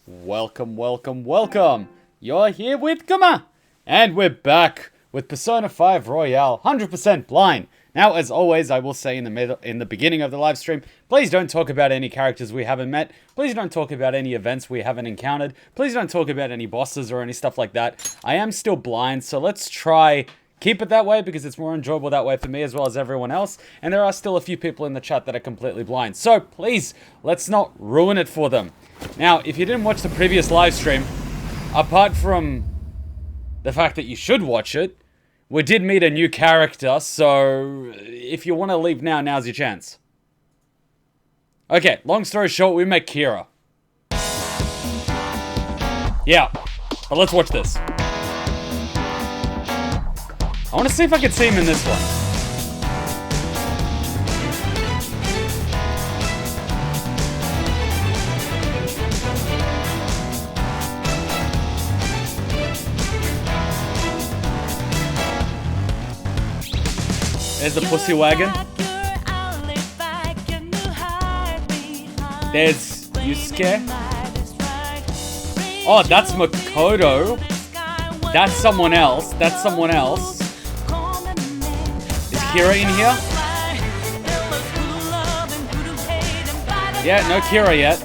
Welcome, welcome, welcome! You're here with Kuma! And we're back with Persona 5 Royale, 100% blind. Now, as always, I will say in the beginning of the live stream, please don't talk about any characters we haven't met. Please don't talk about any events we haven't encountered. Please don't talk about any bosses or any stuff like that. I am still blind, so let's try keep it that way because it's more enjoyable that way for me as well as everyone else. And there are still a few people in the chat that are completely blind. So please, let's not ruin it for them. Now, if you didn't watch the previous live stream, apart from the fact that you should watch it, we did meet a new character, so if you want to leave now, now's your chance. Okay, long story short, we met Kira. Yeah, but let's watch this. I want to see if I can see him in this one. There's the pussy wagon. There's Yusuke. Oh, that's Makoto. That's someone else. That's someone else. Is Kira in here? Yeah, no Kira yet.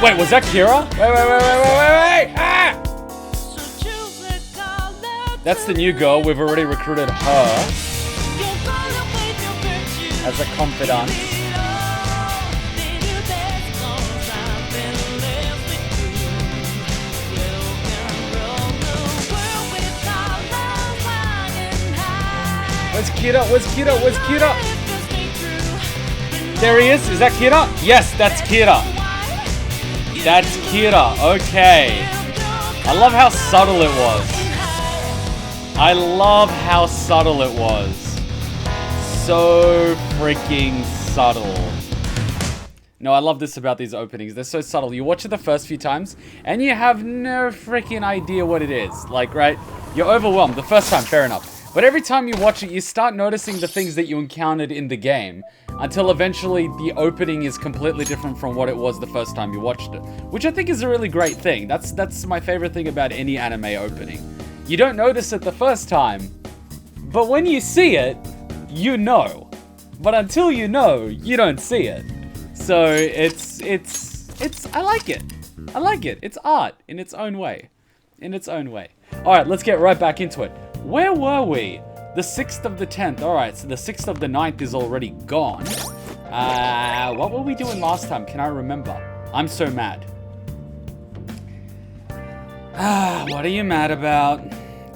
Wait, was that Kira? Wait! Ah! That's the new girl. We've already recruited her as a confidant. Where's Kira? Where's Kira? Where's Kira? There he is. Is that Kira? Yes, that's Kira. That's Kira. Okay. I love how subtle it was. I love how subtle it was. So freaking subtle. No, I love this about these openings. They're so subtle. You watch it the first few times, and you have no freaking idea what it is. Like, right? You're overwhelmed the first time, fair enough. But every time you watch it, you start noticing the things that you encountered in the game, until eventually the opening is completely different from what it was the first time you watched it. Which I think is a really great thing. That's my favorite thing about any anime opening. You don't notice it the first time, but when you see it, you know. But until you know, you don't see it. So it's I like it. I like it. It's art in its own way. In its own way. Alright, let's get right back into it. Where were we? The 6th of the 10th. Alright, so the 6th of the 9th is already gone. What were we doing last time? Can I remember? I'm so mad. What are you mad about?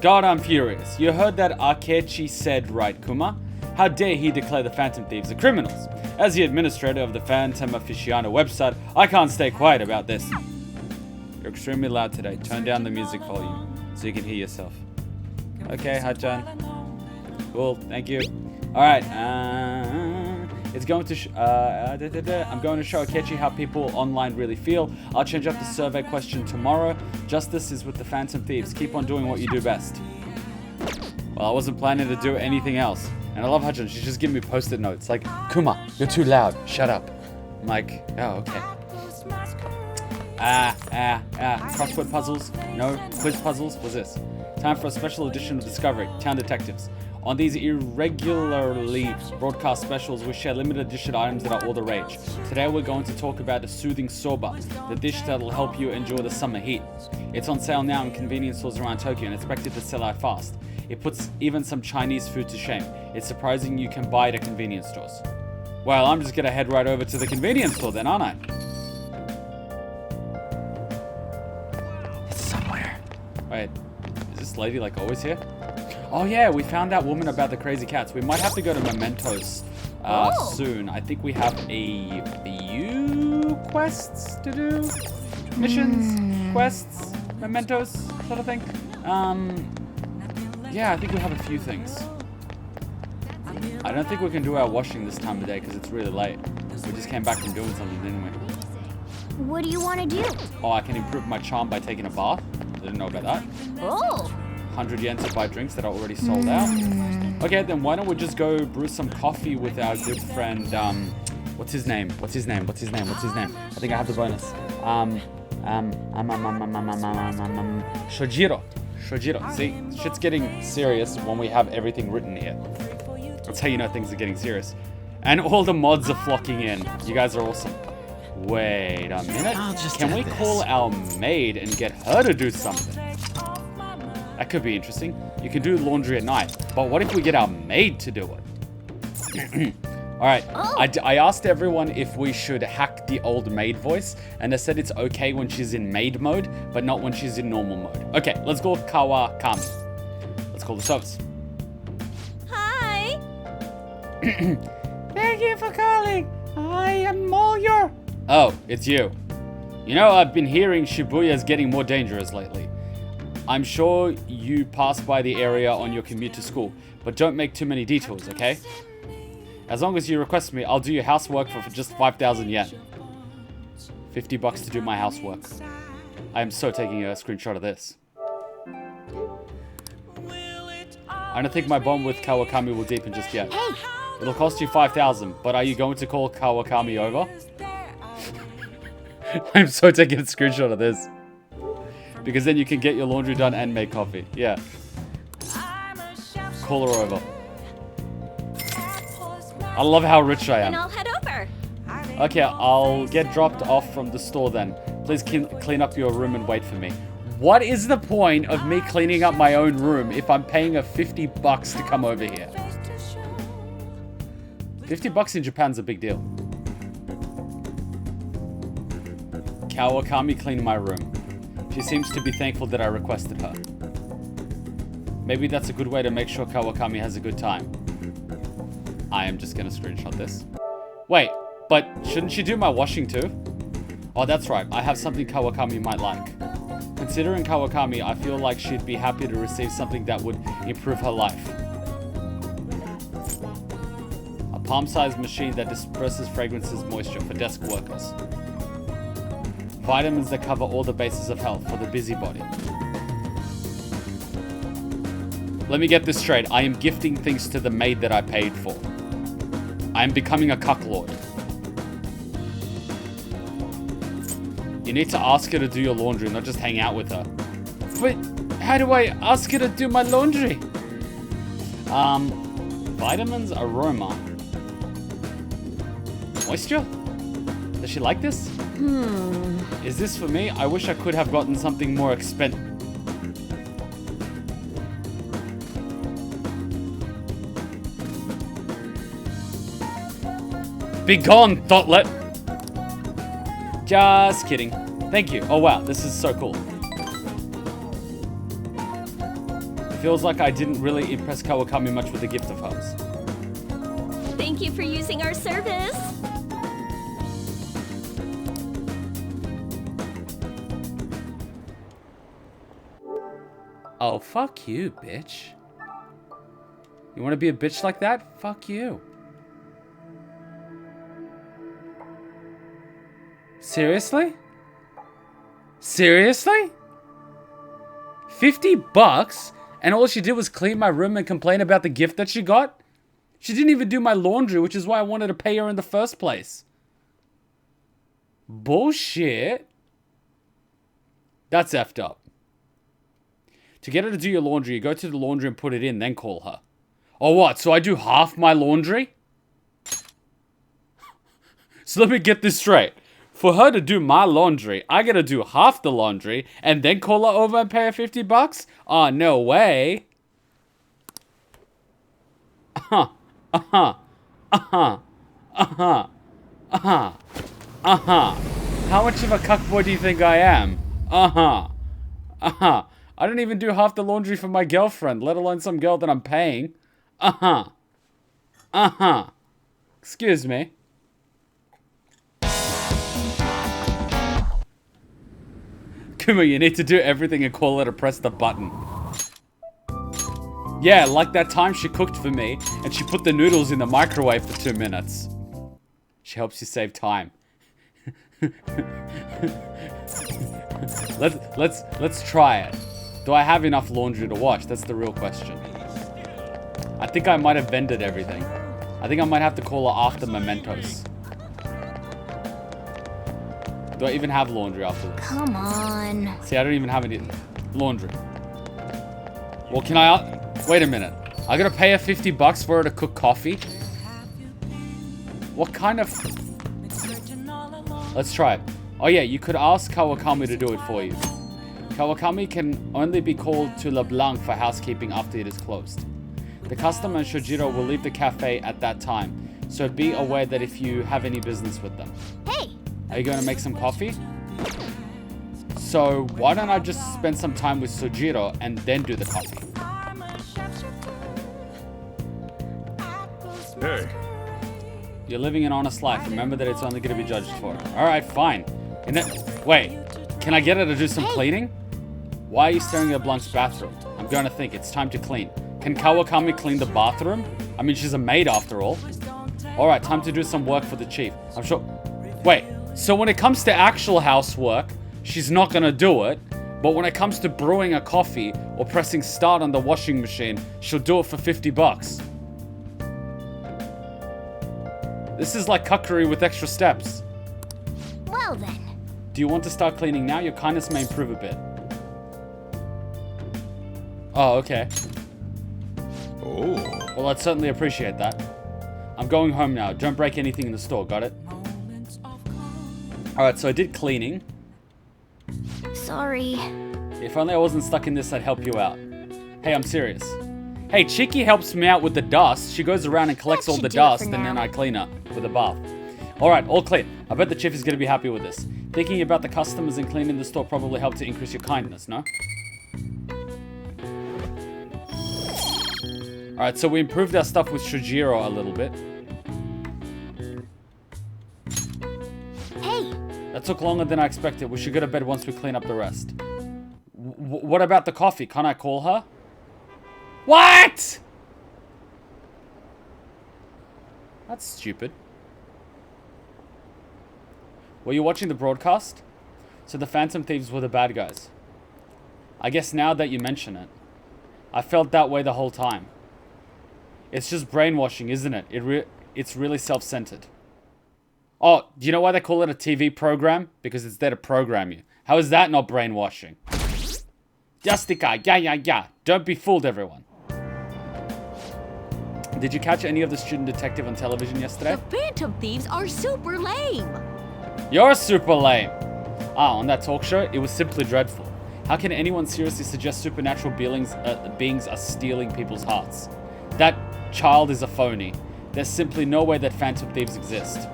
God, I'm furious. You heard that Akechi said, right, Kuma? How dare he declare the Phantom Thieves the criminals? As the administrator of the Phantom Aficionado website, I can't stay quiet about this. You're extremely loud today. Turn down the music volume so you can hear yourself. Okay, Hachan. Cool, thank you. Alright, it's going to I'm going to show Akechi how people online really feel. I'll change up the survey question tomorrow. Justice is with the Phantom Thieves. Keep on doing what you do best. Well, I wasn't planning to do anything else. And I love Hachan. She's just giving me post-it notes. Like, Kuma, you're too loud. Shut up. I'm like, oh, okay. Crossword puzzles? No. Quiz puzzles? What's this? Time for a special edition of Discovery, Town Detectives. On these irregularly broadcast specials, we share limited edition items that are all the rage. Today we're going to talk about a soothing soba, the dish that'll help you enjoy the summer heat. It's on sale now in convenience stores around Tokyo and expected to sell out fast. It puts even some Chinese food to shame. It's surprising you can buy it at convenience stores. Well, I'm just gonna head right over to the convenience store then, aren't I? It's somewhere. Wait, is this lady like always here? Oh yeah, we found that woman about the crazy cats. We might have to go to Mementos soon. I think we have a few quests to do. Missions, quests, Mementos, sort of thing. Yeah, I think we have a few things. I don't think we can do our washing this time of day because it's really late. We just came back from doing something, didn't we? What do you want to do? Oh, I can improve my charm by taking a bath. I didn't know about that. Oh. 100 yen to buy drinks that are already sold out. Okay, then why don't we just go brew some coffee with our good friend, what's his name? I think I have the bonus. Shojiro. See, shit's getting serious when we have everything written here. That's how you know things are getting serious. And all the mods are flocking in. You guys are awesome. Wait a minute. Can we call our maid and get her to do something? That could be interesting. You can do laundry at night. But what if we get our maid to do it? Alright, I asked everyone if we should hack the old maid voice, and they said it's okay when she's in maid mode, but not when she's in normal mode. Okay, let's go with Kawakami. Let's call the service. Hi! Thank you for calling. I am Moyer. Oh, it's you. You know, I've been hearing Shibuya is getting more dangerous lately. I'm sure you pass by the area on your commute to school, but don't make too many detours, okay? As long as you request me, I'll do your housework for just 5,000 yen. 50 bucks to do my housework. I am so taking a screenshot of this. I don't think my bond with Kawakami will deepen just yet. Hey! It'll cost you 5,000, but are you going to call Kawakami over? I'm so taking a screenshot of this. Because then you can get your laundry done and make coffee. Yeah. Call her over. I love how rich I am. And I'll head over. Okay, I'll get dropped off from the store then. Please clean up your room and wait for me. What is the point of me cleaning up my own room if I'm paying her 50 bucks to come over here? 50 bucks in Japan's a big deal. Kawakami cleaned my room. She seems to be thankful that I requested her. Maybe that's a good way to make sure Kawakami has a good time. I am just gonna screenshot this. Wait, but shouldn't she do my washing too? Oh, that's right. I have something Kawakami might like. Considering Kawakami, I feel like she'd be happy to receive something that would improve her life. A palm-sized machine that disperses fragrances moisture for desk workers. Vitamins that cover all the bases of health for the busybody. Let me get this straight. I am gifting things to the maid that I paid for. I am becoming a cucklord. You need to ask her to do your laundry, not just hang out with her. But how do I ask her to do my laundry? Vitamins, aroma. Moisture? Does she like this? Is this for me? I wish I could have gotten something more expensive. Be gone, Thoughtlett! Just kidding. Thank you. Oh wow, this is so cool. It feels like I didn't really impress Kawakami much with the gift of hers. Thank you for using our service. Oh, fuck you, bitch. You want to be a bitch like that? Fuck you. Seriously? Seriously? 50 bucks? And all she did was clean my room and complain about the gift that she got? She didn't even do my laundry, which is why I wanted to pay her in the first place. Bullshit. That's effed up. To get her to do your laundry, you go to the laundry and put it in, then call her. Oh, what? So I do half my laundry? So let me get this straight. For her to do my laundry, I gotta do half the laundry and then call her over and pay her 50 bucks? Oh, no way. How much of a cuckboy do you think I am? I don't even do half the laundry for my girlfriend, let alone some girl that I'm paying. Excuse me. Kuma, you need to do everything and call her to press the button. Yeah, like that time she cooked for me and she put the noodles in the microwave for 2 minutes. She helps you save time. Let's try it. Do I have enough laundry to wash? That's the real question. I think I might have vended everything. I think I might have to call her after mementos. Do I even have laundry after this? Come on. See, I don't even have any laundry. Well, can I... Wait a minute. I gotta pay her $50 for her to cook coffee? What kind of... Let's try it. Oh yeah, you could ask Kawakami to do it for you. Kawakami can only be called to LeBlanc for housekeeping after it is closed. The customer and Shojiro will leave the cafe at that time, so be aware that if you have any business with them. Hey! Are you going to make some coffee? So why don't I just spend some time with Sojiro and then do the coffee? Hey. You're living an honest life. Remember that it's only going to be judged for it. Alright, fine. And then, wait, can I get her to do some cleaning? Why are you staring at Blanc's bathroom? I'm going to think. It's time to clean. Can Kawakami clean the bathroom? I mean, she's a maid after all. Alright, time to do some work for the chief. I'm sure... Wait, so when it comes to actual housework, she's not going to do it. But when it comes to brewing a coffee or pressing start on the washing machine, she'll do it for $50. This is like cuckery with extra steps. Well then. Do you want to start cleaning now? Your kindness may improve a bit. Oh, okay. Oh. Well, I'd certainly appreciate that. I'm going home now. Don't break anything in the store, got it? Alright, so I did cleaning. Sorry. If only I wasn't stuck in this, I'd help you out. Hey, I'm serious. Hey, Chiki helps me out with the dust. She goes around and collects all the dust, and then I clean up with a bath. Alright, all clean. I bet the chief is going to be happy with this. Thinking about the customers and cleaning the store probably helped to increase your kindness, no? Alright, so we improved our stuff with Shojiro a little bit. Hey! That took longer than I expected. We should go to bed once we clean up the rest. What about the coffee? Can't I call her? What? That's stupid. Were you watching the broadcast? So the Phantom Thieves were the bad guys. I guess now that you mention it, I felt that way the whole time. It's just brainwashing, isn't it? It's really self-centered. Oh, do you know why they call it a TV program? Because it's there to program you. How is that not brainwashing? Justica, yeah. Don't be fooled, everyone. Did you catch any of the student detective on television yesterday? The Phantom Thieves are super lame! You're super lame. On that talk show, it was simply dreadful. How can anyone seriously suggest supernatural beings are stealing people's hearts? That child is a phony. There's simply no way that Phantom Thieves exist.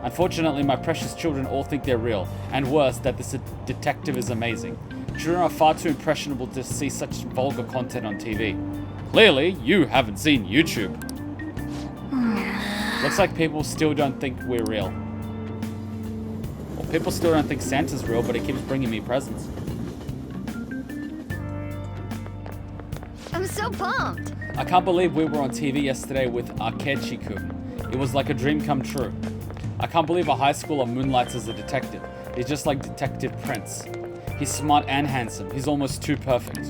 Unfortunately, my precious children all think they're real, and worse, that this detective is amazing. Children are far too impressionable to see such vulgar content on TV. Clearly, you haven't seen YouTube. Looks like people still don't think we're real. Well, people still don't think Santa's real, but he keeps bringing me presents. I'm so pumped! I can't believe we were on TV yesterday with Akechi-kun. It was like a dream come true. I can't believe a high schooler moonlights as a detective. He's just like Detective Prince. He's smart and handsome. He's almost too perfect.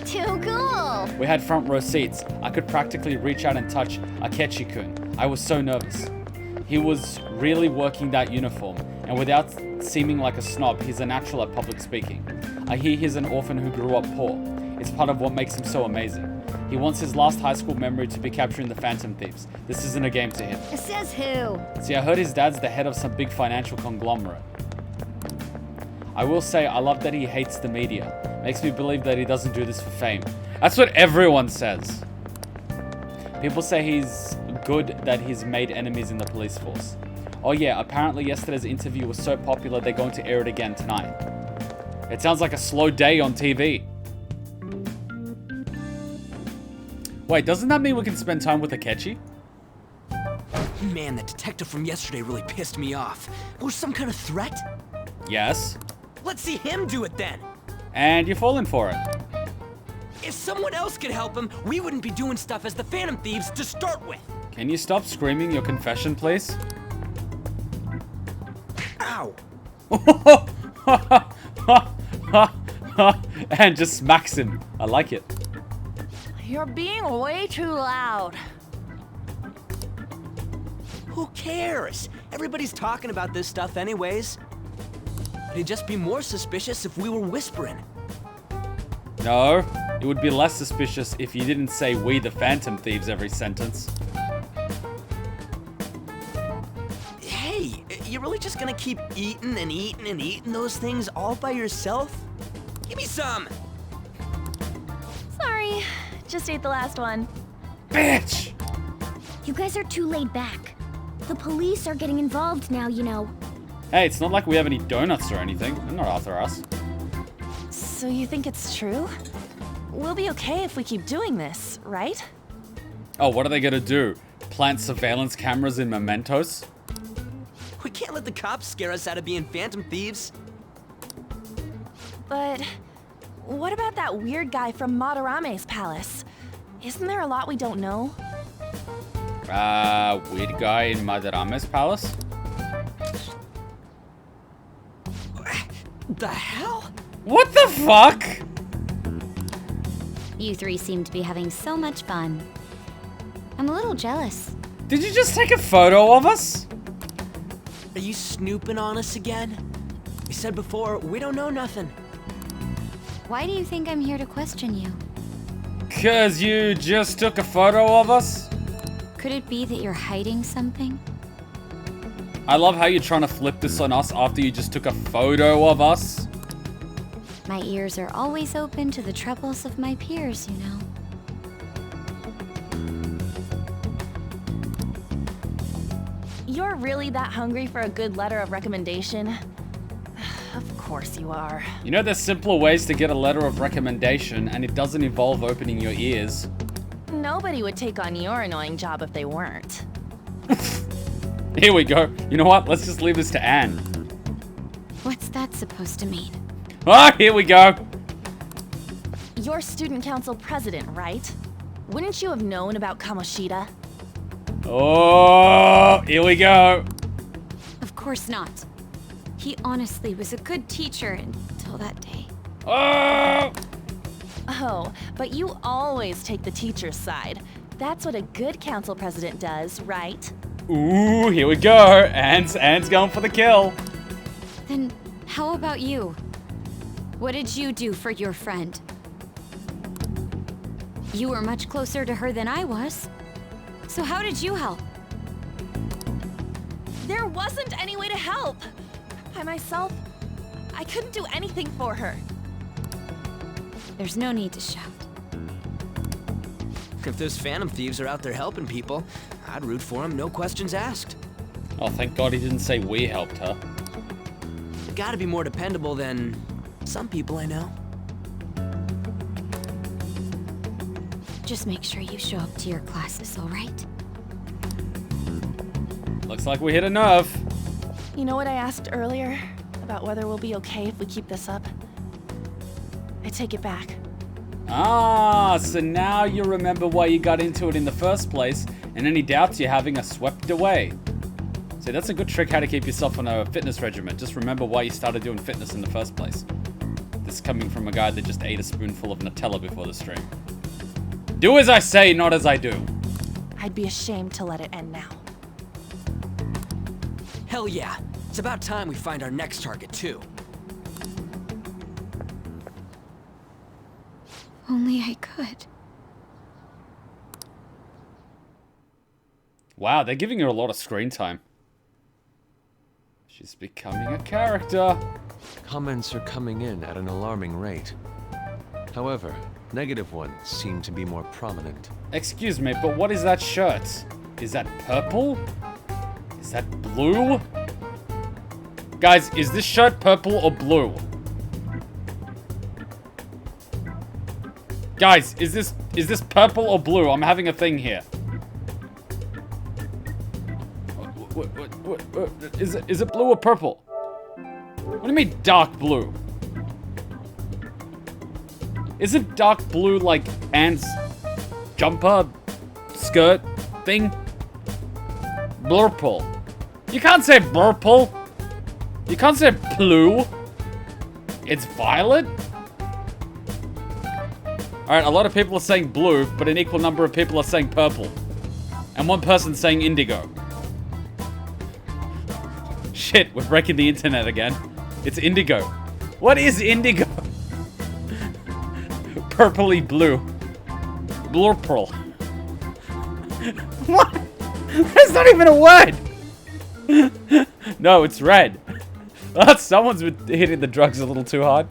Too cool! We had front row seats. I could practically reach out and touch Akechi-kun. I was so nervous. He was really working that uniform, and without seeming like a snob, he's a natural at public speaking. I hear he's an orphan who grew up poor. It's part of what makes him so amazing. He wants his last high school memory to be capturing the Phantom Thieves. This isn't a game to him. It says who? See, I heard his dad's the head of some big financial conglomerate. I will say, I love that he hates the media. Makes me believe that he doesn't do this for fame. That's what everyone says. People say he's good that he's made enemies in the police force. Oh yeah, apparently yesterday's interview was so popular they're going to air it again tonight. It sounds like a slow day on TV. Wait, doesn't that mean we can spend time with Akechi? Man, that detective from yesterday really pissed me off. It was some kind of threat? Yes. Let's see him do it then! And you're falling for it. If someone else could help him, we wouldn't be doing stuff as the Phantom Thieves to start with! Can you stop screaming your confession, please? Ow! And just smacks him. I like it. You're being way too loud. Who cares? Everybody's talking about this stuff anyways. It'd just be more suspicious if we were whispering. No, it would be less suspicious if you didn't say "we the Phantom Thieves" every sentence. Hey, you really just gonna keep eating and eating and eating those things all by yourself? Give me some! Sorry, just ate the last one. Bitch! You guys are too laid back. The police are getting involved now, you know. Hey, it's not like we have any donuts or anything. They're not after us. So you think it's true? We'll be okay if we keep doing this, right? Oh, what are they gonna do? Plant surveillance cameras in mementos? We can't let the cops scare us out of being phantom thieves. But what about that weird guy from Madarame's palace? Isn't there a lot we don't know? Weird guy in Madarame's palace? The hell? What the fuck? You three seem to be having so much fun. I'm a little jealous. Did you just take a photo of us? Are you snooping on us again? We said before, we don't know nothing. Why do you think I'm here to question you? 'Cause you just took a photo of us? Could it be that you're hiding something? I love how you're trying to flip this on us after you just took a photo of us. My ears are always open to the troubles of my peers, you know. You're really that hungry for a good letter of recommendation? Of course you are. You know there's simpler ways to get a letter of recommendation, and it doesn't involve opening your ears. Nobody would take on your annoying job if they weren't. Here we go. You know what? Let's just leave this to Anne. What's that supposed to mean? Ah, here we go. You're student council president, right? Wouldn't you have known about Kamoshida? Oh, here we go. Of course not. He honestly was a good teacher until that day. Oh! Oh, but you always take the teacher's side. That's what a good council president does, right? Ooh, here we go. Anne's going for the kill. Then how about you? What did you do for your friend? You were much closer to her than I was. So how did you help? There wasn't any way to help. By myself, I couldn't do anything for her. There's no need to shout. If those phantom thieves are out there helping people, I'd root for them, no questions asked. Oh, thank God he didn't say we helped her. You gotta be more dependable than some people I know. Just make sure you show up to your classes, all right? Looks like we hit a nerve. You know what I asked earlier? About whether we'll be okay if we keep this up? I take it back. Ah, so now you remember why you got into it in the first place, and any doubts you're having are swept away. See, that's a good trick how to keep yourself on a fitness regimen. Just remember why you started doing fitness in the first place. This is coming from a guy that just ate a spoonful of Nutella before the stream. Do as I say, not as I do. I'd be ashamed to let it end now. Hell yeah. It's about time we find our next target, too. Only I could. Wow, they're giving her a lot of screen time. She's becoming a character. Comments are coming in at an alarming rate. However, negative ones seem to be more prominent. Excuse me, but what is that shirt? Is that purple? Is that blue? Guys, is this shirt purple or blue? Guys, is this purple or blue? I'm having a thing here. What, is it blue or purple? What do you mean dark blue? Isn't dark blue like Anne's jumper, skirt thing? Blurple. You can't say blurple. You can't say blue. It's violet? Alright, a lot of people are saying blue, but an equal number of people are saying purple. And one person's saying indigo. Shit, we're breaking the internet again. It's indigo. What is indigo? Purpley blue. Blurple. What? That's not even a word! No, it's red. Someone's been hitting the drugs a little too hard.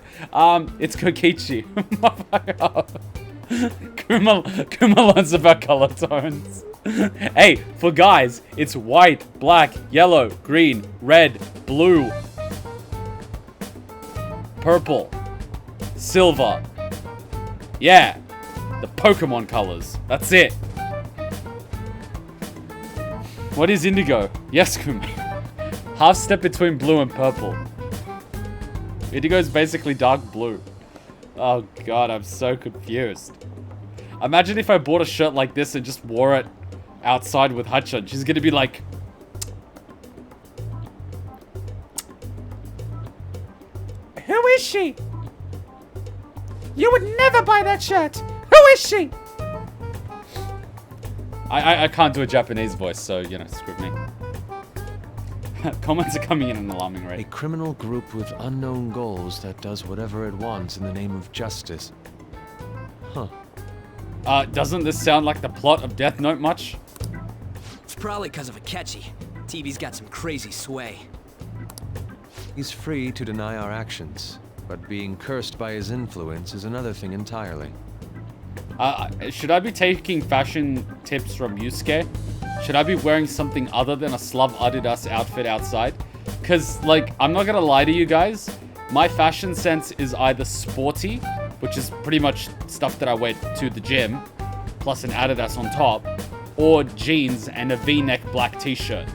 It's Kokichi. Kuma learns about color tones. Hey, for guys, it's white, black, yellow, green, red, blue, purple, silver. Yeah, the Pokemon colors. That's it. What is indigo? Yes, Kuma. Half step between blue and purple. Indigo is basically dark blue. Oh god, I'm so confused. Imagine if I bought a shirt like this and just wore it outside with Hachan. She's gonna be like... Who is she? You would never buy that shirt. Who is she? I can't do a Japanese voice, so, you know, screw me. Comments are coming in an alarming A rate. criminal group with unknown goals that does whatever it wants in the name of justice. Huh. Doesn't this sound like the plot of Death Note much? It's probably because of Akechi. TV's got some crazy sway. He's free to deny our actions, but being cursed by his influence is another thing entirely. Should I be taking fashion tips from Yusuke? Should I be wearing something other than a Slav Adidas outfit outside? Because, like, I'm not gonna lie to you guys. My fashion sense is either sporty, which is pretty much stuff that I wear to the gym, plus an Adidas on top, or jeans and a V-neck black t-shirt.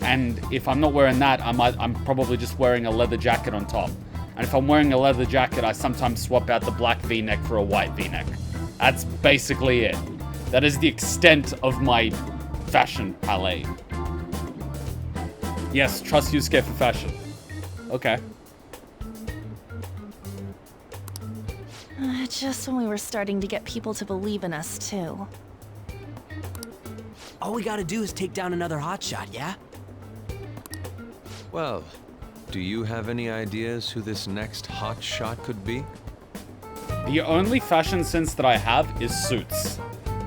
And if I'm not wearing that, I'm probably just wearing a leather jacket on top. And if I'm wearing a leather jacket, I sometimes swap out the black V-neck for a white V-neck. That's basically it. That is the extent of my fashion palette. Yes, trust Yusuke for fashion. Okay. Just when we were starting to get people to believe in us, too. All we gotta do is take down another hotshot, yeah? Well, do you have any ideas who this next hot shot could be? The only fashion sense that I have is suits.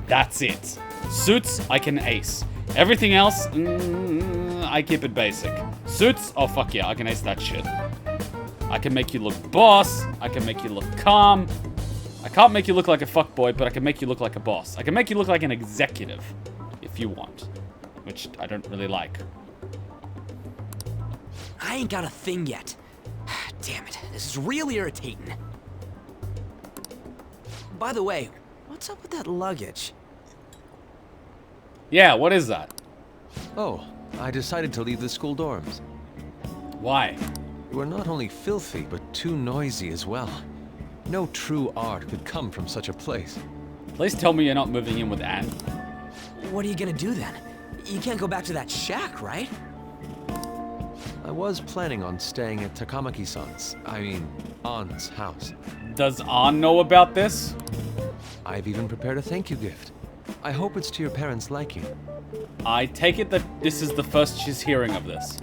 That's it. Suits, I can ace. Everything else, I keep it basic. Suits, oh fuck yeah, I can ace that shit. I can make you look boss. I can make you look calm. I can't make you look like a fuckboy, but I can make you look like a boss. I can make you look like an executive, if you want. Which I don't really like. I ain't got a thing yet. Damn it, this is real irritating. By the way, what's up with that luggage? Yeah, what is that? Oh, I decided to leave the school dorms. Why? We're not only filthy, but too noisy as well. No true art could come from such a place. Please tell me you're not moving in with Anne. What are you gonna do then? You can't go back to that shack, right? I was planning on staying at Takamaki-san's, Ann's house. Does Anne know about this? I've even prepared a thank you gift. I hope it's to your parents' liking. I take it that this is the first she's hearing of this.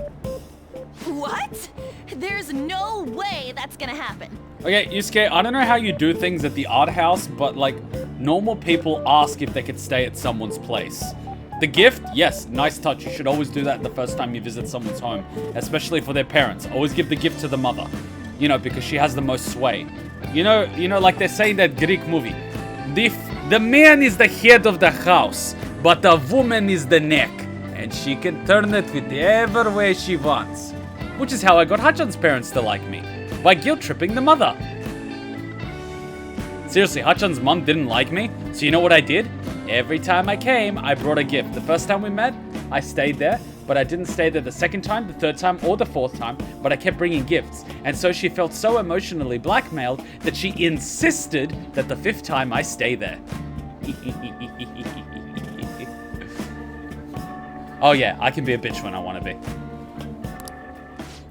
What? There's no way that's gonna happen. Okay, Yusuke, I don't know how you do things at the art house, but like, normal people ask if they could stay at someone's place. The gift, yes, nice touch. You should always do that the first time you visit someone's home, especially for their parents. Always give the gift to the mother, you know, because she has the most sway. You know, like they say in that Greek movie, the man is the head of the house, but the woman is the neck, and she can turn it whichever way she wants. Which is how I got Hachan's parents to like me, by guilt-tripping the mother. Seriously, Hachan's mom didn't like me, so you know what I did? Every time I came, I brought a gift. The first time we met, I stayed there, but I didn't stay there the second time, the third time, or the fourth time, but I kept bringing gifts. And so she felt so emotionally blackmailed that she insisted that the fifth time I stay there. Oh yeah, I can be a bitch when I want to be.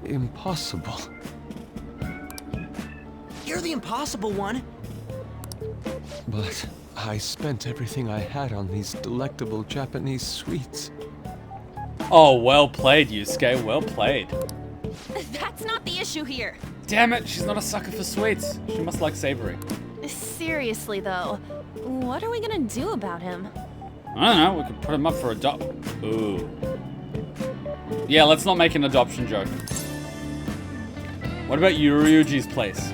Impossible. You're the impossible one. But I spent everything I had on these delectable Japanese sweets. Oh, well played, Yusuke. Well played. That's not the issue here. Damn it, she's not a sucker for sweets. She must like savory. Seriously, though, what are we gonna do about him? I don't know, we could put him up for Ooh. Yeah, let's not make an adoption joke. What about Yuryuji's place?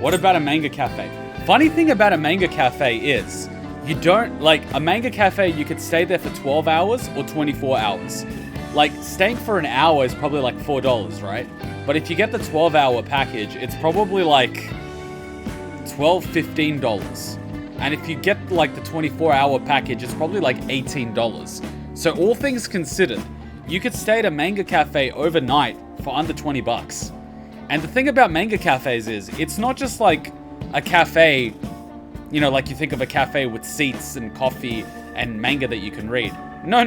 What about a manga cafe? Funny thing about a manga cafe is, you don't, like, a manga cafe, you could stay there for 12 hours or 24 hours. Like, staying for an hour is probably like $4, right? But if you get the 12-hour package, it's probably like $12, $15. And if you get like the 24-hour package, it's probably like $18. So all things considered, you could stay at a manga cafe overnight for under 20 bucks. And the thing about manga cafes is, it's not just like a cafe, you know, like you think of a cafe with seats and coffee and manga that you can read. No.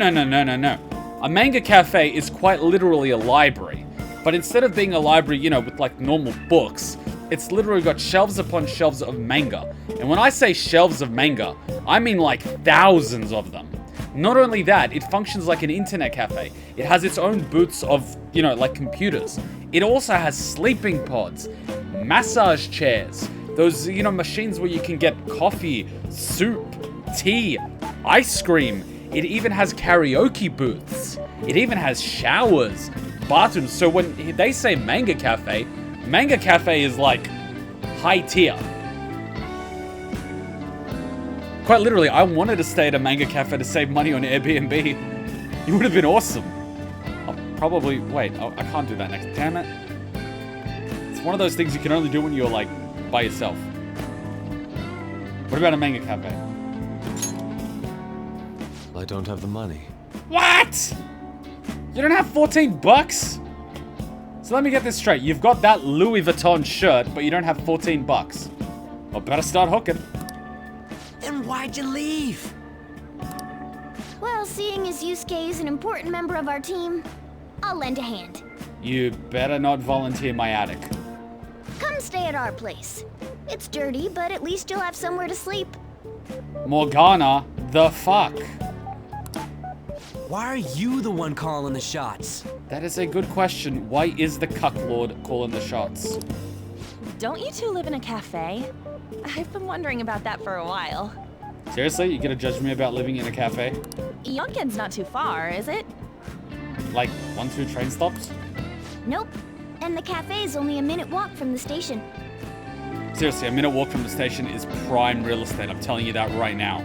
A manga cafe is quite literally a library. But instead of being a library, you know, with like normal books, it's literally got shelves upon shelves of manga. And when I say shelves of manga, I mean like thousands of them. Not only that, it functions like an internet cafe. It has its own booths of, you know, like computers. It also has sleeping pods, massage chairs, those, you know, machines where you can get coffee, soup, tea, ice cream. It even has karaoke booths. It even has showers, bathrooms. So when they say manga cafe is like high tier. Quite literally, I wanted to stay at a manga cafe to save money on Airbnb. It would have been awesome. I'll probably, wait, I can't do that next, damn it. It's one of those things you can only do when you're like by yourself. What about a manga cafe? I don't have the money. What? You don't have 14 bucks? So let me get this straight. You've got that Louis Vuitton shirt, but you don't have 14 bucks. Well, better start hooking. Then why'd you leave? Well, seeing as Yusuke is an important member of our team, I'll lend a hand. You better not volunteer my attic. Come stay at our place. It's dirty, but at least you'll have somewhere to sleep. Morgana, the fuck? Why are you the one calling the shots? That is a good question. Why is the cuck lord calling the shots? Don't you two live in a cafe? I've been wondering about that for a while. Seriously? You gonna judge me about living in a cafe? Yonken's not too far, is it? Like 1-2 train stops? Nope. And the cafe's only a minute walk from the station. Seriously, a minute walk from the station is prime real estate. I'm telling you that right now.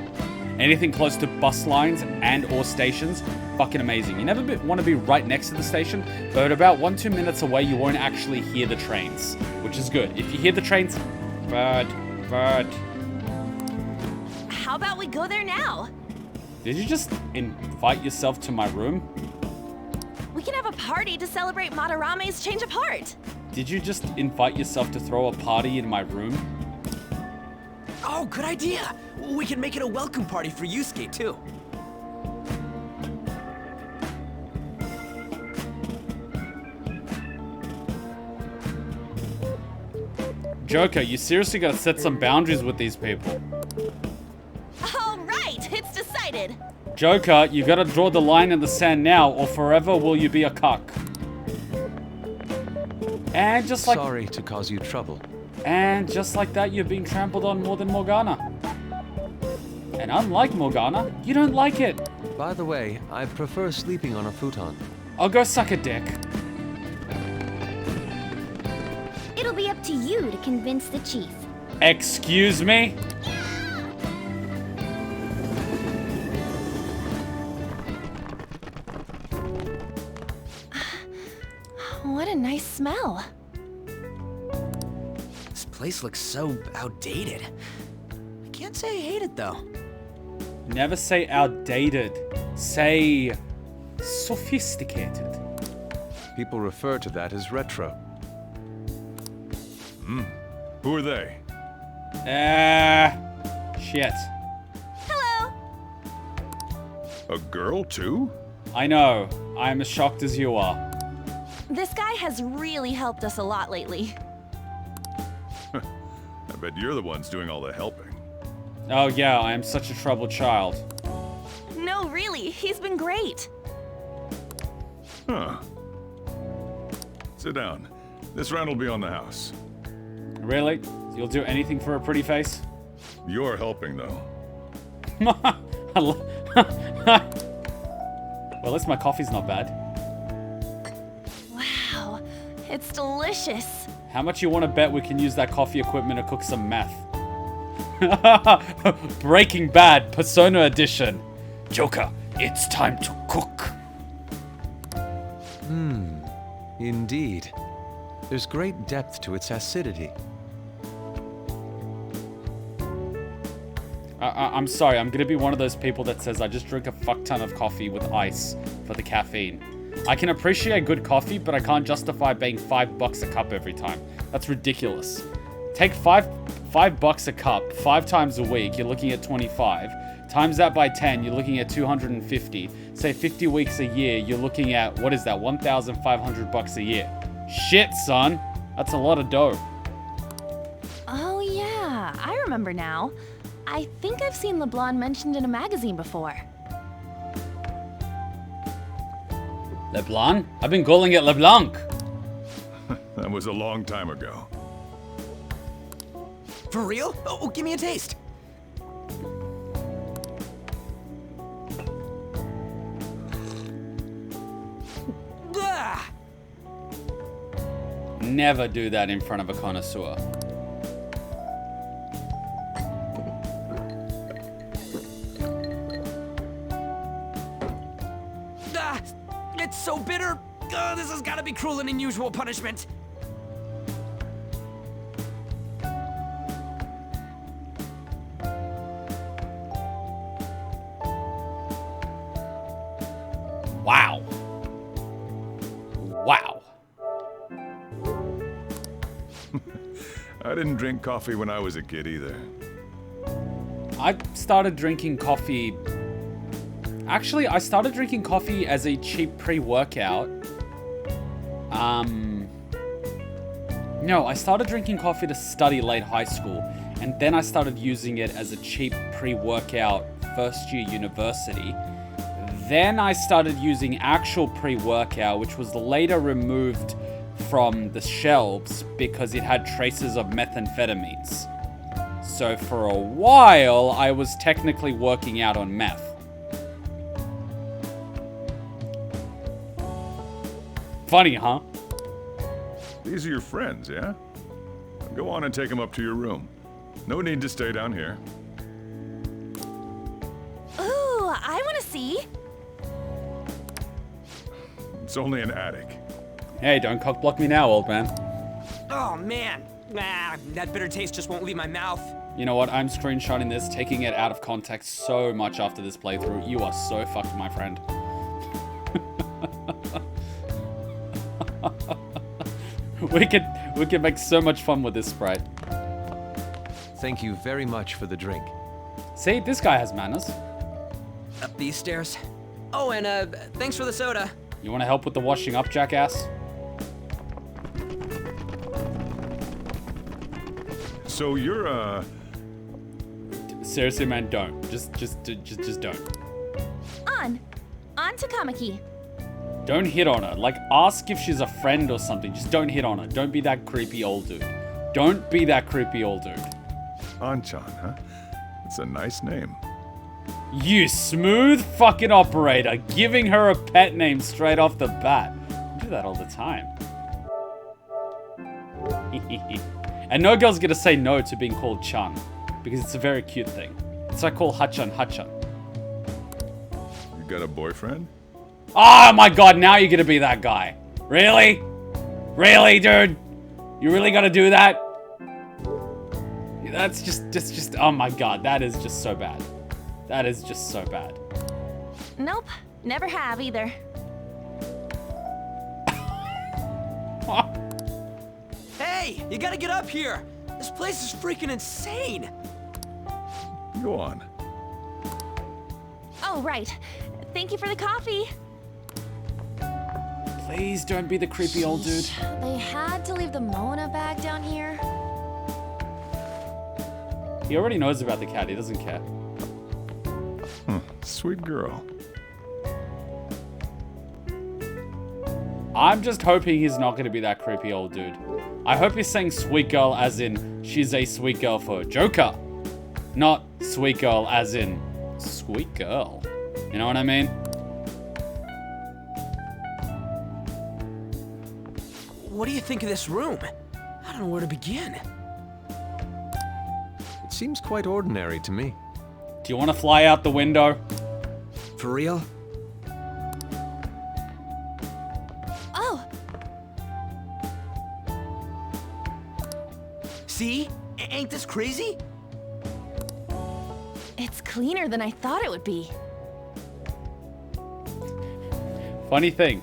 Anything close to bus lines and or stations, fucking amazing. You never want to be right next to the station, but about 1-2 minutes away, you won't actually hear the trains, which is good. If you hear the trains, bird. How about we go there now? Did you just invite yourself to my room? We can have a party to celebrate Madarame's change of heart. Did you just invite yourself to throw a party in my room? Oh, good idea. We can make it a welcome party for Yusuke, too. Joker, you seriously gotta set some boundaries with these people. All right, it's decided. Joker, you gotta draw the line in the sand now, or forever will you be a cuck. And just like... Sorry to cause you trouble. And just like that, you're being trampled on more than Morgana. And unlike Morgana, you don't like it. By the way, I prefer sleeping on a futon. I'll go suck a dick. It'll be up to you to convince the chief. Excuse me? What a nice smell. This place looks so outdated. I can't say I hate it, though. Never say outdated. Say sophisticated. People refer to that as retro. Who are they? Shit. Hello. A girl, too? I know. I'm as shocked as you are. This guy has really helped us a lot lately. I bet you're the ones doing all the helping. Oh yeah, I am such a troubled child. No, really, he's been great. Huh. Sit down. This round will be on the house. Really? You'll do anything for a pretty face? You're helping, though. Well, at least my coffee's not bad. Wow, it's delicious. How much you want to bet we can use that coffee equipment to cook some meth? Breaking Bad, Persona Edition. Joker, it's time to cook. Indeed. There's great depth to its acidity. I'm sorry, I'm gonna be one of those people that says I just drink a fuck ton of coffee with ice for the caffeine. I can appreciate good coffee, but I can't justify paying $5 a cup every time. That's ridiculous. Take $5 a cup 5 times a week, you're looking at 25. Times that by 10, you're looking at 250. Say 50 weeks a year, you're looking at, what is that, $1,500 a year. Shit, son. That's a lot of dough. Oh yeah, I remember now. I think I've seen LeBlanc mentioned in a magazine before. LeBlanc? I've been calling it LeBlanc. That was a long time ago. For real? Oh, give me a taste. Ah! Never do that in front of a connoisseur. Ah! It's so bitter. This has got to be cruel and unusual punishment. Wow. Wow. I didn't drink coffee when I was a kid either. I started drinking coffee. Actually, I started drinking coffee as a cheap pre-workout. No, I started drinking coffee to study late high school, and then I started using it as a cheap pre-workout first year university. Then I started using actual pre-workout, which was later removed from the shelves because it had traces of methamphetamines. So for a while, I was technically working out on meth. Funny, huh? These are your friends, yeah? Go on and take them up to your room. No need to stay down here. Ooh, I want to see. It's only an attic. Hey, don't cockblock me now, old man. Oh man, that bitter taste just won't leave my mouth. You know what? I'm screenshotting this, taking it out of context so much after this playthrough. You are so fucked, my friend. We could make so much fun with this sprite. Thank you very much for the drink. See, this guy has manners. Up these stairs. Oh, and thanks for the soda. You want to help with the washing up, jackass? So you're, Seriously, man, don't. Just don't. On to Kamaki. Don't hit on her. Like, ask if she's a friend or something. Just don't hit on her. Don't be that creepy old dude. Don't be that creepy old dude. Anchan, huh? It's a nice name. You smooth fucking operator, giving her a pet name straight off the bat. I do that all the time. And no girl's gonna say no to being called Chan, because it's a very cute thing. It's like call Hachan Hachan. You got a boyfriend? Oh my god, now you're gonna be that guy. Really? Really, dude? You really gotta do that? That's just, oh my god, that is just so bad. That is just so bad. Nope, never have either. Hey, you gotta get up here. This place is freaking insane. Go on. Oh, right. Thank you for the coffee. Please don't be the creepy old dude. They had to leave the Mona bag down here. He already knows about the cat. He doesn't care. Sweet girl. I'm just hoping he's not going to be that creepy old dude. I hope he's saying sweet girl as in she's a sweet girl for Joker. Not sweet girl as in sweet girl. You know what I mean? What do you think of this room? I don't know where to begin. It seems quite ordinary to me. Do you want to fly out the window? For real? Oh, See? Ain't this crazy? it's cleaner than I thought it would be. Funny thing.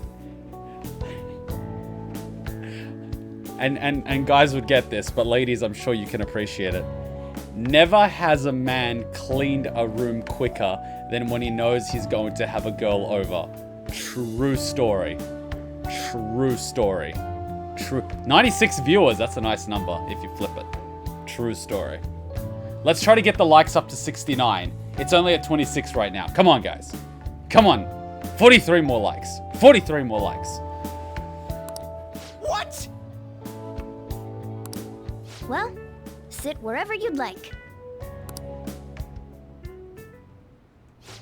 And guys would get this, but ladies, I'm sure you can appreciate it. Never has a man cleaned a room quicker than when he knows he's going to have a girl over. True story. True story. True. 96 viewers, that's a nice number if you flip it. True story. Let's try to get the likes up to 69. It's only at 26 right now. Come on, guys. Come on. 43 more likes. 43 more likes. What? Well, sit wherever you'd like.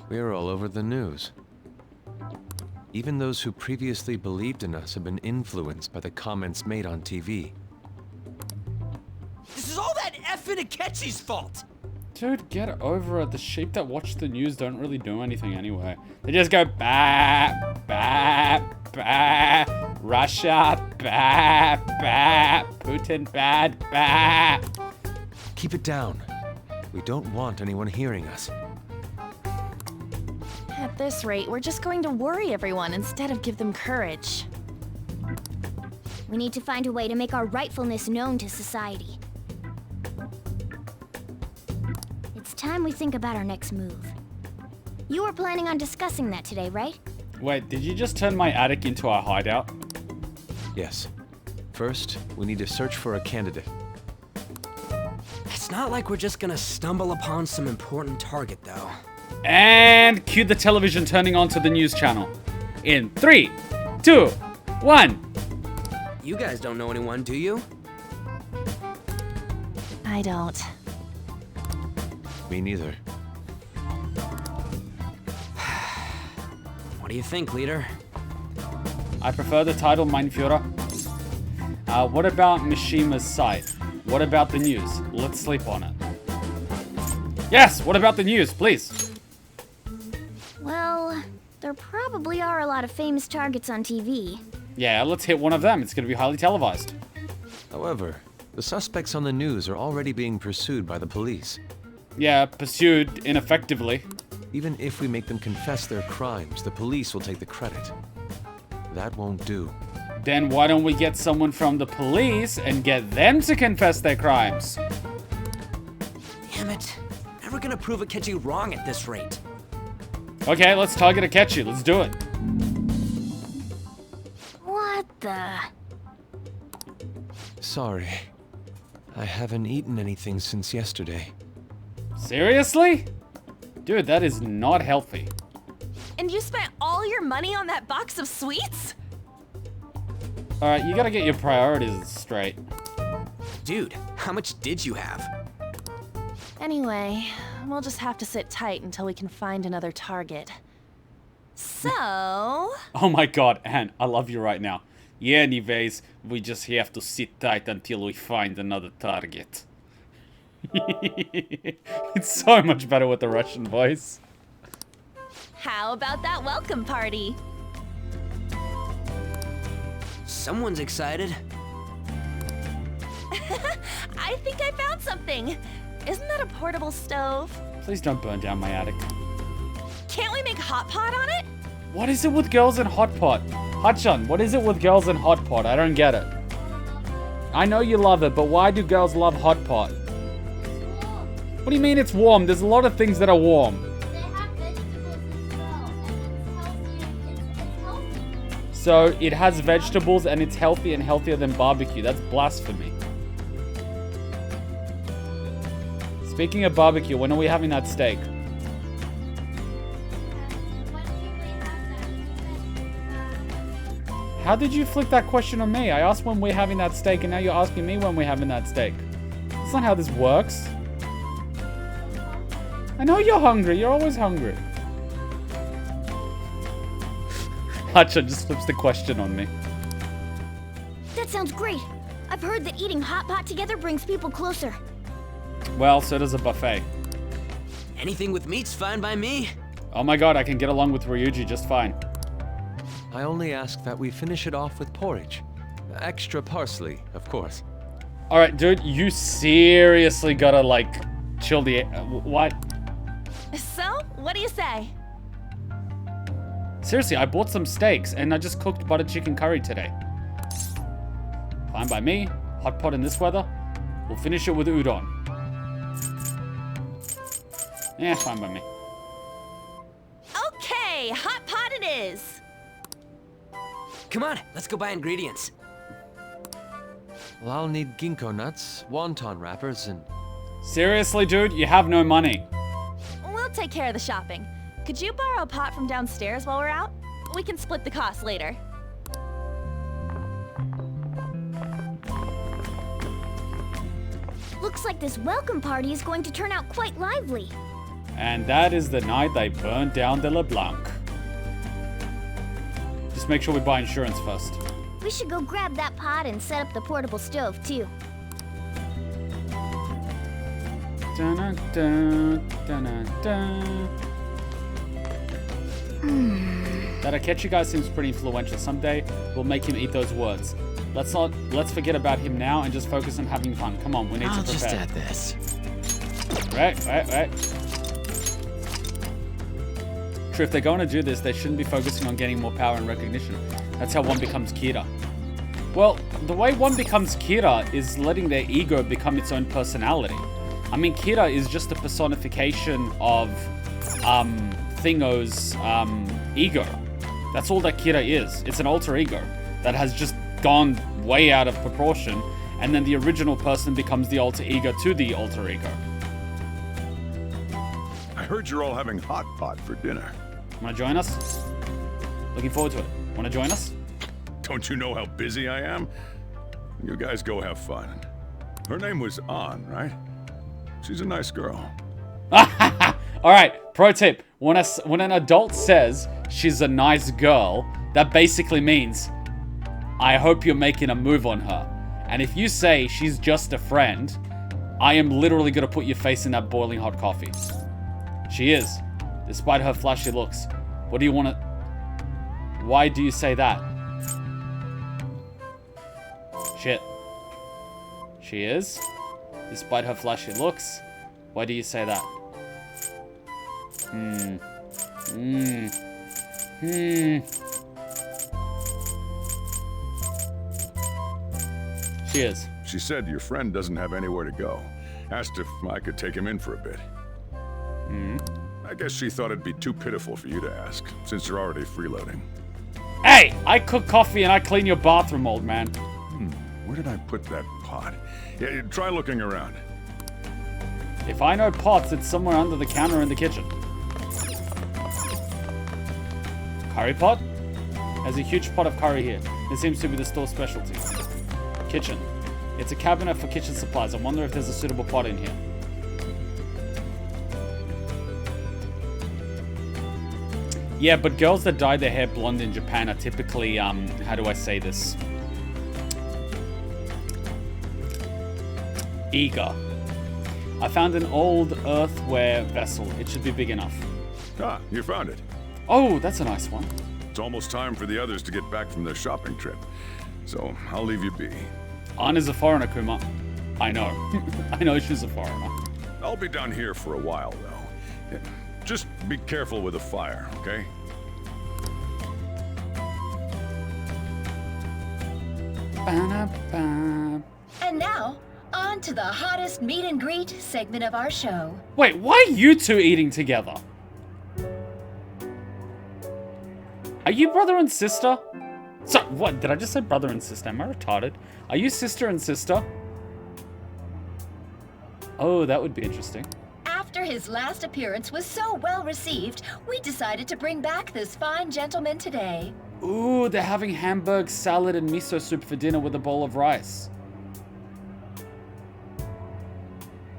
We're all over the news. Even those who previously believed in us have been influenced by the comments made on TV. This is all that effing Akechi's fault! Dude, get over it. The sheep that watch the news don't really do anything anyway. They just go, bah, bah, bah, Russia, bah, bah, Putin bad, bah. Keep it down. We don't want anyone hearing us. At this rate, we're just going to worry everyone instead of give them courage. We need to find a way to make our rightfulness known to society. It's time we think about our next move. You were planning on discussing that today, right? Wait, did you just turn my attic into a hideout? Yes. First, we need to search for a candidate. It's not like we're just gonna stumble upon some important target, though. And cue the television turning on to the news channel. In 3, 2, 1. You guys don't know anyone, do you? I don't. Me neither. What do you think, leader? I prefer the title, Mein Führer. What about Mishima's site? What about the news? Let's sleep on it. Yes, what about the news, please? Well, there probably are a lot of famous targets on TV. Yeah, let's hit one of them. It's going to be highly televised. However, the suspects on the news are already being pursued by the police. Yeah, pursued ineffectively. Even if we make them confess their crimes, the police will take the credit. That won't do. Then why don't we get someone from the police and get them to confess their crimes? Damn it. Never gonna prove Akechi wrong at this rate. Okay, let's target Akechi. Let's do it. What the? Sorry. I haven't eaten anything since yesterday. Seriously? Dude, that is not healthy. And you spent all your money on that box of sweets? Alright, you gotta get your priorities straight. Dude, how much did you have? Anyway, we'll just have to sit tight until we can find another target. So... Oh my god, Anne, I love you right now. Yeah, anyways, we just have to sit tight until we find another target. It's so much better with the Russian voice. How about that welcome party? Someone's excited. I think I found something. Isn't that a portable stove? Please don't burn down my attic. Can't we make hot pot on it? What is it with girls and hot pot? Hachan, what is it with girls and hot pot? I don't get it. I know you love it, but why do girls love hot pot? What do you mean it's warm? There's a lot of things that are warm. They have vegetables as well, and it's healthy. So it has vegetables and it's healthy and healthier than barbecue. That's blasphemy. Speaking of barbecue, when are we having that steak? How did you flick that question on me? I asked when we're having that steak, and now you're asking me when we're having that steak. That's not how this works. I know you're hungry. You're always hungry. Hacha just flips the question on me. That sounds great. I've heard that eating hot pot together brings people closer. Well, so does a buffet. Anything with meat's fine by me. Oh my god, I can get along with Ryuji just fine. I only ask that we finish it off with porridge. Extra parsley, of course. Alright, dude, you seriously gotta, like, chill the... what? So, what do you say? Seriously, I bought some steaks, and I just cooked butter chicken curry today. Fine by me. Hot pot in this weather. We'll finish it with udon. Yeah, fine by me. Okay, hot pot it is. Come on, let's go buy ingredients. Well, I'll need ginkgo nuts, wonton wrappers, and... Seriously, dude, you have no money. We'll take care of the shopping. Could you borrow a pot from downstairs while we're out? We can split the cost later. Looks like this welcome party is going to turn out quite lively. And that is the night they burned down the LeBlanc. Just make sure we buy insurance first. We should go grab that pot and set up the portable stove, too. Dun-dun-dun, dun-dun-dun. That Akechi guy seems pretty influential. Someday we'll make him eat those words. Let's forget about him now and just focus on having fun. Come on, we need to prepare. I'll just add this. Right. True, if they're going to do this, they shouldn't be focusing on getting more power and recognition. That's how one becomes Kira. Well, the way one becomes Kira is letting their ego become its own personality. I mean, Kira is just a personification of Thingo's ego. That's all that Kira is. It's an alter ego that has just gone way out of proportion, and then the original person becomes the alter ego to the alter ego. I heard you're all having hot pot for dinner. Wanna join us? Looking forward to it. Wanna join us? Don't you know how busy I am? You guys go have fun. Her name was An, right? She's a nice girl. Alright, pro tip. When an adult says she's a nice girl, that basically means, I hope you're making a move on her. And if you say she's just a friend, I am literally gonna put your face in that boiling hot coffee. She is, despite her flashy looks. What do you want to... Why do you say that? Shit. She is, despite her flashy looks. Why do you say that? She is. She said your friend doesn't have anywhere to go. Asked if I could take him in for a bit. I guess she thought it'd be too pitiful for you to ask, since you're already freeloading. Hey! I cook coffee and I clean your bathroom, old man. Where did I put that pot? Yeah, try looking around. If I know pots, it's somewhere under the counter in the kitchen. Curry pot? There's a huge pot of curry here. This seems to be the store's specialty. Kitchen. It's a cabinet for kitchen supplies. I wonder if there's a suitable pot in here. Yeah, but girls that dye their hair blonde in Japan are typically, how do I say this? Eager. I found an old earthenware vessel. It should be big enough. Ah, you found it. Oh, that's a nice one. It's almost time for the others to get back from their shopping trip. So, I'll leave you be. Ann is a foreigner, Kuma. I know. I know she's a foreigner. I'll be down here for a while, though. Just be careful with the fire, okay? Ba-da-ba. And now, on to the hottest meet and greet segment of our show. Wait, why are you two eating together? Are you brother and sister? So, what? Did I just say brother and sister? Am I retarded? Are you sister and sister? Oh, that would be interesting. After his last appearance was so well received, we decided to bring back this fine gentleman today. Ooh, they're having hamburg, salad, and miso soup for dinner with a bowl of rice.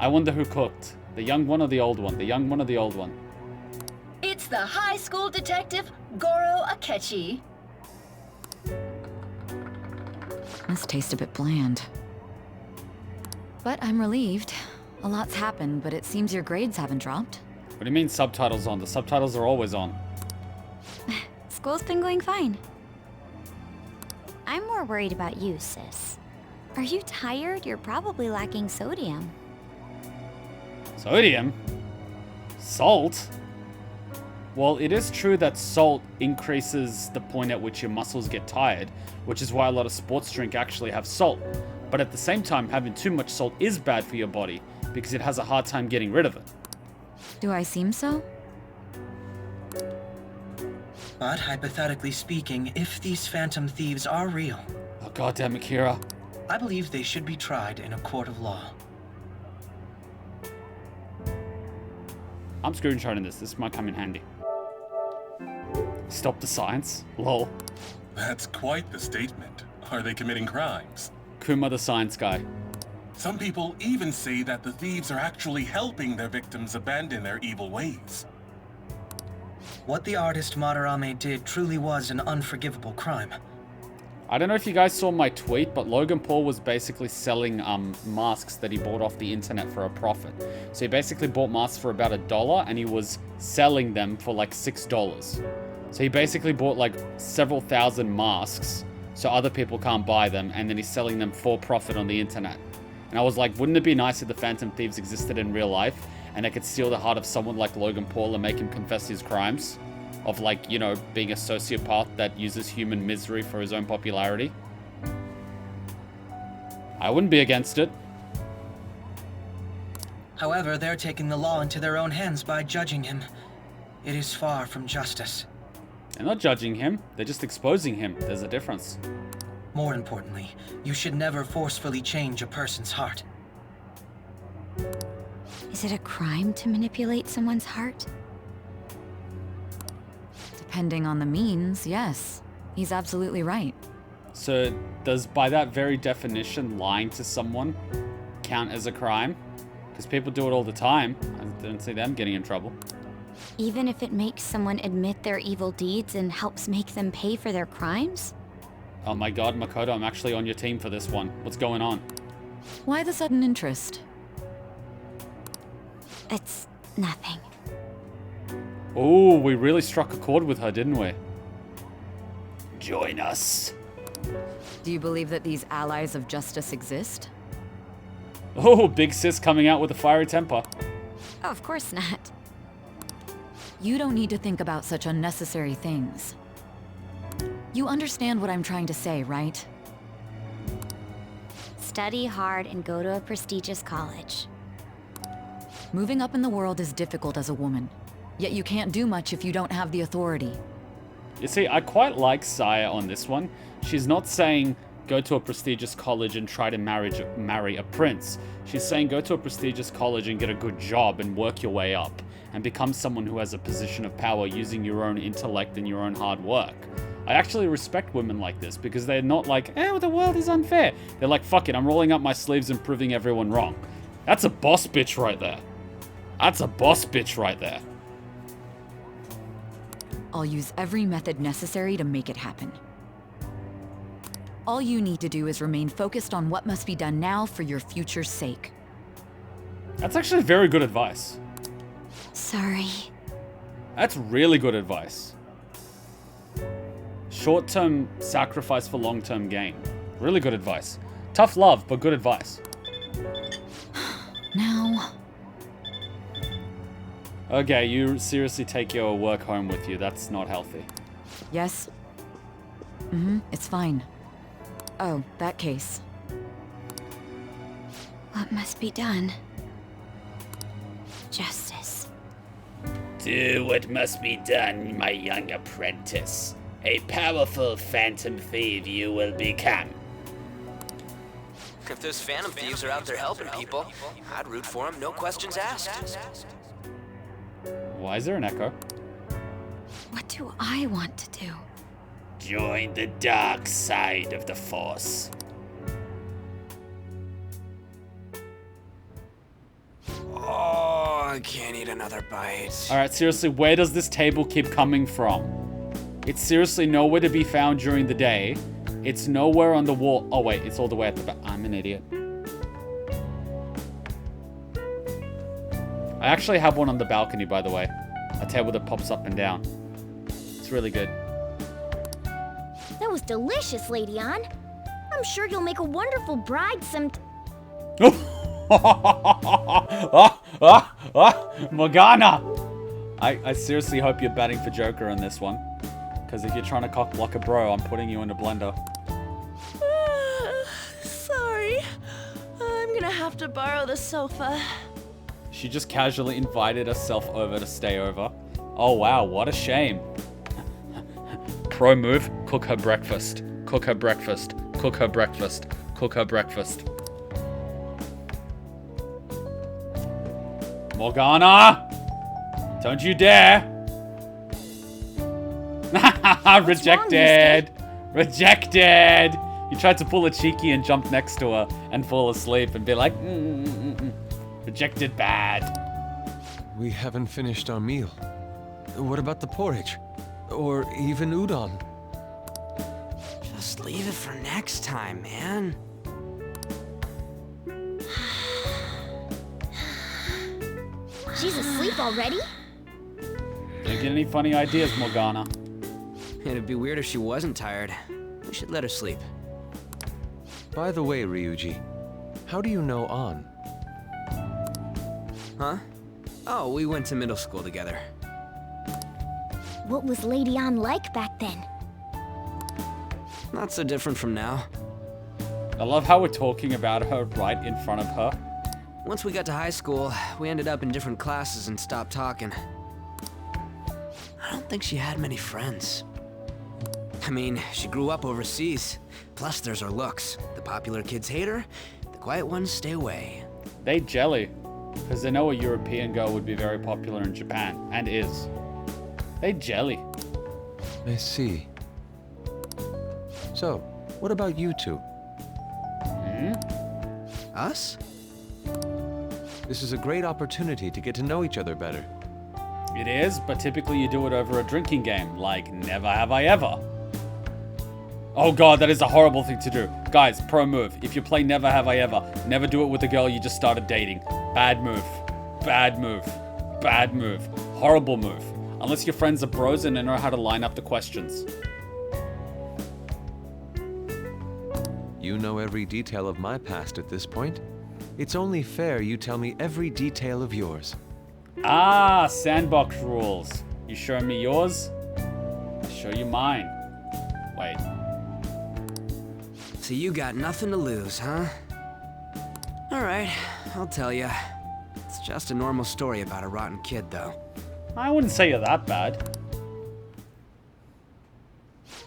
I wonder who cooked. The young one or the old one? The young one or the old one? It's the high school detective, Goro Akechi. This tastes a bit bland. But I'm relieved. A lot's happened, but it seems your grades haven't dropped. What do you mean subtitles on? The subtitles are always on. School's been going fine. I'm more worried about you, sis. Are you tired? You're probably lacking sodium. Sodium? Salt? Well, it is true that salt increases the point at which your muscles get tired, which is why a lot of sports drink actually have salt. But at the same time, having too much salt is bad for your body because it has a hard time getting rid of it. Do I seem so? But hypothetically speaking, if these phantom thieves are real, Oh, goddamn it, Kira. I believe they should be tried in a court of law. I'm screenshotting this. This might come in handy. Stop the science. Lol. That's quite the statement. Are they committing crimes? Kuma the science guy. Some people even say that the thieves are actually helping their victims abandon their evil ways. What the artist Madarame did truly was an unforgivable crime. I don't know if you guys saw my tweet, but Logan Paul was basically selling masks that he bought off the internet for a profit. So he basically bought masks for about $1 and he was selling them for like $6. So he basically bought like several thousand masks so other people can't buy them, and then he's selling them for profit on the internet. And I was like, wouldn't it be nice if the Phantom Thieves existed in real life and they could steal the heart of someone like Logan Paul and make him confess his crimes? Of like, you know, being a sociopath that uses human misery for his own popularity. I wouldn't be against it. However, they're taking the law into their own hands by judging him. It is far from justice. They're not judging him, they're just exposing him. There's a difference. More importantly, you should never forcefully change a person's heart. Is it a crime to manipulate someone's heart? Depending on the means, yes. He's absolutely right. So does, by that very definition, lying to someone count as a crime? Because people do it all the time. I don't see them getting in trouble. Even if it makes someone admit their evil deeds and helps make them pay for their crimes? Oh my god, Makoto, I'm actually on your team for this one. What's going on? Why the sudden interest? It's nothing. Oh, we really struck a chord with her, didn't we? Join us. Do you believe that these allies of justice exist? Oh, big sis coming out with a fiery temper. Oh, of course not. You don't need to think about such unnecessary things. You understand what I'm trying to say, right? Study hard and go to a prestigious college. Moving up in the world is difficult as a woman. Yet you can't do much if you don't have the authority. You see, I quite like Saya on this one. She's not saying go to a prestigious college and try to marry a prince. She's saying go to a prestigious college and get a good job and work your way up and become someone who has a position of power using your own intellect and your own hard work. I actually respect women like this because they're not like, oh, the world is unfair. They're like, fuck it, I'm rolling up my sleeves and proving everyone wrong. That's a boss bitch right there. That's a boss bitch right there. I'll use every method necessary to make it happen. All you need to do is remain focused on what must be done now for your future's sake. That's actually very good advice. Sorry. That's really good advice. Short-term sacrifice for long-term gain. Really good advice. Tough love, but good advice. Now... Okay, you seriously take your work home with you. That's not healthy. Yes? It's fine. Oh, that case. What must be done? Justice. Do what must be done, my young apprentice. A powerful phantom thief you will become. If those phantom thieves are out there helping people, I'd root for them, no questions asked. Why is there an echo? What do I want to do? Join the dark side of the Force. Oh, I can't eat another bite. Alright, seriously, where does this table keep coming from? It's seriously nowhere to be found during the day. It's nowhere on the wall. Oh wait, it's all the way at the back. I'm an idiot. I actually have one on the balcony, by the way. A table that pops up and down. It's really good. That was delicious, Lady Ann. I'm sure you'll make a wonderful bride Morgana! I seriously hope you're batting for Joker on this one. Because if you're trying to cock block a bro, I'm putting you in a blender. Sorry. I'm gonna have to borrow the sofa. She just casually invited herself over to stay over. Oh wow, what a shame. Pro move, cook her breakfast. Cook her breakfast. Cook her breakfast. Cook her breakfast. Morgana! Don't you dare! Rejected! Rejected! You tried to pull a cheeky and jump next to her and fall asleep and be like, Rejected bad. We haven't finished our meal. What about the porridge? Or even udon? Just leave it for next time, man. She's asleep already? Don't get any funny ideas, Morgana. It'd be weird if she wasn't tired. We should let her sleep. By the way, Ryuji, how do you know An? Huh? Oh, we went to middle school together. What was Lady Ann like back then? Not so different from now. I love how we're talking about her right in front of her. Once we got to high school, we ended up in different classes and stopped talking. I don't think she had many friends. I mean, she grew up overseas. Plus, there's her looks. The popular kids hate her, the quiet ones stay away. They jelly, because they know a European girl would be very popular in Japan, and is. They jelly. I see. So, what about you two? Us? This is a great opportunity to get to know each other better. It is, but typically you do it over a drinking game, like Never Have I Ever. Oh god, that is a horrible thing to do. Guys, pro move. If you play Never Have I Ever, never do it with a girl you just started dating. Bad move. Bad move. Bad move. Horrible move. Unless your friends are bros and they know how to line up the questions. You know every detail of my past at this point. It's only fair you tell me every detail of yours. Ah, sandbox rules. You show me yours, I'll show you mine. Wait. So you got nothing to lose, huh? Alright, I'll tell you. It's just a normal story about a rotten kid, though. I wouldn't say you're that bad.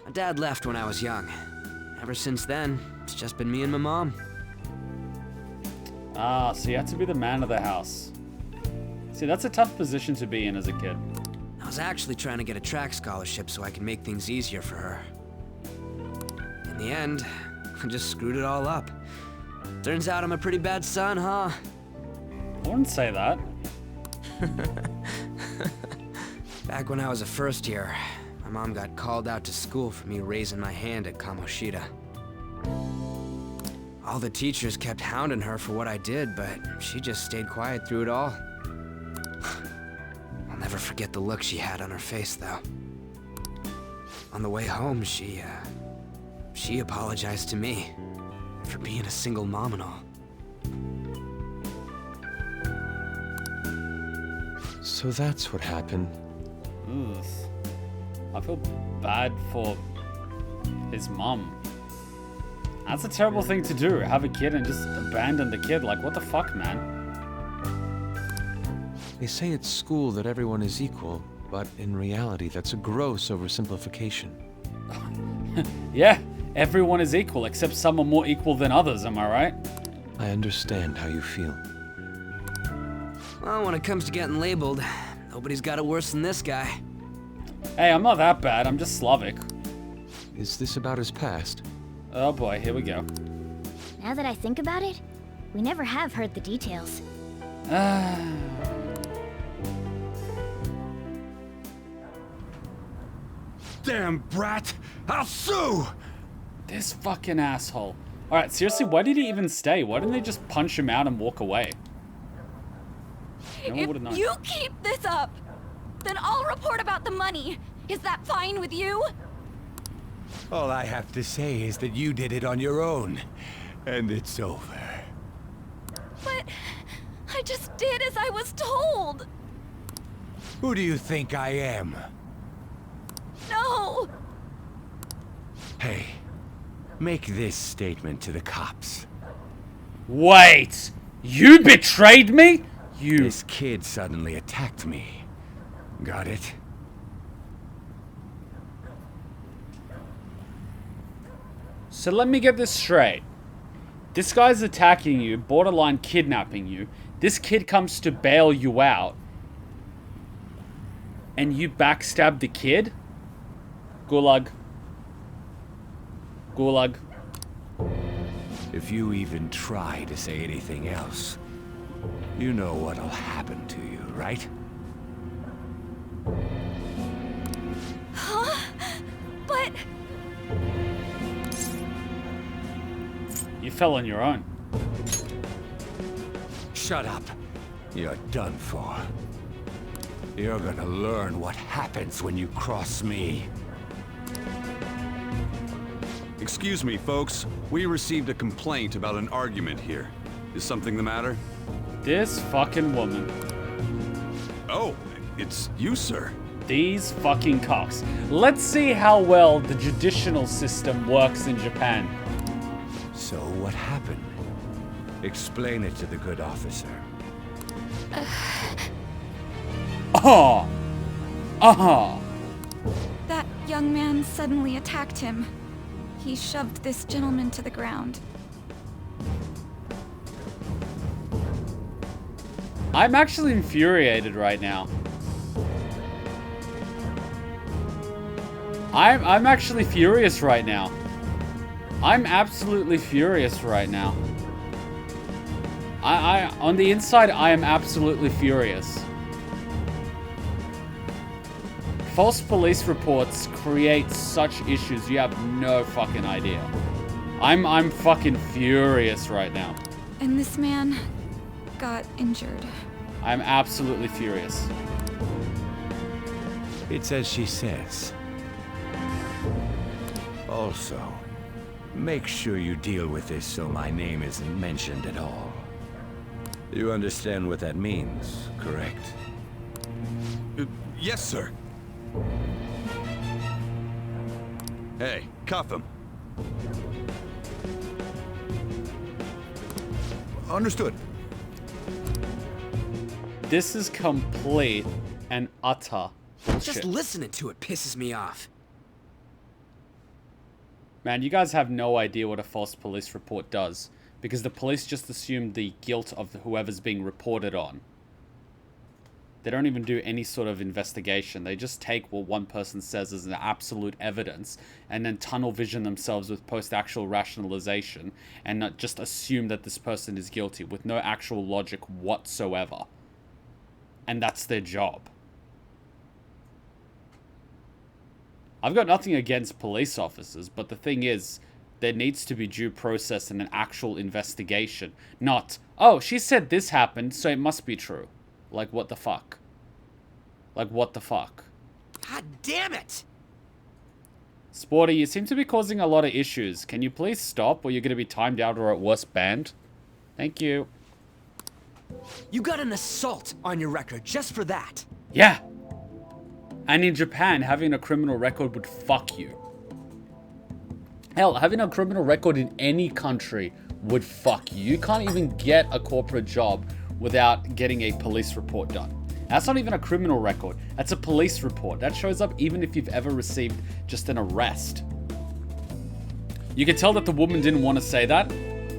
My dad left when I was young. Ever since then, it's just been me and my mom. Ah, so you had to be the man of the house. See, that's a tough position to be in as a kid. I was actually trying to get a track scholarship so I could make things easier for her. In the end, I just screwed it all up. Turns out I'm a pretty bad son, huh? I wouldn't say that. Back when I was a first year, my mom got called out to school for me raising my hand at Kamoshida. All the teachers kept hounding her for what I did, but she just stayed quiet through it all. I'll never forget the look she had on her face, though. On the way home, she apologized to me for being a single mom and all. So that's what happened. Ugh. I feel bad for his mom. That's a terrible thing to do. Have a kid and just abandon the kid. Like, what the fuck, man? They say at school that everyone is equal, but in reality, that's a gross oversimplification. Yeah, everyone is equal, except some are more equal than others, am I right? I understand how you feel. Well, when it comes to getting labeled, nobody's got it worse than this guy. Hey, I'm not that bad, I'm just Slavic. Is this about his past? Oh boy, here we go. Now that I think about it, we never have heard the details. Damn brat! I'll sue! This fucking asshole. Alright, seriously, why did he even stay? Why didn't they just punch him out and walk away? No one would've known. If you keep this up, then I'll report about the money. Is that fine with you? All I have to say is that you did it on your own, and it's over. But I just did as I was told. Who do you think I am? No! Hey, make this statement to the cops. Wait! You betrayed me? You... This kid suddenly attacked me. Got it? So let me get this straight. This guy's attacking you, borderline kidnapping you. This kid comes to bail you out. And you backstab the kid? Gulag. Gulag. If you even try to say anything else, you know what'll happen to you, right? Huh? But... You fell on your own. Shut up. You're done for. You're gonna learn what happens when you cross me. Excuse me, folks. We received a complaint about an argument here. Is something the matter? This fucking woman. Oh, it's you, sir. These fucking cocks. Let's see how well the judicial system works in Japan. So what happened? Explain it to the good officer. That young man suddenly attacked him. He shoved this gentleman to the ground. I'm actually infuriated right now. I'm actually furious right now. I'm absolutely furious right now. On the inside, I am absolutely furious. False police reports create such issues, you have no fucking idea. I'm fucking furious right now. And this man got injured. I'm absolutely furious. It's as she says. Also, make sure you deal with this so my name isn't mentioned at all. You understand what that means, correct? Yes, sir. Hey, cuff him. Understood. This is complete and utter bullshit. Just listening to it pisses me off. Man, you guys have no idea what a false police report does, because the police just assume the guilt of whoever's being reported on. They don't even do any sort of investigation. They just take what one person says as an absolute evidence and then tunnel vision themselves with post-actual rationalization and not just assume that this person is guilty with no actual logic whatsoever. And that's their job. I've got nothing against police officers, but the thing is, there needs to be due process and an actual investigation. Not, oh, she said this happened, so it must be true. Like, what the fuck? Like, what the fuck? God damn it! Sporty, you seem to be causing a lot of issues. Can you please stop, or you're going to be timed out or at worst banned? Thank you. You got an assault on your record just for that. Yeah. And in Japan, having a criminal record would fuck you. Hell, having a criminal record in any country would fuck you. You can't even get a corporate job without getting a police report done. That's not even a criminal record. That's a police report. That shows up even if you've ever received just an arrest. You can tell that the woman didn't want to say that.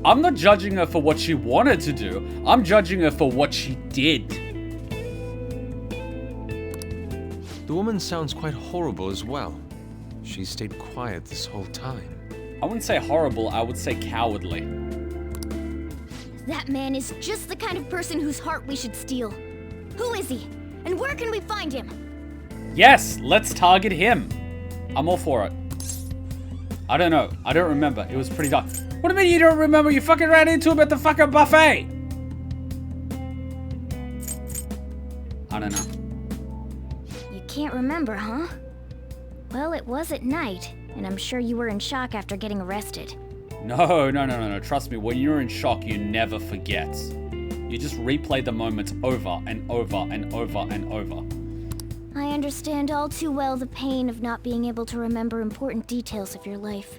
I'm not judging her for what she wanted to do. I'm judging her for what she did. The woman sounds quite horrible as well. She stayed quiet this whole time. I wouldn't say horrible, I would say cowardly. That man is just the kind of person whose heart we should steal. Who is he? And where can we find him? Yes, let's target him. I'm all for it. I don't know. I don't remember. It was pretty dark. What do you mean you don't remember? You fucking ran into him at the fucking buffet. I don't know. You can't remember, huh? Well, it was at night, and I'm sure you were in shock after getting arrested. No. Trust me, when you're in shock, you never forget. You just replay the moments over and over and over and over. I understand all too well the pain of not being able to remember important details of your life.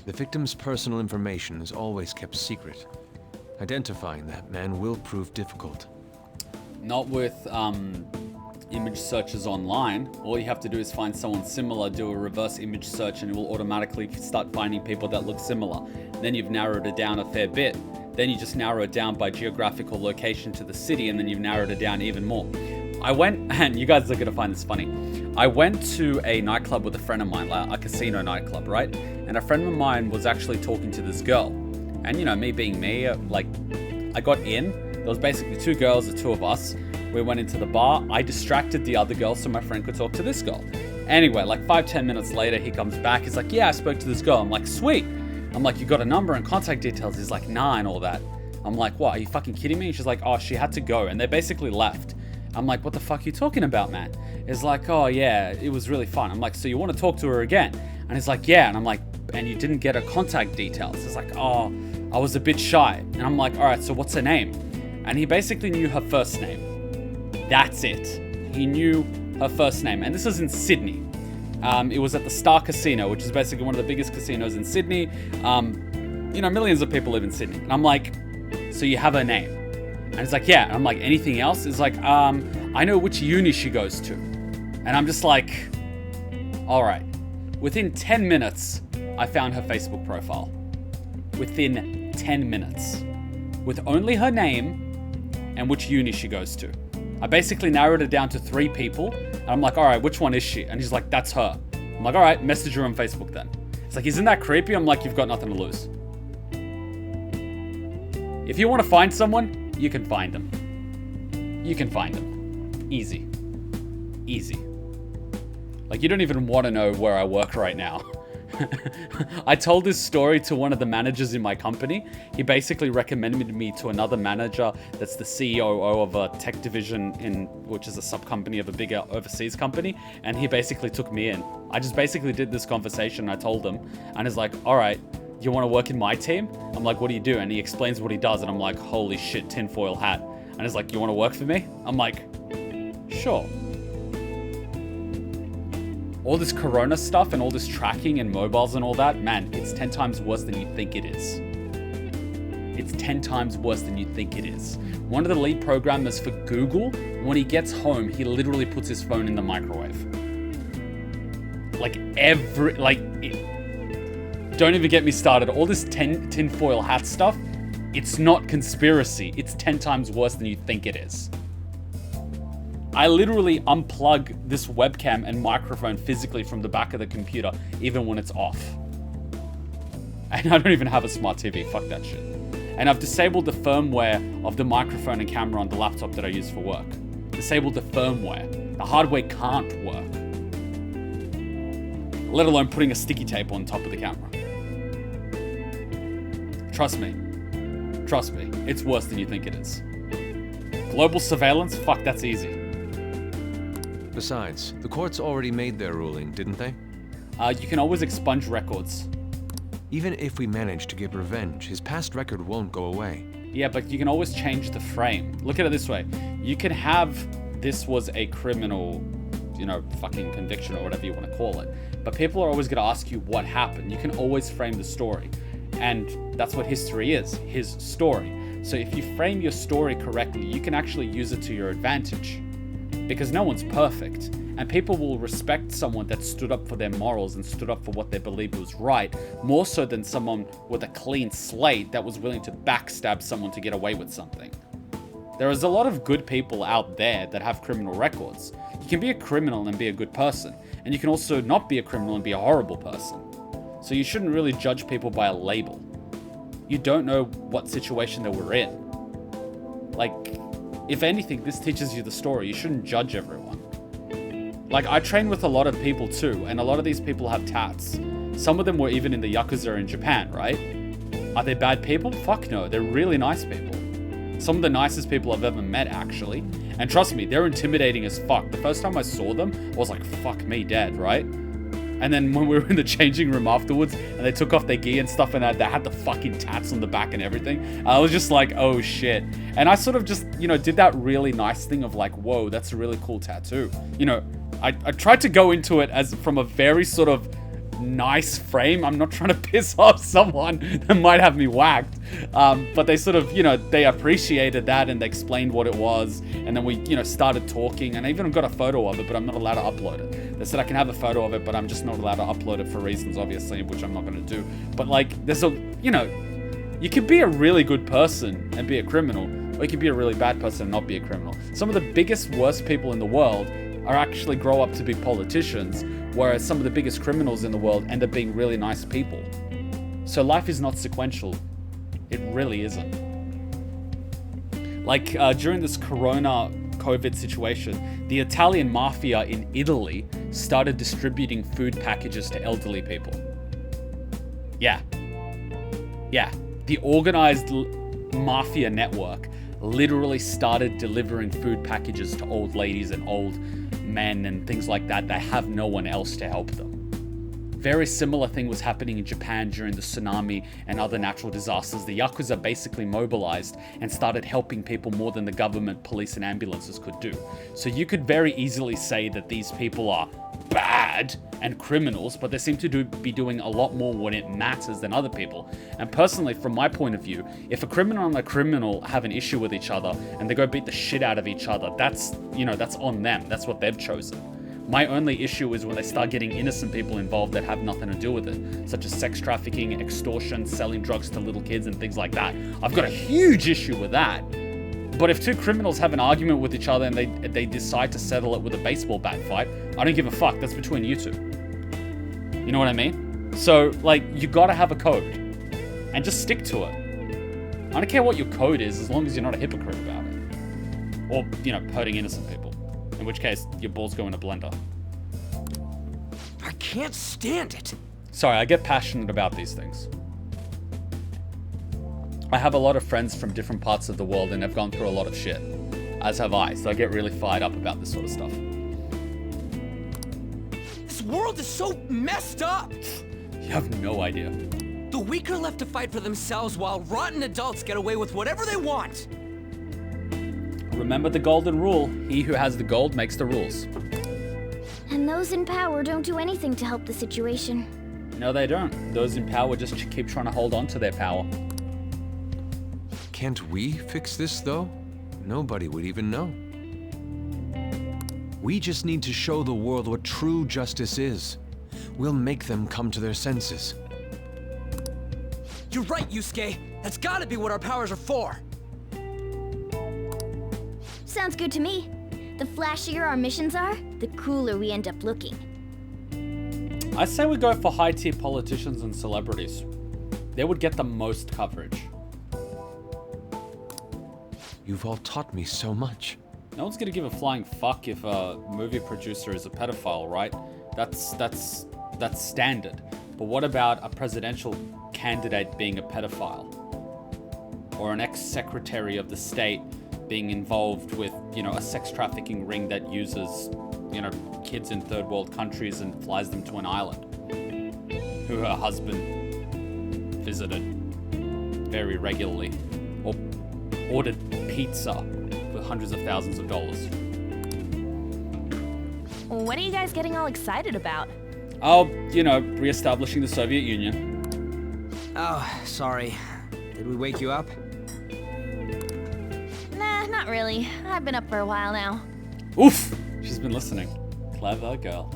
The victim's personal information is always kept secret. Identifying that man will prove difficult. Not with image searches online. All you have to do is find someone similar, do a reverse image search, and it will automatically start finding people that look similar. And then you've narrowed it down a fair bit. Then you just narrow it down by geographical location to the city, and then you've narrowed it down even more. I went, and you guys are gonna find this funny. I went to a nightclub with a friend of mine, like a casino nightclub, right? And a friend of mine was actually talking to this girl. And you know, me being me, like, I got in. There was basically two girls, the two of us. We went into the bar. I distracted the other girl so my friend could talk to this girl. Anyway, like 5-10 minutes later, he comes back. He's like, yeah, I spoke to this girl. I'm like, sweet. I'm like, you got a number and contact details? He's like, nah, and all that. I'm like, what, are you fucking kidding me? And she's like, oh, she had to go. And they basically left. I'm like, what the fuck are you talking about, man? It's like, oh yeah, it was really fun. I'm like, so you want to talk to her again? And he's like, yeah. And I'm like, and you didn't get her contact details? It's like, oh, I was a bit shy. And I'm like, all right, so what's her name? And he basically knew her first name. That's it. He knew her first name. And this was in Sydney. It was at the Star Casino, which is basically one of the biggest casinos in Sydney. You know, millions of people live in Sydney. And I'm like, so you have her name? And he's like, yeah. And I'm like, anything else? He's like, I know which uni she goes to. And I'm just like, all right. Within 10 minutes, I found her Facebook profile. Within 10 minutes. With only her name and which uni she goes to. I basically narrowed it down to 3 people. And I'm like, all right, which one is she? And he's like, that's her. I'm like, all right, message her on Facebook then. It's like, isn't that creepy? I'm like, you've got nothing to lose. If you want to find someone, you can find them. You can find them. Easy. Easy. Like, you don't even want to know where I work right now. I told this story to one of the managers in my company. He basically recommended me to another manager that's the CEO of a tech division which is a sub company of a bigger overseas company. And he basically took me in. I just basically did this conversation. I told him, and he's like, all right, you want to work in my team? I'm like, what do you do? And he explains what he does. And I'm like, holy shit, tinfoil hat. And he's like, you want to work for me? I'm like, sure. All this corona stuff and all this tracking and mobiles and all that, man, it's 10 times worse than you think it is. It's 10 times worse than you think it is. One of the lead programmers for Google, when he gets home, he literally puts his phone in the microwave. Don't even get me started. All this tinfoil hat stuff, it's not conspiracy. It's 10 times worse than you think it is. I literally unplug this webcam and microphone physically from the back of the computer, even when it's off. And I don't even have a smart TV, fuck that shit. And I've disabled the firmware of the microphone and camera on the laptop that I use for work. Disabled the firmware. The hardware can't work. Let alone putting a sticky tape on top of the camera. Trust me. Trust me, it's worse than you think it is. Global surveillance? Fuck, that's easy. Besides, the courts already made their ruling, didn't they? You can always expunge records. Even if we manage to get revenge, his past record won't go away. Yeah, but you can always change the frame. Look at it this way. You can have this was a criminal, fucking conviction or whatever you want to call it. But people are always going to ask you what happened. You can always frame the story. And that's what history is, his story. So if you frame your story correctly, you can actually use it to your advantage. because no one's perfect, and people will respect someone that stood up for their morals and stood up for what they believed was right, more so than someone with a clean slate that was willing to backstab someone to get away with something. There is a lot of good people out there that have criminal records. You can be a criminal and be a good person, and you can also not be a criminal and be a horrible person. So you shouldn't really judge people by a label. You don't know what situation they were in. Like, if anything, this teaches you the story. You shouldn't judge everyone. Like, I train with a lot of people too, and a lot of these people have tats. Some of them were even in the Yakuza in Japan, right? Are they bad people? Fuck no, they're really nice people. Some of the nicest people I've ever met, actually. And trust me, they're intimidating as fuck. The first time I saw them, I was like, fuck me dead, right? And then when we were in the changing room afterwards, and they took off their gear and stuff, and they had the fucking tats on the back and everything, I was just like, oh shit. And I sort of just, you know, did that really nice thing of like, whoa, that's a really cool tattoo. You know, I tried to go into it as from a very sort of nice frame. I'm not trying to piss off someone that might have me whacked. But they sort of, you know, they appreciated that and they explained what it was. And then we, you know, started talking, and I even got a photo of it, but I'm not allowed to upload it. They said I can have a photo of it, but I'm just not allowed to upload it for reasons, obviously, which I'm not going to do. But like, there's a, you know, you can be a really good person and be a criminal, or you can be a really bad person and not be a criminal. Some of the biggest, worst people in the world are actually grow up to be politicians, whereas some of the biggest criminals in the world end up being really nice people. So life is not sequential. It really isn't. Like, during this Corona COVID situation, the Italian mafia in Italy started distributing food packages to elderly people. Yeah. The organized mafia network literally started delivering food packages to old ladies and old men and things like that that have no one else to help them. Very similar thing was happening in Japan during the tsunami and other natural disasters. The Yakuza basically mobilized and started helping people more than the government, police, and ambulances could do. So you could very easily say that these people are bad and criminals, but they seem to be doing a lot more when it matters than other people. And personally, from my point of view, if a criminal and a criminal have an issue with each other and they go beat the shit out of each other, that's, you know, that's on them. That's what they've chosen. My only issue is when they start getting innocent people involved that have nothing to do with it, such as sex trafficking, extortion, selling drugs to little kids, and things like that. I've got a huge issue with that. But if two criminals have an argument with each other and they decide to settle it with a baseball bat fight, I don't give a fuck. That's between you two. You know what I mean? So, like, you gotta have a code. And just stick to it. I don't care what your code is, as long as you're not a hypocrite about it. Or, you know, hurting innocent people. In which case, your balls go in a blender. I can't stand it. Sorry, I get passionate about these things. I have a lot of friends from different parts of the world and have gone through a lot of shit. As have I, so I get really fired up about this sort of stuff. This world is so messed up! You have no idea. The weak are left to fight for themselves while rotten adults get away with whatever they want. Remember the golden rule. He who has the gold makes the rules. And those in power don't do anything to help the situation. No, they don't. Those in power just keep trying to hold on to their power. Can't we fix this, though? Nobody would even know. We just need to show the world what true justice is. We'll make them come to their senses. You're right, Yusuke. That's gotta be what our powers are for. Sounds good to me. The flashier our missions are, the cooler we end up looking. I say we go for high-tier politicians and celebrities. They would get the most coverage. You've all taught me so much. No one's gonna give a flying fuck if a movie producer is a pedophile, right? That's standard. But what about a presidential candidate being a pedophile? Or an ex-secretary of the state being involved with, you know, a sex trafficking ring that uses, you know, kids in third world countries and flies them to an island, who her husband visited very regularly, or ordered pizza with hundreds of thousands of dollars. What are you guys getting all excited about? Oh, you know, re-establishing the Soviet Union. Oh, sorry. Did we wake you up? Nah, not really. I've been up for a while now. Oof! She's been listening. Clever girl.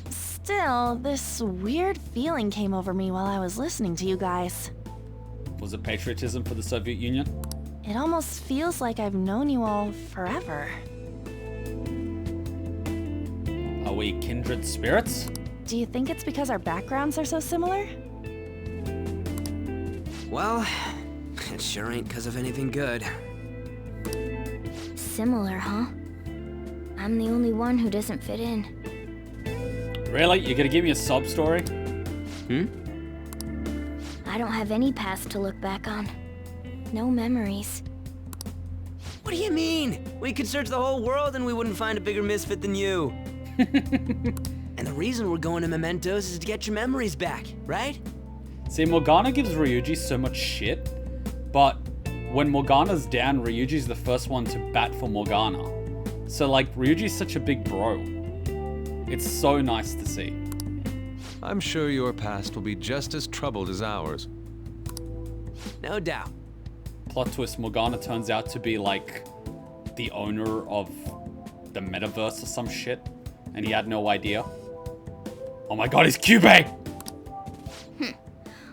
Still, this weird feeling came over me while I was listening to you guys. Was it patriotism for the Soviet Union? It almost feels like I've known you all forever. Are we kindred spirits? Do you think it's because our backgrounds are so similar? Well, it sure ain't because of anything good. Similar, huh? I'm the only one who doesn't fit in. Really? You're gonna give me a sob story? I don't have any past to look back on. No memories. What do you mean? We could search the whole world and we wouldn't find a bigger misfit than you. And the reason we're going to Mementos is to get your memories back, right? See, Morgana gives Ryuji so much shit, but when Morgana's down, Ryuji's the first one to bat for Morgana. So, like, Ryuji's such a big bro. It's so nice to see. I'm sure your past will be just as troubled as ours. No doubt. Plot twist, Morgana turns out to be, like, the owner of the metaverse or some shit, and he had no idea. Oh my god, he's Cubey!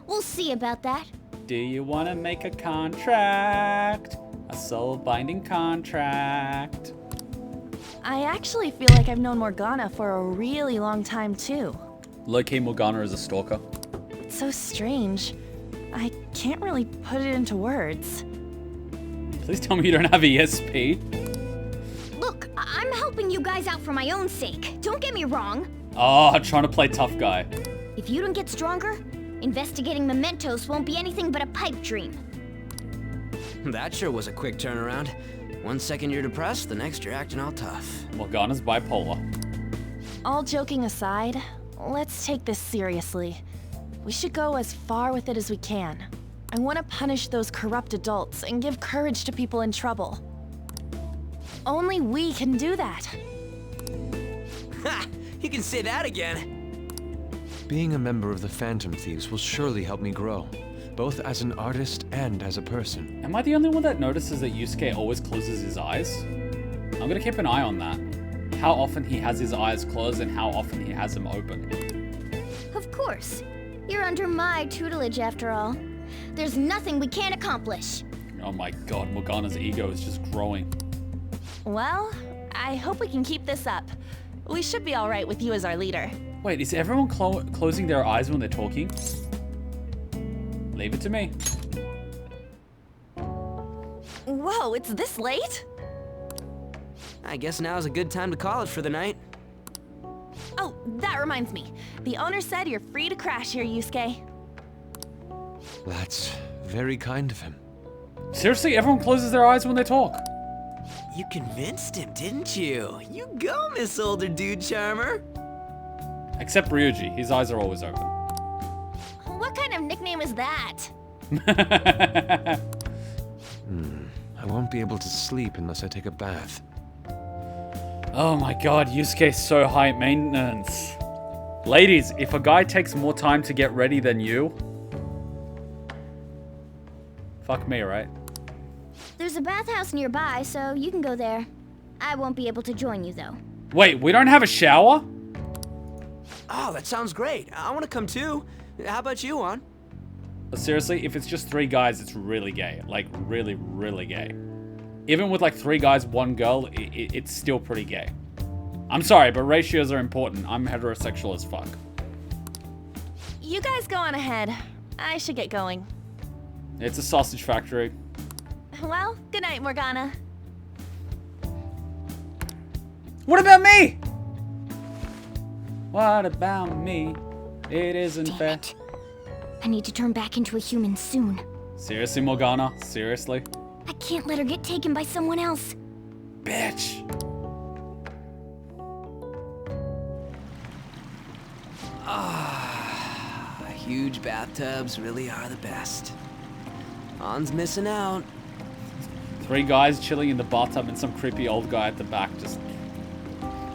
We'll see about that. Do you want to make a contract? A soul-binding contract. I actually feel like I've known Morgana for a really long time, too. Low-key Morgana is a stalker. It's so strange. I can't really put it into words. Please tell me you don't have ESP. Look, I'm helping you guys out for my own sake. Don't get me wrong. Oh, trying to play tough guy. If you don't get stronger, investigating Mementos won't be anything but a pipe dream. That sure was a quick turnaround. 1 second you're depressed, the next you're acting all tough. Morgana's bipolar. All joking aside, let's take this seriously. We should go as far with it as we can. I want to punish those corrupt adults and give courage to people in trouble. Only we can do that. Ha! You can say that again. Being a member of the Phantom Thieves will surely help me grow, both as an artist and as a person. Am I the only one that notices that Yusuke always closes his eyes? I'm gonna keep an eye on that. How often he has his eyes closed and how often he has them open. Of course. You're under my tutelage after all. There's nothing we can't accomplish. Oh my god, Morgana's ego is just growing. Well, I hope we can keep this up. We should be alright with you as our leader. Wait, is everyone closing their eyes when they're talking? Leave it to me. Whoa, it's this late? I guess now's a good time to call it for the night. Oh, that reminds me. The owner said you're free to crash here, Yusuke. That's very kind of him. Seriously, everyone closes their eyes when they talk. You convinced him, didn't you? You go, Miss Older Dude Charmer. Except Ryuji, his eyes are always open. What kind of nickname is that? I won't be able to sleep unless I take a bath. Oh my god, Yusuke's so high maintenance. Ladies, if a guy takes more time to get ready than you, fuck me, right? There's a bathhouse nearby, so you can go there. I won't be able to join you, though. Wait, we don't have a shower? Oh, that sounds great. I want to come too. How about you, Juan? But seriously, if it's just 3 guys, it's really gay. Like, really, really gay. Even with like 3 guys, 1 girl, it's still pretty gay. I'm sorry, but ratios are important. I'm heterosexual as fuck. You guys go on ahead. I should get going. It's a sausage factory. Well, good night, Morgana. What about me? What about me? It isn't fair. It. I need to turn back into a human soon. Seriously, Morgana? Seriously? I can't let her get taken by someone else. Bitch. Huge bathtubs really are the best. Han's missing out. 3 guys chilling in the bathtub and some creepy old guy at the back just...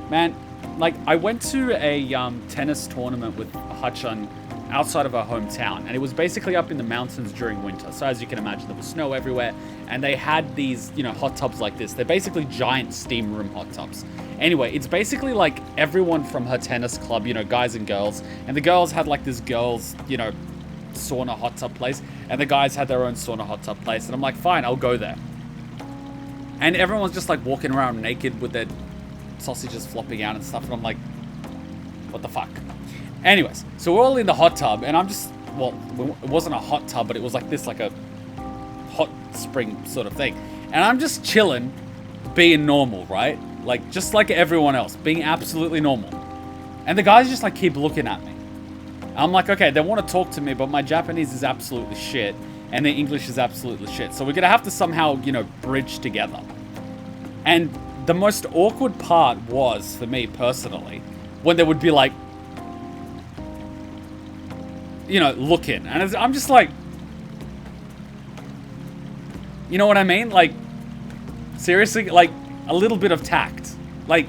Man, like, I went to a tennis tournament with Hachan outside of her hometown, and it was basically up in the mountains during winter. So as you can imagine, there was snow everywhere, and they had these, you know, hot tubs like this. They're basically giant steam room hot tubs. Anyway, it's basically like everyone from her tennis club, you know, guys and girls, and the girls had like this girls, you know, sauna hot tub place, and the guys had their own sauna hot tub place, and I'm like, fine, I'll go there. And everyone's just like walking around naked with their sausages flopping out and stuff, and I'm like, what the fuck? Anyways, so we're all in the hot tub, and I'm just, well, it wasn't a hot tub, but it was like this, like a hot spring sort of thing. And I'm just chilling, being normal, right? Like, just like everyone else, being absolutely normal. And the guys just like keep looking at me. I'm like, okay, they want to talk to me, but my Japanese is absolutely shit, and their English is absolutely shit. So we're gonna have to somehow, you know, bridge together. And the most awkward part was, for me personally, when they would be like, you know, looking. And I'm just like, you know what I mean? Like, seriously, like, a little bit of tact. Like,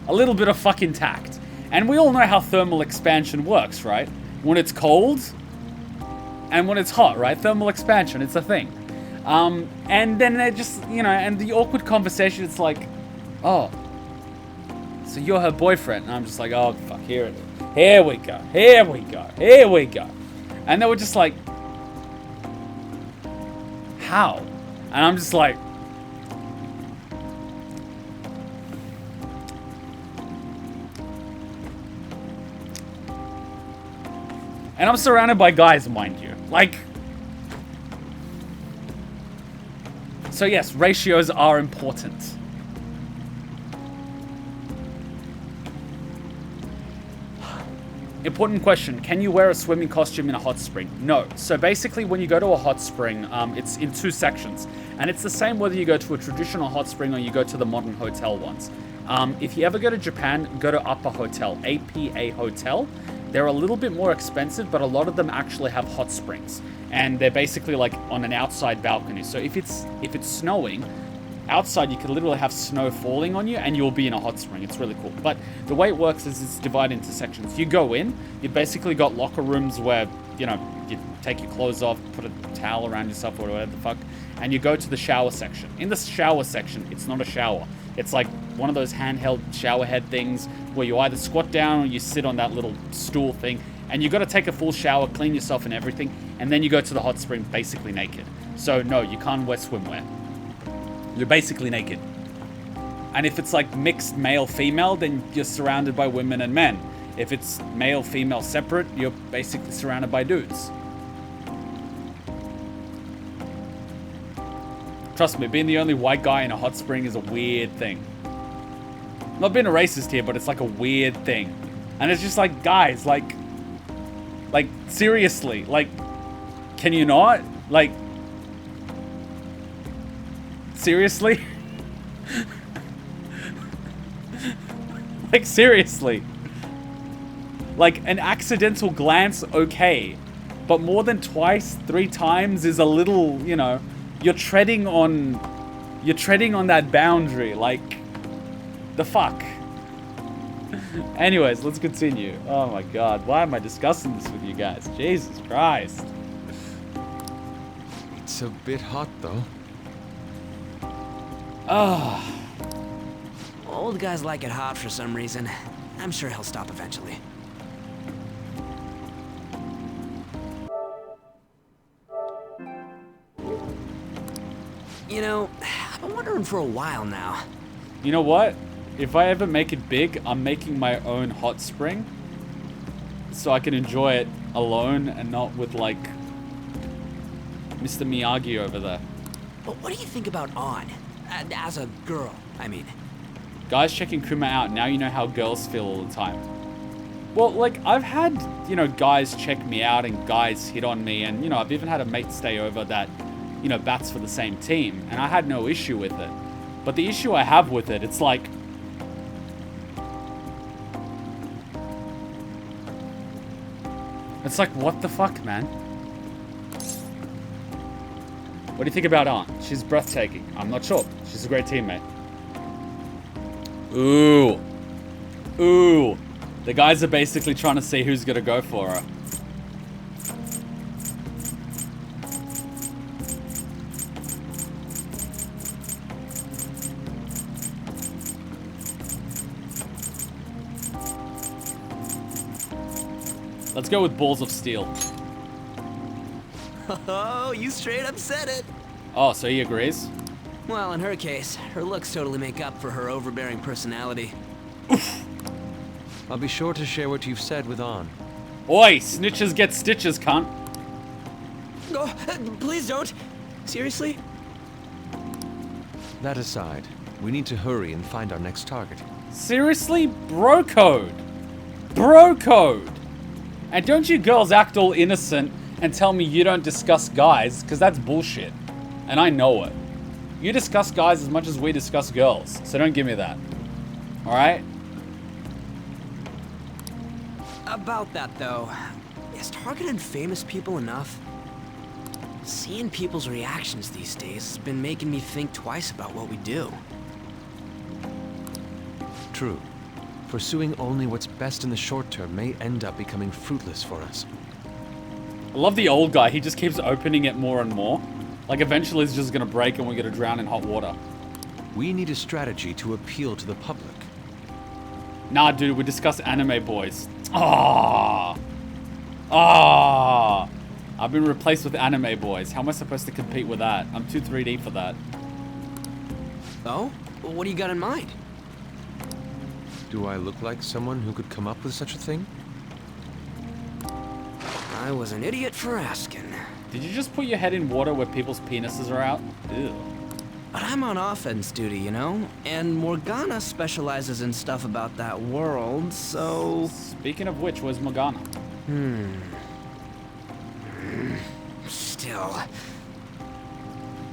a little bit of fucking tact. And we all know how thermal expansion works, right? When it's cold and when it's hot, right? Thermal expansion, it's a thing. And then they're just, you know, and the awkward conversation, it's like, oh, so you're her boyfriend. And I'm just like, oh, fuck, here it is. Here we go. Here we go. Here we go. And they were just like, how? And I'm just like, and I'm surrounded by guys, mind you. Like, so yes, ratios are important. Important question, can you wear a swimming costume in a hot spring? No. So basically when you go to a hot spring, it's in 2 sections. And it's the same whether you go to a traditional hot spring or you go to the modern hotel ones. If you ever go to Japan, go to Upper Hotel, APA Hotel. They're a little bit more expensive, but a lot of them actually have hot springs. And they're basically like on an outside balcony. So if it's snowing, outside you could literally have snow falling on you and you'll be in a hot spring. It's really cool. But the way it works is it's divided into sections. You go in, you've basically got locker rooms where, you know, you take your clothes off, put a towel around yourself or whatever the fuck, and you go to the shower section. In the shower section, it's not a shower. It's like one of those handheld shower head things where you either squat down or you sit on that little stool thing, and you got to take a full shower, clean yourself and everything, and then you go to the hot spring basically naked. So no, you can't wear swimwear. You're basically naked. And if it's like mixed male-female, then you're surrounded by women and men. If it's male-female separate, you're basically surrounded by dudes. Trust me, being the only white guy in a hot spring is a weird thing. I'm not being a racist here, but it's like a weird thing. And it's just like, guys, like seriously, like, can you not? Like, seriously? Like, seriously. Like, an accidental glance, okay. But more than twice, 3 times is a little, you know, you're treading on that boundary. Like, the fuck? Anyways, let's continue. Oh my god, why am I discussing this with you guys? Jesus Christ. It's a bit hot, though. Ah. Old guys like it hot for some reason. I'm sure he'll stop eventually. You know, I've been wondering for a while now. You know what? If I ever make it big, I'm making my own hot spring. So I can enjoy it alone and not with, like, Mr. Miyagi over there. But what do you think about On? As a girl, I mean. Guys checking Kuma out, now you know how girls feel all the time. Well, like, I've had, you know, guys check me out and guys hit on me, and, you know, I've even had a mate stay over that, you know, bats for the same team, and I had no issue with it. But the issue I have with it, it's like, what the fuck, man? What do you think about Aunt? She's breathtaking. I'm not sure. She's a great teammate. Ooh. Ooh. The guys are basically trying to see who's gonna go for her. Let's go with balls of steel. Oh, you straight up said it. Oh, so he agrees? Well, in her case, her looks totally make up for her overbearing personality. I'll be sure to share what you've said with An. Oi, snitches get stitches, cunt. Oh, please don't. Seriously? That aside, we need to hurry and find our next target. Seriously? Bro code. Bro code. And don't you girls act all innocent and tell me you don't discuss guys, because that's bullshit. And I know it. You discuss guys as much as we discuss girls, so don't give me that. Alright? About that, though, is targeting famous people enough? Seeing people's reactions these days has been making me think twice about what we do. True. Pursuing only what's best in the short term may end up becoming fruitless for us. I love the old guy. He just keeps opening it more and more. Like, eventually it's just gonna break and we're gonna drown in hot water. We need a strategy to appeal to the public. Nah, dude, we discuss anime boys. Ah, ah. I've been replaced with anime boys. How am I supposed to compete with that? I'm too 3D for that. Oh? What do you got in mind? Do I look like someone who could come up with such a thing? I was an idiot for asking. Did you just put your head in water where people's penises are out? Ew. But I'm on offense duty, you know? And Morgana specializes in stuff about that world, so... Speaking of which, where's Morgana? Still...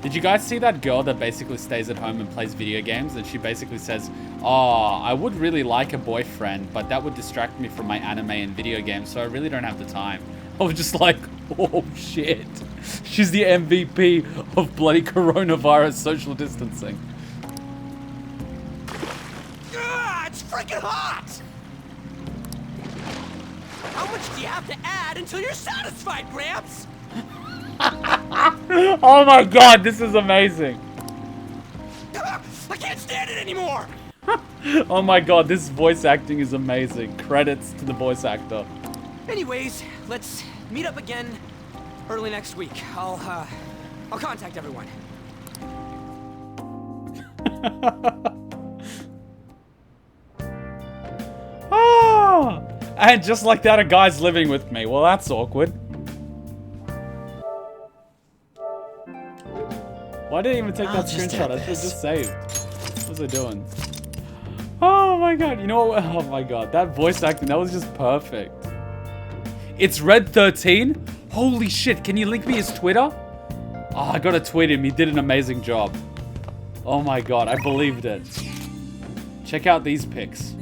Did you guys see that girl that basically stays at home and plays video games? And she basically says, oh, I would really like a boyfriend, but that would distract me from my anime and video games, so I really don't have the time. I was just like, oh shit. She's the MVP of bloody coronavirus social distancing. It's freaking hot! How much do you have to add until you're satisfied, Gramps? Oh my god, this is amazing. I can't stand it anymore! Oh my god, this voice acting is amazing. Credits to the voice actor. Anyways, let's meet up again early next week. I'll contact everyone. Ah! And just like that, a guy's living with me. Well, that's awkward. Why didn't I even take that screenshot? I just saved. What was I doing? Oh my god, you know what? Oh my god, that voice acting, that was just perfect. It's Red13? Holy shit, can you link me his Twitter? Oh, I gotta tweet him, he did an amazing job. Oh my god, I believed it. Check out these pics.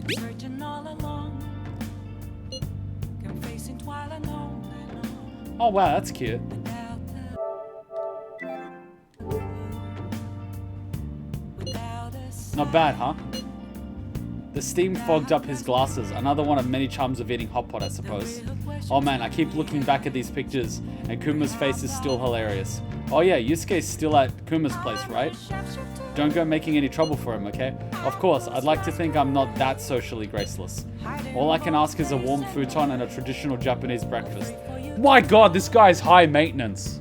Oh wow, that's cute. Not bad, huh? The steam fogged up his glasses. Another one of many charms of eating hot pot, I suppose. Oh man, I keep looking back at these pictures, and Kuma's face is still hilarious. Oh yeah, Yusuke's still at Kuma's place, right? Don't go making any trouble for him, okay? Of course, I'd like to think I'm not that socially graceless. All I can ask is a warm futon and a traditional Japanese breakfast. My god, this guy's high maintenance.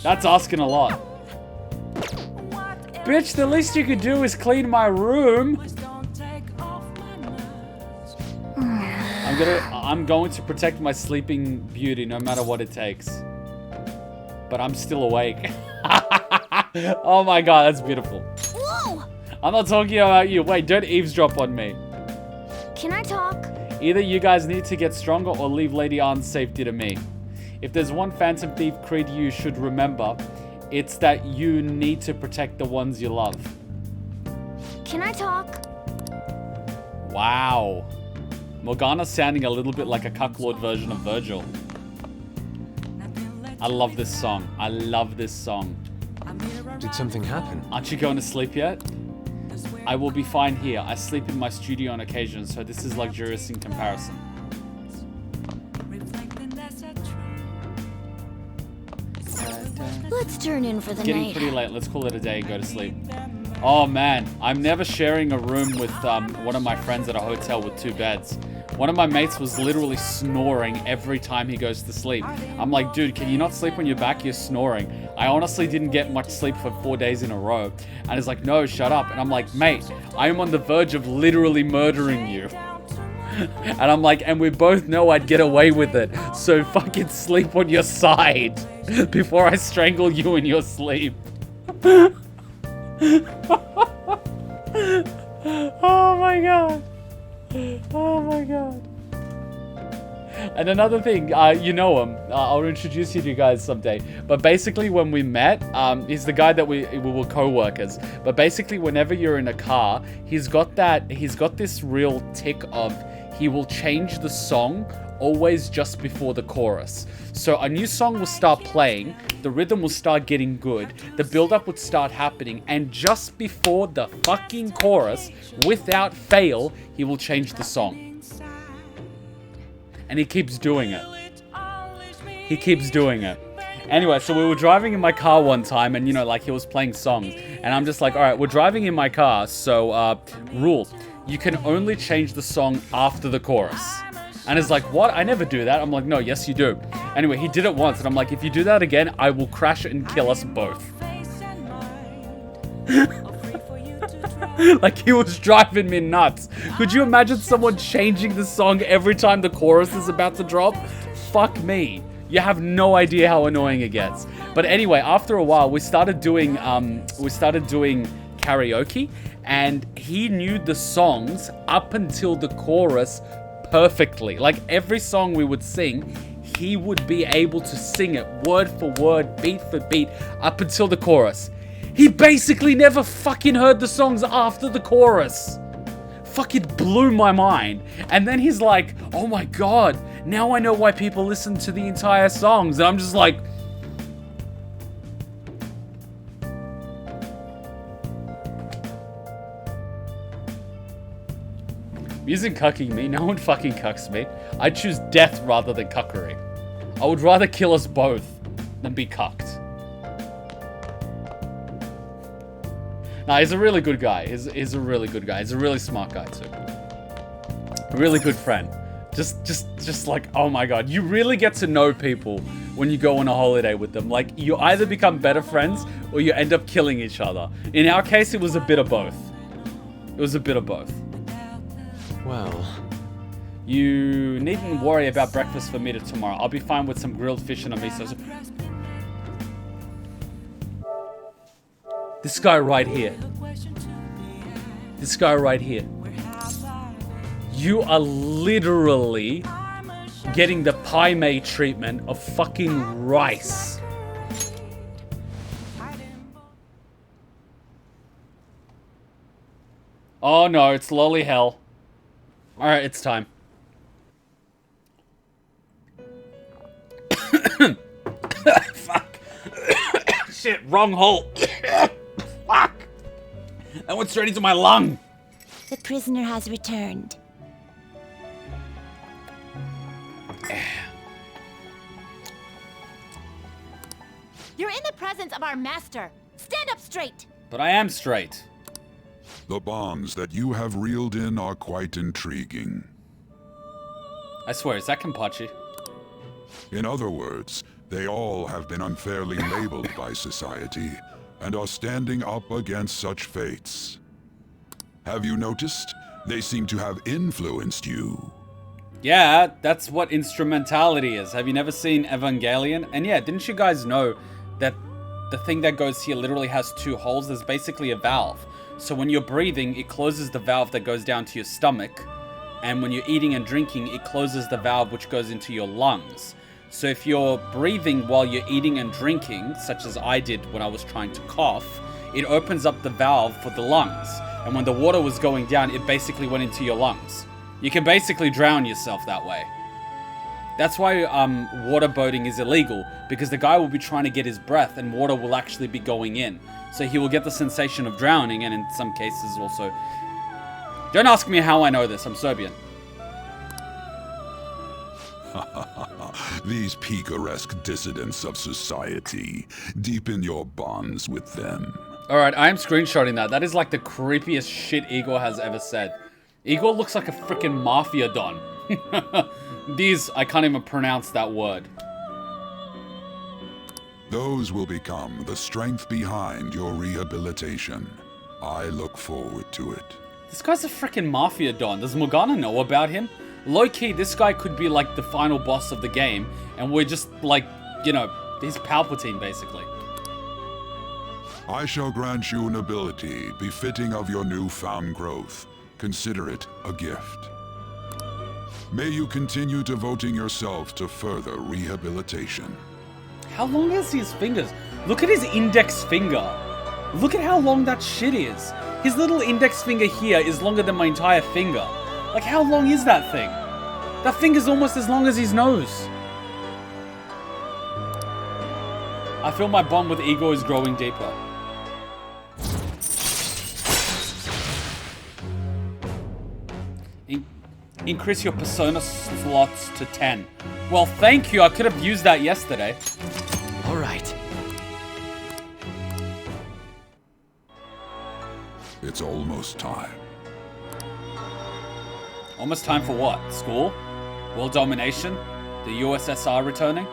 That's asking a lot. Bitch, the least you could do is clean my room. I'm going to protect my sleeping beauty no matter what it takes. But I'm still awake. Oh my god, that's beautiful. Whoa! I'm not talking about you. Wait, don't eavesdrop on me. Can I talk? Either you guys need to get stronger or leave Lady Anne's safety to me. If there's one Phantom Thief creed you should remember, it's that you need to protect the ones you love. Can I talk? Wow. Morgana's sounding a little bit like a cucklord version of Virgil. I love this song. I love this song. Did something happen? Aren't you going to sleep yet? I will be fine here. I sleep in my studio on occasion, so this is luxurious in comparison. Let's turn in for the It's getting night. pretty late. Let's call it a day and go to sleep. Oh man, I'm never sharing a room with one of my friends at a hotel with 2 beds. One of my mates was literally snoring every time he goes to sleep. I'm like, dude, can you not sleep on your back? You're snoring. I honestly didn't get much sleep for 4 days in a row. And he's like, no, shut up. And I'm like, mate, I am on the verge of literally murdering you. And I'm like, and we both know I'd get away with it. So fucking sleep on your side before I strangle you in your sleep. Oh my god. Oh my god. And another thing, you know him. I'll introduce you to you guys someday. But basically when we met, he's the guy that we were co-workers. But basically whenever you're in a car, he's got this real tick of he will change the song always just before the chorus. So a new song will start playing, the rhythm will start getting good, the build-up would start happening, and just before the fucking chorus, without fail, he will change the song. And he keeps doing it. He keeps doing it. Anyway, so we were driving in my car one time, and you know, like he was playing songs, and I'm just like, all right, we're driving in my car, so rule, you can only change the song after the chorus. And it's like, what? I never do that. I'm like, no, yes, you do. Anyway, he did it once, and I'm like, if you do that again, I will crash it and kill us both. Like, he was driving me nuts. Could you imagine someone changing the song every time the chorus is about to drop? Fuck me. You have no idea how annoying it gets. But anyway, after a while, we started doing karaoke, and he knew the songs up until the chorus perfectly. Like every song we would sing, he would be able to sing it word for word, beat for beat, up until the chorus. He basically never fucking heard the songs after the chorus. Fucking blew my mind. And then he's like, oh my god, now I know why people listen to the entire songs. And I'm just like, isn't cucking me. No one fucking cucks me. I choose death rather than cuckery. I would rather kill us both than be cucked. Nah, he's a really good guy. He's a really good guy. He's a really smart guy too. A really good friend. Just like, oh my god. You really get to know people when you go on a holiday with them. Like, you either become better friends or you end up killing each other. In our case, it was a bit of both. It was a bit of both. Well, you needn't worry about breakfast for me tomorrow. I'll be fine with some grilled fish and a miso soup. This guy right here. This guy right here. You are literally getting the pie Maid treatment of fucking rice. Oh no, it's lolly hell. Alright, it's time. Fuck. Shit, wrong hole. Fuck. That went straight into my lung. The prisoner has returned. You're in the presence of our master. Stand up straight. But I am straight. The bonds that you have reeled in are quite intriguing. I swear, is that Kenpachi? In other words, they all have been unfairly labeled by society and are standing up against such fates. Have you noticed? They seem to have influenced you. Yeah, that's what instrumentality is. Have you never seen Evangelion? And yeah, didn't you guys know that the thing that goes here literally has two holes? There's basically a valve. So when you're breathing, it closes the valve that goes down to your stomach. And when you're eating and drinking, it closes the valve which goes into your lungs. So if you're breathing while you're eating and drinking, such as I did when I was trying to cough, it opens up the valve for the lungs. And when the water was going down, it basically went into your lungs. You can basically drown yourself that way. That's why waterboating is illegal, because the guy will be trying to get his breath and water will actually be going in. So he will get the sensation of drowning, and in some cases also... Don't ask me how I know this, I'm Serbian. These picaresque dissidents of society. Deepen your bonds with them. Alright, I am screenshotting that. That is like the creepiest shit Igor has ever said. Igor looks like a freaking mafia don. These, I can't even pronounce that word. Those will become the strength behind your rehabilitation. I look forward to it. This guy's a freaking mafia don. Does Morgana know about him? Low-key, this guy could be like the final boss of the game, and we're just like, you know, he's Palpatine, basically. I shall grant you an ability befitting of your newfound growth. Consider it a gift. May you continue devoting yourself to further rehabilitation. How long is his fingers? Look at his index finger. Look at how long that shit is. His little index finger here is longer than my entire finger. Like, how long is that thing? That finger's almost as long as his nose. I feel my bond with Igor is growing deeper. Increase your persona slots to 10. Well, thank you. I could have used that yesterday. All right. It's almost time. Almost time for what? School? World domination? The USSR returning?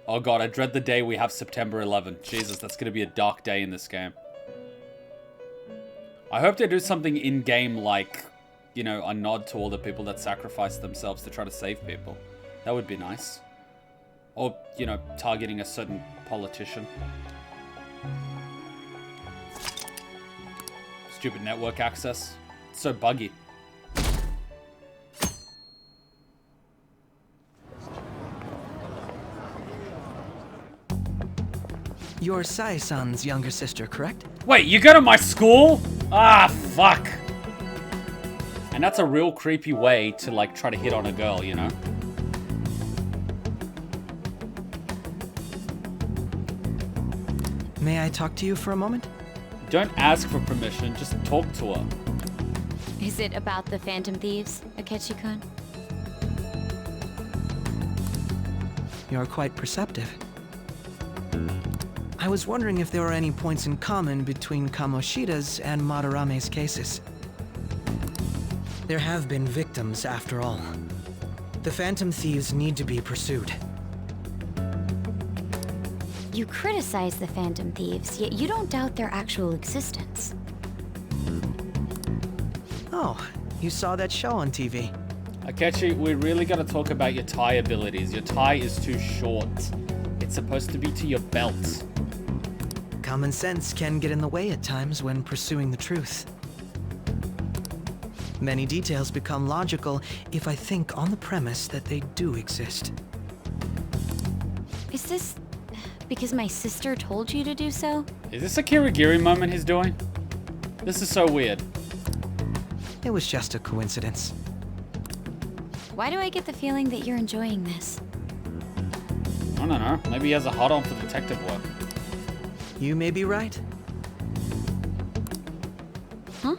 Oh god, I dread the day we have September 11. Jesus, that's going to be a dark day in this game. I hope they do something in-game like, you know, a nod to all the people that sacrificed themselves to try to save people. That would be nice. Or, you know, targeting a certain politician. Stupid network access. It's so buggy. You're Sai-san's younger sister, correct? Wait, you go to my school? Ah, fuck. And that's a real creepy way to, like, try to hit on a girl, you know? May I talk to you for a moment? Don't ask for permission, just talk to her. Is it about the Phantom Thieves, Akechi-kun? You're quite perceptive. I was wondering if there were any points in common between Kamoshida's and Madarame's cases. There have been victims, after all. The Phantom Thieves need to be pursued. You criticize the Phantom Thieves, yet you don't doubt their actual existence. Oh, you saw that show on TV. Akechi, we really gotta talk about your tie abilities. Your tie is too short. It's supposed to be to your belt. Common sense can get in the way at times when pursuing the truth. Many details become logical if I think on the premise that they do exist. Is this because my sister told you to do so? Is this a Kirigiri moment he's doing? This is so weird. It was just a coincidence. Why do I get the feeling that you're enjoying this? I don't know. Maybe he has a hot on for detective work. You may be right. Huh?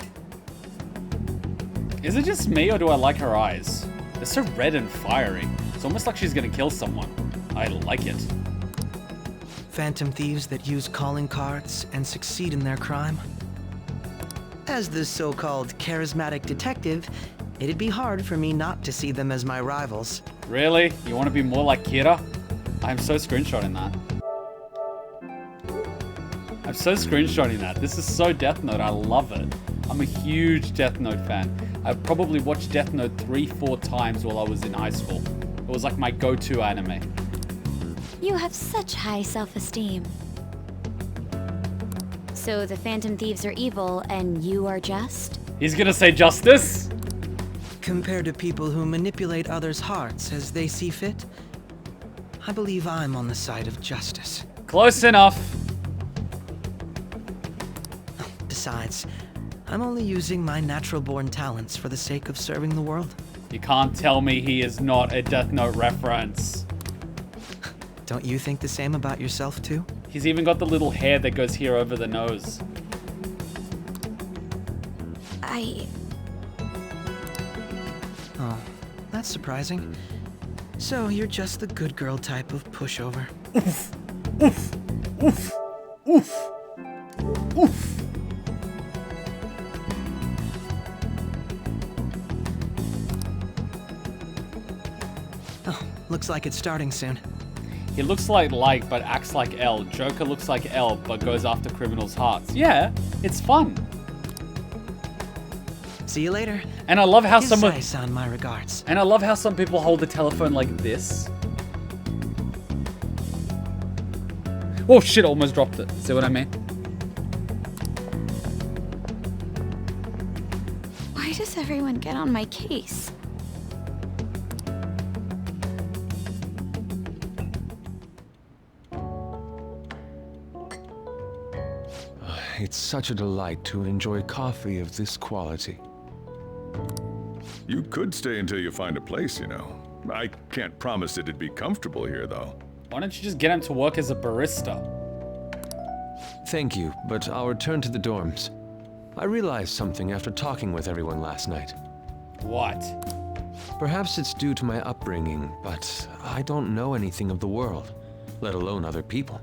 Is it just me or do I like her eyes? They're so red and fiery. It's almost like she's gonna kill someone. I like it. Phantom thieves that use calling cards and succeed in their crime. As the so-called charismatic detective, it'd be hard for me not to see them as my rivals. Really? You want to be more like Kira? I'm so screenshotting that. I'm so screenshotting that. This is so Death Note. I love it. I'm a huge Death Note fan. I've probably watched Death Note 3-4 times while I was in high school. It was like my go-to anime. You have such high self-esteem. So the Phantom Thieves are evil and you are just? He's gonna say justice? Compared to people who manipulate others' hearts as they see fit, I believe I'm on the side of justice. Close enough. Besides, I'm only using my natural-born talents for the sake of serving the world. You can't tell me he is not a Death Note reference. Don't you think the same about yourself, too? He's even got the little hair that goes here over the nose. Oh, that's surprising. So you're just the good girl type of pushover. Oof. Oof. Oof. Oof. Oof. Looks like it's starting soon. He looks like but acts like L. Joker looks like L but goes after criminals' hearts. Yeah, it's fun. See you later. And I love how Give Sai-san my regards. And I love how some people hold the telephone like this. Oh shit, almost dropped it. See what I mean? Why does everyone get on my case? It's such a delight to enjoy coffee of this quality. You could stay until you find a place, you know. I can't promise it'd be comfortable here, though. Why don't you just get him to work as a barista? Thank you, but I'll return to the dorms. I realized something after talking with everyone last night. What? Perhaps it's due to my upbringing, but I don't know anything of the world, let alone other people.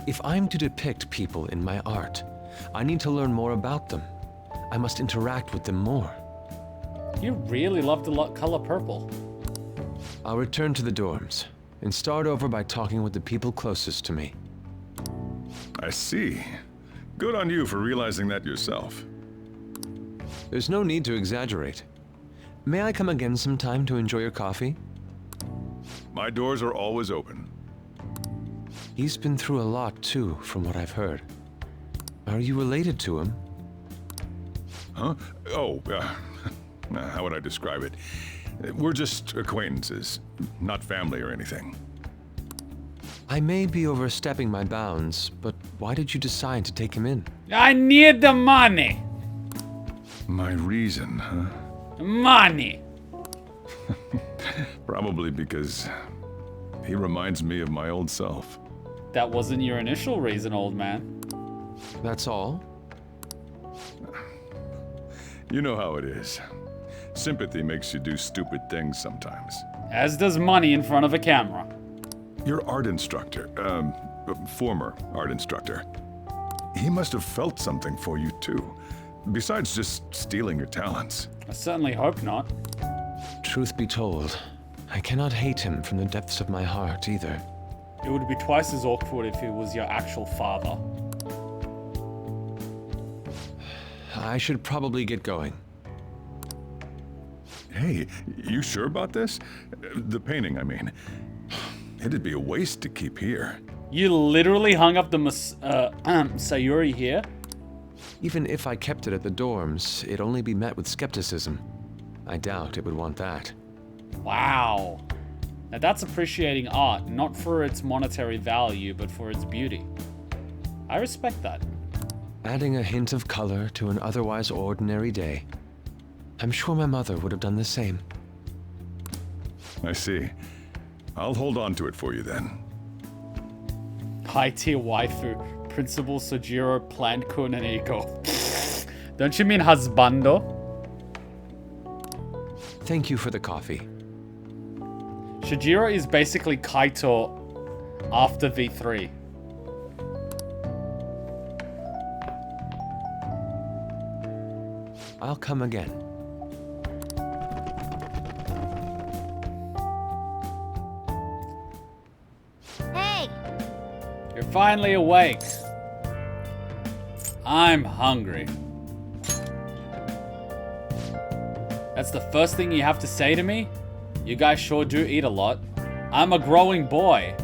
If I'm to depict people in my art, I need to learn more about them. I must interact with them more. You really love the color purple. I'll return to the dorms and start over by talking with the people closest to me. I see. Good on you for realizing that yourself. There's no need to exaggerate. May I come again sometime to enjoy your coffee? My doors are always open. He's been through a lot too, from what I've heard. Are you related to him? Huh? Oh, how would I describe it? We're just acquaintances, not family or anything. I may be overstepping my bounds, but why did you decide to take him in? I need the money! My reason, huh? Money! Probably because he reminds me of my old self. That wasn't your initial reason, old man. That's all? You know how it is. Sympathy makes you do stupid things sometimes. As does money in front of a camera. Your art instructor, former art instructor, he must have felt something for you too, besides just stealing your talents. I certainly hope not. Truth be told, I cannot hate him from the depths of my heart either. It would be twice as awkward if he was your actual father. I should probably get going. Hey, you sure about this? The painting, I mean. It'd be a waste to keep here. You literally hung up the Sayuri here? Even if I kept it at the dorms, it'd only be met with skepticism. I doubt it would want that. Wow. Now that's appreciating art, not for its monetary value, but for its beauty. I respect that. Adding a hint of color to an otherwise ordinary day. I'm sure my mother would have done the same. I see. I'll hold on to it for you then. High-tier waifu, Principal Sojiro Plant Kun and Iko. Don't you mean husbando? Thank you for the coffee. Sojiro is basically Kaito after V3. I'll come again. Hey! You're finally awake. I'm hungry. That's the first thing you have to say to me? You guys sure do eat a lot. I'm a growing boy.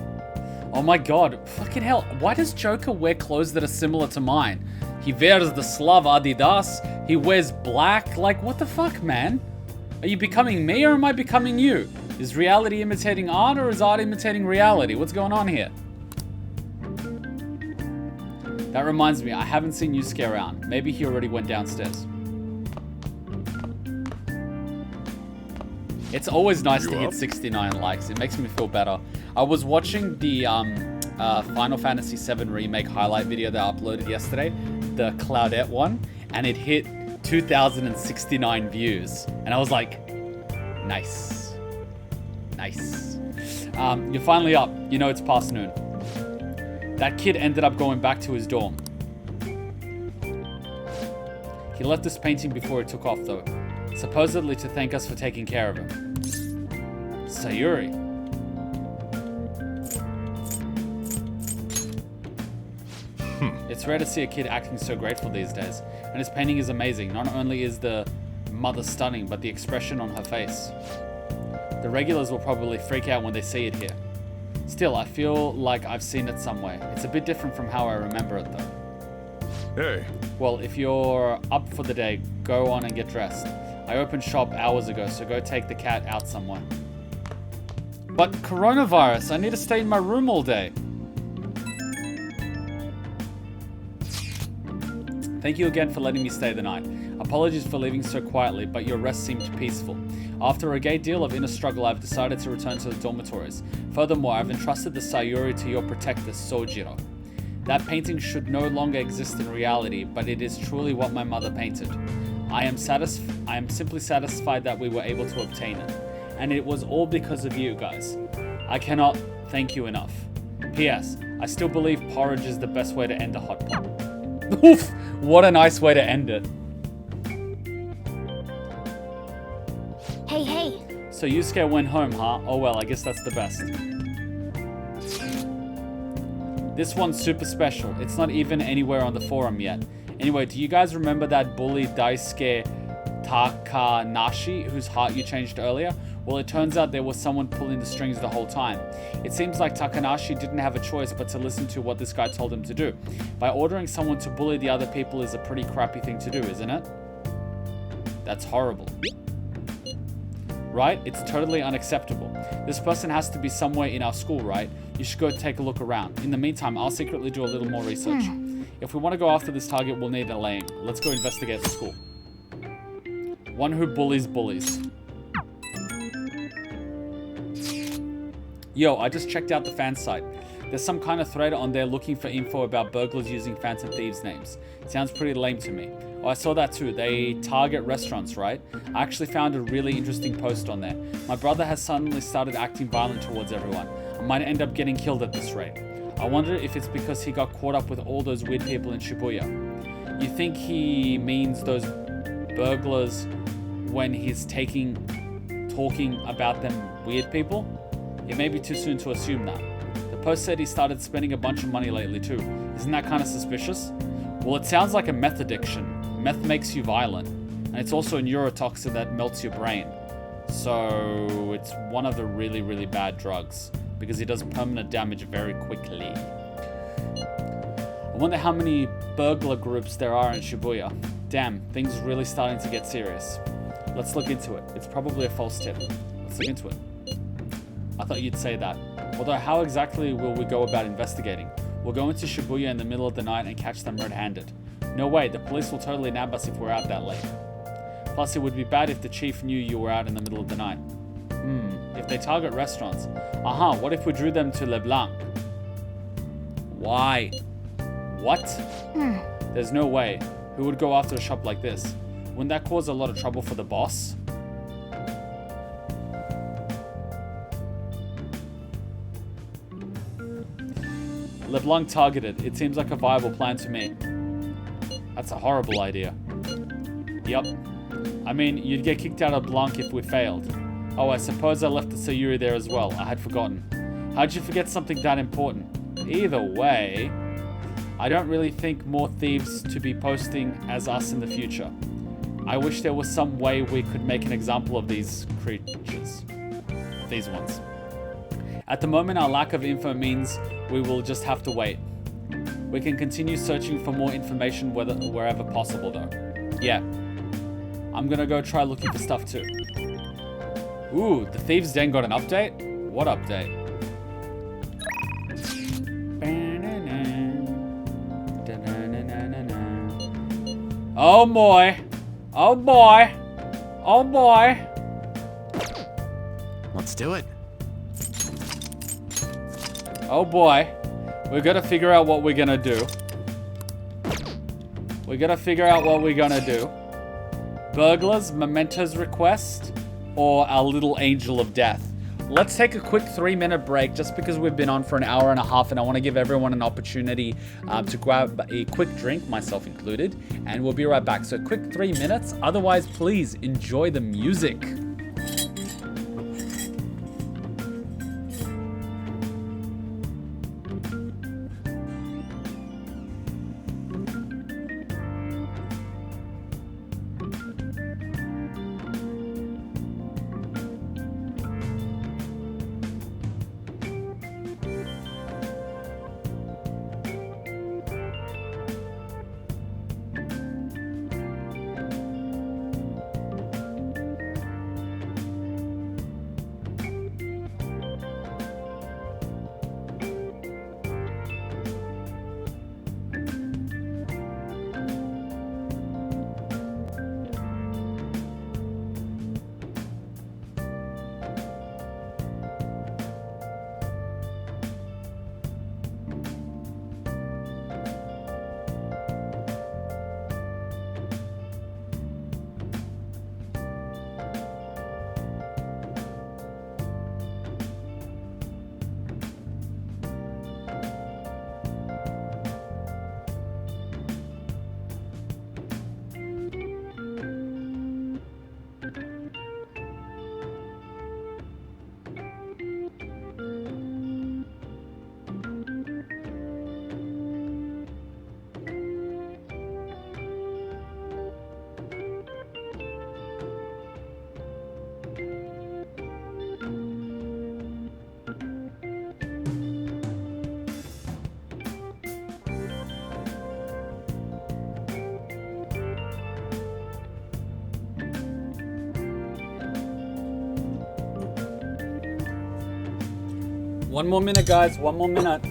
Oh my god, fucking hell. Why does Joker wear clothes that are similar to mine? He wears the Slav Adidas. He wears black. Like, what the fuck, man? Are you becoming me or am I becoming you? Is reality imitating art or is art imitating reality? What's going on here? That reminds me, I haven't seen Yusuke around. Maybe he already went downstairs. It's always nice to hit 69 likes. It makes me feel better. I was watching the Final Fantasy VII Remake highlight video that I uploaded yesterday, the Claudette one, and it hit 2,069 views. And I was like, nice. Nice. You're finally up. You know it's past noon. That kid ended up going back to his dorm. He left this painting before he took off though. Supposedly to thank us for taking care of him. Sayuri. It's rare to see a kid acting so grateful these days, and his painting is amazing. Not only is the mother stunning, but the expression on her face. The regulars will probably freak out when they see it here. Still, I feel like I've seen it somewhere. It's a bit different from how I remember it though. Hey. Well, if you're up for the day, go on and get dressed. I opened shop hours ago, so go take the cat out somewhere. But coronavirus, I need to stay in my room all day. Thank you again for letting me stay the night. Apologies for leaving so quietly, but your rest seemed peaceful. After a great deal of inner struggle, I've decided to return to the dormitories. Furthermore, I've entrusted the Sayuri to your protector, Sojiro. That painting should no longer exist in reality, but it is truly what my mother painted. I am simply satisfied that we were able to obtain it. And it was all because of you guys. I cannot thank you enough. P.S. I still believe porridge is the best way to end a hot pot. Oof! What a nice way to end it. Hey. So Yusuke went home, huh? Oh well, I guess that's the best. This one's super special. It's not even anywhere on the forum yet. Anyway, do you guys remember that bully Daisuke Takanashi whose heart you changed earlier? Well, it turns out there was someone pulling the strings the whole time. It seems like Takanashi didn't have a choice but to listen to what this guy told him to do. By ordering someone to bully the other people is a pretty crappy thing to do, isn't it? That's horrible. Right? It's totally unacceptable. This person has to be somewhere in our school, right? You should go take a look around. In the meantime, I'll secretly do a little more research. If we want to go after this target, we'll need a lane. Let's go investigate the school. One who bullies bullies. Yo, I just checked out the fan site. There's some kind of thread on there looking for info about burglars using Phantom Thieves names. Sounds pretty lame to me. Oh, I saw that too. They target restaurants, right? I actually found a really interesting post on there. My brother has suddenly started acting violent towards everyone. I might end up getting killed at this rate. I wonder if it's because he got caught up with all those weird people in Shibuya. You think he means those burglars when he's talking about them weird people? It may be too soon to assume that. The post said he started spending a bunch of money lately too. Isn't that kind of suspicious? Well, it sounds like a meth addiction. Meth makes you violent, and it's also a neurotoxin that melts your brain. So it's one of the really, really bad drugs because it does permanent damage very quickly. I wonder how many burglar groups there are in Shibuya. Damn, things are really starting to get serious. Let's look into it. It's probably a false tip. Let's look into it. I thought you'd say that. Although how exactly will we go about investigating? We'll go into Shibuya in the middle of the night and catch them red-handed. No way, the police will totally nab us if we're out that late. Plus, it would be bad if the chief knew you were out in the middle of the night. If they target restaurants. What if we drew them to LeBlanc? Why? What? There's no way. Who would go after a shop like this? Wouldn't that cause a lot of trouble for the boss? LeBlanc targeted. It seems like a viable plan to me. That's a horrible idea. Yup. I mean, you'd get kicked out of Blanc if we failed. Oh, I suppose I left the Sayuri there as well. I had forgotten. How'd you forget something that important? Either way, I don't really think more thieves to be posting as us in the future. I wish there was some way we could make an example of these creatures. These ones. At the moment, our lack of info means we will just have to wait. We can continue searching for more information wherever possible though. Yeah. I'm gonna go try looking for stuff too. Ooh, the Thieves' Den got an update? What update? Oh boy. Oh boy. Oh boy. Let's do it. Oh boy. We gotta figure out what we're gonna do. We gotta figure out what we're gonna do. Burglars, Memento's request, or our little angel of death. Let's take a quick 3-minute break just because we've been on for an hour and a half and I want to give everyone an opportunity to grab a quick drink, myself included, and we'll be right back. So quick 3 minutes. Otherwise, please enjoy the music. One more minute, guys. One more minute.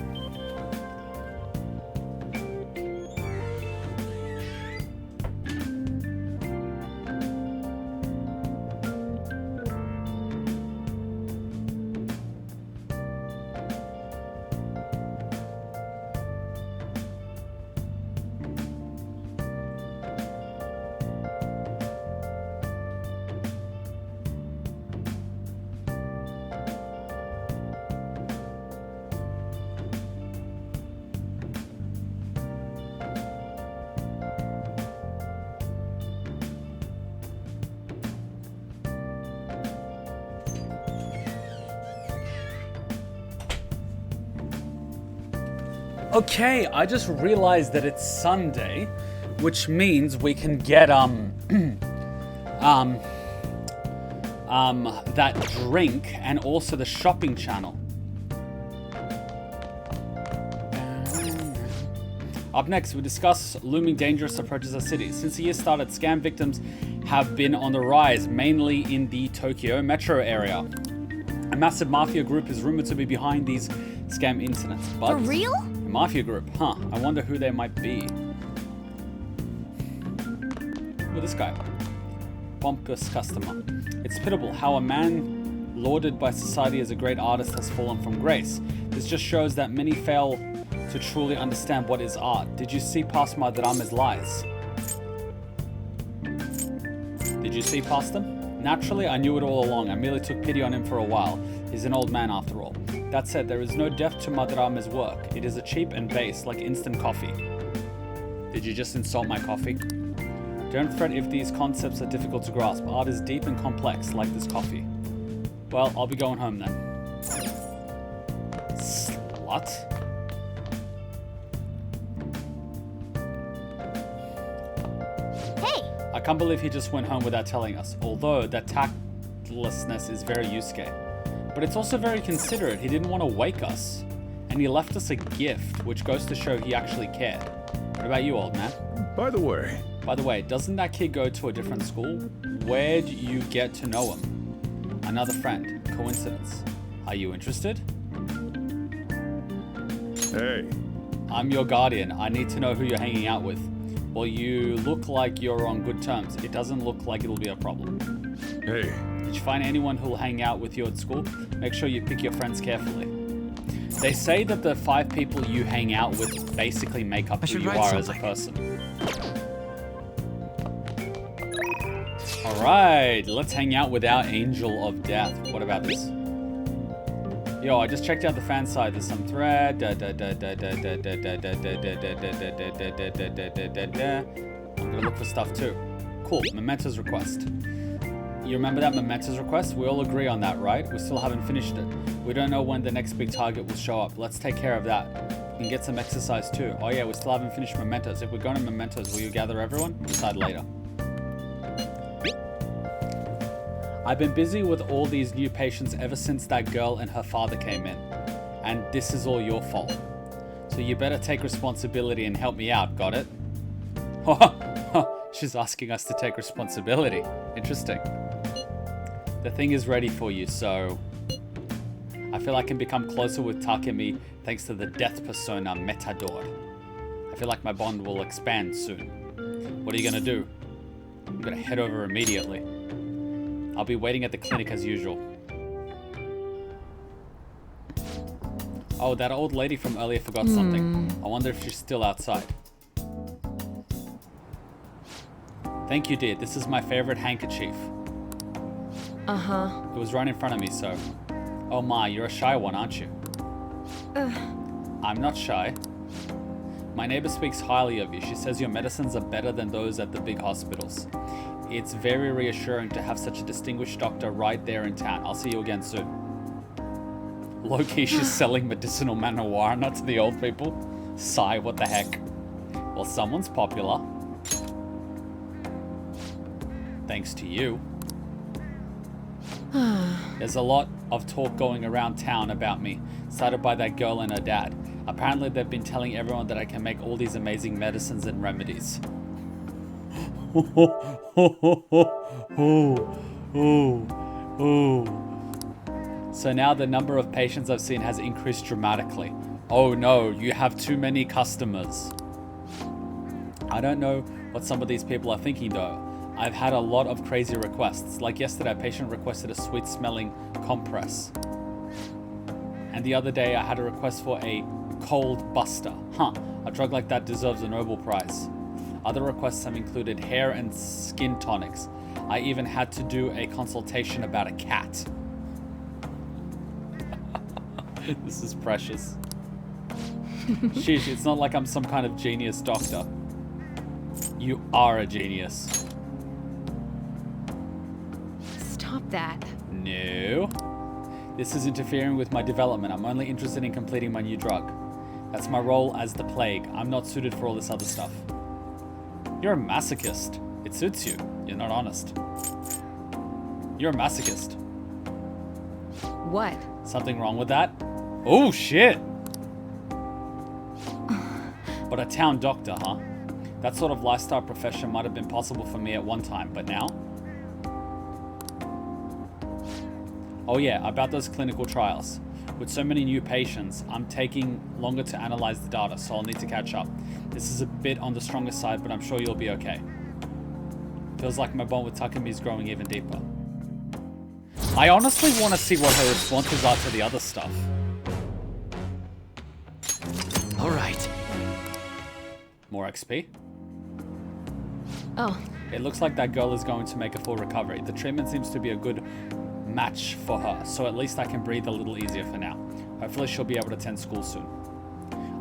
Okay, I just realized that it's Sunday, which means we can get that drink and also the shopping channel. Up next, we discuss looming dangerous approaches to cities. Since the year started, scam victims have been on the rise, mainly in the Tokyo metro area. A massive mafia group is rumored to be behind these scam incidents. But For real? a mafia group, huh? I wonder who they might be. Look at this guy. Pompous customer. It's pitiable how a man lauded by society as a great artist has fallen from grace. This just shows that many fail to truly understand what is art. Did you see past Madarame's lies? Did you see past them? Naturally, I knew it all along. I merely took pity on him for a while. He's an old man after all. That said, there is no depth to Madarame's work. It is a cheap and base, like instant coffee. Did you just insult my coffee? Don't fret if these concepts are difficult to grasp. Art is deep and complex, like this coffee. Well, I'll be going home then. Slut? Hey! I can't believe he just went home without telling us. Although, that tactlessness is very Yusuke. But it's also very considerate. He didn't want to wake us. And he left us a gift, which goes to show he actually cared. What about you, old man? By the way, doesn't that kid go to a different school? Where'd you get to know him? Another friend. Coincidence. Are you interested? Hey. I'm your guardian. I need to know who you're hanging out with. Well, you look like you're on good terms. It doesn't look like it'll be a problem. Hey. Did you find anyone who'll hang out with you at school? Make sure you pick your friends carefully. They say that the 5 people you hang out with basically make up who you are as a person. Alright, let's hang out with our angel of death. What about this? Yo, I just checked out the fan site. There's some thread. I'm gonna look for stuff too. Cool, Memento's request. You remember that Memento's request? We all agree on that, right? We still haven't finished it. We don't know when the next big target will show up. Let's take care of that. We can get some exercise too. Oh yeah, we still haven't finished Mementos. If we're going to Mementos, will you gather everyone? Decide later. I've been busy with all these new patients ever since that girl and her father came in. And this is all your fault. So you better take responsibility and help me out, got it? She's asking us to take responsibility. Interesting. The thing is ready for you, so... I feel I can become closer with Takemi thanks to the death persona Metador. I feel like my bond will expand soon. What are you gonna do? I'm gonna head over immediately. I'll be waiting at the clinic as usual. Oh, that old lady from earlier forgot something. I wonder if she's still outside. Thank you, dear. This is my favorite handkerchief. Uh-huh. It was right in front of me, so... Oh my, you're a shy one, aren't you? I'm not shy. My neighbor speaks highly of you. She says your medicines are better than those at the big hospitals. It's very reassuring to have such a distinguished doctor right there in town. I'll see you again soon. Low-key, she's selling medicinal marijuana to the old people. Sigh, what the heck? Well, someone's popular. Thanks to you. There's a lot of talk going around town about me, started by that girl and her dad. Apparently they've been telling everyone that I can make all these amazing medicines and remedies. So now the number of patients I've seen has increased dramatically. Oh no, you have too many customers. I don't know what some of these people are thinking though. I've had a lot of crazy requests. Like yesterday, a patient requested a sweet smelling compress. And the other day I had a request for a cold buster. Huh, a drug like that deserves a Nobel Prize. Other requests have included hair and skin tonics. I even had to do a consultation about a cat. This is precious. Sheesh, it's not like I'm some kind of genius doctor. You are a genius. Stop that. No. This is interfering with my development. I'm only interested in completing my new drug. That's my role as the plague. I'm not suited for all this other stuff. You're a masochist. It suits you. You're not honest. You're a masochist. What? Something wrong with that? Oh, shit. But a town doctor, huh? That sort of lifestyle profession might have been possible for me at one time, but now? Oh yeah, about those clinical trials. With so many new patients, I'm taking longer to analyze the data, so I'll need to catch up. This is a bit on the stronger side, but I'm sure you'll be okay. Feels like my bond with Takumi is growing even deeper. I honestly want to see what her responses are to the other stuff. Alright. More XP? Oh. It looks like that girl is going to make a full recovery. The treatment seems to be a good match for her, so at least I can breathe a little easier for now. Hopefully she'll be able to attend school soon.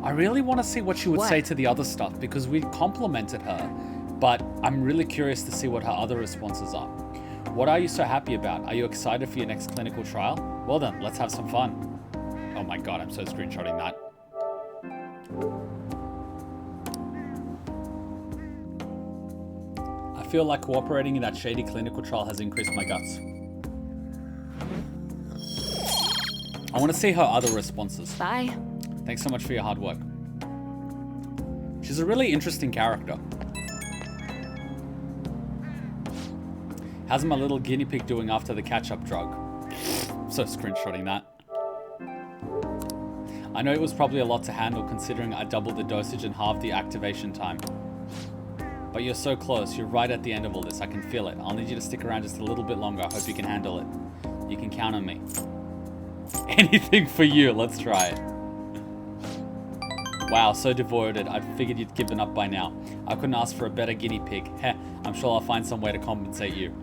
I really want to see what she would say to the other stuff, because we complimented her, but I'm really curious to see what her other responses are. What are you so happy about? Are you excited for your next clinical trial? Well then, let's have some fun. Oh my god, I'm so screenshotting that. I feel like cooperating in that shady clinical trial has increased my guts. I want to see her other responses. Bye. Thanks so much for your hard work. She's a really interesting character. How's my little guinea pig doing after the catch-up drug? So screenshotting that. I know it was probably a lot to handle considering I doubled the dosage and halved the activation time. But you're so close, you're right at the end of all this, I can feel it. I'll need you to stick around just a little bit longer, I hope you can handle it. You can count on me. Anything for you, let's try it. Wow, so devoted, I figured you'd given up by now. I couldn't ask for a better guinea pig. Heh, I'm sure I'll find some way to compensate you.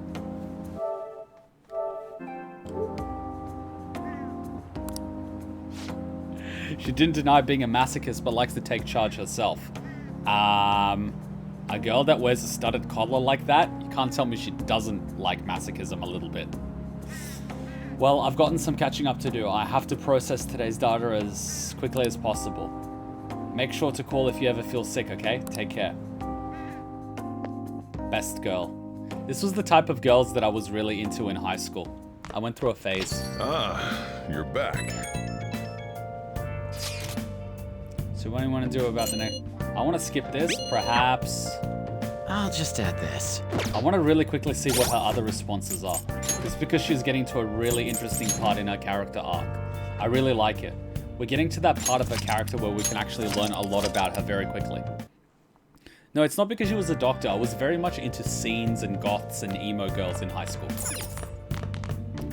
She didn't deny being a masochist, but likes to take charge herself. A girl that wears a studded collar like that, you can't tell me she doesn't like masochism a little bit. Well, I've gotten some catching up to do. I have to process today's data as quickly as possible. Make sure to call if you ever feel sick, okay? Take care. Best girl. This was the type of girls that I was really into in high school. I went through a phase. Ah, you're back. So what do you want to do about the next? I want to skip this, perhaps. I'll just add this. I want to really quickly see what her other responses are. It's because she's getting to a really interesting part in her character arc. I really like it. We're getting to that part of her character where we can actually learn a lot about her very quickly. No, it's not because she was a doctor. I was very much into scenes and goths and emo girls in high school.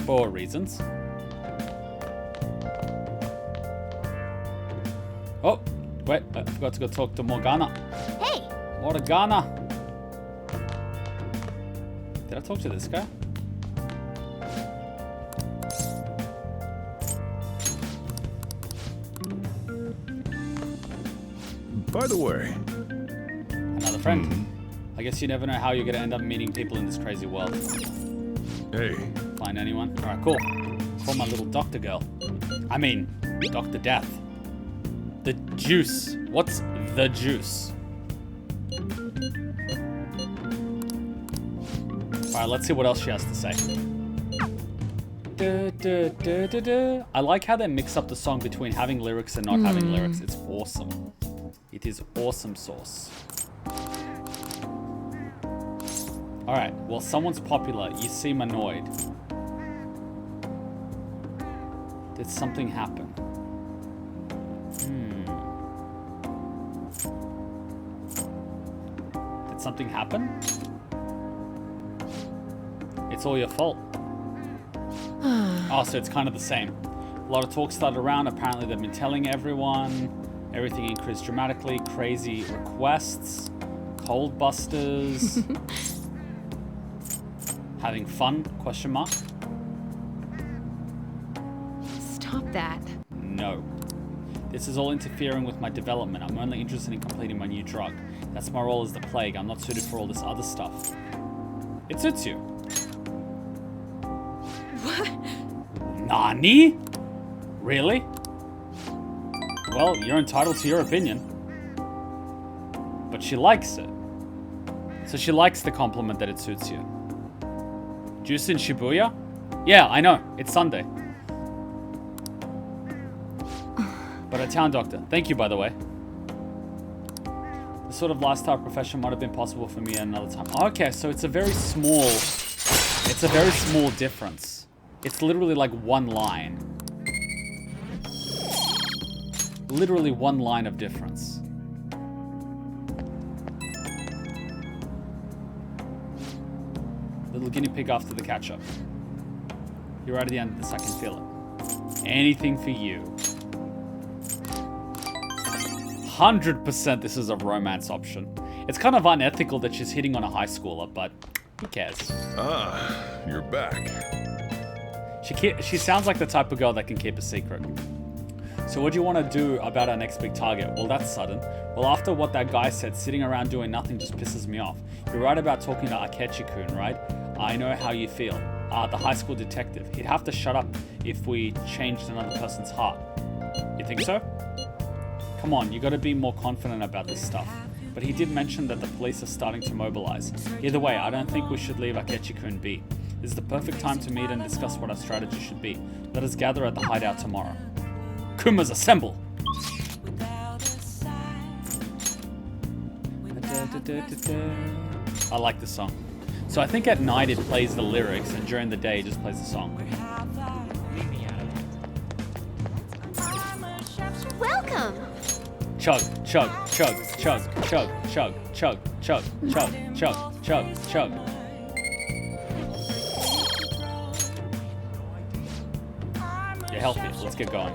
For reasons. Oh, wait, I forgot to go talk to Morgana. Hey! Morgana! Did I talk to this guy? By the way... Another friend. I guess you never know how you're gonna end up meeting people in this crazy world. Hey. Find anyone? Alright, cool. Call my little doctor girl. I mean, Dr. Death. The juice. What's the juice? Alright, let's see what else she has to say. I like how they mix up the song between having lyrics and not having lyrics. It's awesome. It is awesome sauce. Alright, well, someone's popular. You seem annoyed. Did something happen? Did something happen? It's all your fault. Oh, so it's kind of the same. A lot of talk started around. Apparently they've been telling everyone. Everything increased dramatically. Crazy requests. Cold busters. Having fun? Question mark. Stop that. No. This is all interfering with my development. I'm only interested in completing my new drug. That's my role as the plague. I'm not suited for all this other stuff. It suits you. What? Nani? Really? Well, you're entitled to your opinion. But she likes it. So she likes the compliment that it suits you. Juice in Shibuya? Yeah, I know. It's Sunday. But a town doctor. Thank you, by the way. This sort of lifestyle profession might have been possible for me at another time. Okay, so it's a very small... It's a very small difference. It's literally like one line. Literally one line of difference. Little guinea pig after the catch-up. You're right at the end of this, I can feel it. Anything for you. 100% this is a romance option. It's kind of unethical that she's hitting on a high schooler, but who cares? Ah, you're back. She sounds like the type of girl that can keep a secret. So what do you want to do about our next big target? Well, that's sudden. Well, after what that guy said, sitting around doing nothing just pisses me off. You're right about talking to Akechi-kun, right? I know how you feel. The high school detective. He'd have to shut up if we changed another person's heart. You think so? Come on, you gotta be more confident about this stuff. But he did mention that the police are starting to mobilize. Either way, I don't think we should leave Akechi-kun be. This is the perfect time to meet and discuss what our strategy should be. Let us gather at the hideout tomorrow. Kumas assemble! I like the song. So I think at night it plays the lyrics and during the day it just plays the song. Welcome! Chug, chug, chug, chug, chug, chug, chug, chug, chug, chug, chug, chug. You're healthy. Let's get going.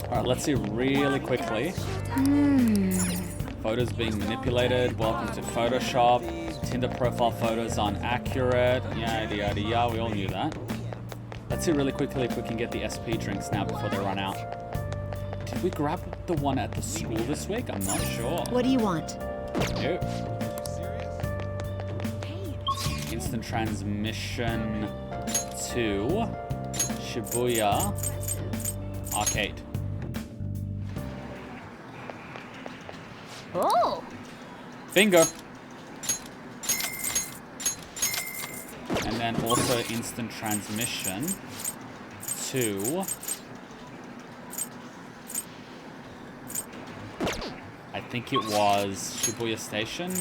Alright, let's see really quickly. Photos being manipulated. Welcome to Photoshop. Tinder profile photos aren't accurate. Yada yada yada. We all knew that. Let's see really quickly if we can get the SP drinks now before they run out. Did we grab the one at the school this week? I'm not sure. What do you want? Nope. Instant transmission to Shibuya Arcade. Oh! Bingo! And then also instant transmission to... I think it was Shibuya Station.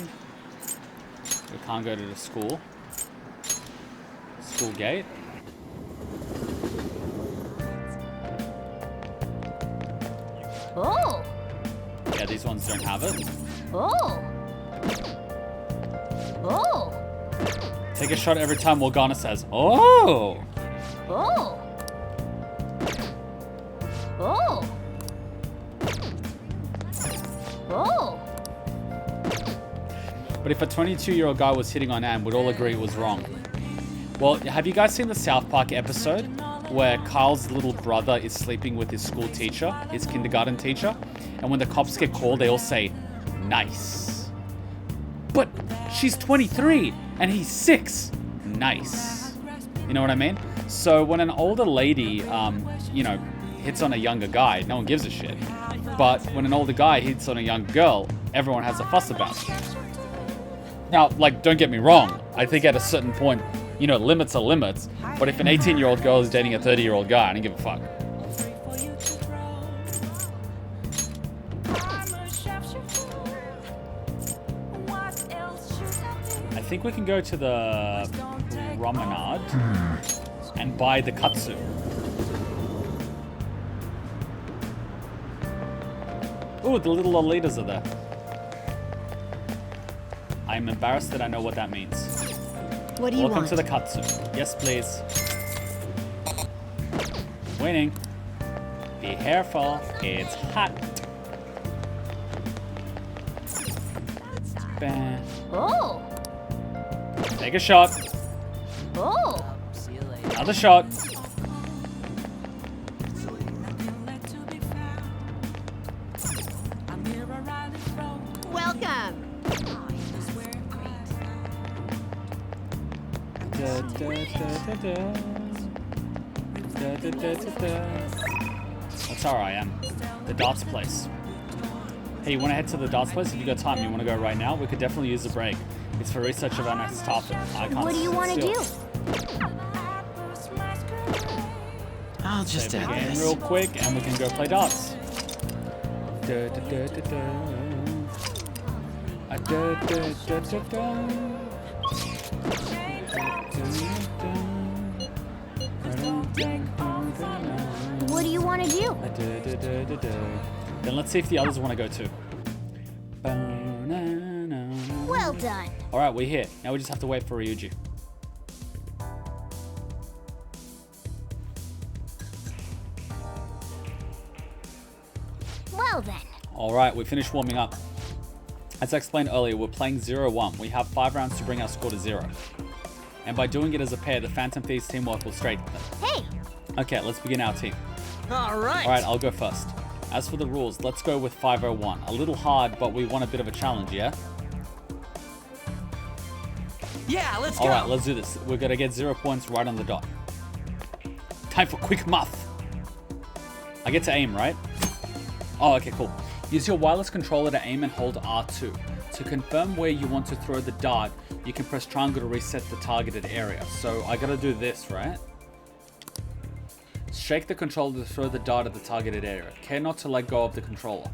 We can't go to the school. School gate. Oh! Yeah, these ones don't have it. Oh! Oh! Take a shot every time Morgana says, "Oh!" Oh! Oh! Oh! But if a 22-year-old guy was hitting on Anne, we'd all agree it was wrong. Well, have you guys seen the South Park episode where Kyle's little brother is sleeping with his school teacher, his kindergarten teacher, and when the cops get called, they all say, "Nice." But she's 23 and he's 6. Nice. You know what I mean? So when an older lady, you know, hits on a younger guy, no one gives a shit. But when an older guy hits on a young girl, everyone has a fuss about it. Now, like, don't get me wrong. I think at a certain point, you know, limits are limits. But if an 18-year-old girl is dating a 30-year-old guy, I don't give a fuck. I think we can go to the promenade and buy the katsu. Ooh, the little Lolitas are there. I'm embarrassed that I know what that means. What do you Welcome want? to the katsu. Yes, please. Winning. Be careful. It's hot. Bam. Oh. Take a shot. Oh. Another shot. Welcome. That's how I am. The darts place. Hey, you want to head to the darts place? If you got time, you want to go right now? We could definitely use a break. It's for research of our next topic. I can't What do you want to do? I'll just Save the add game this. real quick, and we can go play darts. What do you want to do? Then let's see if the others want to go too. Well done. All right, we're here. Now we just have to wait for Ryuji. Well then. All right, we finished warming up. As I explained earlier, we're playing 0-1. We have 5 rounds to bring our score to 0. And by doing it as a pair, the Phantom Thieves teamwork will straighten them. Hey. Okay, let's begin our team. All right. All right, I'll go first. As for the rules, let's go with 501. A little hard, but we want a bit of a challenge, yeah? Yeah, let's go. All right, let's do this. We're gonna get 0 points right on the dot. Time for quick muff. I get to aim, right? Oh, okay, cool. Use your wireless controller to aim and hold R2. To confirm where you want to throw the dart, you can press triangle to reset the targeted area. So I gotta do this, right? Shake the controller to throw the dart at the targeted area. Care not to let go of the controller.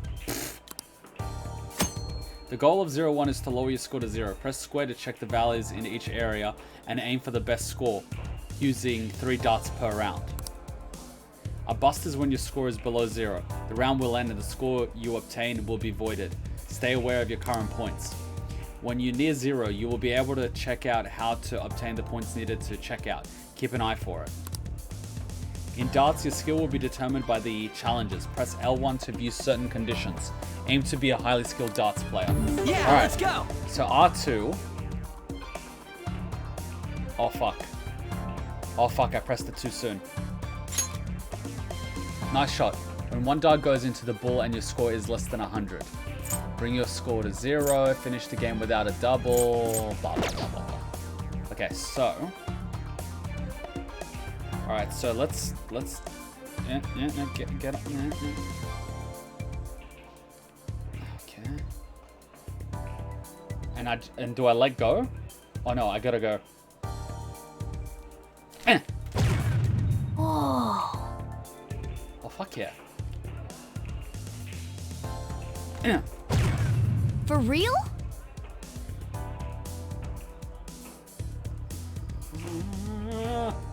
The goal of 0-1 is to lower your score to 0. Press square to check the values in each area and aim for the best score, using 3 darts per round. A bust is when your score is below 0. The round will end and the score you obtain will be voided. Stay aware of your current points. When you're near 0, you will be able to check out how to obtain the points needed to check out. Keep an eye for it. In darts, your skill will be determined by the challenges. Press L1 to view certain conditions. Aim to be a highly skilled darts player. Yeah, All right. let's go. So R2. Oh fuck. Oh fuck, I pressed it too soon. Nice shot. When one dart goes into the ball and your score is less than 100. Bring your score to 0. Finish the game without a double. Blah, blah, blah, blah, blah. Okay, so. Alright, so let's get up. Okay. And do I let go? Oh no, I gotta go. Oh. Oh fuck yeah. For real?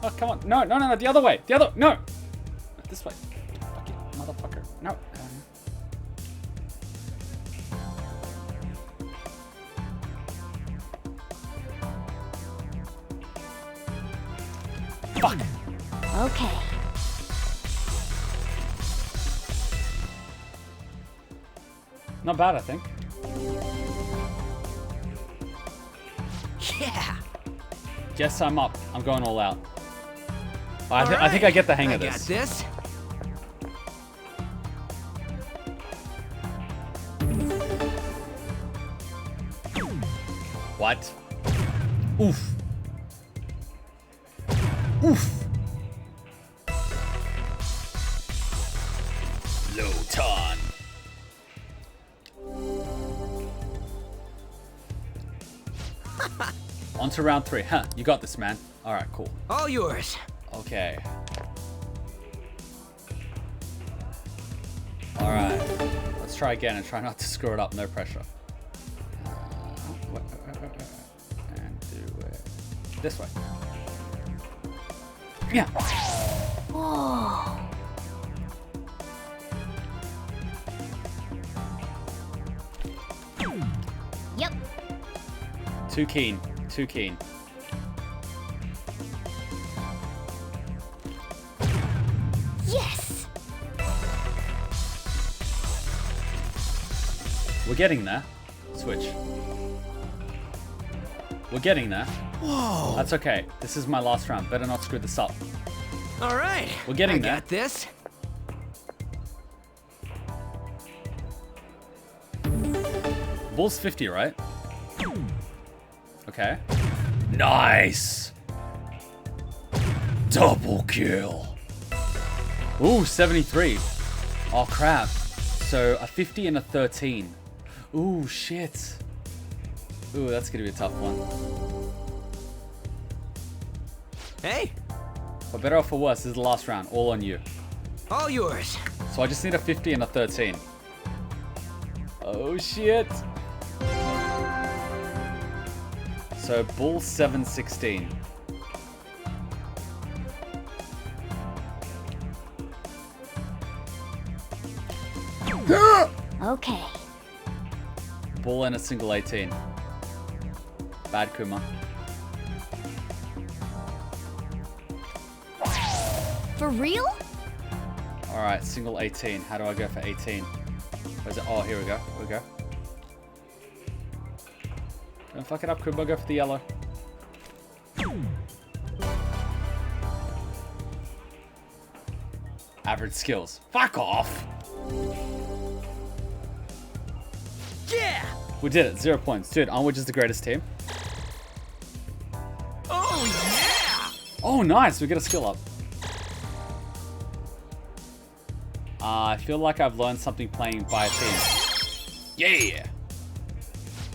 Oh, come on. No, no, no, no, the other way. The other, no. This way. Fuck you, motherfucker. No. Fuck. Okay. Not bad, I think. Yeah. Guess I'm up. I'm going all out. I think I get the hang of this. I got this. What? Oof. Oof. Loton. On to round 3. Huh, you got this, man. Alright, cool. All yours. Okay. Alright. Let's try again and try not to screw it up. No pressure. And do it this way. Yeah. Whoa. Too keen. Too keen. Yes! We're getting there. Switch. We're getting there. Whoa. That's okay. This is my last round. Better not screw this up. All right. We're getting I there. got this. Bull's 50, right? Okay. Nice! Double kill. Ooh, 73. Oh, crap. So, a 50 and a 13. Ooh, shit. Ooh, that's gonna be a tough one. Hey! For better or for worse, this is the last round. All on you. All yours. So I just need a 50 and a 13. Oh, shit. So, Bull 716. Okay. Bull and a single 18. Bad Kuma. For real? Alright, single 18. How do I go for 18? Where's it? Oh, here we go. Here we go. Don't fuck it up, Kuma. Go for the yellow. Average skills. Fuck off! Yeah! We did it. 0 points. Dude, aren't we just the greatest team? Oh, yeah! Oh, nice. We get a skill up. I feel like I've learned something playing by a team. Yeah!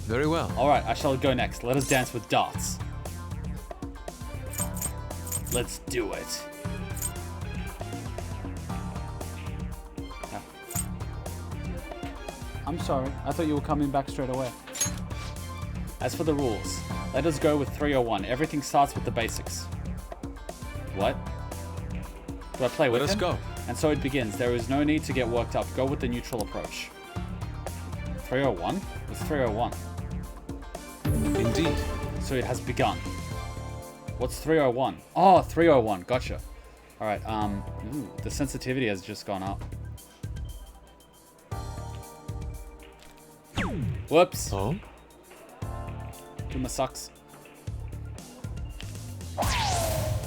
Very well. Alright, I shall go next. Let us dance with darts. Let's do it. I'm sorry. I thought you were coming back straight away. As for the rules, let us go with 301. Everything starts with the basics. What? Do I play with Let us him? go. And so it begins. There is no need to get worked up. Go with the neutral approach. 301? What's 301? Indeed. So it has begun. What's 301? Oh, 301. Gotcha. Alright, ooh, the sensitivity has just gone up. Whoops. Oh? Kuma sucks.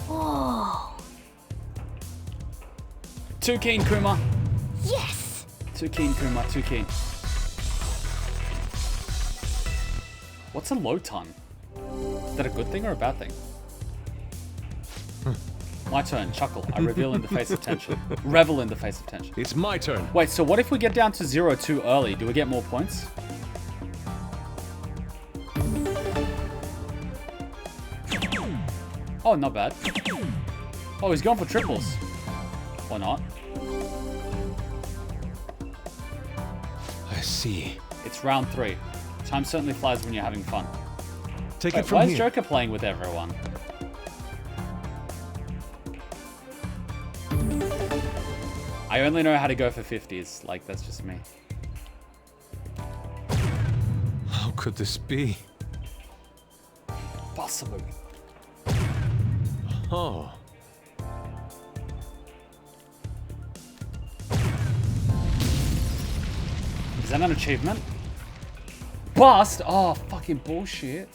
Whoa. Too keen, Kuma. Yes! Too keen, Kuma. Too keen. What's a low ton? Is that a good thing or a bad thing? My turn. Chuckle. I reveal in the face of tension. Revel in the face of tension. It's my turn. Wait, so what if we get down to 0 too early? Do we get more points? Oh, not bad. Oh, he's going for triples. Or not. I see. It's round 3. Time certainly flies when you're having fun. Take Wait, it from why here. is Joker playing with everyone? I only know how to go for 50s. Like, that's just me. How could this be? Possible. Oh. Is that an achievement? Bust? Oh, fucking bullshit.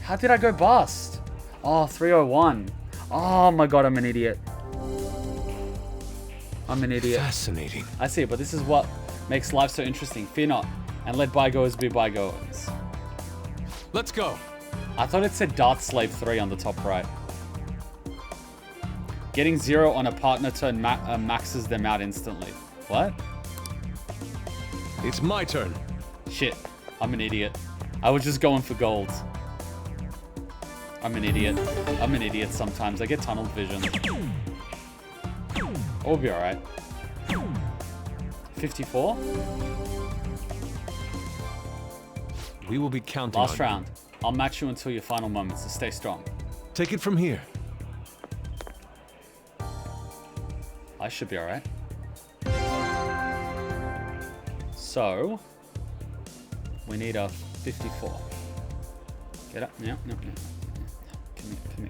How did I go bust? Oh, 301. Oh my god, I'm an idiot. I'm an idiot. Fascinating. I see, but this is what makes life so interesting. Fear not, and let bygones be bygones. Let's go. I thought it said Darth Slave 3 on the top right. Getting 0 on a partner turn maxes them out instantly. What? It's my turn. Shit, I'm an idiot. I was just going for gold. I'm an idiot. I'm an idiot sometimes. I get tunnel vision. We'll be alright. 54? We will be counting Last on round. I'll match you until your final moments, so stay strong. you. Take it from here. I should be alright. So, we need a 54. Get up. Yeah, no. Come here.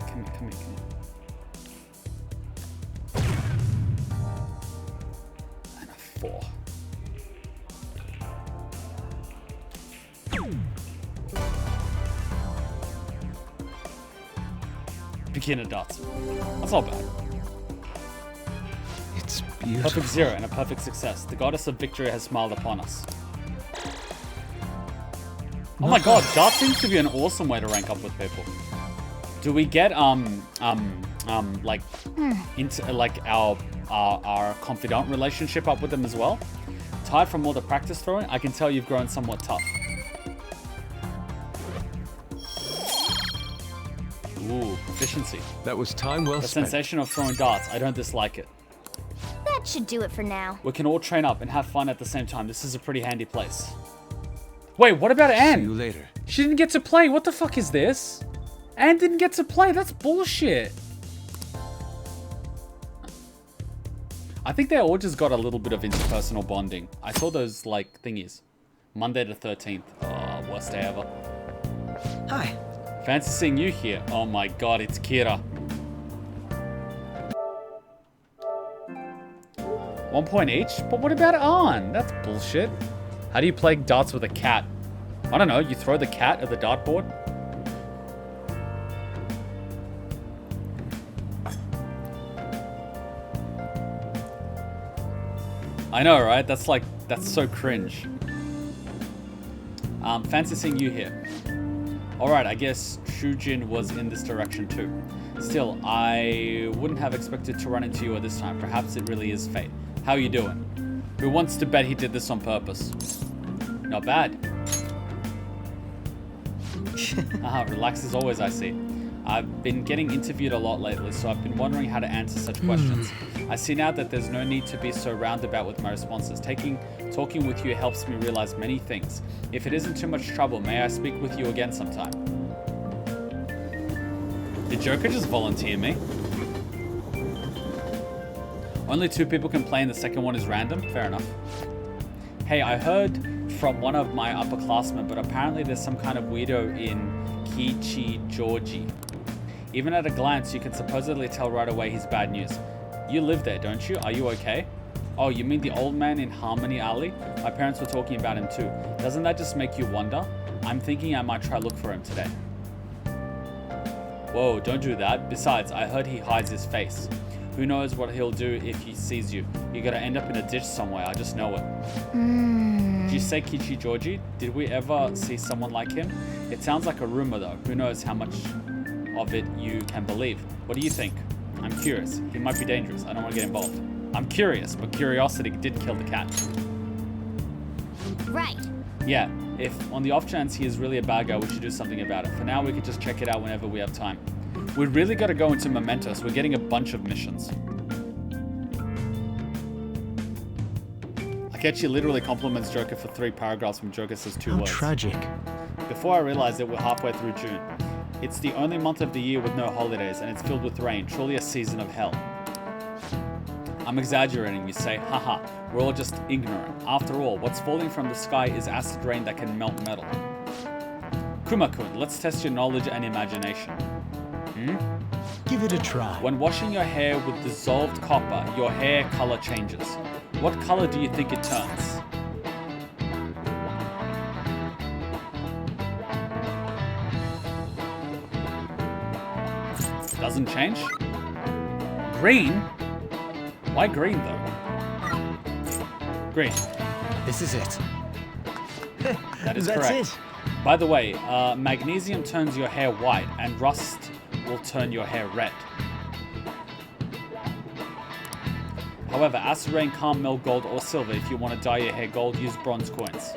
And a 4. Beginner dots. That's not bad. It's beautiful. Perfect 0 and a perfect success. The goddess of victory has smiled upon us. Oh my god, dart seems to be an awesome way to rank up with people. Do we get like into like our confidant relationship up with them as well? Tired from all the practice throwing, I can tell you've grown somewhat tough. Ooh, proficiency. That was time well The spent. sensation of throwing darts, I don't dislike it. That should do it for now. We can all train up and have fun at the same time. This is a pretty handy place. Wait, what about Anne? See you later. She didn't get to play. What the fuck is this? Anne didn't get to play. That's bullshit. I think they all just got a little bit of interpersonal bonding. I saw those, like, thingies. Monday the 13th. Oh, worst day ever. Hi. Fancy seeing you here. Oh my god, it's Kira. 1 point each? But what about Anne? That's bullshit. How do you play darts with a cat? I don't know, you throw the cat at the dartboard? I know, right? That's so cringe. Fancy seeing you here. Alright, I guess Shujin was in this direction too. Still, I wouldn't have expected to run into you at this time. Perhaps it really is fate. How you doing? Who wants to bet he did this on purpose? Not bad. Relax as always, I see. I've been getting interviewed a lot lately, so I've been wondering how to answer such questions. I see now that there's no need to be so roundabout with my responses. Talking with you helps me realize many things. If it isn't too much trouble, may I speak with you again sometime? Did Joker just volunteer me? Only 2 people can play and the second one is random? Fair enough. Hey, I heard from one of my upperclassmen, but apparently there's some kind of weirdo in Kichijoji. Even at a glance, you can supposedly tell right away he's bad news. You live there, don't you? Are you okay? Oh, you mean the old man in Harmony Alley? My parents were talking about him too. Doesn't that just make you wonder? I'm thinking I might try look for him today. Whoa, don't do that. Besides, I heard he hides his face. Who knows what he'll do if he sees you. You're gonna end up in a ditch somewhere, I just know it. Did you say Kichijoji? Did we ever see someone like him? It sounds like a rumor though. Who knows how much of it you can believe. What do you think? I'm curious. He might be dangerous. I don't want to get involved. I'm curious, but curiosity did kill the cat. Right. Yeah, if on the off chance he is really a bad guy, we should do something about it. For now, we could just check it out whenever we have time. We really got to go into Mementos. We're getting a bunch of missions. Akechi literally compliments Joker for 3 paragraphs when Joker says 2 words. Tragic. Before I realized it, we're halfway through June. It's the only month of the year with no holidays, and it's filled with rain. Truly a season of hell. I'm exaggerating, you say. Haha, we're all just ignorant. After all, what's falling from the sky is acid rain that can melt metal. Kuma-kun, let's test your knowledge and imagination. Give it a try. When washing your hair with dissolved copper, your hair color changes. What color do you think it turns? Doesn't change? Green? Why green though? Green. This is it. That is That's correct. it. By the way, magnesium turns your hair white and rust will turn your hair red. However, acid rain can't melt gold or silver. If you want to dye your hair gold, use bronze coins.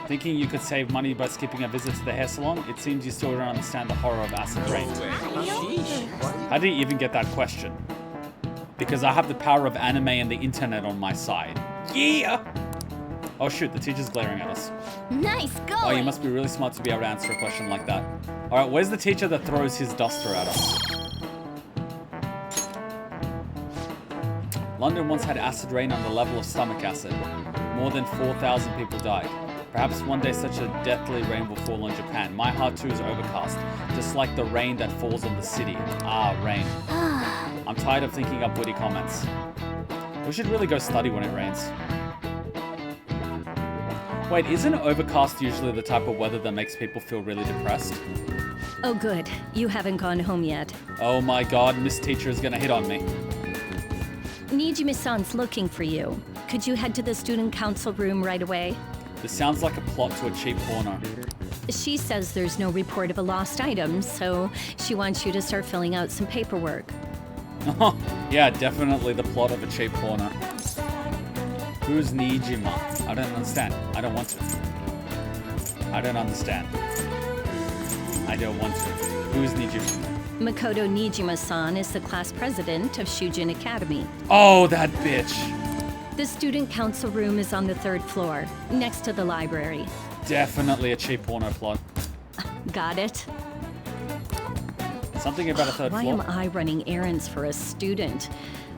Thinking you could save money by skipping a visit to the hair salon? It seems you still don't understand the horror of acid rain. How did you even get that question? Because I have the power of anime and the internet on my side. Yeah! Oh shoot, the teacher's glaring at us. Nice going. Oh, you must be really smart to be able to answer a question like that. Alright, where's the teacher that throws his duster at us? London once had acid rain on the level of stomach acid. More than 4,000 people died. Perhaps one day such a deathly rain will fall on Japan. My heart too is overcast, just like the rain that falls on the city. Ah, rain. I'm tired of thinking up witty comments. We should really go study when it rains. Wait, isn't overcast usually the type of weather that makes people feel really depressed? Oh good, you haven't gone home yet. Oh my god, Miss Teacher is gonna hit on me. Niijima-san's looking for you. Could you head to the student council room right away? This sounds like a plot to a cheap porno. She says there's no report of a lost item, so she wants you to start filling out some paperwork. Yeah, definitely the plot of a cheap porno. Who's Niijima? I don't understand. I don't want to. I don't understand. I don't want to. Who's Niijima? Makoto Niijima-san is the class president of Shujin Academy. Oh, that bitch. The student council room is on the 3rd floor, next to the library. Definitely a cheap porno plot. Got it? Something about a 3rd Why floor? am I running errands for a student?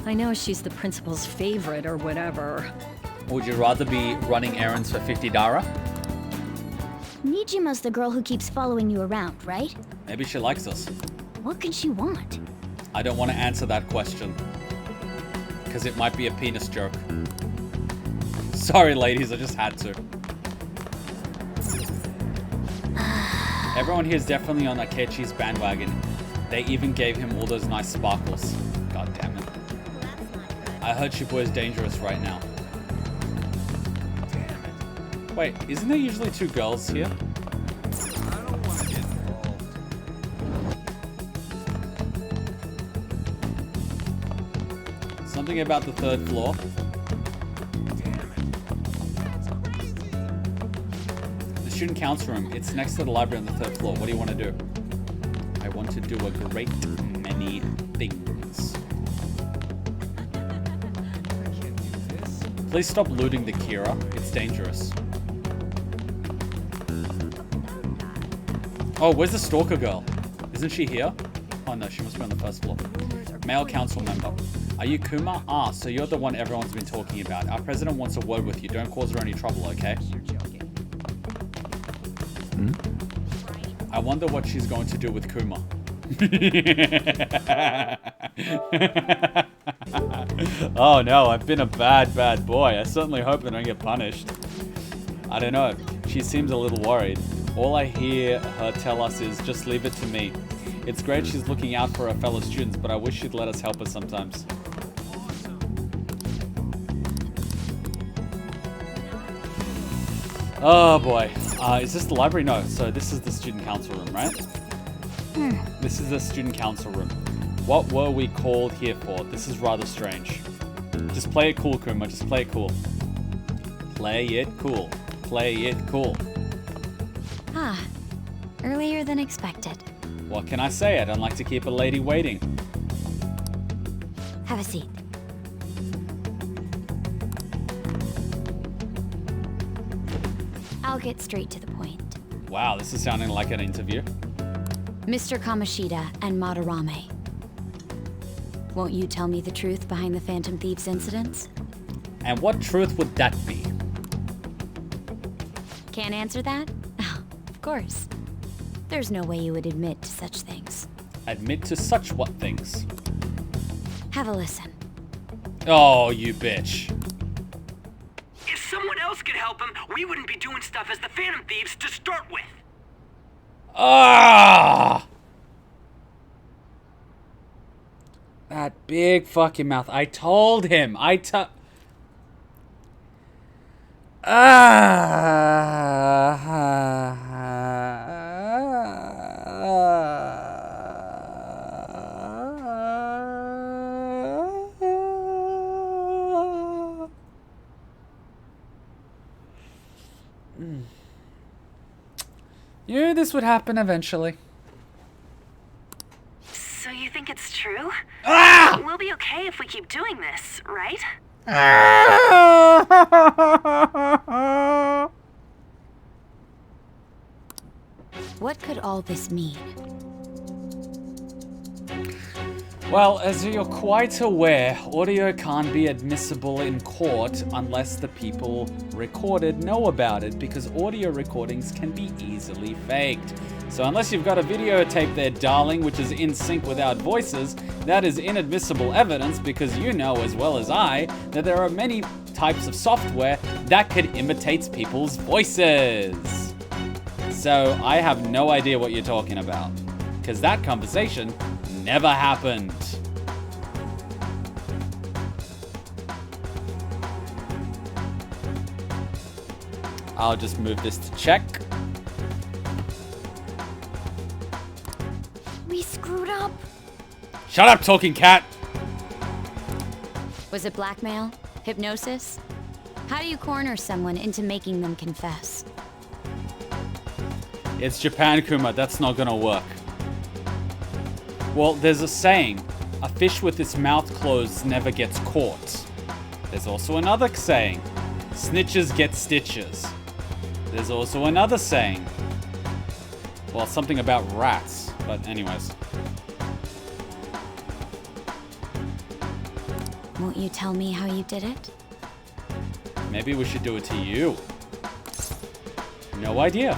I know she's the principal's favorite or whatever. Would you rather be running errands for 50 Dara? Niijima's the girl who keeps following you around, right? Maybe she likes us. What can she want? I don't want to answer that question. Because it might be a penis joke. Sorry, ladies, I just had to. Everyone here is definitely on Akechi's bandwagon. They even gave him all those nice sparkles. God damn it. I heard Shibuya is dangerous right now. Damn it. Wait, isn't there usually 2 girls here? Something about the 3rd floor. The student council room. It's next to the library on the 3rd floor. What do you want to do? I want to do a great many things. Please stop looting the Kira. It's dangerous. Oh, where's the stalker girl? Isn't she here? Oh no, she must be on the 1st floor. Male council member. Are you Kuma? Ah, so you're the one everyone's been talking about. Our president wants a word with you. Don't cause her any trouble, okay? I wonder what she's going to do with Kuma. Oh no, I've been a bad boy. I certainly hope I don't get punished. I don't know. She seems a little worried. All I hear her tell us is, just leave it to me. It's great she's looking out for her fellow students, but I wish she'd let us help her sometimes. Oh boy. Is this the library? No, so this is the student council room, right? This is the student council room. What were we called here for? This is rather strange. Just play it cool, Kuma. Just play it cool. Play it cool. Play it cool. Ah, earlier than expected. What can I say? I don't like to keep a lady waiting. Have a seat. I'll get straight to the point. Wow, this is sounding like an interview. Mr. Kamoshida and Madarame. Won't you tell me the truth behind the Phantom Thieves incidents? And what truth would that be? Can't answer that? Of course. There's no way you would admit to such things. Admit to such what things? Have a listen. Oh, you bitch. If someone else could help him, we wouldn't be doing stuff as the Phantom Thieves to start with. Ah! That big fucking mouth. I told him. You knew this would happen eventually. So you think it's true? Ah! We'll be okay if we keep doing this, right? What could all this mean? Well, as you're quite aware, audio can't be admissible in court unless the people recorded know about it, because audio recordings can be easily faked. So unless you've got a videotape there, darling, which is in sync without voices, that is inadmissible evidence, because you know as well as I that there are many types of software that could imitate people's voices. So I have no idea what you're talking about, because that conversation never happened. I'll just move this to check. We screwed up. Shut up, talking cat! Was it blackmail? Hypnosis? How do you corner someone into making them confess? It's Japan, Kuma. That's not gonna work. Well, there's a saying, a fish with its mouth closed never gets caught. There's also another saying, snitches get stitches. There's also another saying, well, something about rats, but anyways. Won't you tell me how you did it? Maybe we should do it to you. No idea.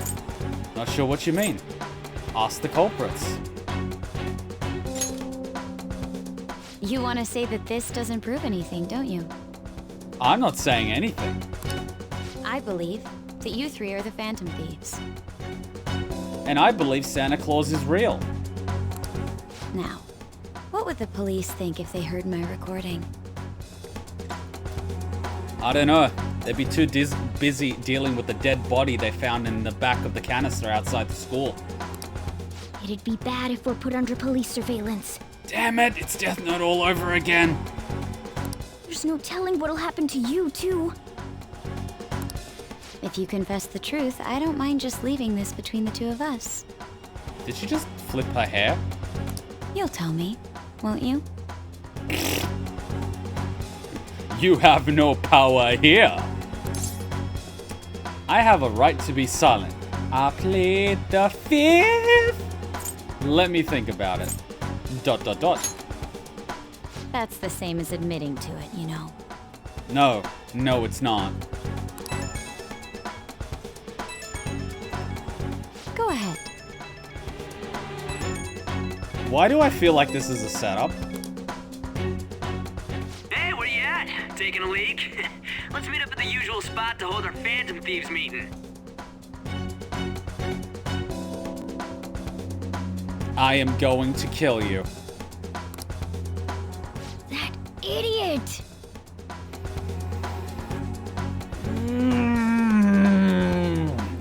Not sure what you mean. Ask the culprits. You want to say that this doesn't prove anything, don't you? I'm not saying anything. I believe that you three are the Phantom Thieves. And I believe Santa Claus is real. Now, what would the police think if they heard my recording? I don't know. They'd be too busy dealing with the dead body they found in the back of the canister outside the school. It'd be bad if we're put under police surveillance. Damn it, it's Death Note all over again. There's no telling what'll happen to you, too. If you confess the truth, I don't mind just leaving this between the two of us. Did she just flip her hair? You'll tell me, won't you? You have no power here. I have a right to be silent. I plead the fifth. Let me think about it. ... That's the same as admitting to it, you know. No, it's not. Go ahead. Why do I feel like this is a setup? Hey, where you at? Taking a leak? Let's meet up at the usual spot to hold our Phantom Thieves meeting. I am going to kill you. That idiot!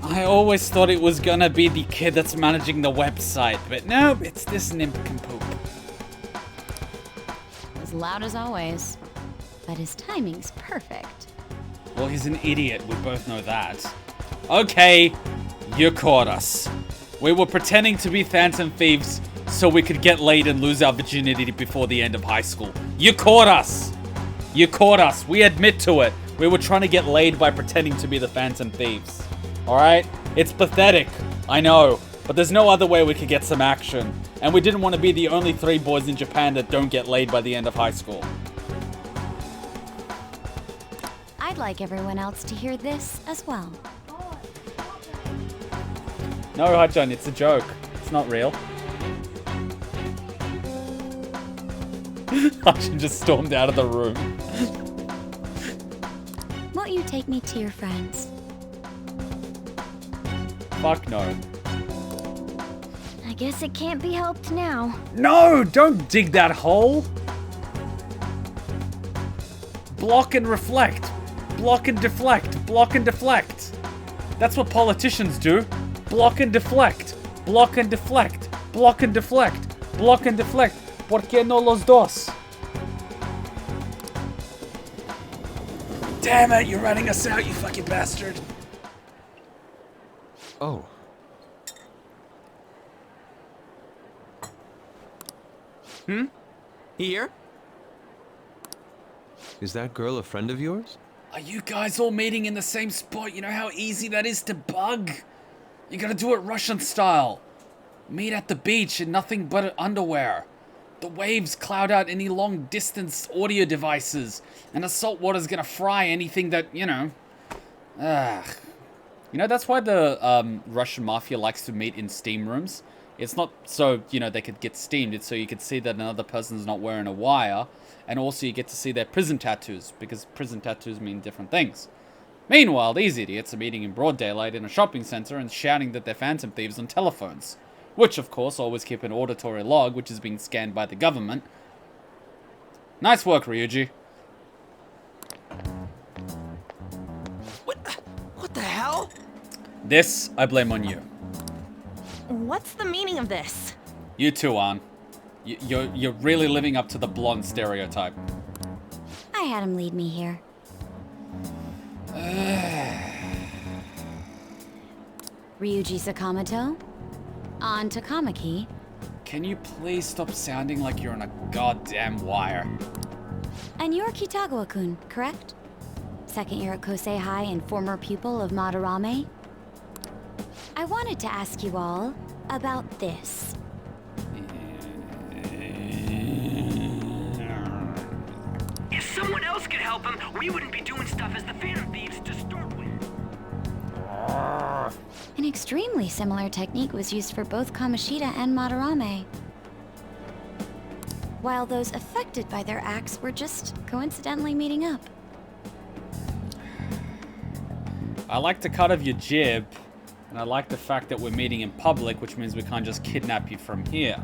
I always thought it was gonna be the kid that's managing the website, but no, it's this nincompoop. As loud as always, but his timing's perfect. Well, he's an idiot, we both know that. Okay, you caught us. We were pretending to be Phantom Thieves so we could get laid and lose our virginity before the end of high school. You caught us! You caught us, we admit to it. We were trying to get laid by pretending to be the Phantom Thieves. Alright? It's pathetic, I know, but there's no other way we could get some action. And we didn't want to be the only 3 boys in Japan that don't get laid by the end of high school. I'd like everyone else to hear this as well. No, Hachan, it's a joke. It's not real. Hachan just stormed out of the room. Won't you take me to your friends? Fuck no. I guess it can't be helped now. No! Don't dig that hole! Block and reflect. Block and deflect. Block and deflect. That's what politicians do. Block and deflect. Block and deflect. Block and deflect. Block and deflect. ¿Por qué no los dos? Damn it, you're running us out, you fucking bastard. Oh. Here? Is that girl a friend of yours? Are you guys all meeting in the same spot? You know how easy that is to bug? You gotta do it Russian style. Meet at the beach in nothing but underwear. The waves cloud out any long-distance audio devices, and the salt water's gonna fry anything that, you know... You know, that's why the Russian mafia likes to meet in steam rooms. It's not so, you know, they could get steamed. It's so you could see that another person's not wearing a wire. And also you get to see their prison tattoos, because prison tattoos mean different things. Meanwhile, these idiots are meeting in broad daylight in a shopping center and shouting that they're phantom thieves on telephones. Which, of course, always keep an auditory log, which is being scanned by the government. Nice work, Ryuji. What the hell? This, I blame on you. What's the meaning of this? You too, Ann. You're really living up to the blonde stereotype. I had him lead me here. Ryuji Sakamoto? On to Kamaki. Can you please stop sounding like you're on a goddamn wire? And you're Kitagawa-kun, correct? Second year at Kosei High and former pupil of Madarame? I wanted to ask you all about this. If someone else could help him, we wouldn't be doing stuff as the Phantom Thieves to start with. An extremely similar technique was used for both Kamoshida and Madarame. While those affected by their acts were just coincidentally meeting up. I like the cut of your jib, and I like the fact that we're meeting in public, which means we can't just kidnap you from here.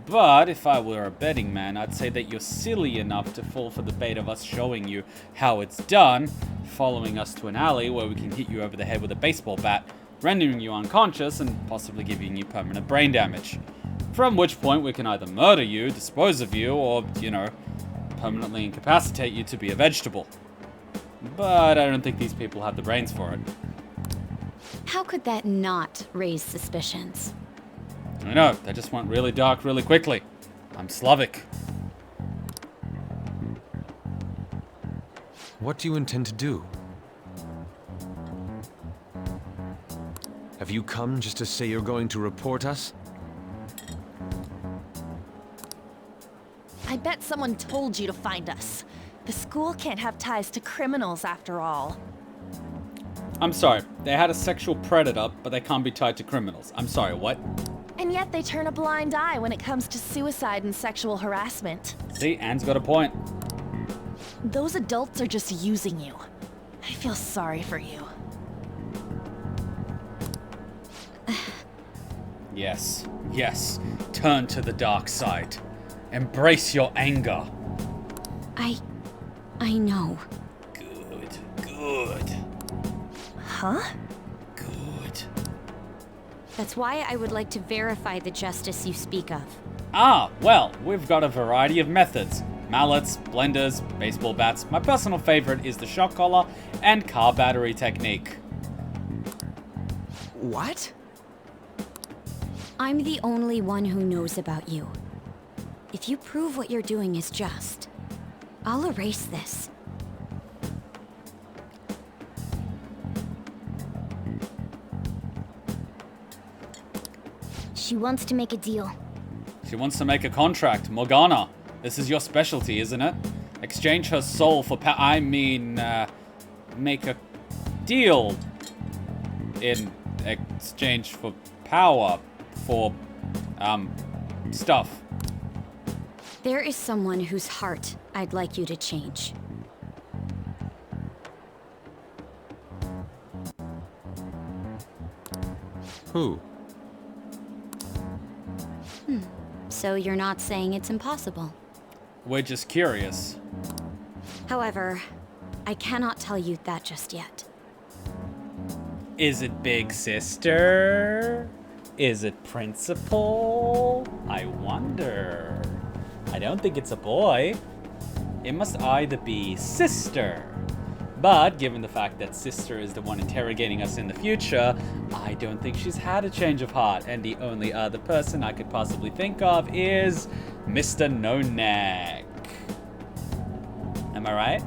But if I were a betting man, I'd say that you're silly enough to fall for the bait of us showing you how it's done, following us to an alley where we can hit you over the head with a baseball bat, rendering you unconscious and possibly giving you permanent brain damage. From which point we can either murder you, dispose of you, or, you know, permanently incapacitate you to be a vegetable. But I don't think these people have the brains for it. How could that not raise suspicions? I know, they just went really dark really quickly. I'm Slavic. What do you intend to do? Have you come just to say you're going to report us? I bet someone told you to find us. The school can't have ties to criminals after all. I'm sorry, they had a sexual predator, but they can't be tied to criminals. I'm sorry, what? And yet they turn a blind eye when it comes to suicide and sexual harassment. See, Anne's got a point. Those adults are just using you. I feel sorry for you. Yes, yes, turn to the dark side. Embrace your anger. I know. Good, good. Huh? Good. That's why I would like to verify the justice you speak of. Ah, well, we've got a variety of methods. Mallets, blenders, baseball bats. My personal favorite is the shock collar and car battery technique. What? I'm the only one who knows about you. If you prove what you're doing is just, I'll erase this. She wants to make a deal. She wants to make a contract. Morgana, this is your specialty, isn't it? Exchange her soul for make a deal in exchange for power for, stuff. There is someone whose heart I'd like you to change. Who? So you're not saying it's impossible. We're just curious. However, I cannot tell you that just yet. Is it Big Sister? Is it Principal? I wonder. I don't think it's a boy. It must either be Sister. But given the fact that Sister is the one interrogating us in the future, I don't think she's had a change of heart, and the only other person I could possibly think of is Mr. No Neck. Am I right?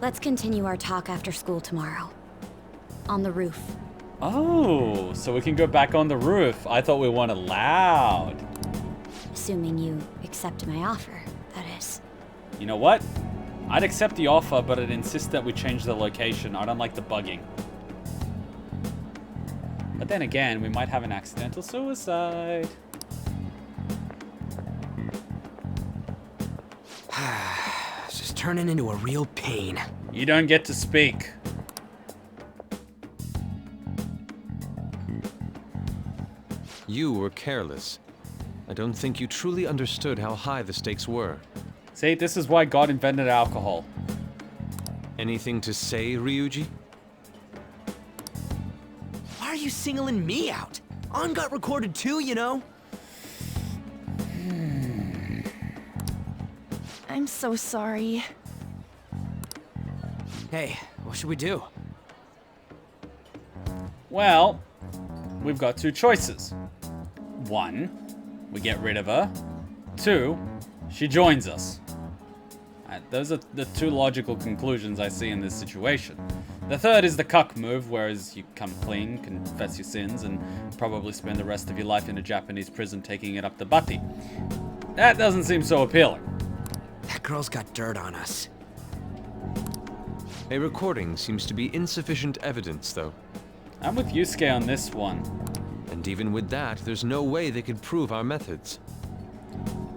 Let's continue our talk after school tomorrow. On the roof. Oh, so we can go back on the roof. I thought we weren't allowed. Assuming you accept my offer, that is. You know what? I'd accept the offer, but I'd insist that we change the location. I don't like the bugging. But then again, we might have an accidental suicide. It's just turning into a real pain. You don't get to speak. You were careless. I don't think you truly understood how high the stakes were. See, this is why God invented alcohol. Anything to say, Ryuji? Why are you singling me out? On got recorded too, you know? I'm so sorry. Hey, what should we do? Well, we've got two choices. One, we get rid of her. Two, she joins us. Those are the two logical conclusions I see in this situation. The third is the cuck move, whereas you come clean, confess your sins, and probably spend the rest of your life in a Japanese prison taking it up the butty. That doesn't seem so appealing. That girl's got dirt on us. A recording seems to be insufficient evidence, though. I'm with Yusuke on this one. And even with that, there's no way they could prove our methods.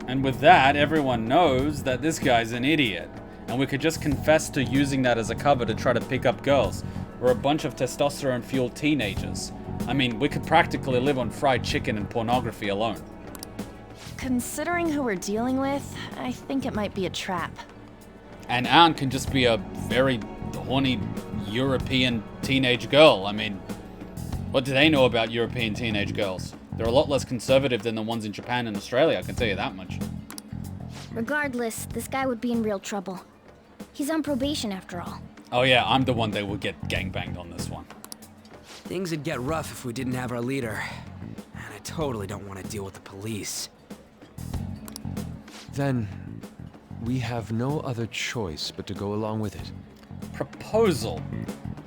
And with that, everyone knows that this guy's an idiot. And we could just confess to using that as a cover to try to pick up girls. We're a bunch of testosterone-fueled teenagers. I mean, we could practically live on fried chicken and pornography alone. Considering who we're dealing with, I think it might be a trap. And Anne can just be a very horny European teenage girl. I mean, what do they know about European teenage girls? They're a lot less conservative than the ones in Japan and Australia, I can tell you that much. Regardless, this guy would be in real trouble. He's on probation after all. Oh yeah, I'm the one that would get gangbanged on this one. Things would get rough if we didn't have our leader. And I totally don't want to deal with the police. Then, we have no other choice but to go along with it. Proposal.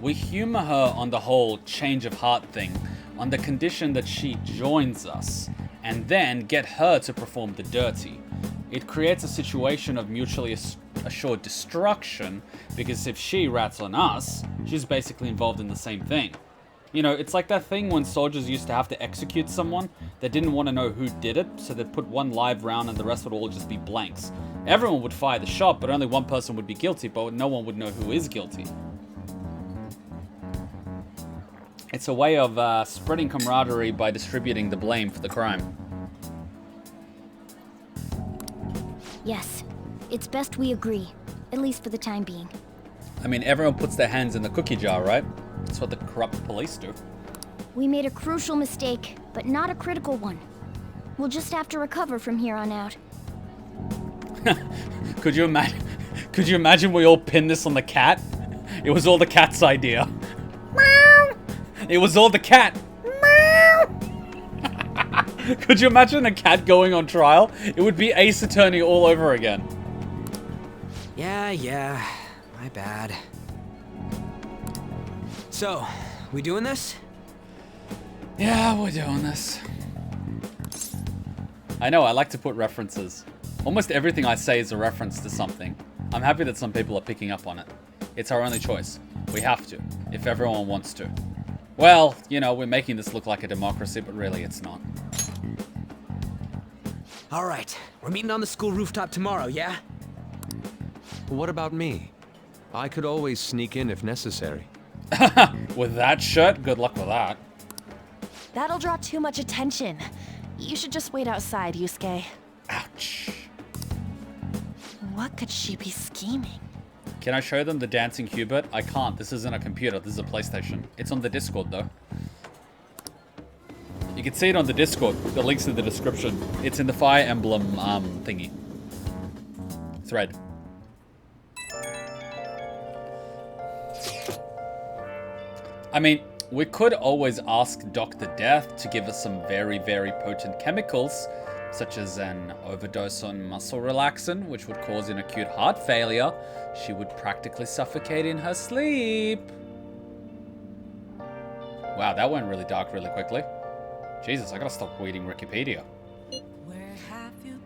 We humor her on the whole change of heart thing on the condition that she joins us, and then get her to perform the dirty. It creates a situation of mutually assured destruction, because if she rats on us, she's basically involved in the same thing. You know, it's like that thing when soldiers used to have to execute someone. They didn't want to know who did it, so they'd put one live round and the rest would all just be blanks. Everyone would fire the shot, but only one person would be guilty, but no one would know who is guilty. It's a way of spreading camaraderie by distributing the blame for the crime. Yes, it's best we agree, at least for the time being. I mean, everyone puts their hands in the cookie jar, right? That's what the corrupt police do. We made a crucial mistake, but not a critical one. We'll just have to recover from here on out. Could you imagine we all pinned this on the cat? It was all the cat's idea. It was all the cat. Could you imagine a cat going on trial? It would be Ace Attorney all over again. Yeah, my bad. So, we doing this? Yeah, we're doing this. I know, I like to put references. Almost everything I say is a reference to something. I'm happy that some people are picking up on it. It's our only choice. We have to, if everyone wants to. Well, you know, we're making this look like a democracy, but really it's not. All right, we're meeting on the school rooftop tomorrow, yeah? What about me? I could always sneak in if necessary. With that shirt? Good luck with that. That'll draw too much attention. You should just wait outside, Yusuke. Ouch. What could she be scheming? Can I show them the dancing Hubert? I can't. This isn't a computer. This is a PlayStation. It's on the Discord, though. You can see it on the Discord. The link's in the description. It's in the Fire Emblem thingy. Thread. I mean, we could always ask Dr. Death to give us some very, very potent chemicals, such as an overdose on muscle relaxant, which would cause an acute heart failure. She would practically suffocate in her sleep. Wow, that went really dark really quickly. Jesus, I gotta stop reading Wikipedia.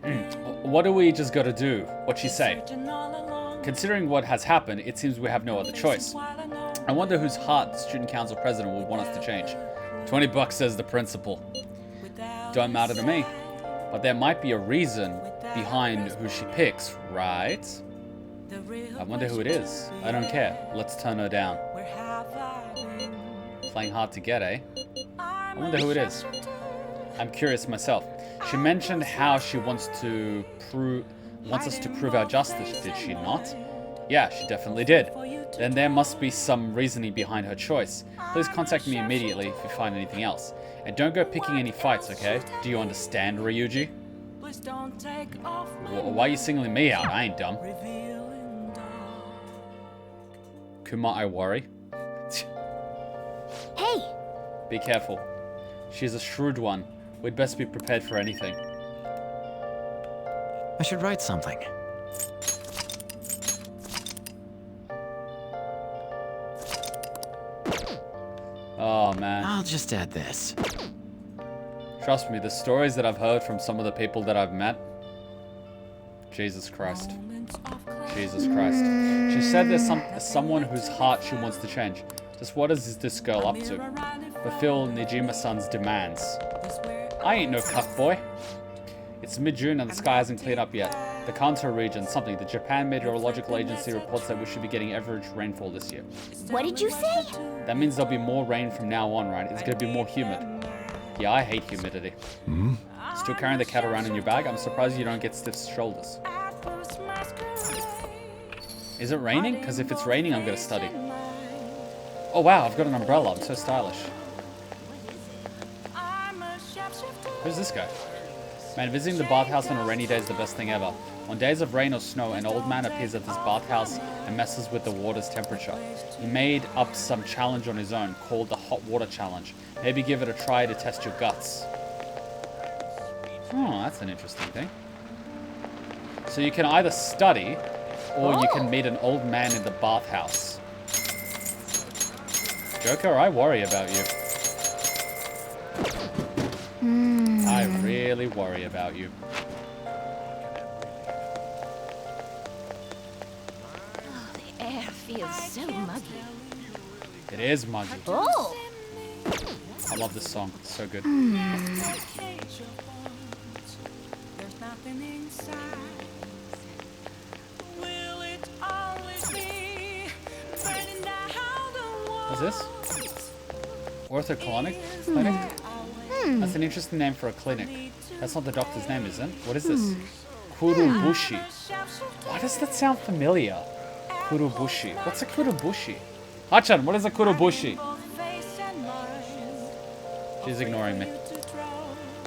Oh, what do we just gotta do? What'd she say? Considering what has happened, it seems we have no other choice. I wonder whose heart the student council president would want us to change. 20 bucks, says the principal. Don't matter to me. But there might be a reason behind who she picks, right? I wonder who it is. I don't care. Let's turn her down. Playing hard to get, eh? I wonder who it is. I'm curious myself. She mentioned how she wants us to prove our justice, did she not? Yeah, she definitely did. Then there must be some reasoning behind her choice. Please contact me immediately if you find anything else. And don't go picking any fights, okay? Do you understand, Ryuji? Why are you singling me out? I ain't dumb. Kuma, I worry. Hey! Be careful. She's a shrewd one. We'd best be prepared for anything. I should write something. Oh, man. I'll just add this. Trust me, the stories that I've heard from some of the people that I've met. Jesus Christ. Jesus Christ. She said there's someone whose heart she wants to change. Just what is this girl up to? Fulfill Niijima-san's demands. I ain't no cuckboy. It's mid-June and the sky hasn't cleared up yet. The Kanto region, the Japan Meteorological Agency reports that we should be getting average rainfall this year. What did you say? That means there'll be more rain from now on, right? It's gonna be more humid. Yeah, I hate humidity. Still carrying the cat around in your bag? I'm surprised you don't get stiff shoulders. Is it raining? Because if it's raining, I'm gonna study. Oh wow, I've got an umbrella. I'm so stylish. Who's this guy? Man, visiting the bathhouse on a rainy day is the best thing ever. On days of rain or snow, an old man appears at this bathhouse and messes with the water's temperature. He made up some challenge on his own, called the Hot Water Challenge. Maybe give it a try to test your guts. Oh, that's an interesting thing. So you can either study, or you can meet an old man in the bathhouse. Joker, I worry about you. I really worry about you. Oh, the air feels so muggy. It is muggy. Oh! I love this song. It's so good. What's this? Orthoclinic clinic? That's an interesting name for a clinic. That's not the doctor's name, is it? What is this? Kurubushi. Why does that sound familiar? Kurubushi. What's a kurubushi? Hachan, what is a kurubushi? She's ignoring me.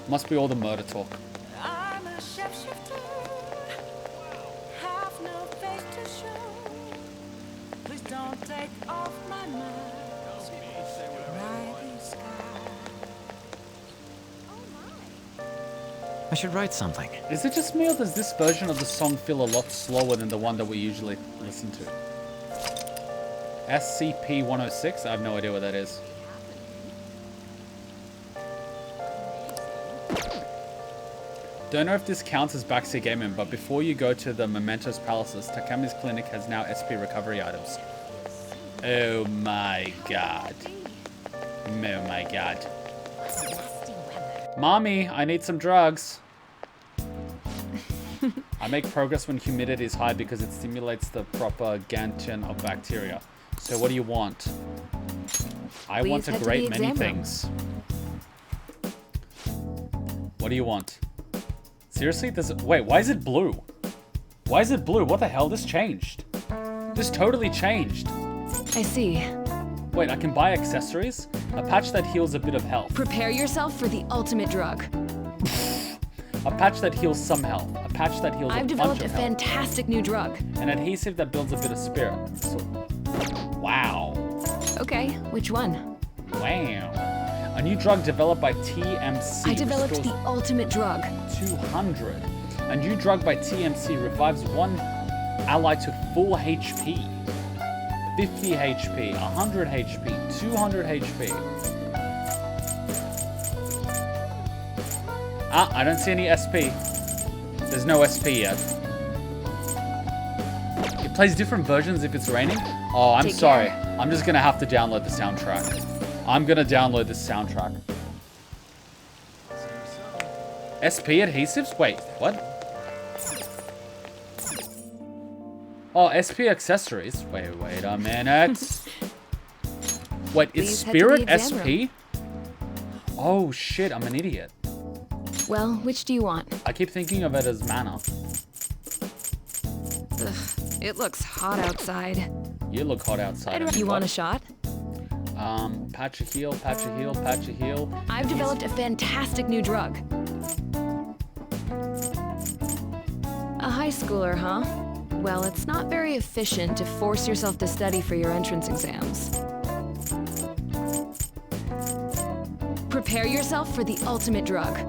Must be all the murder talk. I should write something. Is it just me, or does this version of the song feel a lot slower than the one that we usually listen to? SCP-106? I have no idea what that is. Don't know if this counts as backseat gaming, but before you go to the Mementos Palaces, Takami's clinic has now SP recovery items. Oh my god. Oh my god. Mommy, I need some drugs. I make progress when humidity is high because it stimulates the propagation of bacteria. So what do you want? I want a great many things. What do you want? Seriously? Wait, why is it blue? Why is it blue? What the hell? This changed. This totally changed. I see. Wait, I can buy accessories? A patch that heals a bit of health. Prepare yourself for the ultimate drug. A patch that heals some health. A patch that heals I've developed a fantastic new drug. An adhesive that builds a bit of spirit. So, wow. Okay, which one? Wow. A new drug developed by TMC. I developed the ultimate drug. 200. A new drug by TMC revives one ally to full HP. 50 HP, 100 HP, 200 HP. Ah, I don't see any SP. There's no SP yet. It plays different versions if it's raining. Oh, I'm sorry. I'm just gonna have to download the soundtrack. I'm gonna download this soundtrack. SP adhesives? Wait, what? Oh, SP accessories. Wait a minute. Wait, it's Spirit SP? Oh shit, I'm an idiot. Well, which do you want? I keep thinking of it as mana. Ugh, it looks hot outside. You look hot outside. You want a shot? Patch a heal, patch a heal, patch a heal. I've developed a fantastic new drug. A high schooler, huh? Well, it's not very efficient to force yourself to study for your entrance exams. Prepare yourself for the ultimate drug.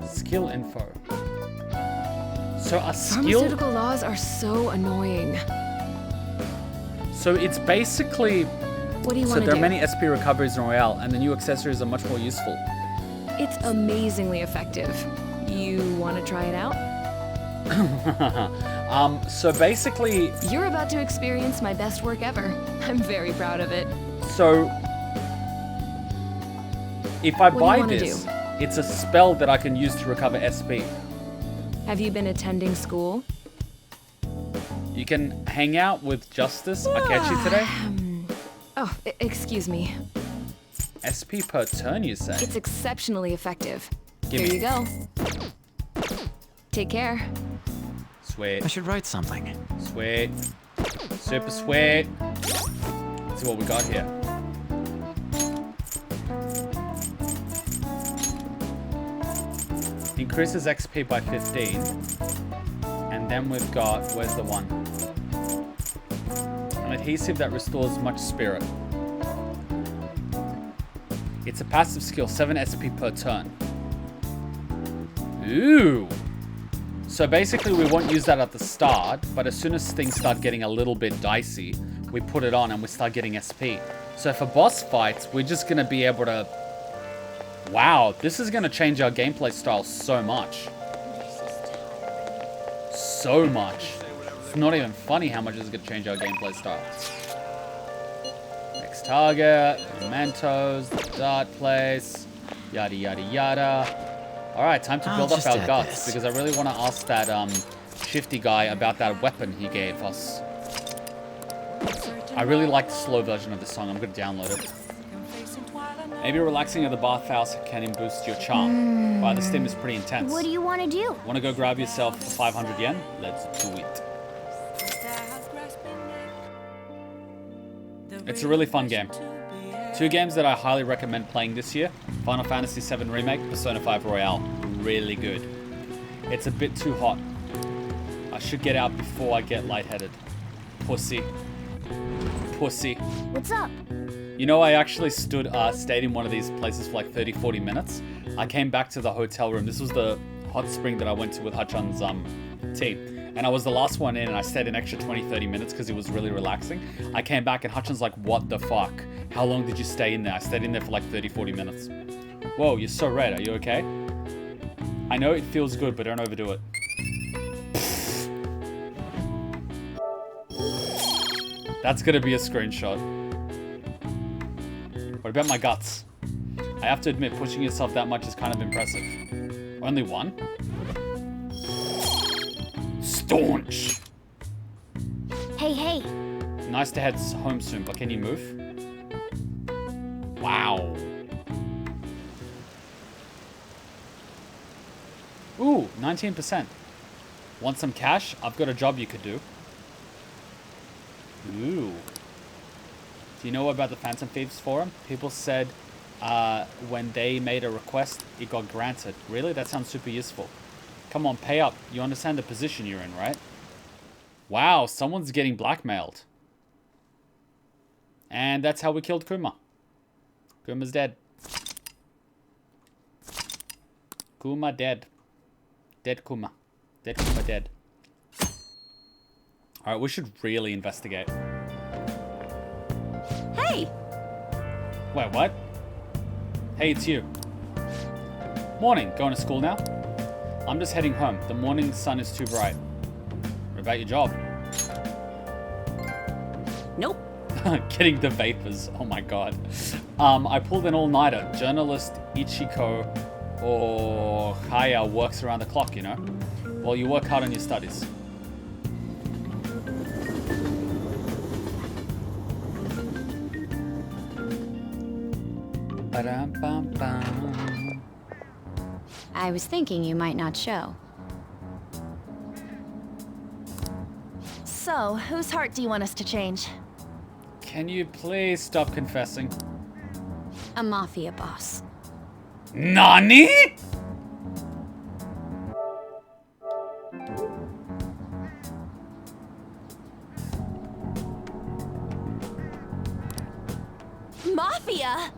Skill info. So a skill... Pharmaceutical laws are so annoying. So it's basically... What do you want to do? So there are many SP recoveries in Royale, and the new accessories are much more useful. It's amazingly effective. You want to try it out? So basically... You're about to experience my best work ever. I'm very proud of it. So... If I buy this, it's a spell that I can use to recover SP. Have you been attending school? You can hang out with Justice Akechi today? Oh, excuse me. SP per turn, you say? It's exceptionally effective. Here you go. Take care. Sweet. I should write something. Sweet. Super sweet. Let's see what we got here. Increases XP by 15. And then we've got, where's the one? An adhesive that restores much spirit. It's a passive skill, 7 SP per turn. Ooh. So basically we won't use that at the start, but as soon as things start getting a little bit dicey, we put it on and we start getting SP. So for boss fights, we're just gonna be able to... Wow, this is gonna change our gameplay style so much. So much. It's not even funny how much it's gonna change our gameplay style. Next target, mementos, the dart place, yada yada yada. Alright, time to build up our guts, because I really want to ask that shifty guy about that weapon he gave us. I really like the slow version of this song. I'm going to download it. Maybe relaxing at the bathhouse can boost your charm. Wow, this theme is pretty intense. What do you want to do? Want to go grab yourself for 500 yen? Let's do it. It's a really fun game. 2 games that I highly recommend playing this year. Final Fantasy VII Remake, Persona 5 Royale. Really good. It's a bit too hot. I should get out before I get lightheaded. Pussy. Pussy. What's up? You know, I actually stayed in one of these places for like 30-40 minutes. I came back to the hotel room. This was the hot spring that I went to with Hachan's team. And I was the last one in, and I stayed an extra 20-30 minutes because it was really relaxing. I came back and Hachan's like, what the fuck? How long did you stay in there? I stayed in there for like 30-40 minutes. Whoa, you're so red. Are you okay? I know it feels good, but don't overdo it. That's gonna be a screenshot. What about my guts? I have to admit, pushing yourself that much is kind of impressive. Only one? Staunch! Hey, hey. Nice to head home soon, but can you move? Wow. Ooh, 19%. Want some cash? I've got a job you could do. Ooh. Do you know about the Phantom Thieves forum? People said when they made a request, it got granted. Really? That sounds super useful. Come on, pay up. You understand the position you're in, right? Wow, someone's getting blackmailed. And that's how we killed Kuma. Kuma's dead. Kuma dead. Dead Kuma. Dead Kuma dead. Alright, we should really investigate. Hey! Wait, what? Hey, it's you. Morning. Going to school now? I'm just heading home. The morning sun is too bright. What about your job? Nope. Getting the vapors. Oh my god. I pulled an all-nighter. Journalist Ichiko or Haya works around the clock, you know? Well, you work hard on your studies. Ba-dum-bum-bum. I was thinking you might not show. So, whose heart do you want us to change? Can you please stop confessing? A mafia boss. Nani? Mafia?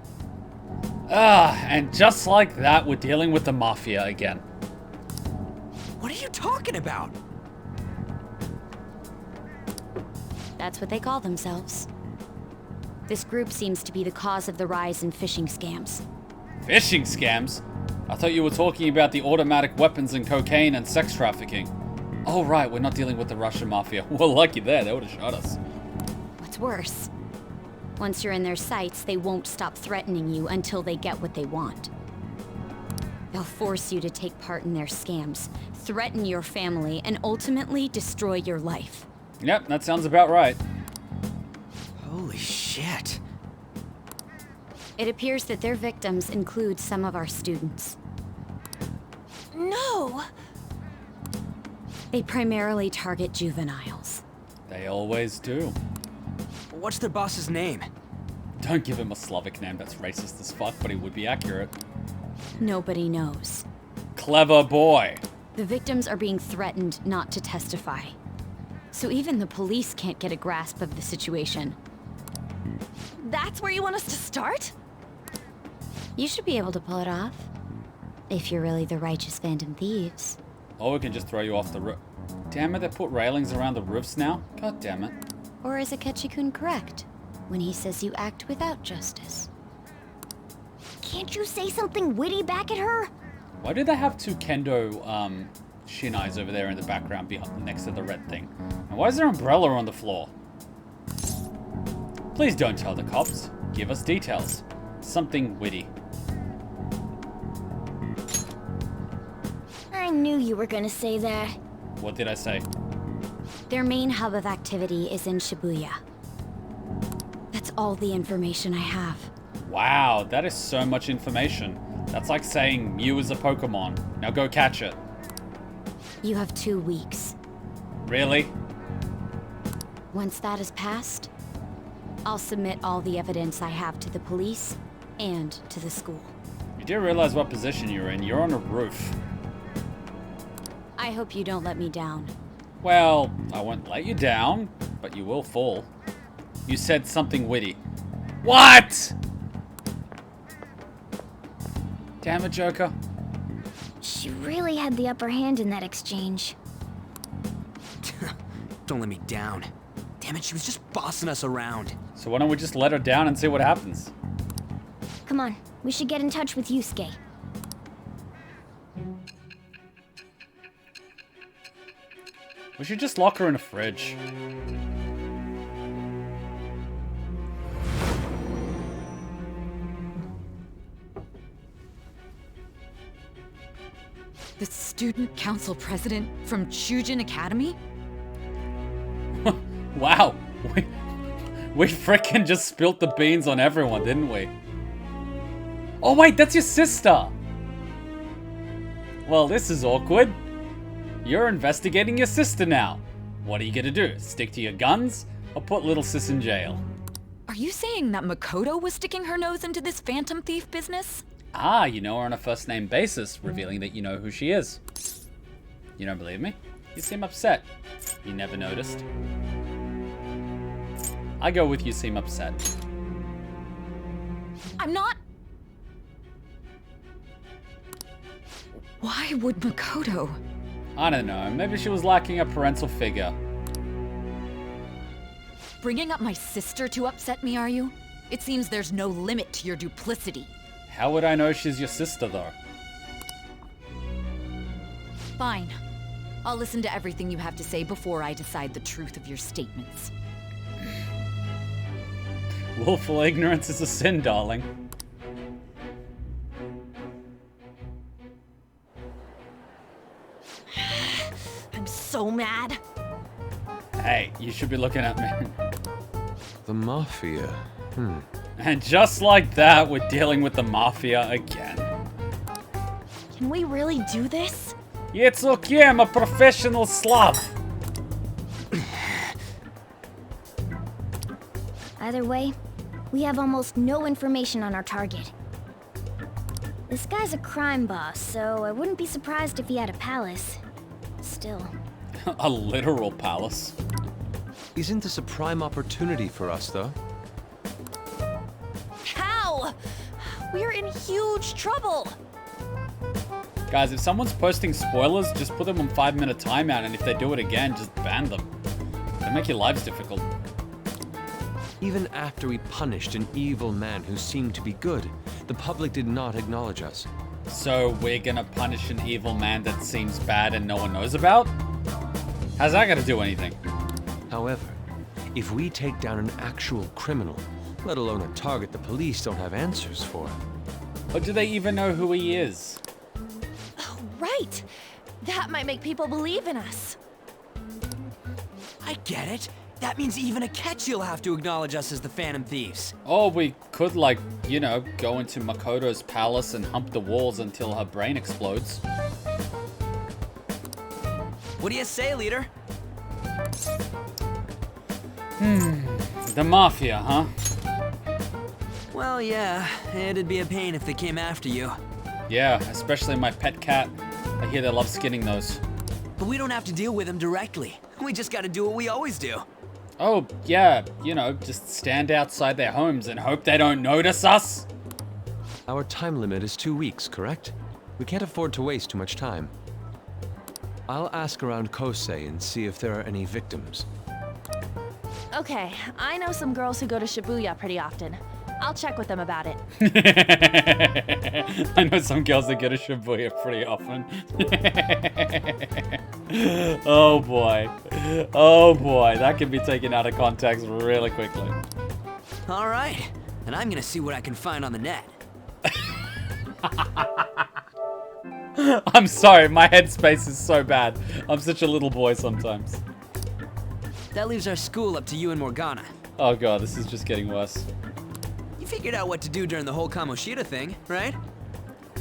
And just like that, we're dealing with the mafia again. What are you talking about? That's what they call themselves. This group seems to be the cause of the rise in phishing scams. Phishing scams? I thought you were talking about the automatic weapons and cocaine and sex trafficking. Oh right, we're not dealing with the Russian mafia. Well, lucky there, they would have shot us. What's worse? Once you're in their sights, they won't stop threatening you until they get what they want. They'll force you to take part in their scams, threaten your family, and ultimately destroy your life. Yep, that sounds about right. Holy shit. It appears that their victims include some of our students. No! They primarily target juveniles. They always do. What's their boss's name? Don't give him a Slavic name, that's racist as fuck, but it would be accurate. Nobody knows. Clever boy. The victims are being threatened not to testify. So even the police can't get a grasp of the situation. That's where you want us to start? You should be able to pull it off. If you're really the righteous Phantom Thieves. Or we can just throw you off the roof. Damn it, they put railings around the roofs now? God damn it. Or is Akechi-kun correct when he says you act without justice? Can't you say something witty back at her? Why do they have two kendo shinais over there in the background next to the red thing? And why is there an umbrella on the floor? Please don't tell the cops. Give us details. Something witty. I knew you were gonna say that. What did I say? Their main hub of activity is in Shibuya. That's all the information I have. Wow, that is so much information. That's like saying Mew is a Pokemon. Now go catch it. You have 2 weeks. Really? Once that is passed, I'll submit all the evidence I have to the police and to the school. You do realize what position you're in. You're on a roof. I hope you don't let me down. Well, I won't let you down, but you will fall. You said something witty. What? Damn it, Joker. She really had the upper hand in that exchange. Don't let me down. Damn it, she was just bossing us around. So why don't we just let her down and see what happens? Come on, we should get in touch with Yusuke. We should just lock her in a fridge. The student council president from Chujin Academy? Wow. We frickin' just spilt the beans on everyone, didn't we? Oh wait, that's your sister! Well, this is awkward. You're investigating your sister now. What are you gonna do? Stick to your guns? Or put little sis in jail? Are you saying that Makoto was sticking her nose into this phantom thief business? Ah, you know her on a first name basis, revealing that you know who she is. You don't believe me? You seem upset. You never noticed. I go with you seem upset. I'm not... Why would Makoto? I don't know, maybe she was lacking a parental figure. Bringing up my sister to upset me, are you? It seems there's no limit to your duplicity. How would I know she's your sister, though? Fine. I'll listen to everything you have to say before I decide the truth of your statements. Willful ignorance is a sin, darling. I'm so mad. Hey, you should be looking at me. The Mafia. And just like that, we're dealing with the Mafia again. Can we really do this? It's okay, I'm a professional Slav. Either way, we have almost no information on our target. This guy's a crime boss, so I wouldn't be surprised if he had a palace. Still. A literal palace. Isn't this a prime opportunity for us, though? How? We're in huge trouble. Guys, if someone's posting spoilers, just put them on 5-minute timeout, and if they do it again, just ban them. They make your lives difficult. Even after we punished an evil man who seemed to be good, the public did not acknowledge us. So we're gonna punish an evil man that seems bad and no one knows about? How's that gonna do anything? However, if we take down an actual criminal, let alone a target the police don't have answers for. Or do they even know who he is? Oh, right. That might make people believe in us. I get it. That means even a Ketch'll have to acknowledge us as the Phantom Thieves. Or we could, like, you know, go into Makoto's palace and hump the walls until her brain explodes. What do you say, leader? The Mafia, huh? Well, yeah, it'd be a pain if they came after you. Yeah, especially my pet cat. I hear they love skinning those. But we don't have to deal with them directly. We just gotta do what we always do. Oh, yeah, you know, just stand outside their homes and hope they don't notice us. Our time limit is 2 weeks, correct? We can't afford to waste too much time. I'll ask around Kosei and see if there are any victims. Okay, I know some girls who go to Shibuya pretty often. I'll check with them about it. I know some girls that go to Shibuya pretty often. Oh boy. Oh boy, that can be taken out of context really quickly. All right, and I'm gonna see what I can find on the net. I'm sorry, my headspace is so bad. I'm such a little boy sometimes. That leaves our school up to you and Morgana. Oh god, this is just getting worse. You figured out what to do during the whole Kamoshida thing, right?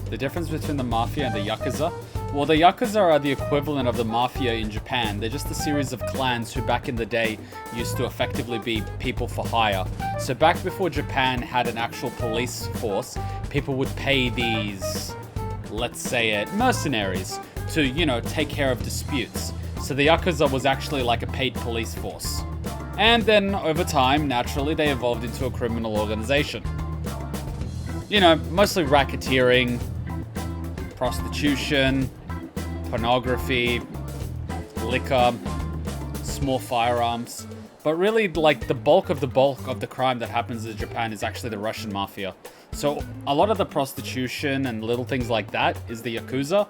The difference between the Mafia and the Yakuza? Well, the Yakuza are the equivalent of the Mafia in Japan. They're just a series of clans who back in the day used to effectively be people for hire. So back before Japan had an actual police force, people would pay these, let's say it, mercenaries to, you know, take care of disputes. So the Yakuza was actually like a paid police force. And then, over time, naturally, they evolved into a criminal organization. You know, mostly racketeering, prostitution, pornography, liquor, small firearms. But really, like, the bulk of the crime that happens in Japan is actually the Russian Mafia. So, a lot of the prostitution and little things like that is the Yakuza.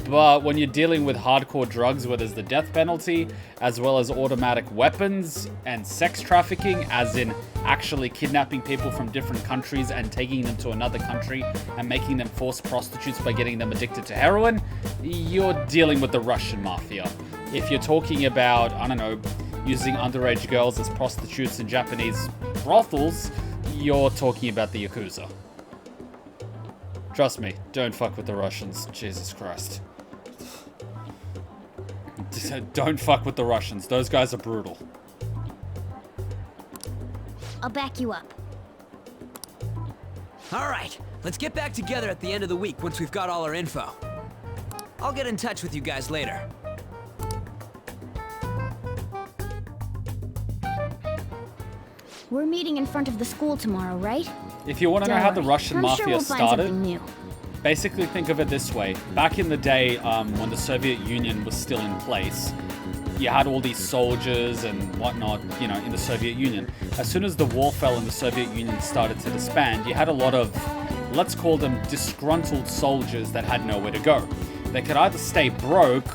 But when you're dealing with hardcore drugs where there's the death penalty, as well as automatic weapons and sex trafficking, as in actually kidnapping people from different countries and taking them to another country and making them forced prostitutes by getting them addicted to heroin, you're dealing with the Russian Mafia. If you're talking about, I don't know, using underage girls as prostitutes in Japanese brothels, you're talking about the Yakuza. Trust me, don't fuck with the Russians. Jesus Christ. Don't fuck with the Russians. Those guys are brutal. I'll back you up. All right, let's get back together at the end of the week once we've got all our info. I'll get in touch with you guys later. We're meeting in front of the school tomorrow, right? If you want to know how the Russian Mafia we'll find started, something new. basically think of it this way. Back in the day, when the Soviet Union was still in place, you had all these soldiers and whatnot, you know, in the Soviet Union. As soon as the wall fell and the Soviet Union started to disband, you had a lot of, let's call them disgruntled soldiers that had nowhere to go. They could either stay broke,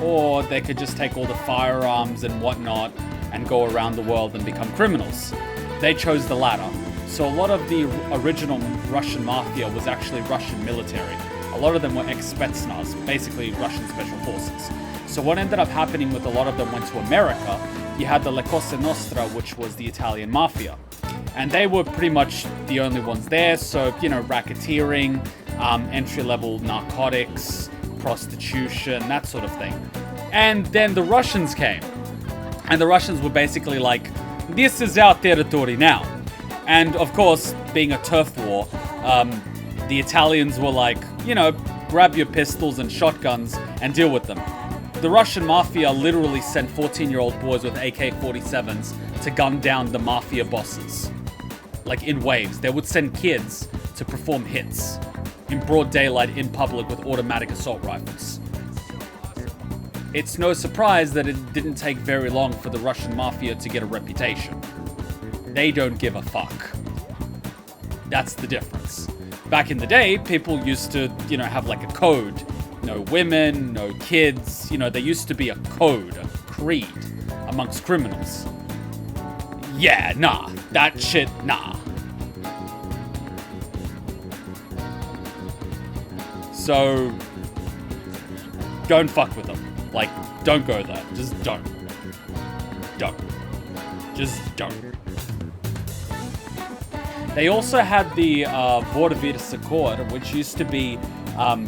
or they could just take all the firearms and whatnot and go around the world and become criminals. They chose the latter. So a lot of the original Russian mafia was actually Russian military. A lot of them were ex-Spetsnaz, basically Russian special forces. So what ended up happening with a lot of them went to America, you had the La Cosa Nostra, which was the Italian mafia. And they were pretty much the only ones there, so, you know, racketeering, entry-level narcotics, prostitution, that sort of thing. And then the Russians came. And the Russians were basically like, this is our territory now. And of course, being a turf war, the Italians were like, you know, grab your pistols and shotguns and deal with them. The Russian mafia literally sent 14-year-old boys with AK-47s to gun down the mafia bosses. Like in waves. They would send kids to perform hits in broad daylight in public with automatic assault rifles. It's no surprise that it didn't take very long for the Russian mafia to get a reputation. They don't give a fuck. That's the difference. Back in the day, people used to, you know, have like a code. No women, no kids. You know, there used to be a code, a creed amongst criminals. Yeah, nah. That shit, nah. So, don't fuck with them. Like, don't go there. Just don't. Don't. Just don't. They also had the Vorderwirts Accord, which used to be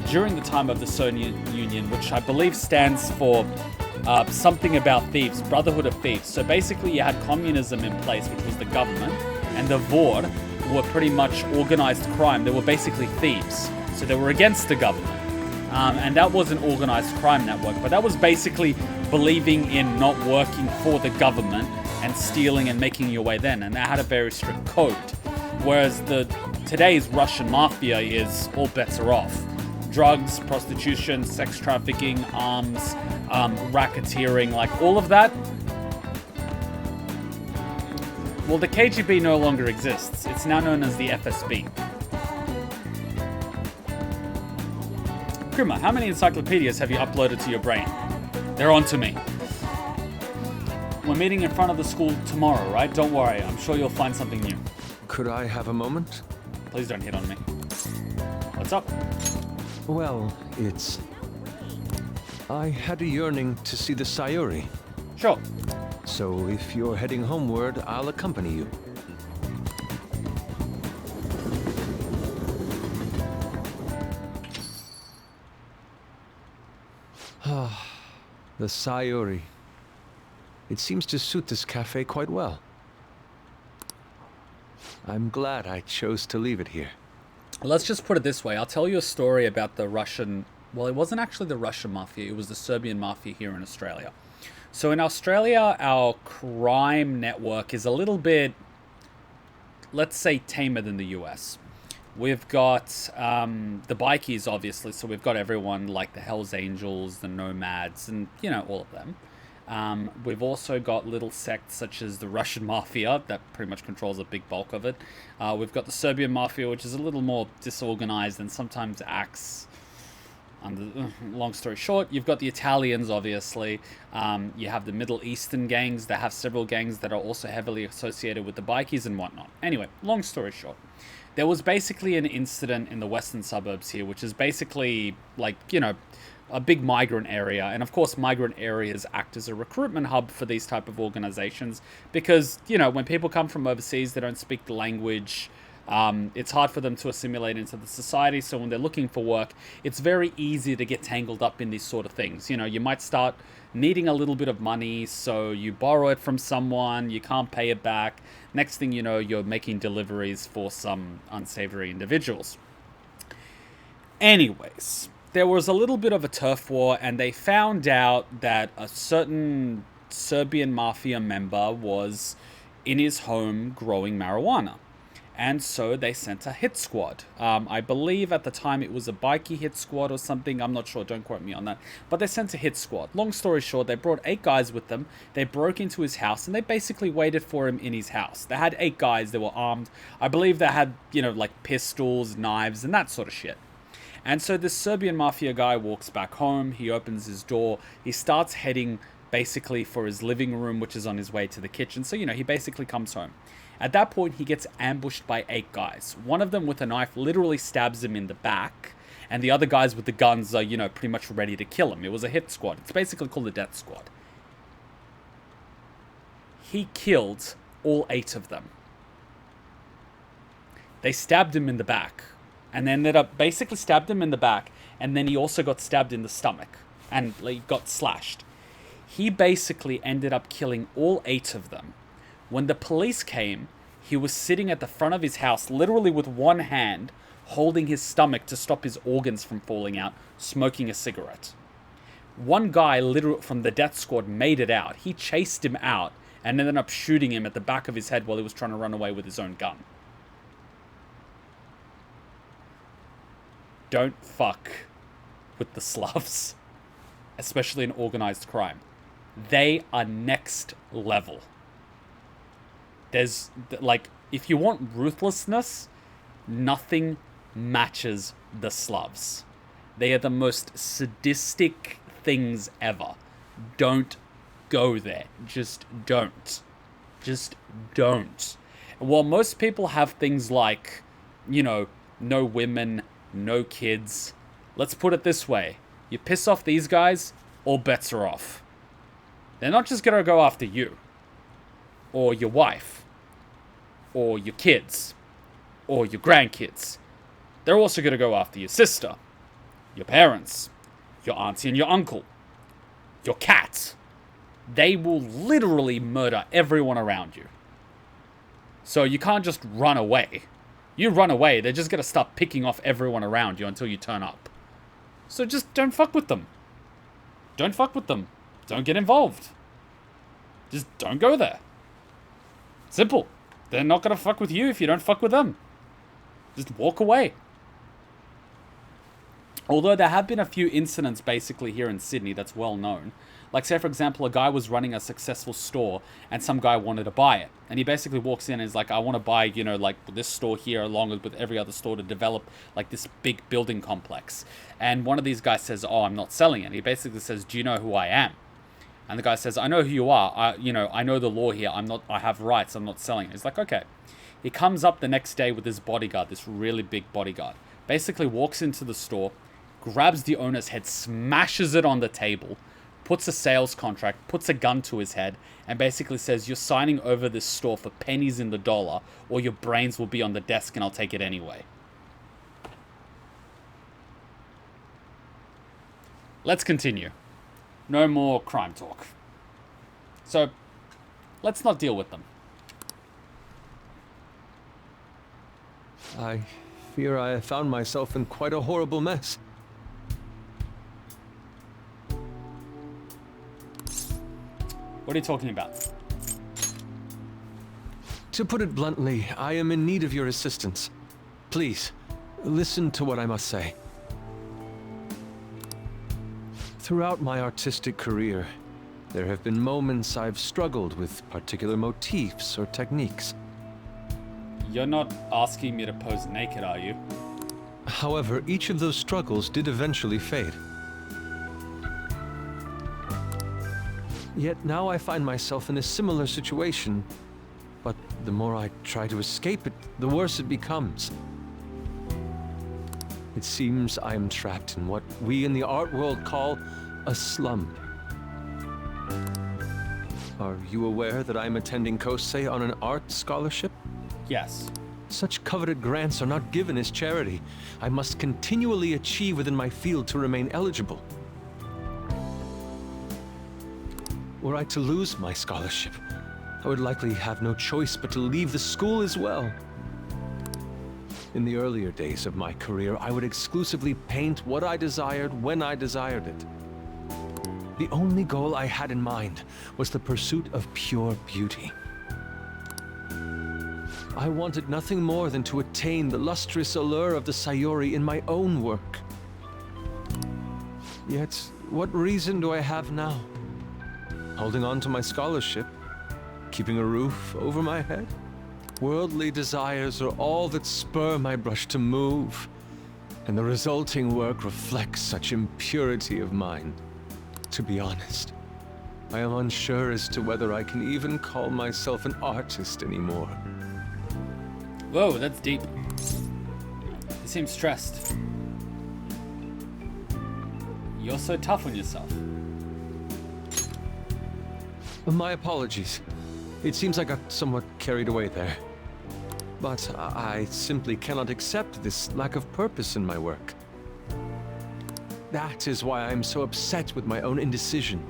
during the time of the Soviet Union, which I believe stands for something about thieves, Brotherhood of Thieves. So basically you had communism in place, which was the government, and the Vor were pretty much organized crime. They were basically thieves. So they were against the government. And that was an organized crime network, but that was basically believing in not working for the government and stealing and making your way then. And that had a very strict code. Whereas today's Russian mafia is all bets are off. Drugs, prostitution, sex trafficking, arms, racketeering, like all of that. Well, the KGB no longer exists. It's now known as the FSB. Kuma, how many encyclopedias have you uploaded to your brain? They're on to me. We're meeting in front of the school tomorrow, right? Don't worry, I'm sure you'll find something new. Could I have a moment? Please don't hit on me. What's up? Well, I had a yearning to see the Sayuri. Sure. So if you're heading homeward, I'll accompany you. The Sayuri. It seems to suit this cafe quite well. I'm glad I chose to leave it here. Let's just put it this way. I'll tell you a story about the Russian... Well, it wasn't actually the Russian mafia. It was the Serbian mafia here in Australia. So in Australia, our crime network is a little bit, let's say, tamer than the US. We've got the bikies, obviously. So we've got everyone like the Hells Angels, the Nomads, and, you know, all of them. We've also got little sects such as the Russian Mafia that pretty much controls a big bulk of it. We've got the Serbian Mafia, which is a little more disorganized and sometimes acts under... long story short, you've got the Italians, obviously. You have the Middle Eastern gangs. They have several gangs that are also heavily associated with the bikies and whatnot. Anyway, long story short. There was basically an incident in the western suburbs here, which is basically like, you know, a big migrant area. And of course, migrant areas act as a recruitment hub for these type of organizations because, you know, when people come from overseas, they don't speak the language. It's hard for them to assimilate into the society. So when they're looking for work, it's very easy to get tangled up in these sort of things. You know, you might start needing a little bit of money, so you borrow it from someone, you can't pay it back. Next thing you know, you're making deliveries for some unsavory individuals. Anyways, there was a little bit of a turf war, and they found out that a certain Serbian mafia member was in his home growing marijuana. And so they sent a hit squad. I believe at the time it was a bikie hit squad or something. I'm not sure. Don't quote me on that. But they sent a hit squad. Long story short, they brought 8 guys with them. They broke into his house and they basically waited for him in his house. They had 8 guys. They were armed. I believe they had, you know, like pistols, knives, and that sort of shit. And so this Serbian mafia guy walks back home, he opens his door, he starts heading basically for his living room, which is on his way to the kitchen. So, you know, he basically comes home. At that point, he gets ambushed by 8 guys. One of them with a knife literally stabs him in the back, and the other guys with the guns are, you know, pretty much ready to kill him. It was a hit squad. It's basically called a death squad. He killed all 8 of them. They stabbed him in the back, and ended up basically stabbed him in the back, and then he also got stabbed in the stomach, and like, got slashed. He basically ended up killing all 8 of them. When the police came, he was sitting at the front of his house, literally with one hand, holding his stomach to stop his organs from falling out, smoking a cigarette. One guy, literally from the death squad, made it out. He chased him out, and ended up shooting him at the back of his head while he was trying to run away with his own gun. Don't fuck with the Slavs, especially in organized crime. They are next level. There's, like, if you want ruthlessness, nothing matches the Slavs. They are the most sadistic things ever. Don't go there. Just don't. Just don't. While most people have things like, you know, no women, no kids, let's put it this way. You piss off these guys, all bets are off. They're not just gonna go after you, or your wife, or your kids, or your grandkids. They're also gonna go after your sister, your parents, your auntie and your uncle, your cat. They will literally murder everyone around you. So you can't just run away. You run away, they're just gonna start picking off everyone around you until you turn up. So just don't fuck with them. Don't fuck with them. Don't get involved. Just don't go there. Simple. They're not gonna fuck with you if you don't fuck with them. Just walk away. Although there have been a few incidents basically here in Sydney that's well known. Like, say, for example, a guy was running a successful store and some guy wanted to buy it. And he basically walks in and is like, I want to buy, you know, like this store here along with every other store to develop like this big building complex. And one of these guys says, oh, I'm not selling it. He basically says, do you know who I am? And the guy says, I know who you are. I know the law here. I have rights. I'm not selling it. He's like, okay. He comes up the next day with his bodyguard, this really big bodyguard. Basically walks into the store, grabs the owner's head, smashes it on the table, puts a sales contract, puts a gun to his head, and basically says, you're signing over this store for pennies in the dollar, or your brains will be on the desk and I'll take it anyway. Let's continue. No more crime talk. So, let's not deal with them. I fear I have found myself in quite a horrible mess. What are you talking about? To put it bluntly, I am in need of your assistance. Please, listen to what I must say. Throughout my artistic career, there have been moments I've struggled with particular motifs or techniques. You're not asking me to pose naked, are you? However, each of those struggles did eventually fade. Yet now I find myself in a similar situation, but the more I try to escape it, the worse it becomes. It seems I am trapped in what we in the art world call a slump. Are you aware that I am attending Kosei on an art scholarship? Yes. Such coveted grants are not given as charity. I must continually achieve within my field to remain eligible. Were I to lose my scholarship, I would likely have no choice but to leave the school as well. In the earlier days of my career, I would exclusively paint what I desired when I desired it. The only goal I had in mind was the pursuit of pure beauty. I wanted nothing more than to attain the lustrous allure of the Sayuri in my own work. Yet, what reason do I have now? Holding on to my scholarship? Keeping a roof over my head? Worldly desires are all that spur my brush to move. and the resulting work reflects such impurity of mind. To be honest, I am unsure as to whether I can even call myself an artist anymore. Whoa, that's deep. You seem stressed. You're so tough on yourself. My apologies. It seems I got somewhat carried away there. But I simply cannot accept this lack of purpose in my work. That is why I'm so upset with my own indecision.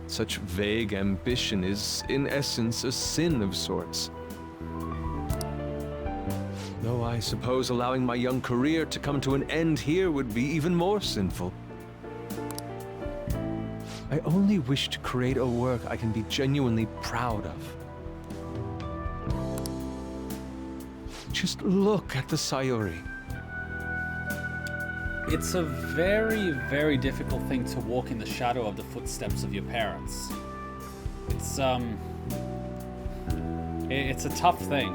Such vague ambition is, in essence, a sin of sorts. Though I suppose allowing my young career to come to an end here would be even more sinful. I only wish to create a work I can be genuinely proud of. Just look at the Sayuri. It's a very, very difficult thing to walk in the shadow of the footsteps of your parents. It's a tough thing.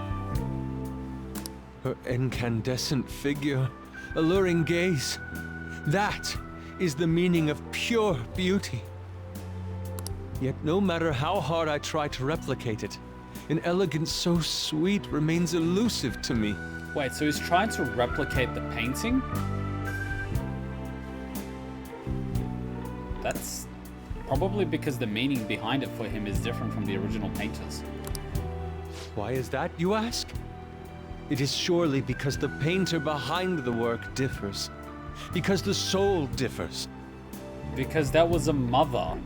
Her incandescent figure, alluring gaze. That is the meaning of pure beauty. Yet no matter how hard I try to replicate it, an elegance so sweet remains elusive to me. Wait, so he's trying to replicate the painting? That's probably because the meaning behind it for him is different from the original painters. Why is that, you ask? It is surely because the painter behind the work differs. Because the soul differs. Because that was a mother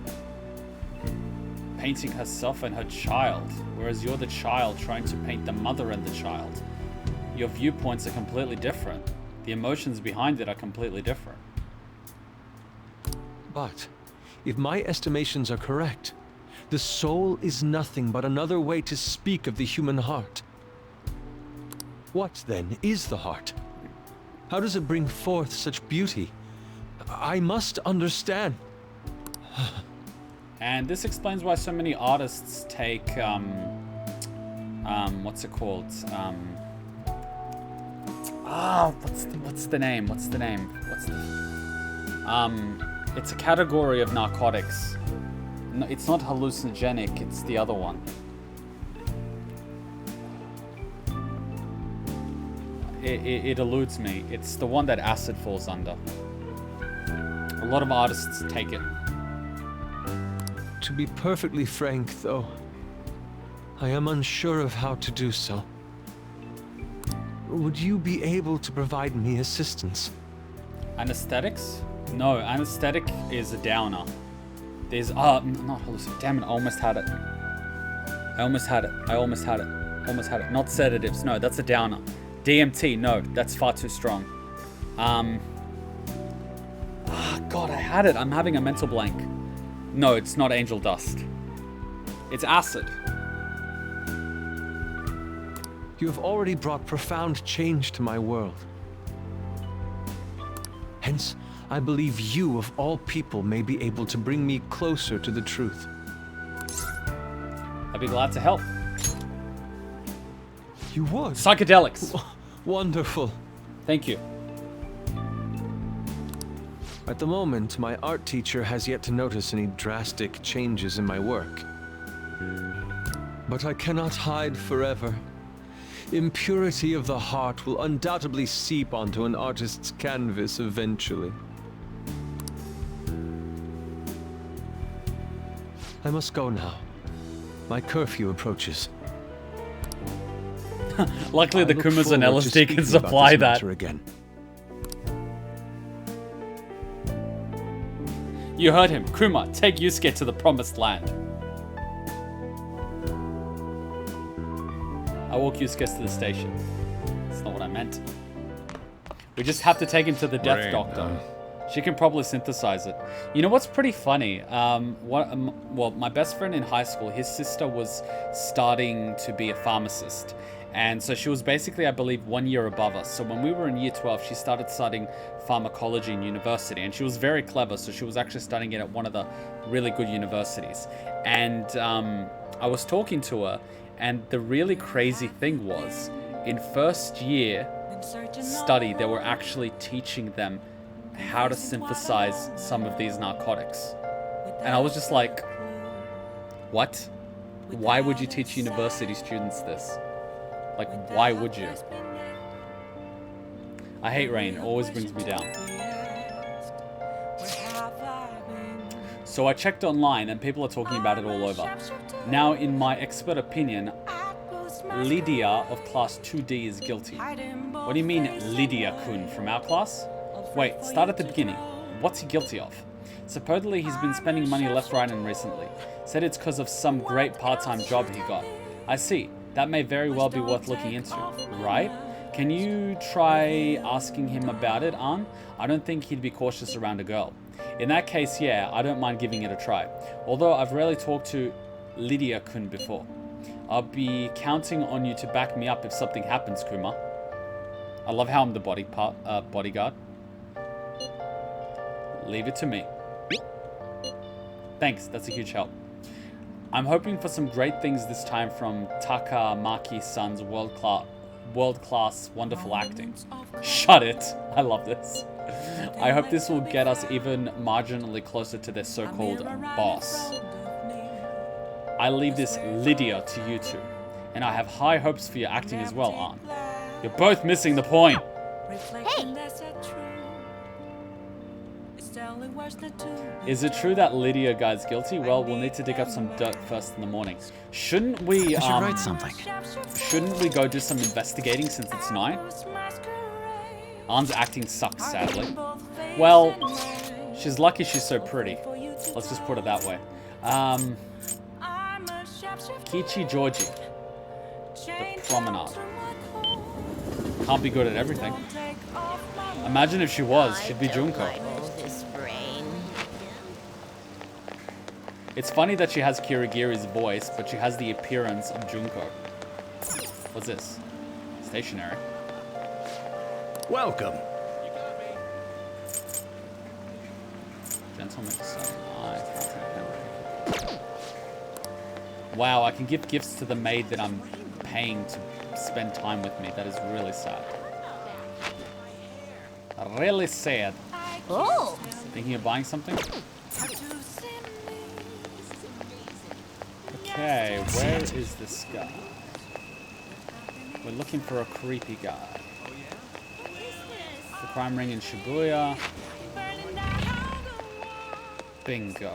painting herself and her child, whereas you're the child trying to paint the mother and the child. Your viewpoints are completely different. The emotions behind it are completely different. But if my estimations are correct, the soul is nothing but another way to speak of the human heart. What, then, is the heart? How does it bring forth such beauty? I must understand. And this explains why so many artists take, what's it called? What's the name? It's a category of narcotics. No, it's not hallucinogenic, it's the other one. It eludes me. It's the one that acid falls under. A lot of artists take it. To be perfectly frank, though, I am unsure of how to do so. Would you be able to provide me assistance? Anesthetics? No, anesthetic is a downer. There's, not hallucinogenic. Damn it, I almost had it. Not sedatives, no, that's a downer. DMT, no, that's far too strong. God, I had it. I'm having a mental blank. No, it's not angel dust. It's acid. You have already brought profound change to my world. Hence, I believe you, of all people, may be able to bring me closer to the truth. I'd be glad to help. You would? Psychedelics. Wonderful. Thank you. At the moment, my art teacher has yet to notice any drastic changes in my work. But I cannot hide forever. Impurity of the heart will undoubtedly seep onto an artist's canvas eventually. I must go now. My curfew approaches. Luckily, the Kumas and LSD can supply that. Again. You heard him. Kuma, take Yusuke to the promised land. I walk Yusuke to the station. That's not what I meant. We just have to take him to the death doctor. She can probably synthesize it. You know what's pretty funny? Well, my best friend in high school, his sister was starting to be a pharmacist. And so she was basically, I believe, 1 year above us. So when we were in year 12, she started studying pharmacology in university. And she was very clever, so she was actually studying it at one of the really good universities. And I was talking to her, and the really crazy thing was, in first year, study, they were actually teaching them how to synthesize some of these narcotics. And I was just like, what? Why would you teach university students this? Like, why would you? I hate rain. It always brings me down. So I checked online and people are talking about it all over. Now, in my expert opinion, Lydia of class 2D is guilty. What do you mean, Lydia-kun from our class? Wait, start at the beginning. What's he guilty of? Supposedly he's been spending money left, right, and recently. Said it's because of some great part-time job he got. I see. That may very well be worth looking into, right? Can you try asking him about it, Ann? I don't think he'd be cautious around a girl. In that case, yeah, I don't mind giving it a try. Although I've rarely talked to Lydia-kun before. I'll be counting on you to back me up if something happens, Kuma. I love how I'm the bodyguard. Leave it to me. Thanks, that's a huge help. I'm hoping for some great things this time from Takamaki-san's world-class, wonderful acting. Shut it! I love this. I hope this will get us even marginally closer to their so-called boss. I leave this Lydia to you two, and I have high hopes for your acting as well, Ann. You're both missing the point. Hey! Is it true that Lydia guy's guilty? Well, we'll need to dig up some dirt first in the morning. Shouldn't we, I should write something. Shouldn't we go do some investigating since it's night? Ann's acting sucks, sadly. Well, she's lucky she's so pretty. Let's just put it that way. Kichi Georgie. The promenade. Can't be good at everything. Imagine if she was, she'd be Junko. It's funny that she has Kirigiri's voice, but she has the appearance of Junko. What's this? Stationary. Welcome. Gentleman, so nice. Wow, I can give gifts to the maid that I'm paying to spend time with me. That is really sad. Really sad. Oh! Thinking of buying something? Okay, where is this guy? We're looking for a creepy guy. The crime ring in Shibuya. Bingo.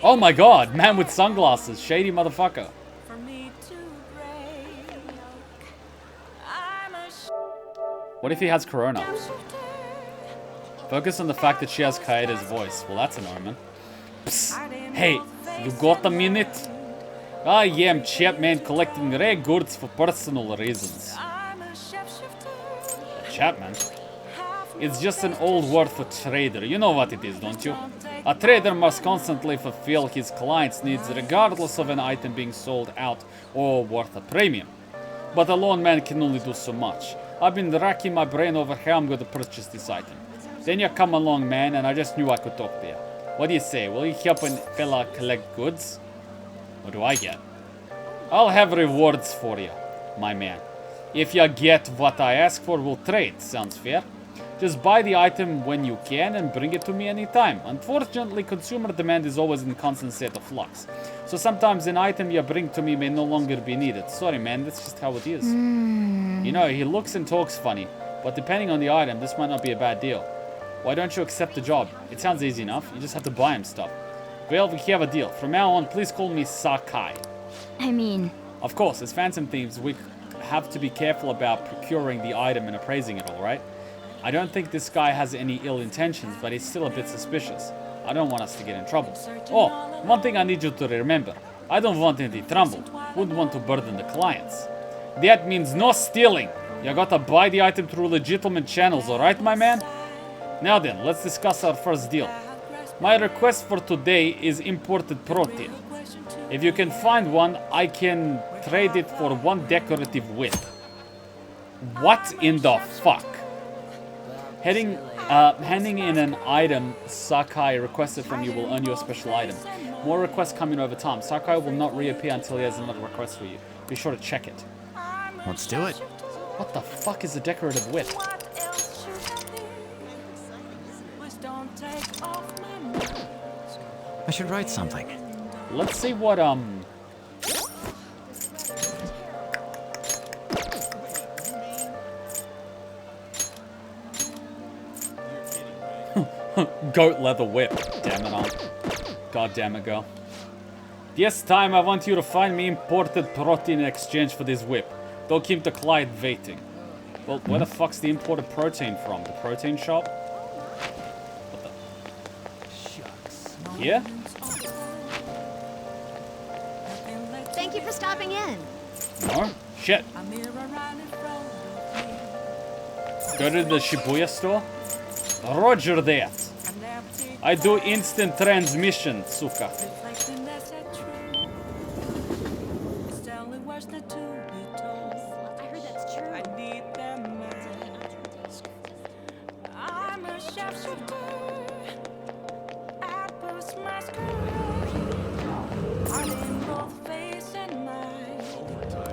Oh my god, man with sunglasses, shady motherfucker. What if he has corona? Focus on the fact that she has Kaeda's voice. Well, that's an omen. Psst. Hey, you got a minute? I am Chapman collecting rare goods for personal reasons. Chapman? It's just an old word for trader. You know what it is, don't you? A trader must constantly fulfill his clients' needs regardless of an item being sold out or worth a premium. But a lone man can only do so much. I've been racking my brain over how I'm going to purchase this item. Then you come along, man, and I just knew I could talk to you. What do you say? Will you help a fella collect goods? What do I get? I'll have rewards for you, my man. If you get what I ask for, we'll trade. Sounds fair? Just buy the item when you can and bring it to me anytime. Unfortunately, consumer demand is always in constant state of flux. So sometimes an item you bring to me may no longer be needed. Sorry, man, that's just how it is. You know, he looks and talks funny, but depending on the item, this might not be a bad deal. Why don't you accept the job? It sounds easy enough. You just have to buy him stuff. Well, we have a deal. From now on, please call me Sakai. I mean... Of course, as Phantom Thieves, we have to be careful about procuring the item and appraising it all, right? I don't think this guy has any ill intentions, but he's still a bit suspicious. I don't want us to get in trouble. Oh, one thing I need you to remember. I don't want any trouble. Wouldn't want to burden the clients. That means no stealing. You gotta buy the item through legitimate channels, alright, my man? Now then, let's discuss our first deal. My request for today is imported protein. If you can find one, I can trade it for one decorative whip. What in the fuck? Handing in an item Sakai requested from you will earn you a special item. More requests coming over time. Sakai will not reappear until he has another request for you. Be sure to check it. Let's do it. What the fuck is a decorative whip? I should write something. Let's see what, Goat leather whip. Damn it, Aunt. God damn it, girl. This time I want you to find me imported protein in exchange for this whip. Don't keep the client waiting. Well, where the fuck's the imported protein from? The protein shop? What the? Here? Thank you for stopping in. No? Shit. Go to the Shibuya store? Roger that. I do instant transmission, Tsuka. I heard that's true.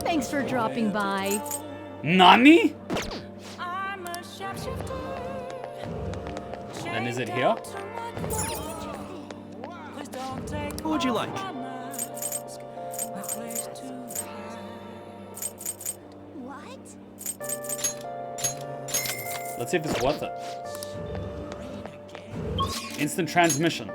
Thanks for dropping by. Nani? Then is it here? What would you like? Let's see if it's worth it. Instant transmission.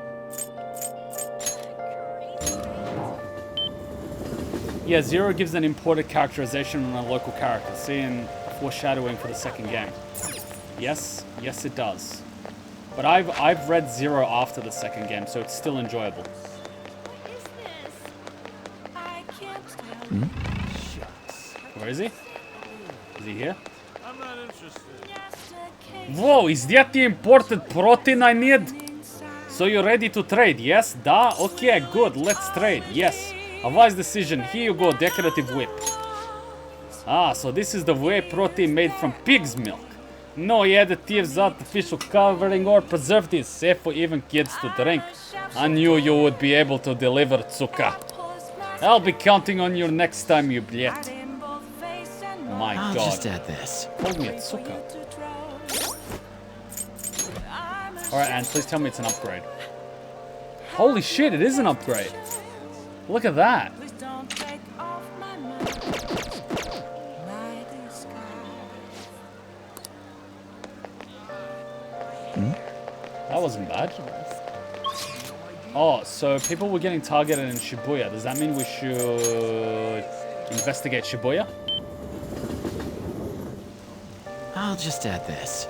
Yeah, Zero gives an imported characterization on a local character. See in foreshadowing for the second game. Yes, yes it does. But I've read Zero after the second game, so it's still enjoyable. Where is he? Is he here? I'm not interested. Whoa, is that the imported protein I need? So you're ready to trade, yes? Da? Okay, good, let's trade, yes. A wise decision, here you go, decorative whip. Ah, so this is the whey protein made from pig's milk. No additives, artificial covering or preservatives, safe for even kids to drink. I knew you would be able to deliver, Tsuka. I'll be counting on you next time you bleat. My I'll god. just add this. Call me a Tsuka. Alright, and please tell me it's an upgrade. Holy shit, it is an upgrade. Look at that. That wasn't bad. Oh, so people were getting targeted in Shibuya. Does that mean we should investigate Shibuya? I'll just add this.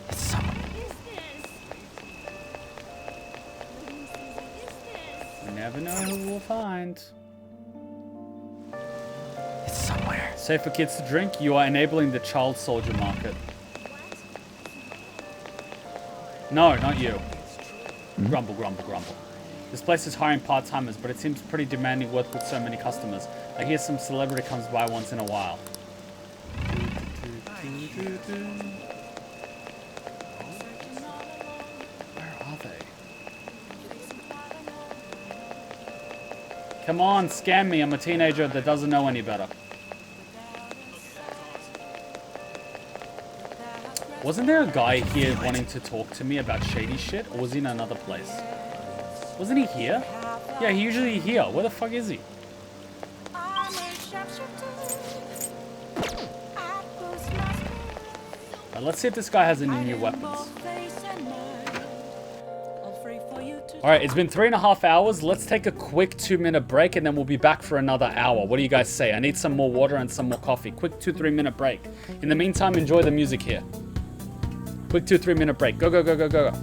It's someone. We never know who we'll find. It's somewhere. Safe for kids to drink. You are enabling the child soldier market. No, not you. Grumble, grumble, grumble. This place is hiring part-timers, but it seems pretty demanding work with so many customers. I hear some celebrity comes by once in a while. Where are they? Come on, scam me. I'm a teenager that doesn't know any better. Wasn't there a guy here wanting to talk to me about shady shit, or was he in another place? Wasn't he here? Yeah, he's usually here. Where the fuck is he? Let's see if this guy has any new weapons. Alright, it's been 3.5 hours. Let's take a quick 2-minute break and then we'll be back for another hour. What do you guys say? I need some more water and some more coffee. Quick 2-3 minute break. In the meantime, enjoy the music here. Quick 2-3 minute break. Go, go, go, go, go, go.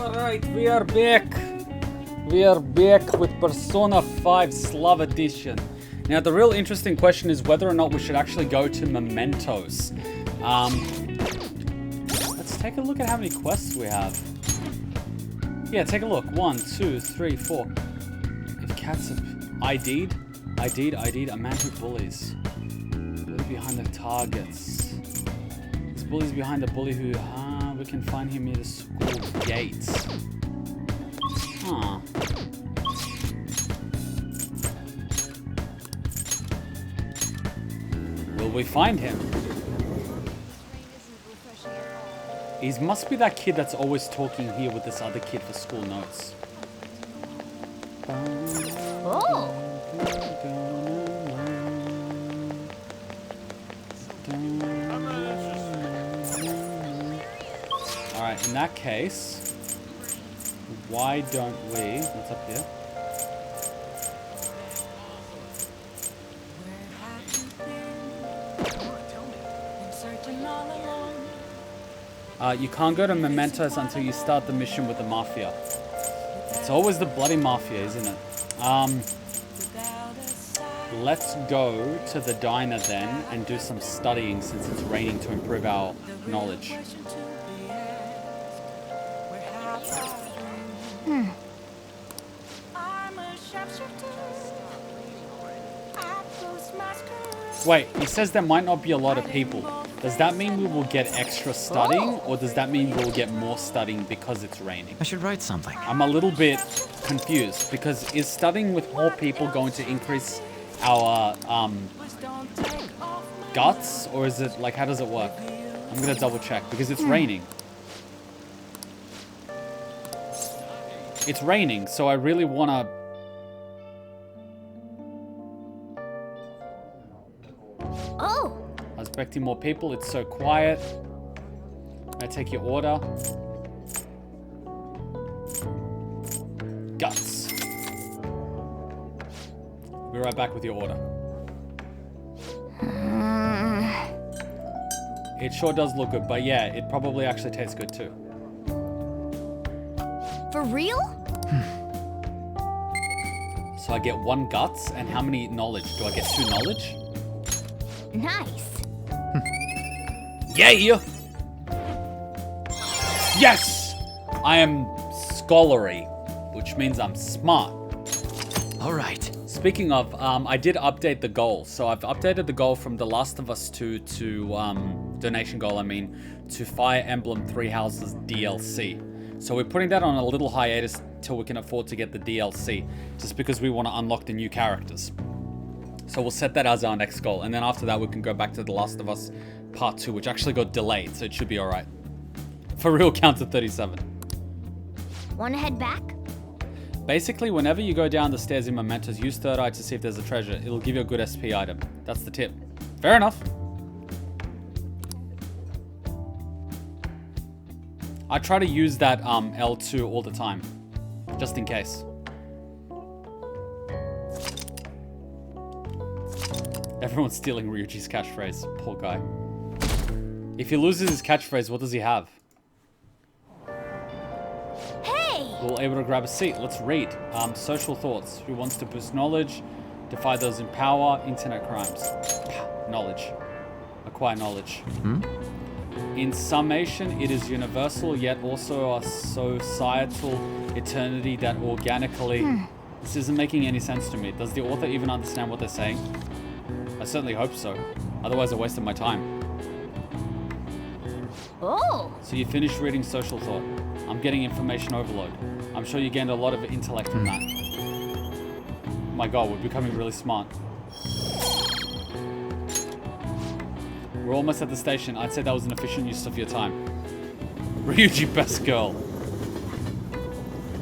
Alright, we are back. We are back with Persona 5 Slav Edition. Now, the real interesting question is whether or not we should actually go to mementos. Let's take a look at how many quests we have. Yeah, take a look. 1, 2, 3, 4. If cats have ID'd, a man who bullies. Bully behind the targets. This bully's behind the bully who, we can find him near the school gates. Huh. Will we find him? He must be that kid that's always talking here with this other kid for school notes. Oh! Alright, in that case, why don't we... What's up here? You can't go to mementos until you start the mission with the mafia. It's always the bloody mafia, isn't it? Let's go to the diner then and do some studying since it's raining to improve our knowledge. Wait, he says there might not be a lot of people. Does that mean we will get extra studying, or does that mean we'll get more studying because it's raining? I should write something. I'm a little bit confused, because is studying with more people going to increase our guts, or is it, like, how does it work? I'm gonna double check, because it's raining. It's raining, so I really wanna... Oh! I was expecting more people. It's so quiet. I take your order. Guts. Be right back with your order. It sure does look good, but yeah, it probably actually tastes good too. For real? So I get 1 guts, and how many knowledge? Do I get 2 knowledge? Nice. Yeah! Yes! I am scholarly, which means I'm smart. All right. Speaking of, I did update the goal. So I've updated the goal from The Last of Us 2 to, donation goal, to Fire Emblem 3 Houses DLC. So we're putting that on a little hiatus till we can afford to get the DLC, just because we want to unlock the new characters. So we'll set that as our next goal, and then after that we can go back to The Last of Us Part 2, which actually got delayed, so it should be alright. For real, count to 37. Wanna head back? Basically, whenever you go down the stairs in mementos, use third eye to see if there's a treasure. It'll give you a good SP item. That's the tip. Fair enough. I try to use that L2 all the time, just in case. Everyone's stealing Ryuji's catchphrase. Poor guy. If he loses his catchphrase, what does he have? Hey! We're able to grab a seat. Let's read. Social thoughts. Who wants to boost knowledge? Defy those in power. Internet crimes. Knowledge. Acquire knowledge. In summation, it is universal, yet also a societal eternity that organically... This isn't making any sense to me. Does the author even understand what they're saying? I certainly hope so. Otherwise, I wasted my time. Oh! So you finished reading Social Thought. I'm getting information overload. I'm sure you gained a lot of intellect from that. Oh my god, we're becoming really smart. We're almost at the station. I'd say that was an efficient use of your time. Ryuji, best girl.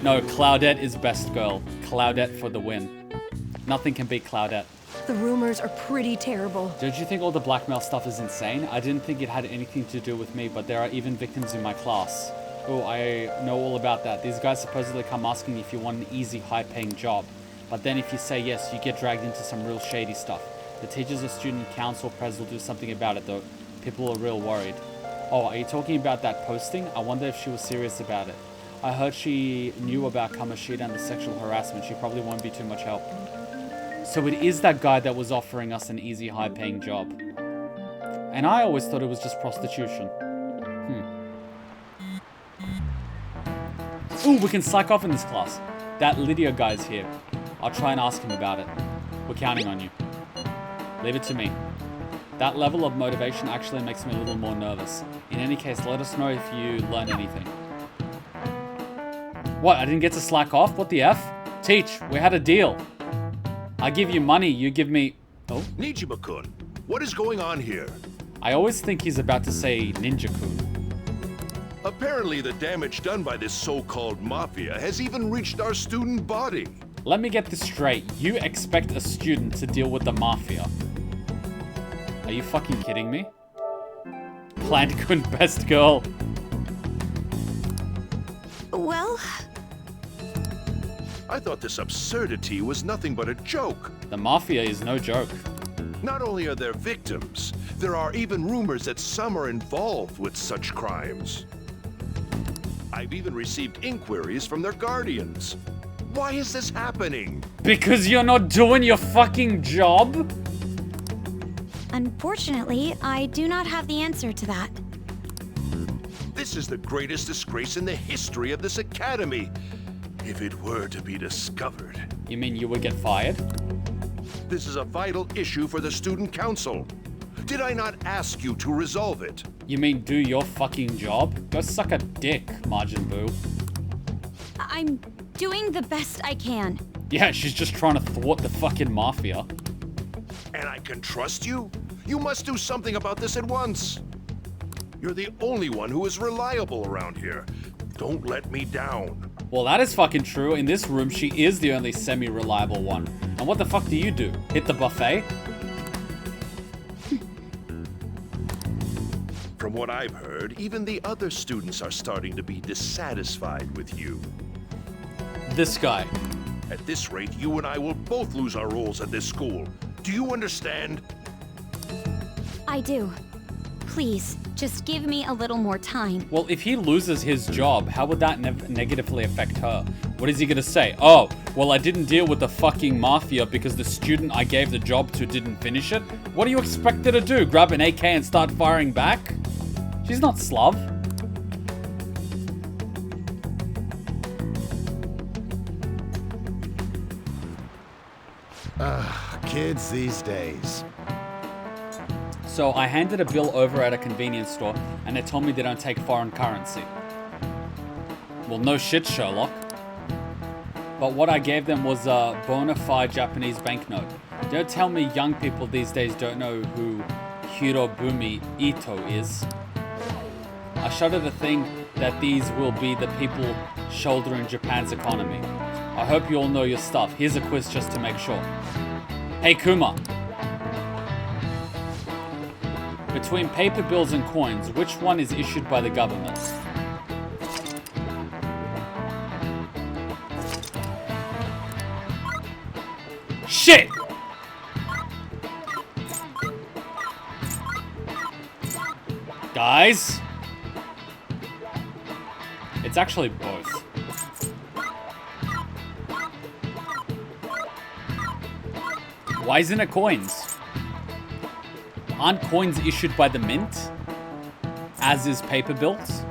No, Cloudette is best girl. Cloudette for the win. Nothing can beat Cloudette. The rumors are pretty terrible. Don't you think all the blackmail stuff is insane? I didn't think it had anything to do with me, but there are even victims in my class. Oh, I know all about that. These guys supposedly come asking if you want an easy, high-paying job. But then if you say yes, you get dragged into some real shady stuff. The teachers or student council pres will do something about it, though. People are real worried. Oh, are you talking about that posting? I wonder if she was serious about it. I heard she knew about Kamoshida and the sexual harassment. She probably won't be too much help. So it is that guy that was offering us an easy, high-paying job. And I always thought it was just prostitution. Ooh, we can slack off in this class. That Lydia guy's here. I'll try and ask him about it. We're counting on you. Leave it to me. That level of motivation actually makes me a little more nervous. In any case, let us know if you learn anything. What, I didn't get to slack off? What the F? Teach, we had a deal. I give you money, you give me... Oh? Niijima-kun, what is going on here? I always think he's about to say Ninja-kun. Apparently the damage done by this so-called mafia has even reached our student body. Let me get this straight. You expect a student to deal with the mafia? Are you fucking kidding me? Plant-kun, best girl. Well... I thought this absurdity was nothing but a joke. The mafia is no joke. Not only are there victims, there are even rumors that some are involved with such crimes. I've even received inquiries from their guardians. Why is this happening? Because you're not doing your fucking job? Unfortunately, I do not have the answer to that. This is the greatest disgrace in the history of this academy. If it were to be discovered. You mean you would get fired? This is a vital issue for the student council. Did I not ask you to resolve it? You mean do your fucking job? Go suck a dick, Majin Buu. I'm doing the best I can. Yeah, she's just trying to thwart the fucking mafia. And I can trust you? You must do something about this at once. You're the only one who is reliable around here. Don't let me down. Well, that is fucking true. In this room, she is the only semi-reliable one. And what the fuck do you do? Hit the buffet? From what I've heard, even the other students are starting to be dissatisfied with you. This guy. At this rate, you and I will both lose our roles at this school. Do you understand? I do. Please, just give me a little more time. Well, if he loses his job, how would that negatively affect her? What is he gonna say? Oh, well, I didn't deal with the fucking mafia because the student I gave the job to didn't finish it? What do you expect her to do? Grab an AK and start firing back? She's not Slav. Kids these days. So I handed a bill over at a convenience store and they told me they don't take foreign currency. Well, no shit, Sherlock. But what I gave them was a bona fide Japanese banknote. Don't tell me young people these days don't know who Hirobumi Ito is. I shudder to think that these will be the people shouldering Japan's economy. I hope you all know your stuff. Here's a quiz just to make sure. Hey Kuma. Between paper bills and coins, which one is issued by the government? Shit! Guys? It's actually both. Why isn't it coins? Aren't coins issued by the mint? As is paper bills?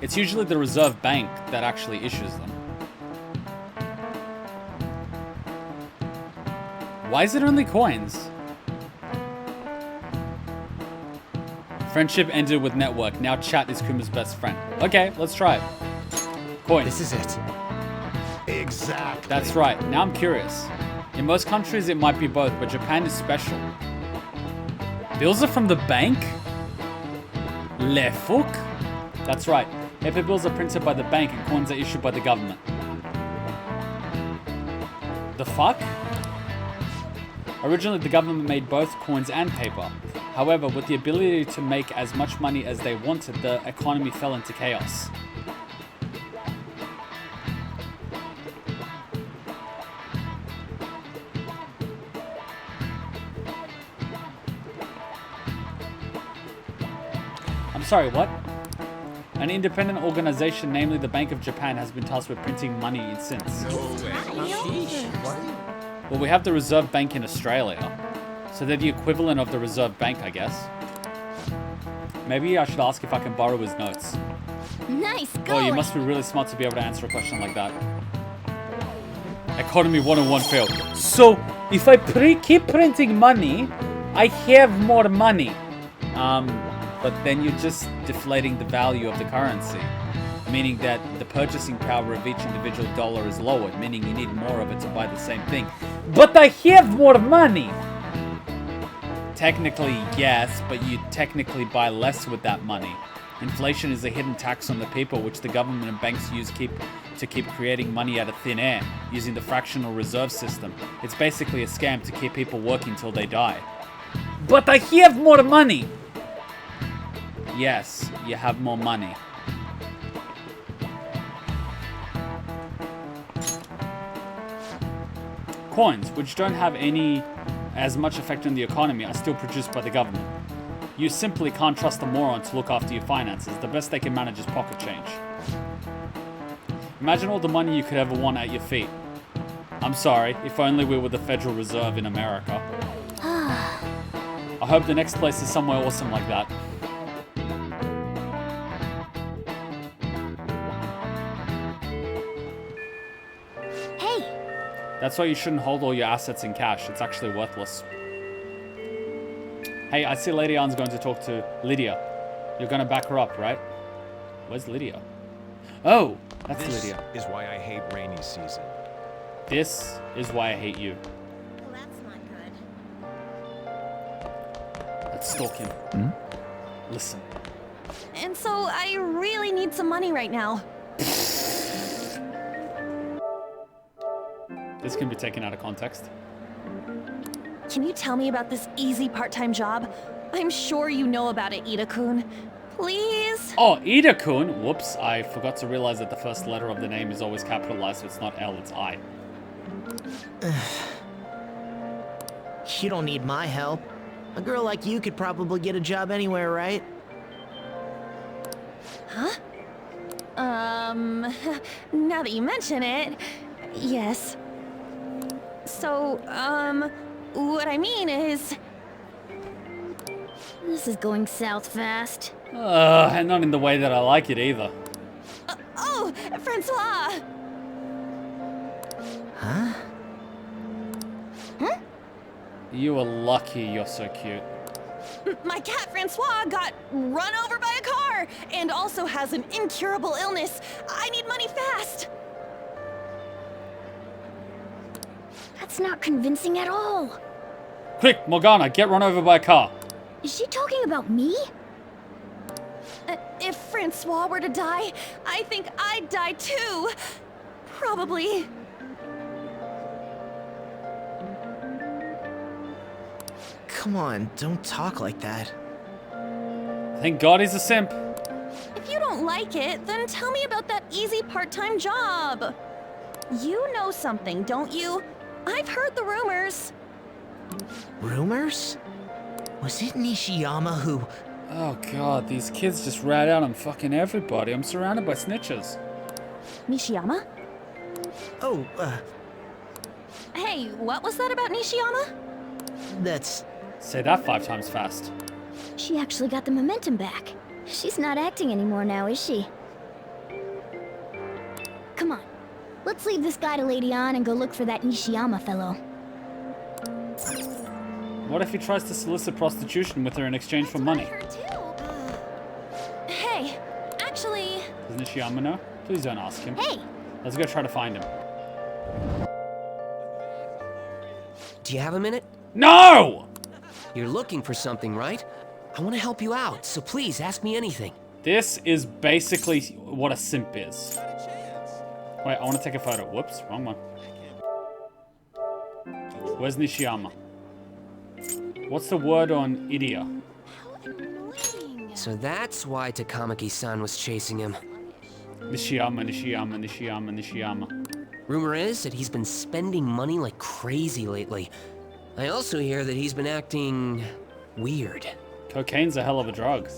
It's usually the Reserve Bank that actually issues them. Why is it only coins? Friendship ended with network. Now chat is Kuma's best friend. Okay, let's try it. Coins. This is it. Exactly. That's right. Now I'm curious. In most countries, it might be both, but Japan is special. Bills are from the bank? Le fuck? That's right. Paper bills are printed by the bank and coins are issued by the government. The fuck? Originally, the government made both coins and paper. However, with the ability to make as much money as they wanted, the economy fell into chaos. I'm sorry, what? An independent organization, namely the Bank of Japan, has been tasked with printing money since. Well, we have the Reserve Bank in Australia. So they're the equivalent of the Reserve Bank, I guess. Maybe I should ask if I can borrow his notes. Nice Oh, going. you must be really smart to be able to answer a question like that. Economy 101 failed. So, if I keep printing money, I have more money. But then you're just deflating the value of the currency. Meaning that the purchasing power of each individual dollar is lowered. Meaning you need more of it to buy the same thing. But I have more money! Technically, yes, but you technically buy less with that money. Inflation is a hidden tax on the people, which the government and banks use to keep creating money out of thin air, using the fractional reserve system. It's basically a scam to keep people working till they die. But I have more money! Yes, you have more money. Coins, which don't have as much effect on the economy, are still produced by the government. You simply can't trust a moron to look after your finances. The best they can manage is pocket change. Imagine all the money you could ever want at your feet. I'm sorry, if only we were the Federal Reserve in America. I hope the next place is somewhere awesome like that. Hey! That's why you shouldn't hold all your assets in cash. It's actually worthless. Hey, I see Lady Ann's going to talk to Lydia. You're going to back her up, right? Where's Lydia? Oh, that's Lydia. This is why I hate rainy season. This is why I hate you. Well, that's not good. Let's stalk him. Listen. And so I really need some money right now. This can be taken out of context. Can you tell me about this easy part-time job? I'm sure you know about it, Ida-kun. Please? Oh, Ida-kun. Whoops, I forgot to realize that the first letter of the name is always capitalized, so it's not L, it's I. You don't need my help. A girl like you could probably get a job anywhere, right? Huh? Now that you mention it, yes. So, what I mean is... This is going south fast. And not in the way that I like it either. Oh, Francois! Huh? Huh? You are lucky you're so cute. My cat Francois got run over by a car and also has an incurable illness. I need money fast. That's not convincing at all. Quick, Morgana, get run over by a car. Is she talking about me? If Francois were to die, I think I'd die too. Probably. Come on, don't talk like that. Thank God he's a simp. If you don't like it, then tell me about that easy part-time job. You know something, don't you? I've heard the rumors. Rumors? Was it Nishiyama who... Oh God, these kids just rat out on fucking everybody. I'm surrounded by snitches. Nishiyama? Oh, Hey, what was that about Nishiyama? That's... Say that 5 times fast. She actually got the momentum back. She's not acting anymore now, is she? Come on. Let's leave this guy to Lady Ann and go look for that Nishiyama fellow. What if he tries to solicit prostitution with her in exchange for money? Hey, actually... Does Nishiyama know? Please don't ask him. Hey! Let's go try to find him. Do you have a minute? No! You're looking for something, right? I want to help you out, so please ask me anything. This is basically what a simp is. Wait, I want to take a photo. Whoops, wrong one. Where's Nishiyama? What's the word on Idia? So that's why Takamaki-san was chasing him. Nishiyama. Rumor is that he's been spending money like crazy lately. I also hear that he's been acting weird. Cocaine's a hell of a drug.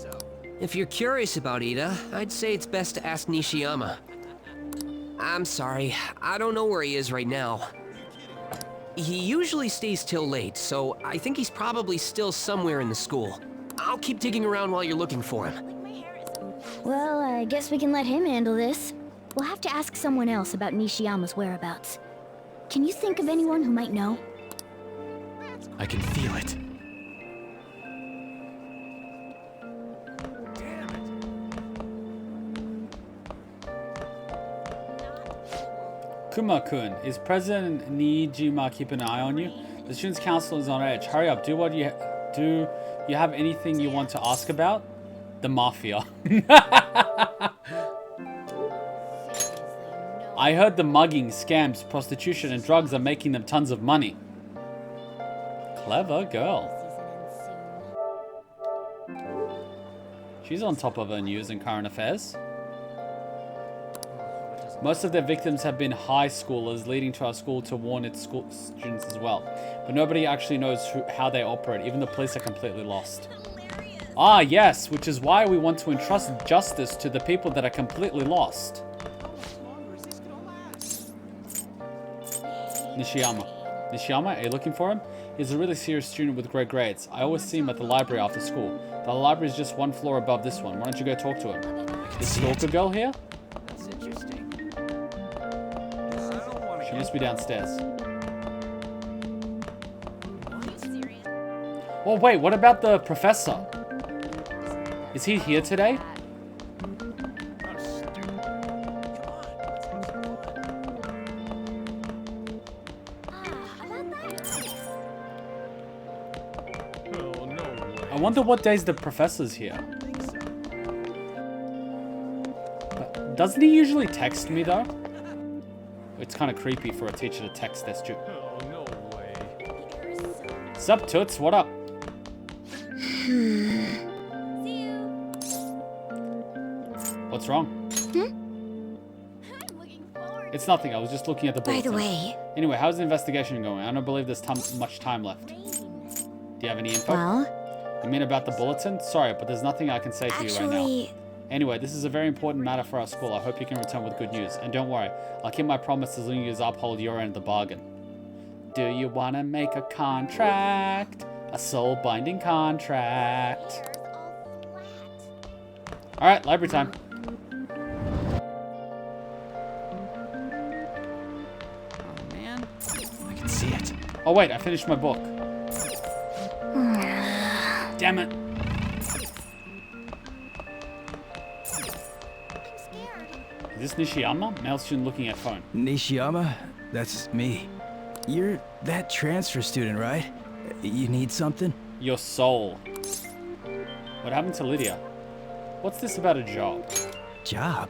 If you're curious about Ida, I'd say it's best to ask Nishiyama. I'm sorry, I don't know where he is right now. He usually stays till late, so I think he's probably still somewhere in the school. I'll keep digging around while you're looking for him. Well, I guess we can let him handle this. We'll have to ask someone else about Nishiyama's whereabouts. Can you think of anyone who might know? I can feel it. Kuma-kun, is President Niijima keeping an eye on you? The Students' Council is on edge. Hurry up, do you have anything you want to ask about? The mafia. I heard the mugging, scams, prostitution, and drugs are making them tons of money. Clever girl. She's on top of her news and current affairs. Most of their victims have been high schoolers, leading to our school to warn its school students as well. But nobody actually knows how they operate. Even the police are completely lost. Ah, yes, which is why we want to entrust justice to the people that are completely lost. Nishiyama. Nishiyama, are you looking for him? He's a really serious student with great grades. I always see him at the library after school. The library is just one floor above this one. Why don't you go talk to him? Is Stalker Girl here? That's interesting. She must be downstairs. Oh wait, what about the professor? Is he here today? I wonder what days the professor's here. But doesn't he usually text me though? It's kind of creepy for a teacher to text their student. Oh, no way. Sup, Toots? What up? What's wrong? It's nothing. I was just looking at the bulletin. By the way... Anyway, how's the investigation going? I don't believe there's much time left. Do you have any info? Well... You mean about the bulletin? Sorry, but there's nothing I can say to you right now. Anyway, this is a very important matter for our school. I hope you can return with good news. And don't worry, I'll keep my promise as long as you uphold your end of the bargain. Do you want to make a contract? A soul-binding contract. Alright, library time. Oh man, I can see it. Oh wait, I finished my book. Damn it. Is this Nishiyama? Male student looking at phone. Nishiyama? That's me. You're that transfer student, right? You need something? Your soul. What happened to Lydia? What's this about a job? Job?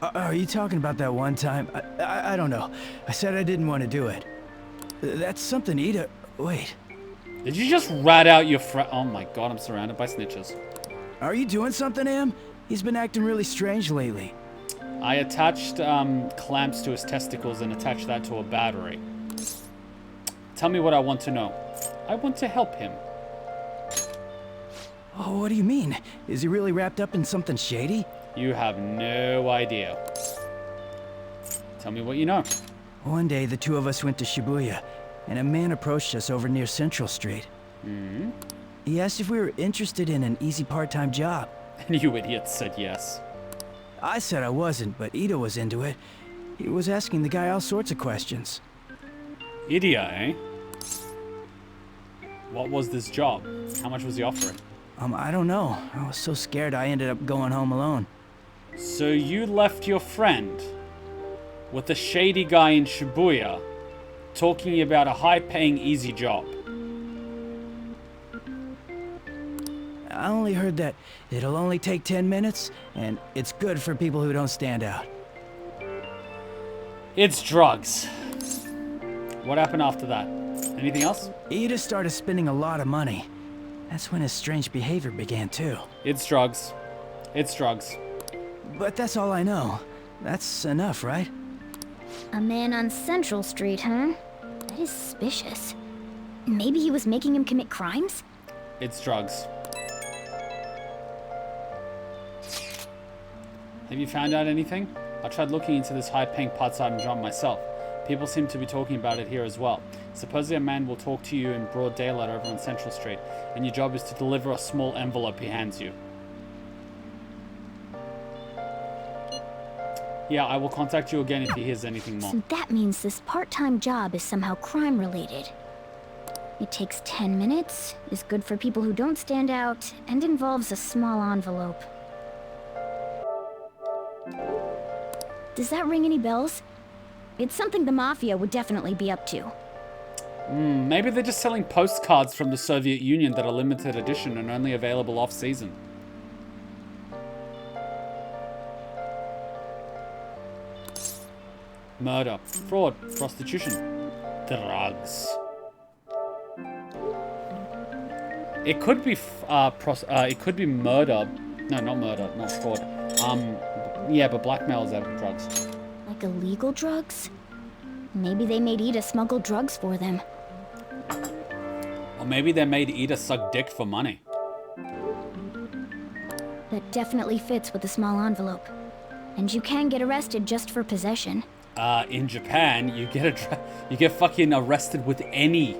Are you talking about that one time? I don't know. I said I didn't want to do it. That's something Ida... Wait. Did you just rat out your friend? Oh my god, I'm surrounded by snitches. Are you doing something, Am? He's been acting really strange lately. I attached clamps to his testicles and attached that to a battery. Tell me what I want to know. I want to help him. Oh, what do you mean? Is he really wrapped up in something shady? You have no idea. Tell me what you know. One day, the two of us went to Shibuya, and a man approached us over near Central Street. Mm-hmm. He asked if we were interested in an easy part-time job. And you idiots said yes. I said I wasn't, but Ida was into it. He was asking the guy all sorts of questions. Idiot, eh? What was this job? How much was he offering? I don't know. I was so scared I ended up going home alone. So you left your friend with a shady guy in Shibuya talking about a high-paying easy job. I only heard that it'll only take 10 minutes, and it's good for people who don't stand out. It's drugs. What happened after that? Anything else? Ida started spending a lot of money. That's when his strange behavior began, too. It's drugs. It's drugs. But that's all I know. That's enough, right? A man on Central Street, huh? That is suspicious. Maybe he was making him commit crimes? It's drugs. Have you found out anything? I tried looking into this high-paying part-time job myself. People seem to be talking about it here as well. Supposedly a man will talk to you in broad daylight over on Central Street, and your job is to deliver a small envelope he hands you. Yeah, I will contact you again if he hears anything more. So that means this part-time job is somehow crime-related. It takes 10 minutes, is good for people who don't stand out, and involves a small envelope. Does that ring any bells? It's something the mafia would definitely be up to. Maybe they're just selling postcards from the Soviet Union that are limited edition and only available off-season. Murder, fraud, prostitution, drugs. It could be it could be murder. No, not murder, not fraud. Yeah, but blackmail is out of drugs. Like illegal drugs? Maybe they made Ida smuggle drugs for them. Or maybe they made Ida suck dick for money. That definitely fits with the small envelope. And you can get arrested just for possession. In Japan, you get fucking arrested with any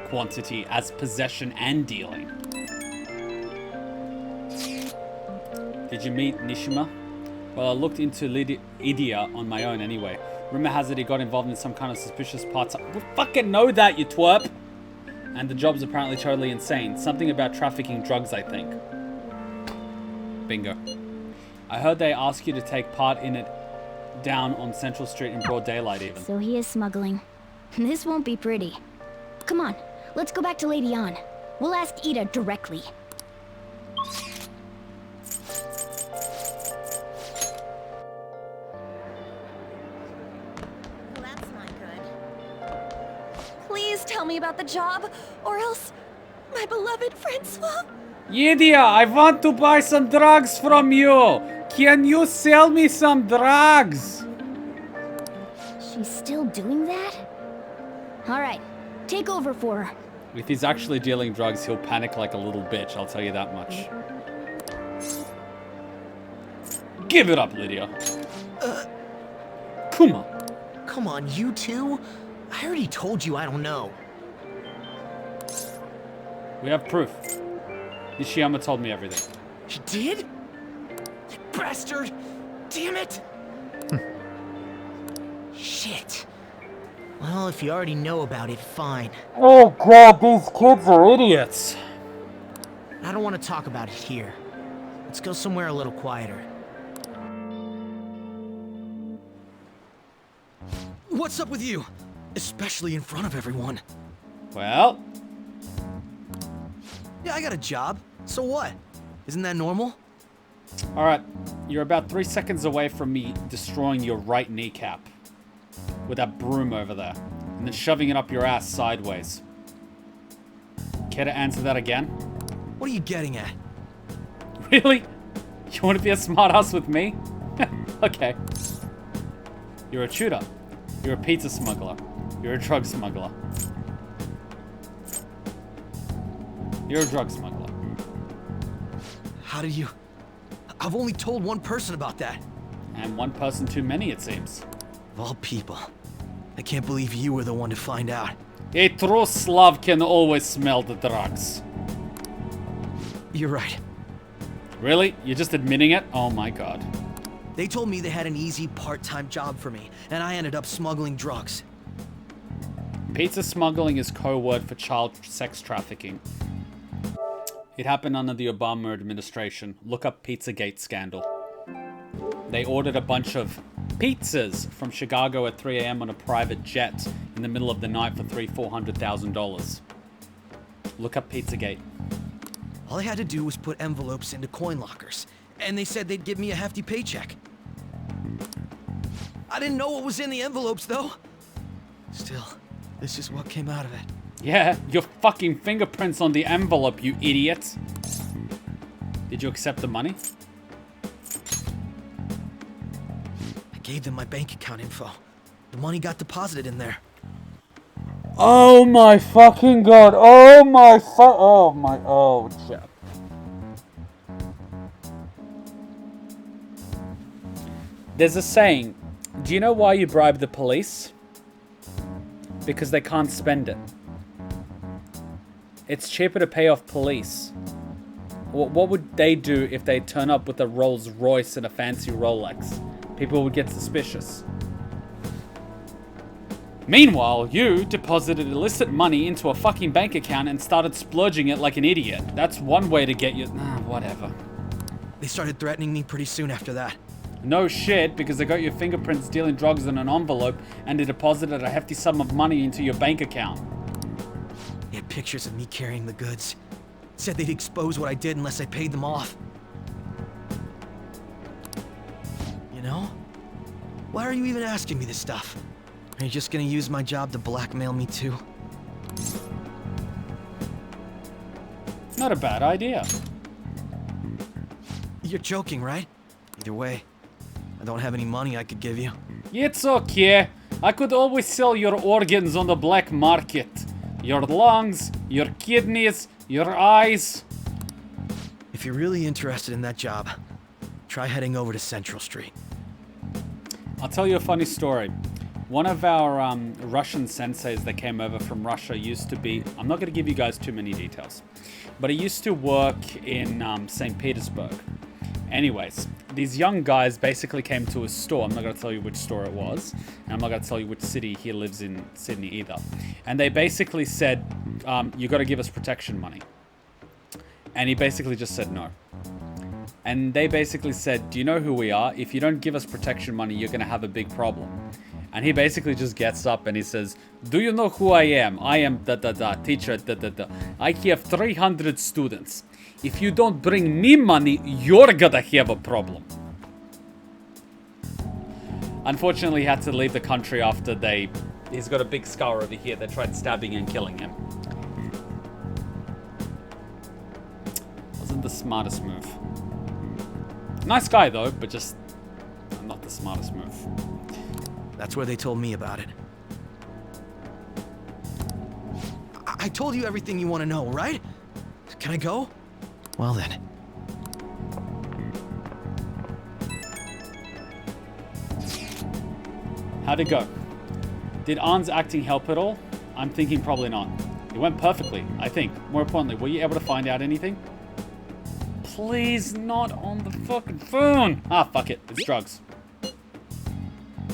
quantity as possession and dealing. Did you meet Niijima? Well, I looked into Idia on my own anyway. Rumor has it he got involved in some kind of suspicious part-time... We fucking know that, you twerp! And the job's apparently totally insane. Something about trafficking drugs, I think. Bingo. I heard they ask you to take part in it down on Central Street in broad daylight even. So he is smuggling. This won't be pretty. Come on, let's go back to Lady An. We'll ask Ida directly. That's not good. Please tell me about the job, or else my beloved Francois. Yidia, I want to buy some drugs from you. Can you sell me some drugs? She's still doing that? Alright, take over for her. If he's actually dealing drugs, he'll panic like a little bitch, I'll tell you that much. Give it up, Lydia. Kuma. Come on, you two? I already told you I don't know. We have proof. Nishiyama told me everything. You did? You bastard! Damn it! Shit. Well, if you already know about it, fine. Oh god, these kids are idiots. I don't want to talk about it here. Let's go somewhere a little quieter. What's up with you? Especially in front of everyone. Well? Yeah, I got a job. So what? Isn't that normal? Alright, you're about 3 seconds away from me destroying your right kneecap. With that broom over there. And then shoving it up your ass sideways. Care to answer that again? What are you getting at? Really? You want to be a smartass with me? Okay. You're a tutor. You're a pizza smuggler. You're a drug smuggler. You're a drug smuggler. How did you... I've only told one person about that. And one person too many, it seems. Of all people. I can't believe you were the one to find out. A true Slav can always smell the drugs. You're right. Really? You're just admitting it? Oh my god. They told me they had an easy part-time job for me, and I ended up smuggling drugs. Pizza smuggling is code word for child sex trafficking. It happened under the Obama administration. Look up Pizzagate scandal. They ordered a bunch of pizzas from Chicago at 3 a.m. on a private jet in the middle of the night for $400,000. Look up Pizzagate. All I had to do was put envelopes into coin lockers, and they said they'd give me a hefty paycheck. I didn't know what was in the envelopes, though. Still, this is what came out of it. Yeah, your fucking fingerprints on the envelope, you idiot. Did you accept the money? I gave them my bank account info. The money got deposited in there. Oh my fucking god. Oh my shit. There's a saying, do you know why you bribe the police? Because they can't spend it. It's cheaper to pay off police. What would they do if they turn up with a Rolls Royce and a fancy Rolex? People would get suspicious. Meanwhile, you deposited illicit money into a fucking bank account and started splurging it like an idiot. That's one way to get you... whatever. They started threatening me pretty soon after that. No shit, because they got your fingerprints dealing drugs in an envelope and they deposited a hefty sum of money into your bank account. They had pictures of me carrying the goods. Said they'd expose what I did unless I paid them off. You know? Why are you even asking me this stuff? Are you just gonna use my job to blackmail me too? Not a bad idea. You're joking, right? Either way, I don't have any money I could give you. It's okay. I could always sell your organs on the black market. Your lungs, your kidneys, your eyes. If you're really interested in that job, try heading over to Central Street. I'll tell you a funny story. One of our Russian senseis that came over from Russia used to be... I'm not going to give you guys too many details. But he used to work in St. Petersburg. Anyways, these young guys basically came to his store. I'm not going to tell you which store it was. And I'm not going to tell you which city he lives in, Sydney either. And they basically said, you got to give us protection money. And he basically just said no. And they basically said, do you know who we are? If you don't give us protection money, you're going to have a big problem. And he basically just gets up and he says, do you know who I am? I am teacher, I have 300 students. If you don't bring me money, you're gonna have a problem. Unfortunately, he had to leave the country after he's got a big scar over here. They tried stabbing and killing him. Wasn't the smartest move. Nice guy though, but just not the smartest move. That's where they told me about it. I told you everything you want to know, right? Can I go? Well then. How'd it go? Did Arn's acting help at all? I'm thinking probably not. It went perfectly, I think. More importantly, were you able to find out anything? Please, not on the fucking phone! Ah, fuck it. It's drugs.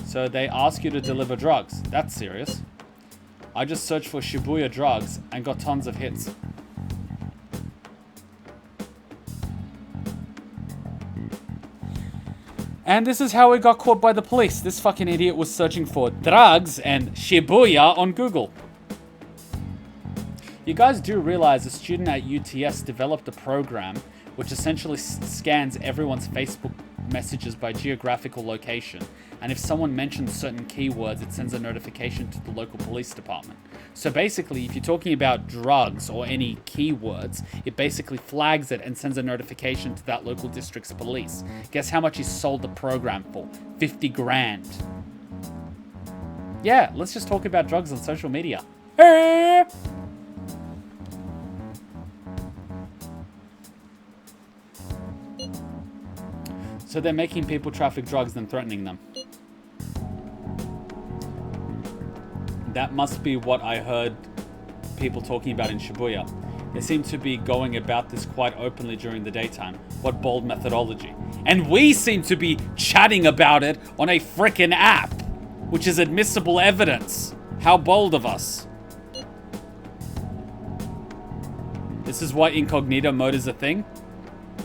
So they ask you to deliver drugs. That's serious. I just searched for Shibuya drugs and got tons of hits. And this is how we got caught by the police. This fucking idiot was searching for drugs and Shibuya on Google. You guys do realize a student at UTS developed a program which essentially scans everyone's Facebook messages by geographical location. And if someone mentions certain keywords, it sends a notification to the local police department. So basically, if you're talking about drugs or any keywords, it basically flags it and sends a notification to that local district's police. Guess how much he sold the program for? 50 grand. Yeah, let's just talk about drugs on social media. So they're making people traffic drugs and threatening them. That must be what I heard people talking about in Shibuya. They seem to be going about this quite openly during the daytime. What bold methodology. And we seem to be chatting about it on a frickin' app, which is admissible evidence. How bold of us. This is why incognito mode is a thing.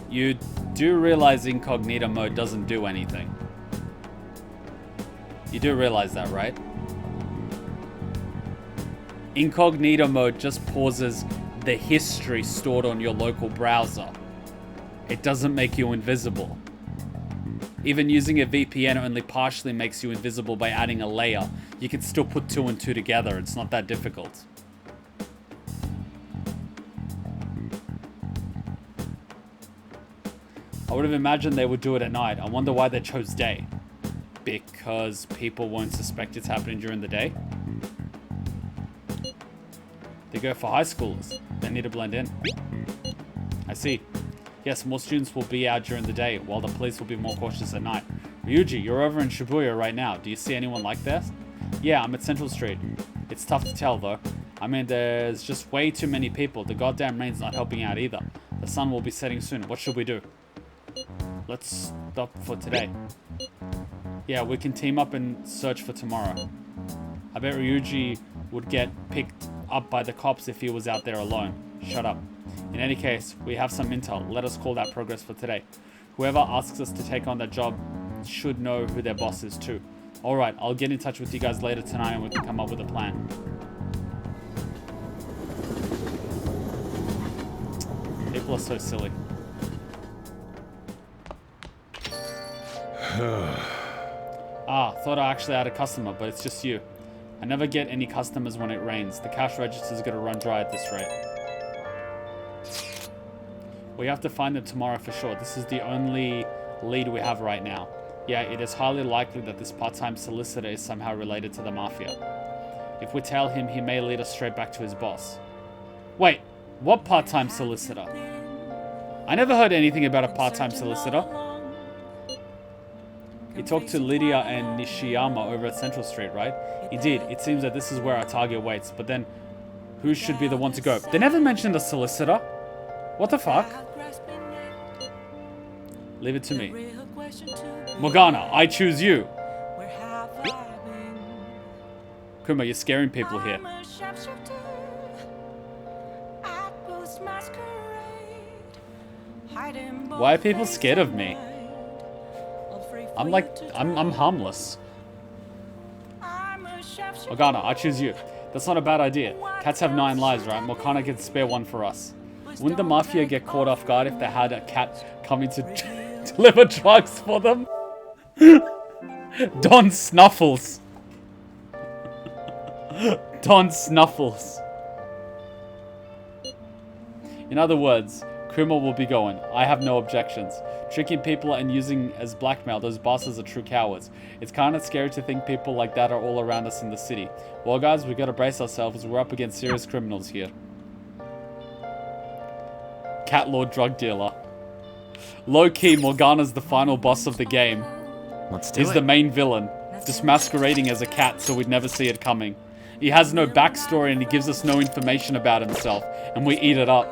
You do realize incognito mode doesn't do anything. You do realize that, right? Incognito mode just pauses the history stored on your local browser. It doesn't make you invisible. Even using a VPN only partially makes you invisible by adding a layer. You can still put 2 and 2 together. It's not that difficult. I would have imagined they would do it at night. I wonder why they chose day. Because people won't suspect it's happening during the day? They go for high schoolers. They need to blend in. I see. Yes, more students will be out during the day, while the police will be more cautious at night. Ryuji, you're over in Shibuya right now. Do you see anyone like this? Yeah, I'm at Central Street. It's tough to tell though. I mean, there's just way too many people. The goddamn rain's not helping out either. The sun will be setting soon. What should we do? Let's stop for today. Yeah, we can team up and search for tomorrow. I bet Ryuji would get picked up by the cops if he was out there alone. Shut up. In any case, we have some intel. Let us call that progress for today. Whoever asks us to take on that job should know who their boss is too. Alright, I'll get in touch with you guys later tonight and we can come up with a plan. People are so silly. Thought I actually had a customer, but it's just you. I never get any customers when it rains. The cash register's gonna run dry at this rate. We have to find them tomorrow for sure. This is the only lead we have right now. Yeah, it is highly likely that this part-time solicitor is somehow related to the mafia. If we tell him, he may lead us straight back to his boss. Wait, what part-time solicitor? I never heard anything about a part-time solicitor. He talked to Lydia and Nishiyama over at Central Street, right? Indeed, it seems that this is where our target waits, but then who should be the one to go? They never mentioned a solicitor. What the fuck? Leave it to me. Morgana, I choose you. Kuma, you're scaring people here. Why are people scared of me? I'm harmless. Morgana, I choose you. That's not a bad idea. Cats have 9 lives, right? Morgana can spare one for us. Wouldn't the mafia get caught off guard if they had a cat coming to deliver drugs for them? Don Snuffles. Don Snuffles. In other words, Kuma will be going. I have no objections. Tricking people and using as blackmail, those bosses are true cowards. It's kind of scary to think people like that are all around us in the city. Well guys, we gotta brace ourselves. We're up against serious criminals here. Cat Lord drug dealer. Low-key, Morgana's the final boss of the game. Let's do it. He's the main villain, just masquerading as a cat so we'd never see it coming. He has no backstory and he gives us no information about himself, and we eat it up.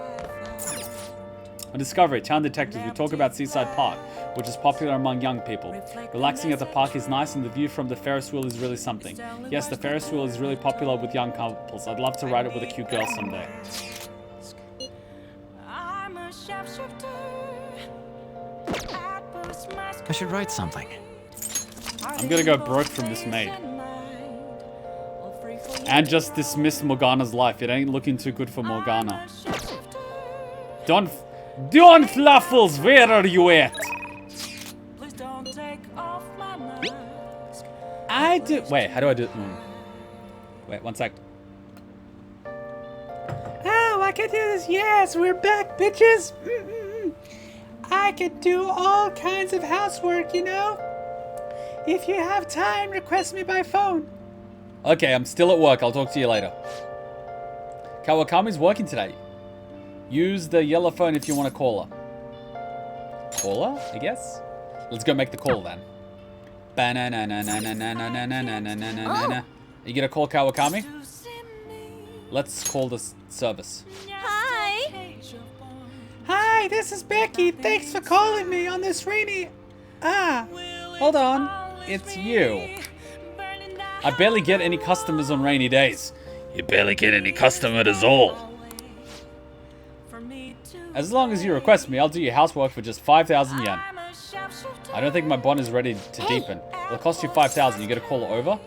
On Discovery, Town Detectives, we talk about Seaside Park, which is popular among young people. Relaxing at the park is nice and the view from the Ferris wheel is really something. Yes, the Ferris wheel is really popular with young couples. I'd love to ride it with a cute girl someday. I should write something. I'm gonna go broke from this maid. And just dismiss Morgana's life. It ain't looking too good for Morgana. Don Fluffles, where are you at? Wait, how do I do it? Wait, one sec. Oh, I can do this. Yes, we're back, bitches. I can do all kinds of housework, you know? If you have time, request me by phone. Okay, I'm still at work. I'll talk to you later. Kawakami's working today. Use the yellow phone if you want to call her. Call her, I guess? Let's go make the call then. Are you gonna call Kawakami? Let's call the service. Hi! Hi, this is Becky. Thanks for calling me on this rainy... hold on. It's you. I barely get any customers on rainy days. You barely get any customers at all. As long as you request me, I'll do your housework for just 5,000 yen. I don't think my bond is ready to deepen. It'll cost you 5,000. You get a call over?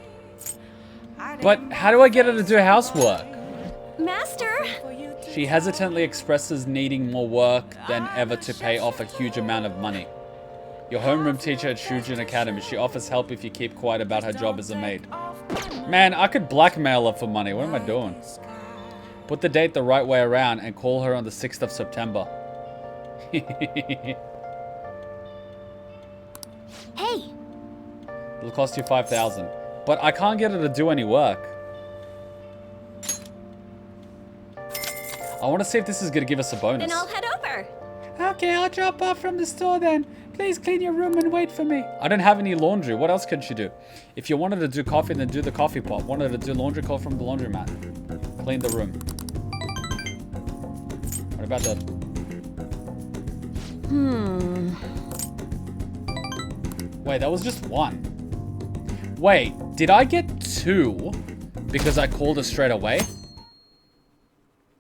But how do I get her to do housework? Master! She hesitantly expresses needing more work than ever to pay off a huge amount of money. Your homeroom teacher at Shujin Academy. She offers help if you keep quiet about her job as a maid. Man, I could blackmail her for money. What am I doing? Put the date the right way around and call her on the 6th of September. Hey! It'll cost you 5,000. But I can't get her to do any work. I want to see if this is going to give us a bonus. Then I'll head over. Okay, I'll drop off from the store then. please clean your room and wait for me? I don't have any laundry. What else can she do? If you wanted to do coffee, then do the coffee pot. Wanted to do laundry, call from the laundromat. Clean the room. What about the... Wait, that was just one. Wait, did I get 2 because I called her straight away?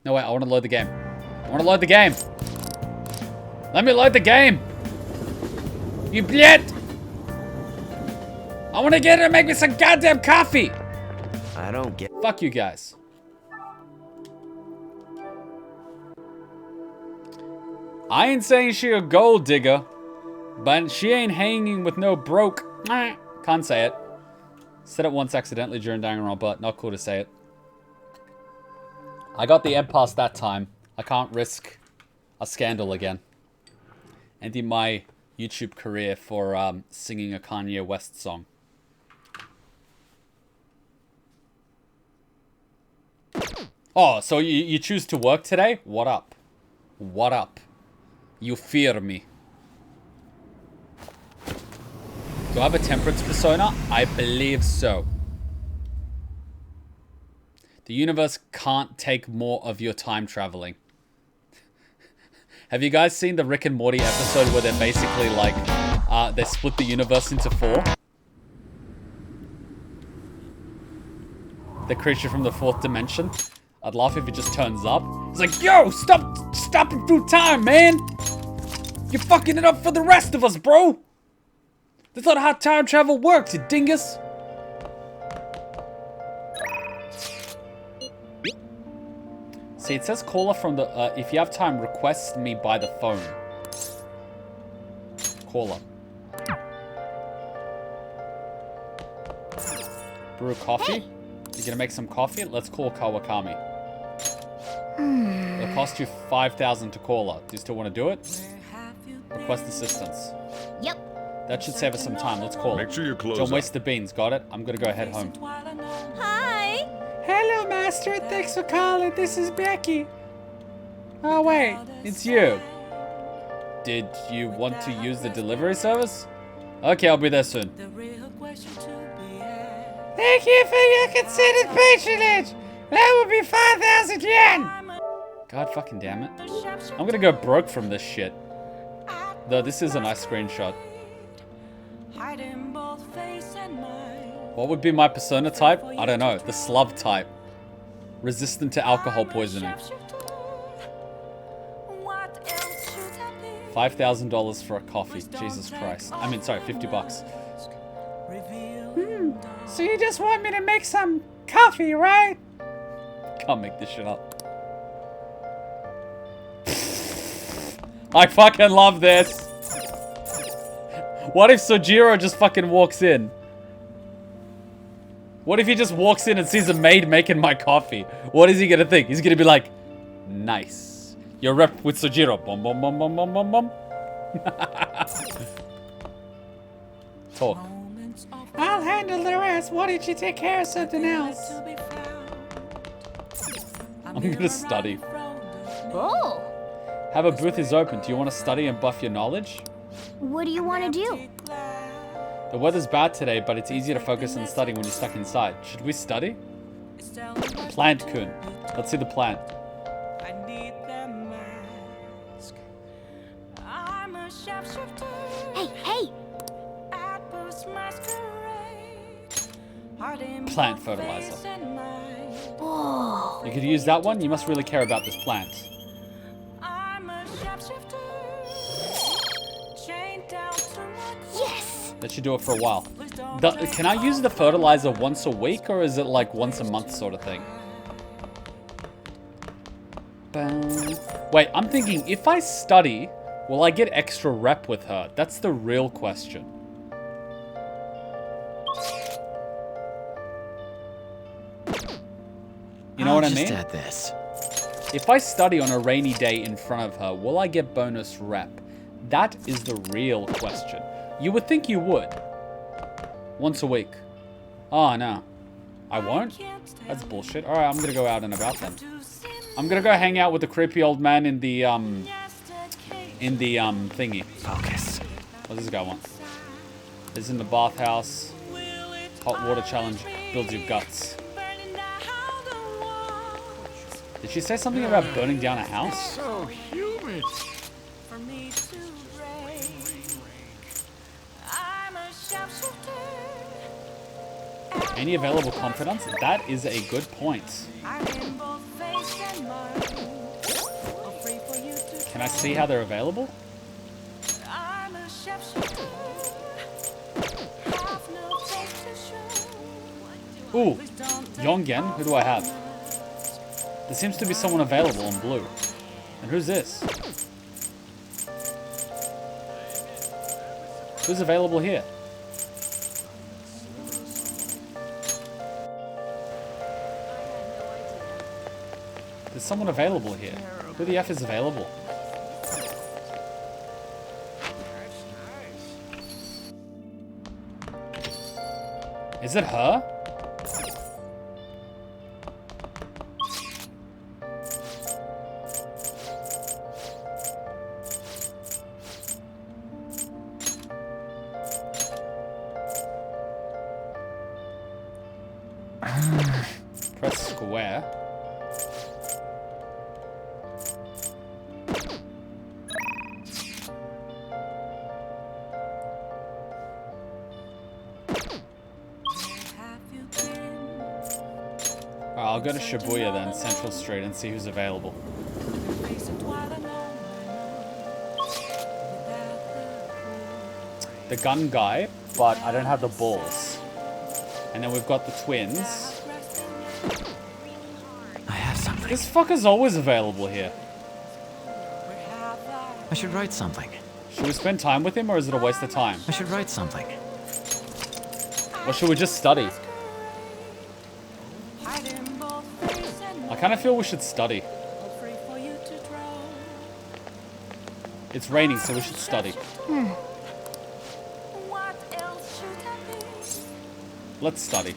No, wait, I want to load the game. I want to load the game. Let me load the game. You blit. I want to get her to make me some goddamn coffee. I don't get... Fuck you guys. I ain't saying she a gold digger, but she ain't hanging with no broke. Can't say it. Said it once accidentally during Danganronpa, but not cool to say it. I got the end pass that time. I can't risk a scandal again. Ending my YouTube career for singing a Kanye West song. Oh, so you choose to work today? What up? What up? You fear me. Do I have a temperance persona? I believe so. The universe can't take more of your time traveling. Have you guys seen the Rick and Morty episode where they're basically like, they split the universe into 4? The creature from the 4th dimension. I'd laugh if it just turns up. It's like, yo, stop stopping through time, man. You're fucking it up for the rest of us, bro. That's not how time travel works, you dingus. See, it says caller from the, if you have time, request me by the phone. Caller. Brew coffee? Hey. You gonna make some coffee? Let's call Kawakami. It'll cost you 5,000 to call her. Do you still want to do it? Request assistance. Yep. That should save us some time. Let's call. Make sure you close Don't waste the beans. Got it? I'm gonna go head home. Hi. Hello, Master. Thanks for calling. This is Becky. Oh, wait. It's you. Did you want to use the delivery service? Okay, I'll be there soon. Thank you for your considered patronage. That would be 5,000 yen. God fucking damn it. I'm gonna go broke from this shit. Though this is a nice screenshot. What would be my persona type? I don't know. The slub type. Resistant to alcohol poisoning. $5,000 for a coffee. Jesus Christ. I mean, sorry, 50 bucks. So you just want me to make some coffee, right? Can't make this shit up. I fucking love this. What if Sojiro just fucking walks in? What if he just walks in and sees a maid making my coffee? What is he gonna think? He's gonna be like, nice. You're rep with Sojiro. Bum bum bum bum bum bum bum. Talk. I'll handle the rest. Why don't you take care of something else? I'm gonna study. Oh. Have a booth is open. Do you want to study and buff your knowledge? What do you want to do? The weather's bad today, but it's easier to focus on studying when you're stuck inside. Should we study? Plant-kun. Let's see the plant. Hey, hey! Plant fertilizer. Oh. You could use that one. You must really care about this plant. Yes! That should do it for a while. Can I use the fertilizer once a week, or is it like once a month sort of thing? Wait, I'm thinking, if I study, will I get extra rep with her? That's the real question. You know what I mean? Just add this. If I study on a rainy day in front of her, will I get bonus rep? That is the real question. You would think you would. Once a week. Oh, no. I won't? That's bullshit. Alright, I'm gonna go out and about then. I'm gonna go hang out with the creepy old man in the thingy. Focus. What does this guy want? This is in the bathhouse. Hot water challenge builds your guts. Did she say something about burning down a house? So humid. Any available confidants? That is a good point. Can I see how they're available? Ooh, Yongen, who do I have? There seems to be someone available in blue. And who's this? Who's available here? There's someone available here. Who the F is available? Is it her? Press square. I'll go to Shibuya then, Central Street, and see who's available. The gun guy, but I don't have the balls. And then we've got the twins. I have something. This fucker's always available here. I should write something. Should we spend time with him, or is it a waste of time? I should write something. Or should we just study? I kind of feel we should study. It's raining, so we should study. Let's study.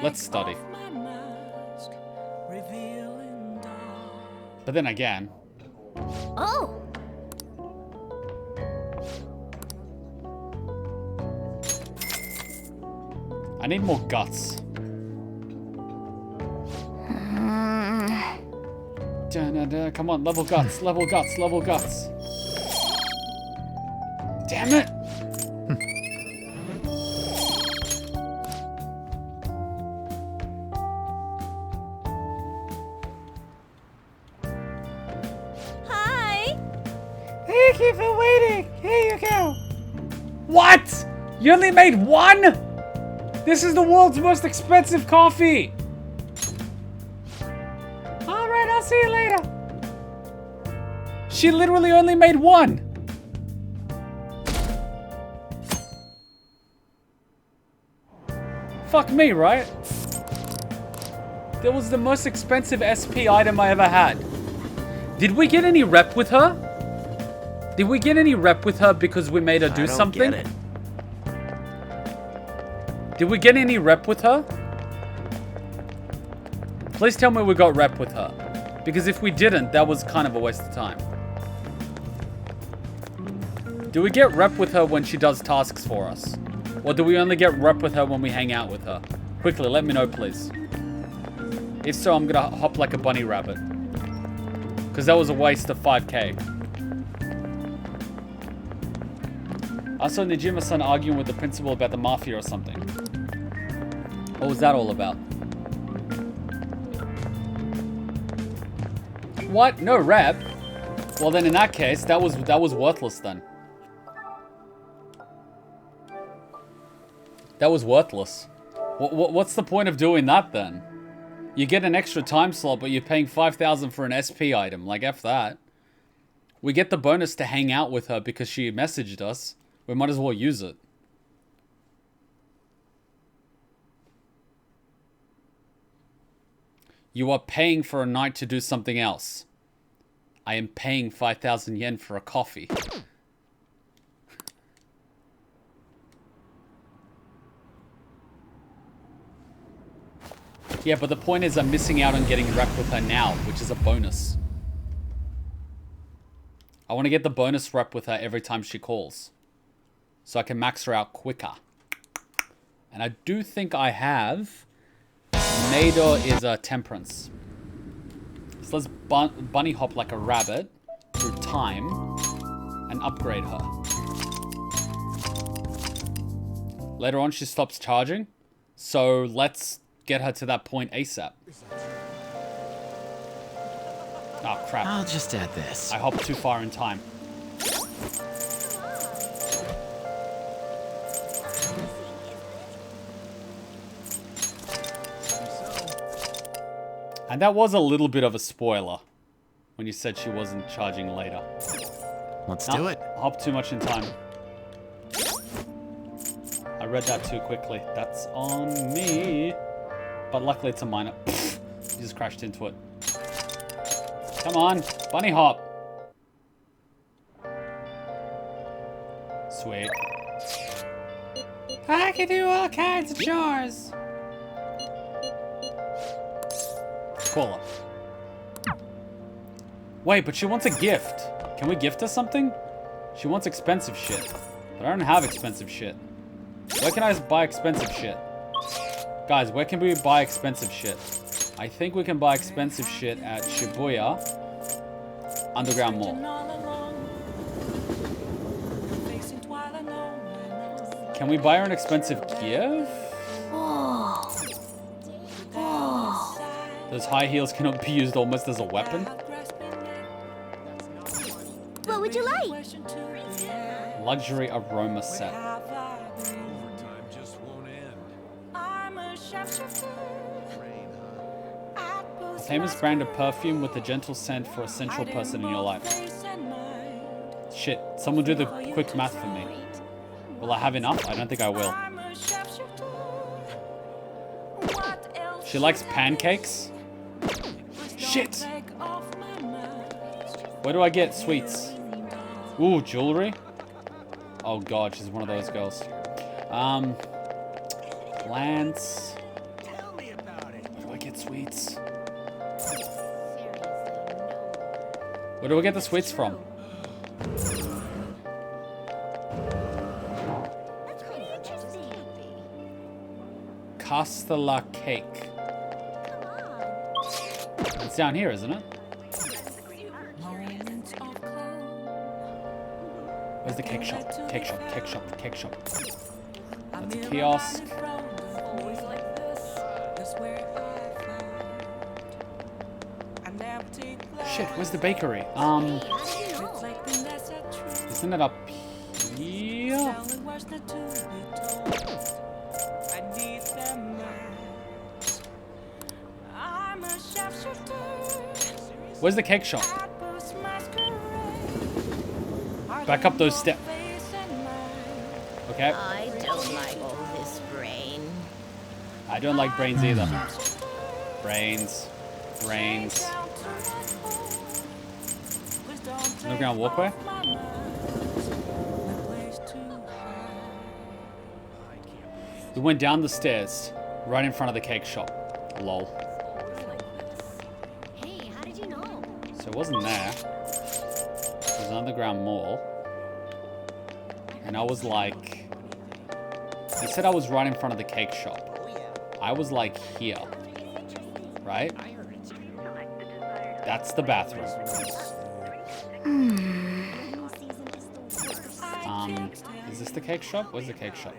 Let's study. But then again... Oh! I need more guts. Come on, level guts, level guts, level guts. Damn it! Hi! Thank you for waiting. Here you go. What? You only made one? This is the world's most expensive coffee. Alright, I'll see you later. She literally only made one. Fuck me, right? That was the most expensive SP item I ever had. Did we get any rep with her? Did we get any rep with her because we made her do something? Get it. Did we get any rep with her? Please tell me we got rep with her. Because if we didn't, that was kind of a waste of time. Do we get rep with her when she does tasks for us? Or do we only get rep with her when we hang out with her? Quickly, let me know, please. If so, I'm gonna hop like a bunny rabbit. Because that was a waste of 5k. I saw Niijima-san arguing with the principal about the mafia or something. What was that all about? What? No rep? Well then in that case, that was worthless then. That was worthless. What's the point of doing that then? You get an extra time slot, but you're paying 5,000 for an SP item. Like, F that. We get the bonus to hang out with her because she messaged us. We might as well use it. You are paying for a night to do something else. I am paying 5,000 yen for a coffee. Yeah, but the point is I'm missing out on getting rep with her now, which is a bonus. I want to get the bonus rep with her every time she calls. so I can max her out quicker. And I do think I have Maid is a temperance. So let's bunny hop like a rabbit through time and upgrade her. Later on, she stops charging. So let's get her to that point ASAP. Oh, crap. I'll just add this. I hopped too far in time. And that was a little bit of a spoiler when you said she wasn't charging later. Let's do it. I hopped too much in time. I read that too quickly. That's on me. But luckily it's a minor. Pfft, you just crashed into it. Come on, bunny hop. Sweet. I can do all kinds of chores. Call her. Wait, but she wants a gift. Can we gift her something? She wants expensive shit. But I don't have expensive shit. Where can I buy expensive shit? Guys, where can we buy expensive shit? I think we can buy expensive shit at Shibuya Underground Mall. Can we buy her an expensive gift? Those high heels cannot be used almost as a weapon. What would you like? Luxury aroma set. A famous brand of perfume with a gentle scent for a central person in your life. Shit, someone do the quick math for me. Will I have enough? I don't think I will. She likes pancakes? Shit! Where do I get sweets? Ooh, jewelry? Oh god, she's one of those girls. Plants. Where do I get sweets? Where do I get the sweets from? Castella cake. It's down here, isn't it? Where's the cake shop? Cake shop, cake shop, cake shop. That's a kiosk. Shit, where's the bakery? Isn't it up here? Where's the cake shop? Back up those steps. Okay. I don't like all this brain. I don't like brains either. Brains. Brains. Underground walkway? We went down the stairs, right in front of the cake shop. Lol. Hey, how did you know? So it wasn't there. It was an underground mall. And I was like... He said I was right in front of the cake shop. I was like here. Right? That's the bathroom. Is this the cake shop? Where's the cake shop?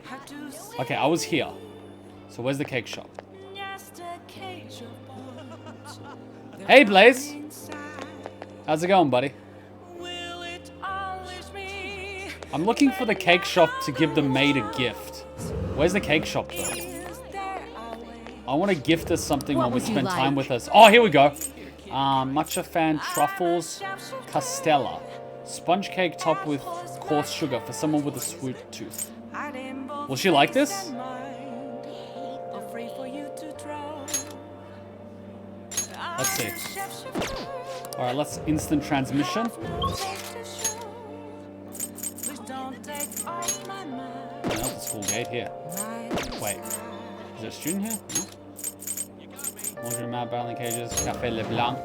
Okay, I was here. So where's the cake shop? Hey, Blaze! How's it going, buddy? I'm looking for the cake shop to give the maid a gift. Where's the cake shop, though? I want to gift us something when we spend time with us. Oh, here we go. Matcha fan truffles castella. Sponge cake topped with coarse sugar for someone with a sweet tooth. Will she like this? Let's see. Alright, let's instant transmission. Not the school gate here. Wait. Is there a student here? No? Laundry mat, battling cages, Cafe Le Blanc.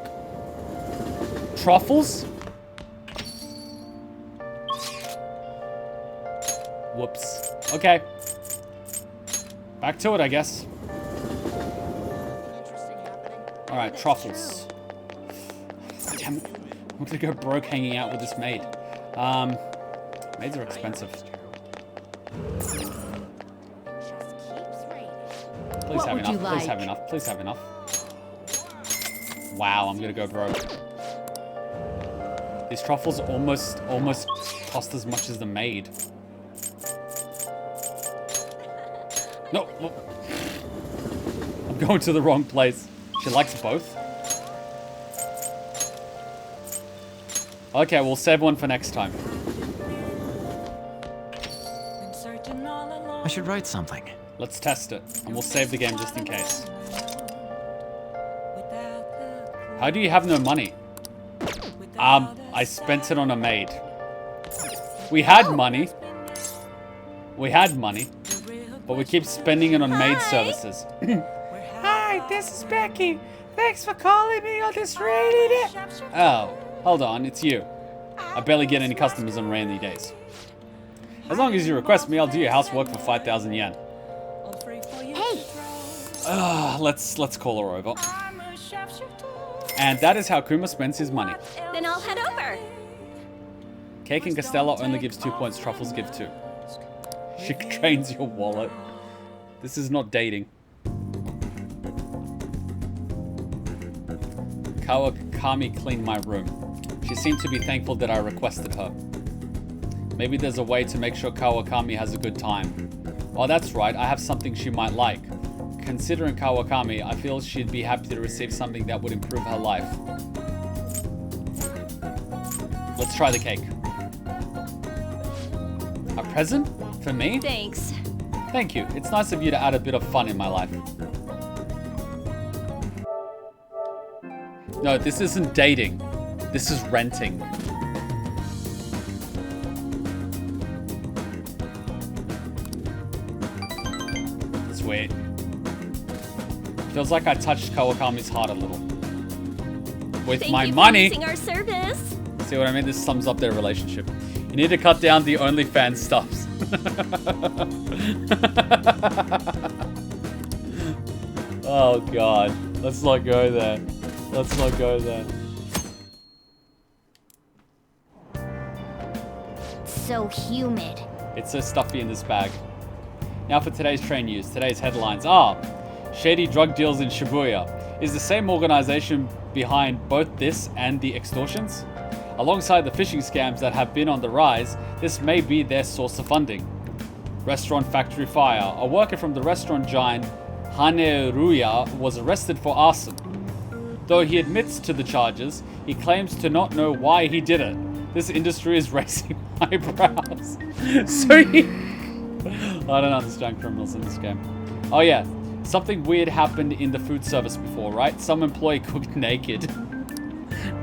Truffles? Whoops. Okay. Back to it, I guess. Alright, truffles. Damn it. I'm gonna go broke hanging out with this maid. Maids are expensive. Please have enough. Please have enough. Please have enough. Wow, I'm gonna go broke. These truffles almost cost as much as the maid. No, no. I'm going to the wrong place. She likes both. Okay, we'll save one for next time. I should write something. Let's test it, and we'll save the game just in case. How do you have no money? I spent it on a maid. We had money. But we keep spending it on maid services. Hi, this is Becky. Thanks for calling me on this rainy day. Oh, hold on, it's you. I barely get any customers on rainy days. As long as you request me, I'll do your housework for 5,000 yen. Hey! Let's call her over. And that is how Kuma spends his money. Then I'll head over. Cake and Costello only gives 2 points, truffles give 2. She drains your wallet. This is not dating. Kawakami cleaned my room. She seemed to be thankful that I requested her. Maybe there's a way to make sure Kawakami has a good time. Oh, that's right, I have something she might like. Considering Kawakami, I feel she'd be happy to receive something that would improve her life. Let's try the cake. A present? For me? Thanks. Thank you. It's nice of you to add a bit of fun in my life. No, this isn't dating. This is renting. Sweet. Feels like I touched Kawakami's heart a little. With my money. Thank you for using our service. See what I mean? This sums up their relationship. You need to cut down the OnlyFans stuffs. Oh god. Let's not go there. Let's not go there. So humid. It's so stuffy in this bag. Now for today's train news. Today's headlines. Shady drug deals in Shibuya. Is the same organization behind both this and the extortions? Alongside the phishing scams that have been on the rise, this may be their source of funding. Restaurant factory fire. A worker from the restaurant giant Haneruya was arrested for arson. Though he admits to the charges, he claims to not know why he did it. This industry is raising eyebrows. So I don't understand criminals in this game. Oh yeah, something weird happened in the food service before, right? Some employee cooked naked.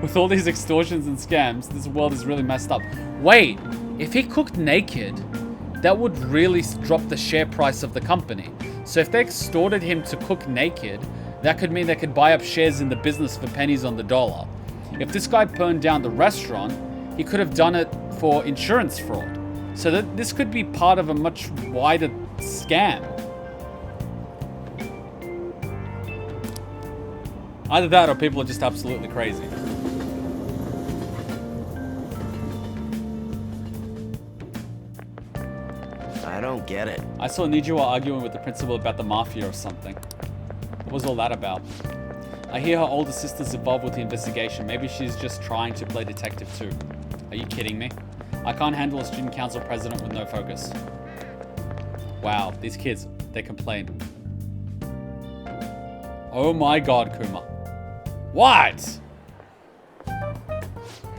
With all these extortions and scams, this world is really messed up. Wait, if he cooked naked, that would really drop the share price of the company. So if they extorted him to cook naked, that could mean they could buy up shares in the business for pennies on the dollar. If this guy burned down the restaurant, he could have done it for insurance fraud. So that this could be part of a much wider scam. Either that or people are just absolutely crazy. I don't get it. I saw Niijima arguing with the principal about the mafia or something. What was all that about? I hear her older sister's involved with the investigation. Maybe she's just trying to play detective too. Are you kidding me? I can't handle a student council president with no focus. Wow, these kids, they complain. Oh my god, Kuma. What?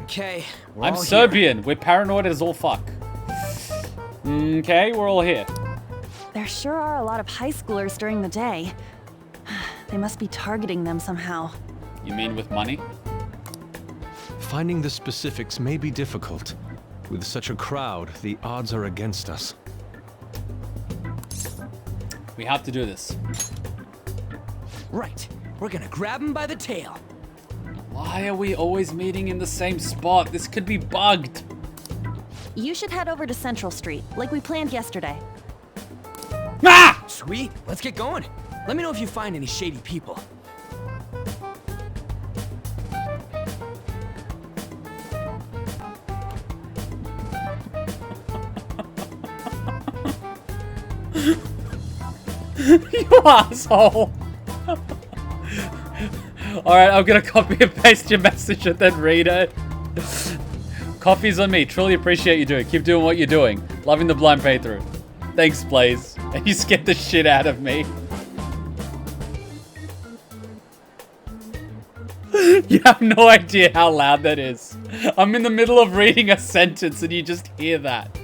Okay, I'm Serbian. We're paranoid as all fuck. Okay, we're all here. There sure are a lot of high schoolers during the day. They must be targeting them somehow. You mean with money? Finding the specifics may be difficult. With such a crowd, the odds are against us. We have to do this. Right. We're gonna grab him by the tail. Why are we always meeting in the same spot? This could be bugged. You should head over to Central Street, like we planned yesterday. Ah! Sweet, let's get going. Let me know if you find any shady people. You asshole! Alright, I'm gonna copy and paste your message and then read it. Coffee's on me. Truly appreciate you doing. Keep doing what you're doing. Loving the blind playthrough. Thanks, Blaze. And you scared the shit out of me. You have no idea how loud that is. I'm in the middle of reading a sentence and you just hear that.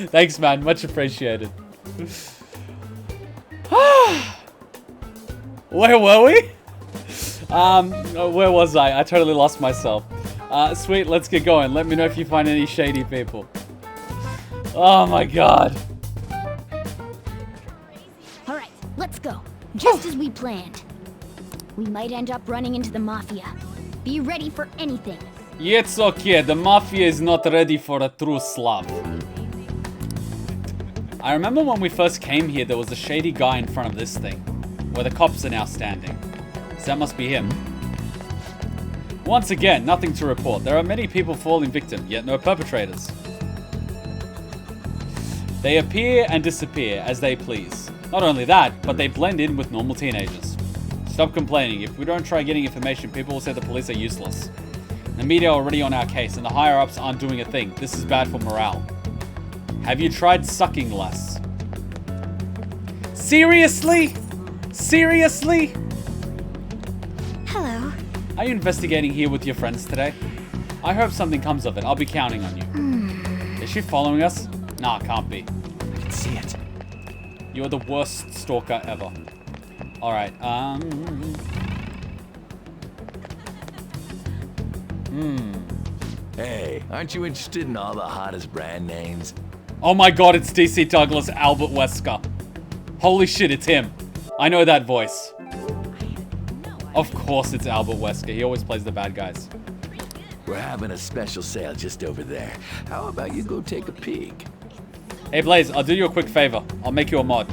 Thanks, man. Much appreciated. Where were we? Where was I? I totally lost myself. Sweet, let's get going. Let me know if you find any shady people. Oh my god. Alright, let's go. Just as we planned. We might end up running into the mafia. Be ready for anything. Yeah, it's okay. The mafia is not ready for a true slap. I remember when we first came here, there was a shady guy in front of this thing, where the cops are now standing. So that must be him. Once again, nothing to report. There are many people falling victim, yet no perpetrators. They appear and disappear as they please. Not only that, but they blend in with normal teenagers. Stop complaining. If we don't try getting information, people will say the police are useless. The media are already on our case, and the higher-ups aren't doing a thing. This is bad for morale. Have you tried sucking less? Seriously? Seriously? Hello. Are you investigating here with your friends today? I hope something comes of it. I'll be counting on you. Is she following us? Nah, can't be. I can see it. You're the worst stalker ever. Alright, Hey, aren't you interested in all the hottest brand names? Oh my god, it's DC Douglas Albert Wesker. Holy shit, it's him. I know that voice. Of course it's Albert Wesker. He always plays the bad guys. We're having a special sale just over there. How about you go take a peek? Hey Blaze, I'll do you a quick favor. I'll make you a mod.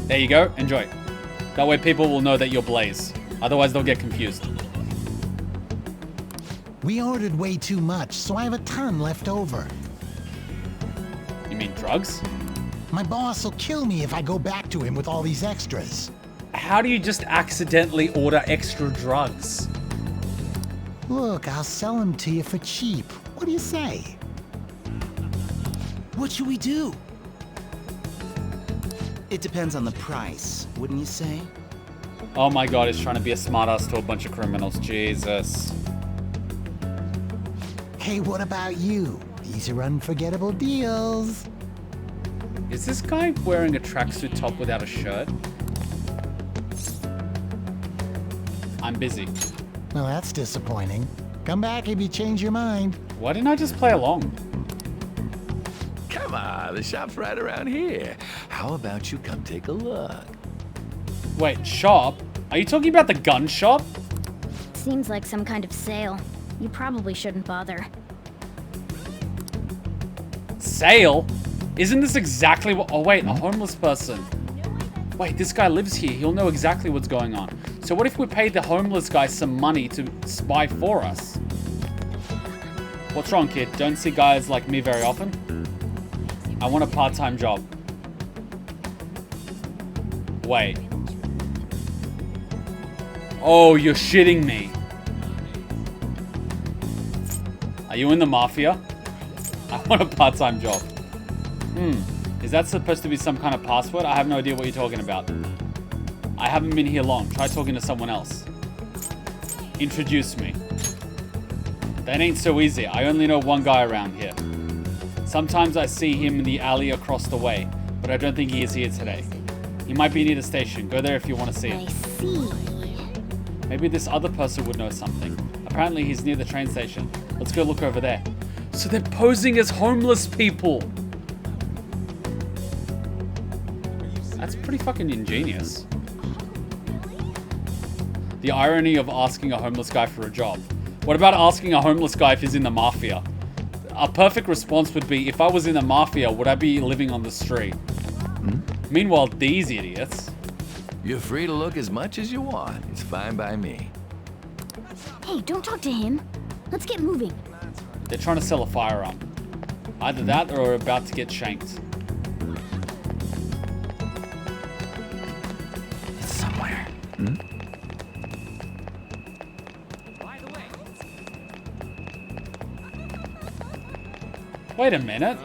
There you go, enjoy. That way people will know that you're Blaze. Otherwise they'll get confused. We ordered way too much, so I have a ton left over. You mean drugs? My boss will kill me if I go back to him with all these extras. How do you just accidentally order extra drugs? Look, I'll sell them to you for cheap. What do you say? What should we do? It depends on the price, wouldn't you say? Oh my god, he's trying to be a smartass to a bunch of criminals. Jesus. Hey, what about you? These are unforgettable deals. Is this guy wearing a tracksuit top without a shirt? I'm busy. Well, that's disappointing. Come back if you change your mind. Why didn't I just play along? Come on, the shop's right around here. How about you come take a look? Wait, shop? Are you talking about the gun shop? Seems like some kind of sale. You probably shouldn't bother. Sale? Isn't this exactly what— oh wait, a homeless person. Wait, this guy lives here. He'll know exactly what's going on. So what if we pay the homeless guy some money to spy for us? What's wrong, kid? Don't see guys like me very often? I want a part-time job. Wait. Oh, you're shitting me. Are you in the mafia? I want a part-time job. Is that supposed to be some kind of password? I have no idea what you're talking about. I haven't been here long. Try talking to someone else. Introduce me. That ain't so easy. I only know one guy around here. Sometimes I see him in the alley across the way, but I don't think he is here today. He might be near the station. Go there if you want to see him. I see. Maybe this other person would know something. Apparently he's near the train station. Let's go look over there. So they're posing as homeless people. That's pretty fucking ingenious. The irony of asking a homeless guy for a job. What about asking a homeless guy if he's in the mafia? a perfect response would be, if I was in the mafia, would I be living on the street? Meanwhile, these idiots. You're free to look as much as you want. It's fine by me. Hey, don't talk to him. Let's get moving. They're trying to sell a firearm. Either that or about to get shanked. It's somewhere. Wait a minute.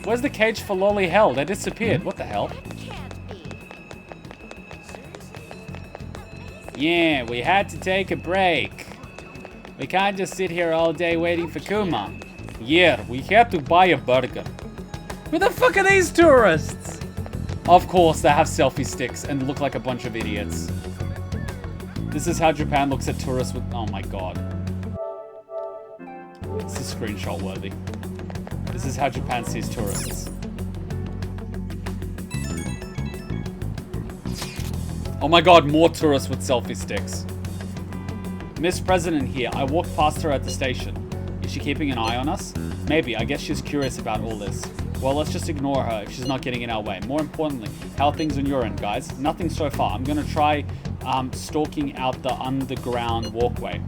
Where's the cage for Lolly Hell? They disappeared. What the hell? Yeah, we had to take a break. We can't just sit here all day waiting for Kuma. Yeah, we had to buy a burger. Who the fuck are these tourists? Of course, they have selfie sticks and look like a bunch of idiots. This is how Japan looks at tourists with... Oh my god. This is screenshot worthy. This is how Japan sees tourists. Oh my god, more tourists with selfie sticks. Miss President here. I walked past her at the station. Is she keeping an eye on us? Maybe. I guess she's curious about all this. Well, let's just ignore her if she's not getting in our way. More importantly, how are things on your end, guys? Nothing so far. I'm gonna try stalking out the underground walkway.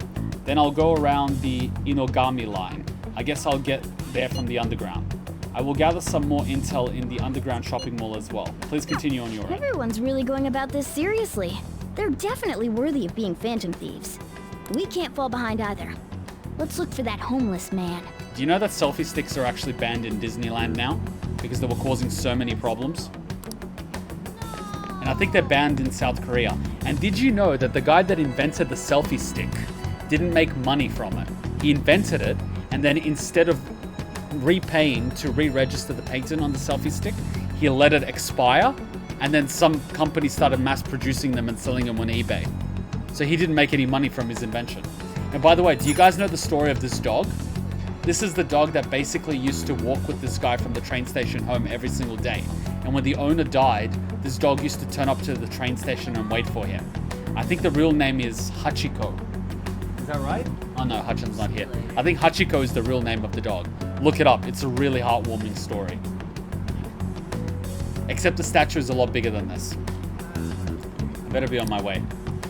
Then I'll go around the Inogami line. I guess I'll get there from the underground. I will gather some more intel in the underground shopping mall as well. Please continue on your end. Everyone's really going about this seriously. They're definitely worthy of being phantom thieves. We can't fall behind either. Let's look for that homeless man. Do you know that selfie sticks are actually banned in Disneyland now? Because they were causing so many problems? And I think they're banned in South Korea. And did you know that the guy that invented the selfie stick didn't make money from it? He invented it, and then instead of repaying to re-register the patent on the selfie stick, he let it expire, and then some company started mass producing them and selling them on eBay. So he didn't make any money from his invention. And by the way, do you guys know the story of this dog? This is the dog that basically used to walk with this guy from the train station home every single day. And when the owner died, this dog used to turn up to the train station and wait for him. I think the real name is Hachiko. Is that right? Oh no, Hutchin's not here. I think Hachiko is the real name of the dog. Look it up, it's a really heartwarming story. Except the statue is a lot bigger than this. I better be on my way.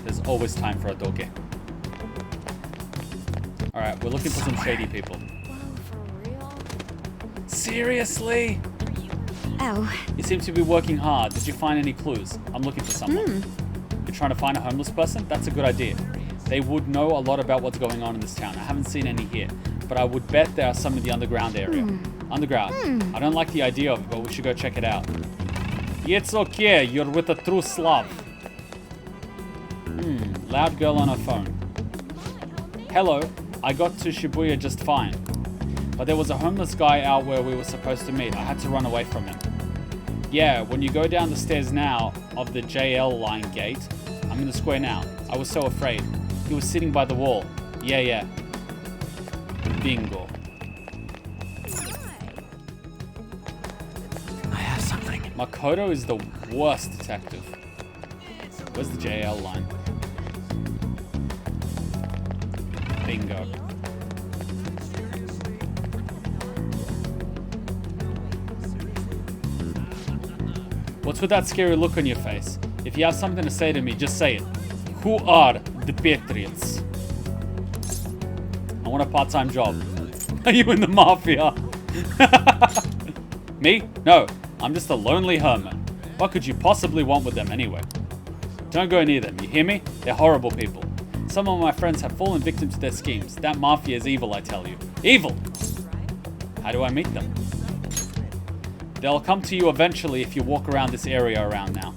There's always time for a doge. Alright, we're looking for some shady people. Seriously? Oh. You seem to be working hard. Did you find any clues? I'm looking for someone. You're trying to find a homeless person? That's a good idea. They would know a lot about what's going on in this town. I haven't seen any here, but I would bet there are some in the underground area. Underground. I don't like the idea of it, but we should go check it out. It's okay, you're with a true Slav. Loud girl on her phone. Hello, I got to Shibuya just fine. But there was a homeless guy out where we were supposed to meet. I had to run away from him. Yeah, when you go down the stairs now of the JL line gate, I'm in the square now. I was so afraid. He was sitting by the wall. Yeah. Bingo. I have something. Makoto is the worst detective. Where's the JL line? Bingo. What's with that scary look on your face? If you have something to say to me, just say it. Who are the Patriots? I want a part-time job. Are you in the mafia? Me? No, I'm just a lonely hermit. What could you possibly want with them anyway? Don't go near them, you hear me? They're horrible people. Some of my friends have fallen victim to their schemes. That mafia is evil, I tell you. Evil! How do I meet them? They'll come to you eventually if you walk around this area around now.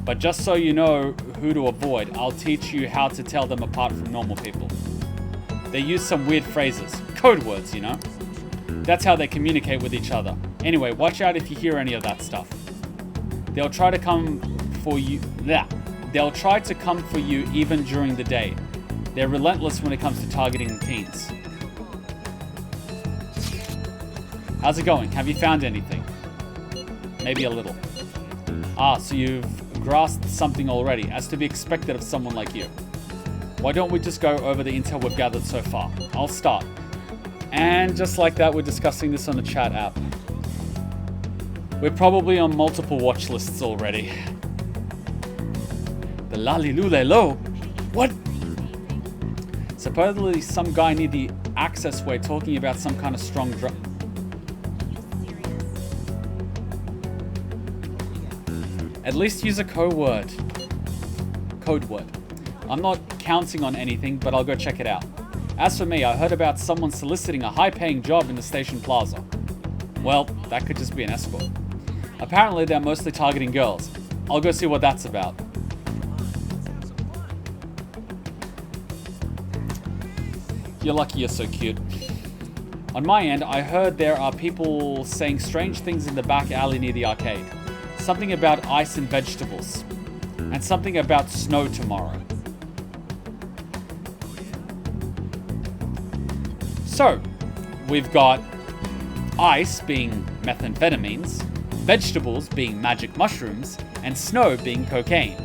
But just so you know who to avoid, I'll teach you how to tell them apart from normal people. They use some weird phrases. Code words, you know? That's how they communicate with each other. Anyway, watch out if you hear any of that stuff. They'll try to come for you... They'll try to come for you even during the day. They're relentless when it comes to targeting teens. How's it going? Have you found anything? Maybe a little. Ah, so you've grasped something already, as to be expected of someone like you. Why don't we just go over the intel we've gathered so far? I'll start. And just like that, we're discussing this on the chat app. We're probably on multiple watch lists already. The Lalilulelo? What? Supposedly some guy near the access way talking about some kind of strong drug. At least use a code word. I'm not counting on anything, but I'll go check it out. As for me, I heard about someone soliciting a high-paying job in the station plaza. Well, that could just be an escort. Apparently, they're mostly targeting girls. I'll go see what that's about. You're lucky you're so cute. On my end, I heard there are people saying strange things in the back alley near the arcade. Something about ice and vegetables. And something about snow tomorrow. So, we've got ice being methamphetamines, vegetables being magic mushrooms, and snow being cocaine.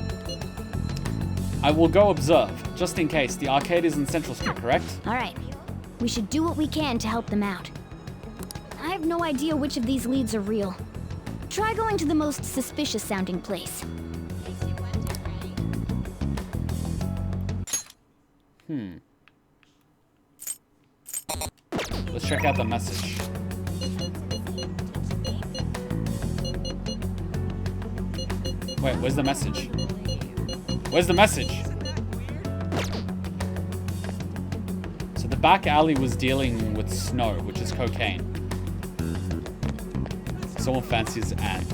I will go observe, just in case. The arcade is in Central Street, correct? Alright. We should do what we can to help them out. I have no idea which of these leads are real. Try going to the most suspicious sounding place. Let's check out the message. Wait, where's the message? Where's the message? So the back alley was dealing with snow, which is cocaine. Someone fancies Anne.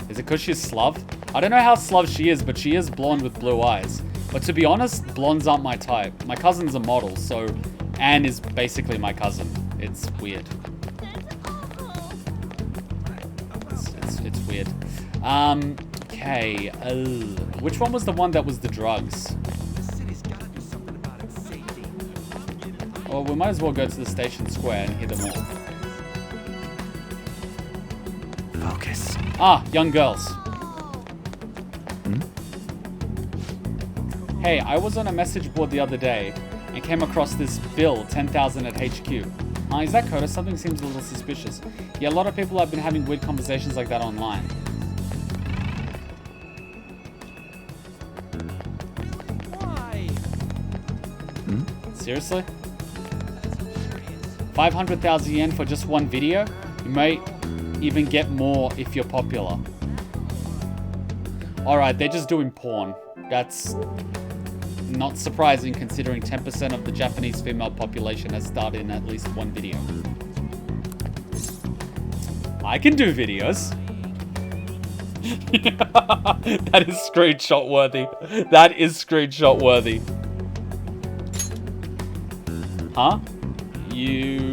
Is it because she's Slav? I don't know how Slav she is, but she is blonde with blue eyes. But to be honest, blondes aren't my type. My cousin's a model, so Anne is basically my cousin. It's weird. It's weird. Okay. Which one was the one that was the drugs? Well, we might as well go to the station square and hit them all. Focus. Ah, young girls. Hey, I was on a message board the other day and came across this bill, 10,000 at HQ. Is that Coda? Something seems a little suspicious. Yeah, a lot of people have been having weird conversations like that online. Why? Seriously? 500,000 yen for just one video? You may even get more if you're popular. Alright, they're just doing porn. That's not surprising considering 10% of the Japanese female population has started in at least one video. I can do videos. That is screenshot worthy. That is screenshot worthy. Huh? You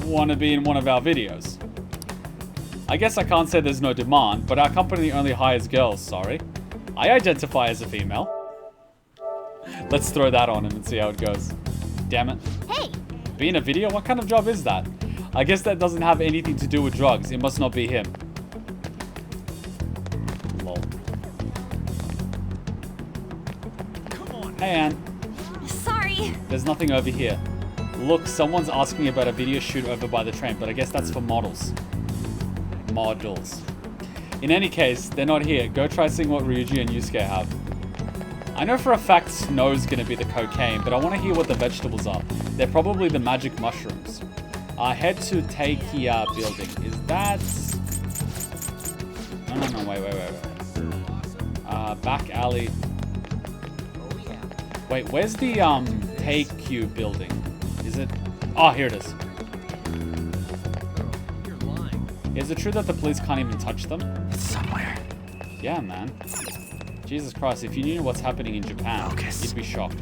want to be in one of our videos? I guess I can't say there's no demand, but our company only hires girls, sorry. I identify as a female. Let's throw that on him and see how it goes. Damn it. Hey! Be in a video? What kind of job is that? I guess that doesn't have anything to do with drugs. It must not be him. Lol. Come on. Hey, Anne. Sorry. There's nothing over here. Look, someone's asking about a video shoot over by the train, but I guess that's for models. Models. In any case, they're not here. Go try seeing what Ryuji and Yusuke have. I know for a fact snow's gonna be the cocaine, but I want to hear what the vegetables are. They're probably the magic mushrooms. Head to Teikia building. Is that... No, wait. Back alley. Wait, where's the Teiku building? Is it... Oh, here it is. You're lying. Is it true that the police can't even touch them? It's somewhere. Yeah, man. Jesus Christ, if you knew what's happening in Japan, Focus. you'd be shocked.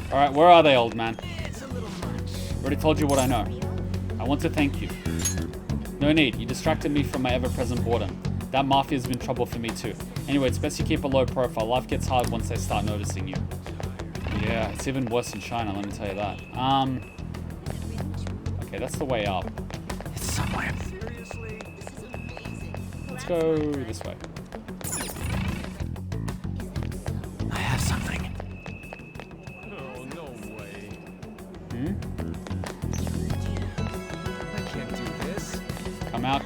Alright, where are they, old man? Already told you what I know. I want to thank you. No need, you distracted me from my ever-present boredom. That mafia's been trouble for me too. Anyway, it's best you keep a low profile. Life gets hard once they start noticing you. Yeah, it's even worse in China, let me tell you that. Okay, that's the way up. It's somewhere. Let's go this way. I have something.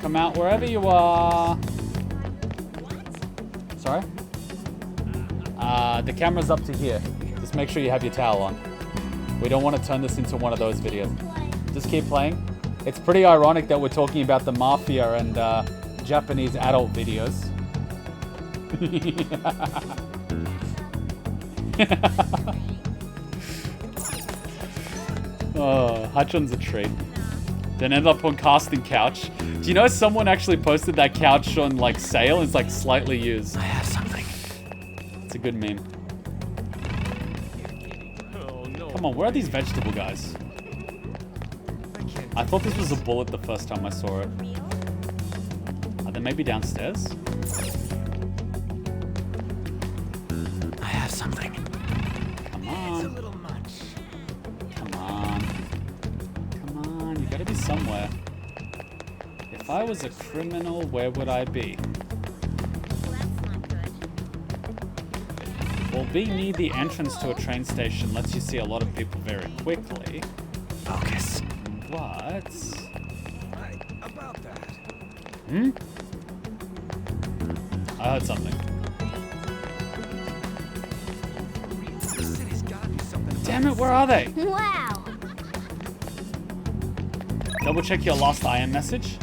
Come out wherever you are. Sorry? The camera's up to here. Just make sure you have your towel on. We don't want to turn this into one of those videos. Just keep playing. It's pretty ironic that we're talking about the mafia and Japanese adult videos. Oh, Hachon's a treat. Then end up on casting couch. Do you know someone actually posted that couch on like sale? It's like slightly used. I have something. It's a good meme. Come on, where are these vegetable guys? I thought this was a bullet the first time I saw it. Are they maybe downstairs? I have something. Come on. Come on. Come on, you gotta be somewhere. If I was a criminal, where would I be? Well, being near the entrance to a train station lets you see a lot of people very quickly. Focus. What? About that. Hmm? I heard something. Damn it, where are they? Wow. Double check your last IM message.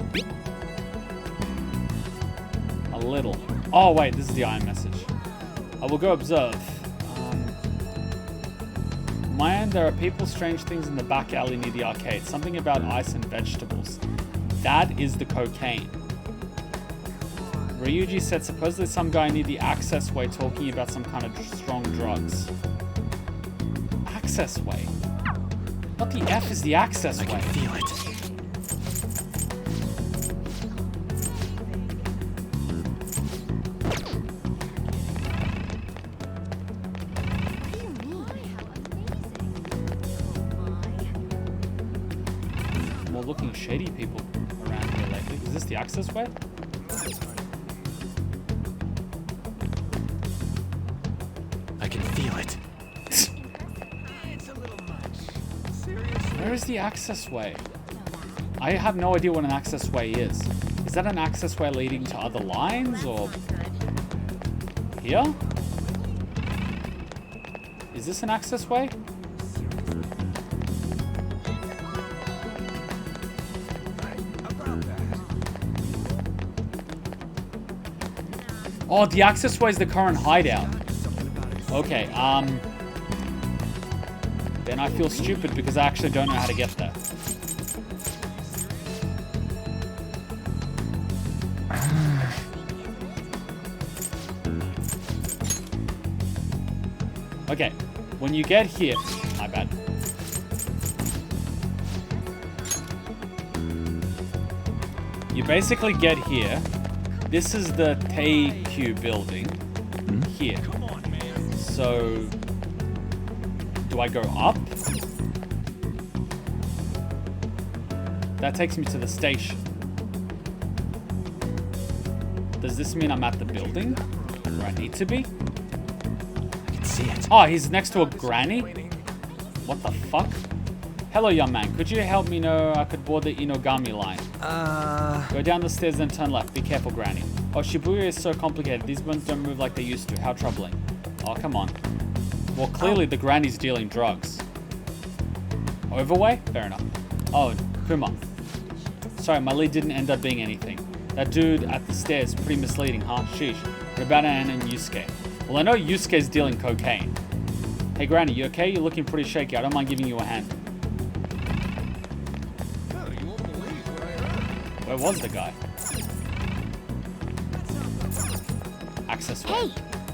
A little. Oh wait, this is the IM message. I will go observe. My end, there are people, strange things in the back alley near the arcade. Something about ice and vegetables. That is the cocaine. Ryuji said supposedly some guy near the access way talking about some kind of strong drugs. Access way? Not the F is the access way. I can feel it. Looking shady people around here lately. Is this the access way? I can feel it. Where is the access way? I have no idea what an access way is. Is that an access way leading to other lines or here? Is this an access way? Oh, the access way is the current hideout. Okay, then I feel stupid because I actually don't know how to get there. Okay, when you get here, my bad. You basically get here. This is the TQ building here. So, do I go up? That takes me to the station. Does this mean I'm at the building where I need to be? I can see it. Oh, he's next to a granny? What the fuck? Hello, young man. Could you help me know I could board the Inogami line? Go down the stairs and turn left. Be careful, Granny. Oh, Shibuya is so complicated. These ones don't move like they used to. How troubling. Oh, come on. Well, clearly the Granny's dealing drugs. Overway? Fair enough. Oh, Kuma. Sorry, my lead didn't end up being anything. That dude at the stairs, pretty misleading, huh? Sheesh. What about Anne and Yusuke? Well, I know Yusuke's dealing cocaine. Hey, Granny, you okay? You're looking pretty shaky. I don't mind giving you a hand. Where was the guy? Access way. Hey.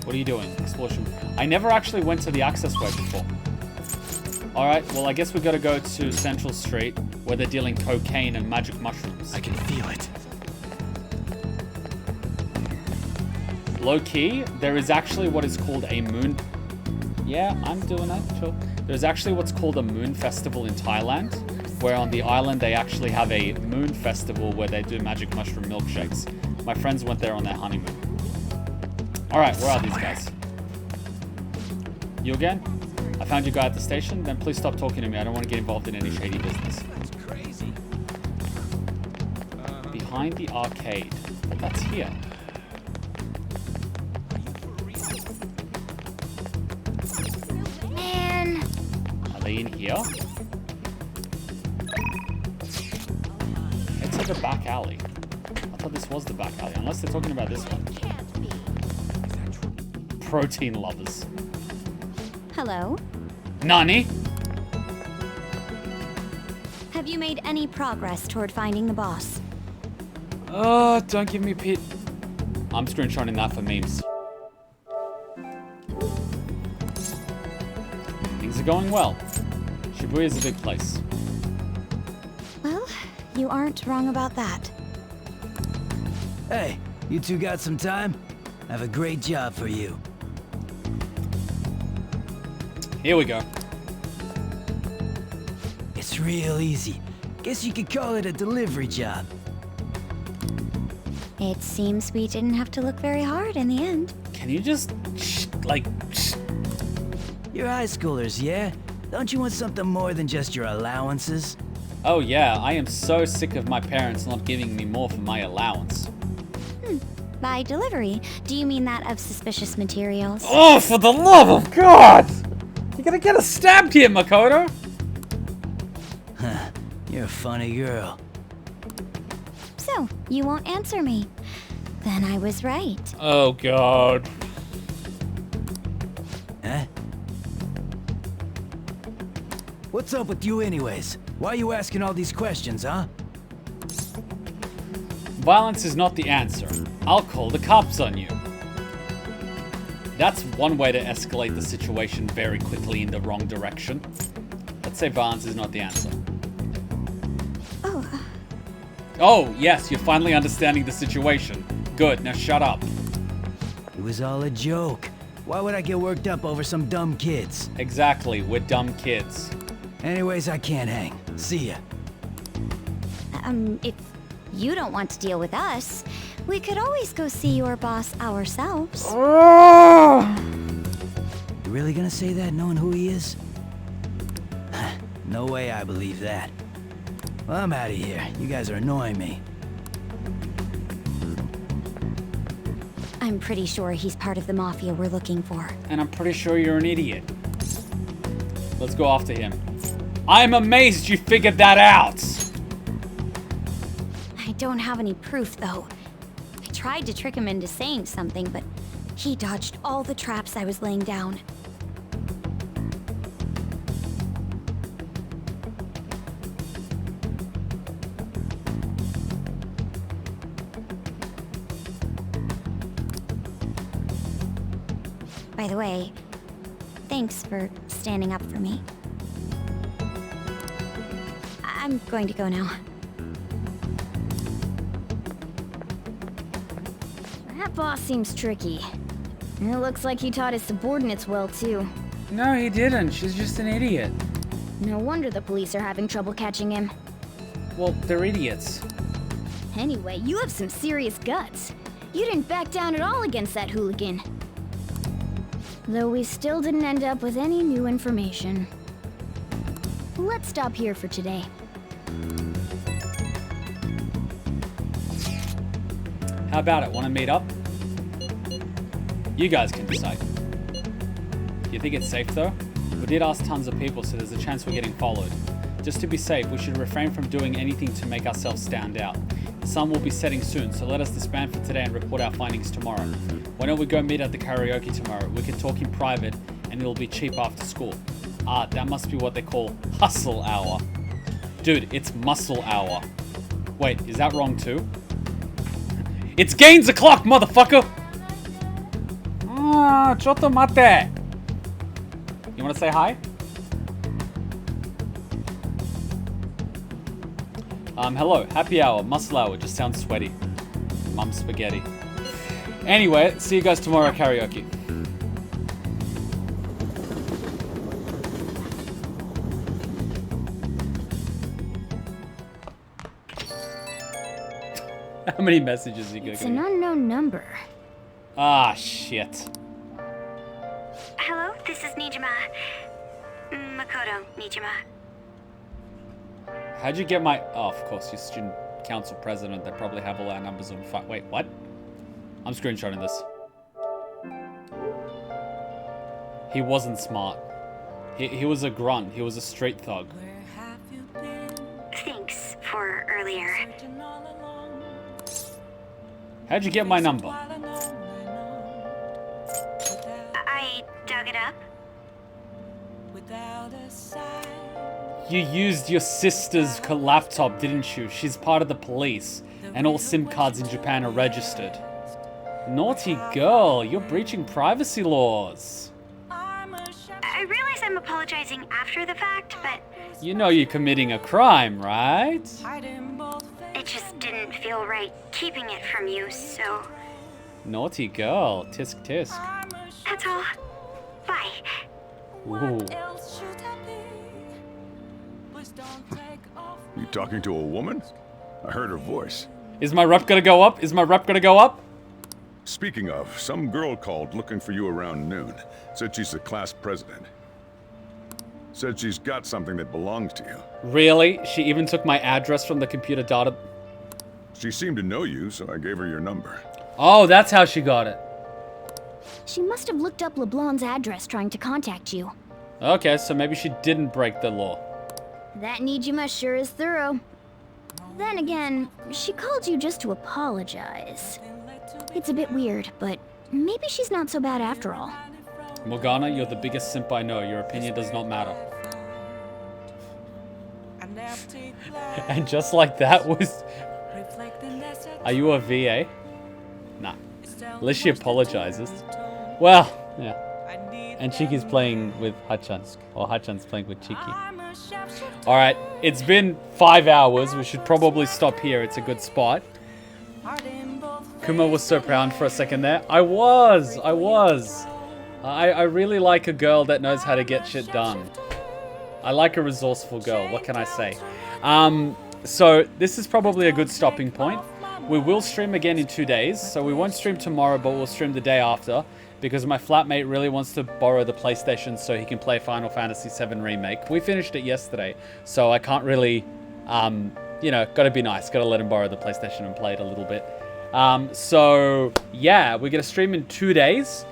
What are you doing? Explosion. I never actually went to the access way before. Alright, well I guess we gotta go to Central Street where they're dealing cocaine and magic mushrooms. I can feel it. Low key, there is actually what is called a moon... Yeah, I'm doing that, sure. There's actually what's called a moon festival in Thailand, where on the island they actually have a moon festival where they do magic mushroom milkshakes. My friends went there on their honeymoon. Alright, where are these guys? You again? I found your guy at the station? Then please stop talking to me. I don't want to get involved in any shady business. Behind the arcade. But that's here. Man. Are they in here? It's like a back alley. I thought this was the back alley, unless they're talking about this one. Protein lovers. Hello? Nani? Have you made any progress toward finding the boss? Oh, don't give me pit. I'm screenshotting that for memes. Things are going well. Shibuya is a big place. Well, you aren't wrong about that. Hey, you two got some time? I have a great job for you. Here we go. It's real easy. Guess you could call it a delivery job. It seems we didn't have to look very hard in the end. Can you just, like... You're high schoolers, yeah? Don't you want something more than just your allowances? Oh yeah, I am so sick of my parents not giving me more for my allowance. By delivery, do you mean that of suspicious materials? Oh, for the love of God! You're gonna get us stabbed here, Makoto! Huh, you're a funny girl. So, you won't answer me. Then I was right. Oh God. Huh? What's up with you anyways? Why are you asking all these questions, huh? Violence is not the answer. I'll call the cops on you. That's one way to escalate the situation very quickly in the wrong direction. Let's say violence is not the answer. Oh, yes, you're finally understanding the situation. Good, now shut up. It was all a joke. Why would I get worked up over some dumb kids? Exactly, we're dumb kids. Anyways, I can't hang. See ya. If you don't want to deal with us, we could always go see your boss ourselves. You really gonna say that knowing who he is? No way I believe that. Well, I'm out of here. You guys are annoying me. I'm pretty sure he's part of the mafia we're looking for. And I'm pretty sure you're an idiot. Let's go after him. I'm amazed you figured that out! I don't have any proof, though. I tried to trick him into saying something, but he dodged all the traps I was laying down. By the way, thanks for standing up for me. I'm going to go now. That boss seems tricky. And it looks like he taught his subordinates well, too. No, he didn't. She's just an idiot. No wonder the police are having trouble catching him. Well, they're idiots. Anyway, you have some serious guts. You didn't back down at all against that hooligan. Though we still didn't end up with any new information. Let's stop here for today. How about it? Want to meet up? You guys can decide. You think it's safe though? We did ask tons of people, so there's a chance we're getting followed. Just to be safe, we should refrain from doing anything to make ourselves stand out. The sun will be setting soon, so let us disband for today and report our findings tomorrow. Why don't we go meet at the karaoke tomorrow? We can talk in private, and it'll be cheap after school. Ah, that must be what they call hustle hour. Dude, it's muscle hour. Wait, is that wrong too? It's gains o'clock, motherfucker! Ah, chotto mate. You wanna say hi? Hello, happy hour, muscle hour, just sounds sweaty. Mum spaghetti. Anyway, see you guys tomorrow at karaoke. How many messages are you gonna It's get? an unknown number. Ah, shit. Hello, this is Niijima. Makoto Niijima. How'd you get my... Oh, of course, your student council president. They probably have all our numbers on file. Wait, what? I'm screenshotting this. He wasn't smart. He was a grunt. He was a street thug. Thanks for earlier. How'd you get my number? I dug it up. You used your sister's laptop, didn't you? She's part of the police, and all SIM cards in Japan are registered. Naughty girl, you're breaching privacy laws. I realize I'm apologizing after the fact, but... You know you're committing a crime, right? It just didn't feel right keeping it from you, so... Naughty girl, tisk tisk. That's all. Bye. Ooh. You talking to a woman? I heard her voice. Is my rep gonna go up? Is my rep gonna go up? Speaking of, some girl called looking for you around noon. Said she's the class president. Said she's got something that belongs to you. Really? She even took my address from the computer data? She seemed to know you, so I gave her your number. Oh, that's how she got it. She must have looked up LeBlanc's address trying to contact you. Okay, so maybe she didn't break the law. That Niijima sure is thorough. Then again, she called you just to apologize. It's a bit weird, but maybe she's not so bad after all. Morgana, you're the biggest simp I know. Your opinion does not matter. And just like that was... Are you a VA? Nah. Unless she apologizes. Well, yeah. And Chiki's playing with Hachan. Or Hachan's playing with Chiki. Alright, it's been 5 hours. We should probably stop here. It's a good spot. Kuma was so proud for a second there. I was. I really like a girl that knows how to get shit done. I like a resourceful girl. What can I say? So this is probably a good stopping point. We will stream again in 2 days. So we won't stream tomorrow, but we'll stream the day after. Because my flatmate really wants to borrow the PlayStation so he can play Final Fantasy VII Remake. We finished it yesterday, so I can't really, you know, gotta be nice. Gotta let him borrow the PlayStation and play it a little bit. So, yeah, we're gonna stream in 2 days.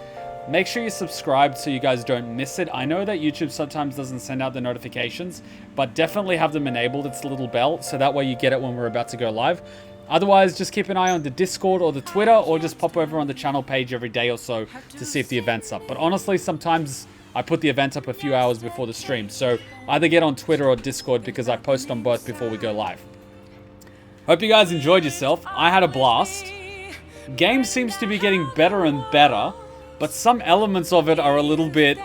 Make sure you subscribe so you guys don't miss it. I know that YouTube sometimes doesn't send out the notifications, but definitely have them enabled. It's the little bell, so that way you get it when we're about to go live. Otherwise, just keep an eye on the Discord or the Twitter, or just pop over on the channel page every day or so to see if the event's up. But honestly, sometimes I put the event up a few hours before the stream. So either get on Twitter or Discord because I post on both before we go live. Hope you guys enjoyed yourself. I had a blast. Game seems to be getting better and better, but some elements of it are a little bit...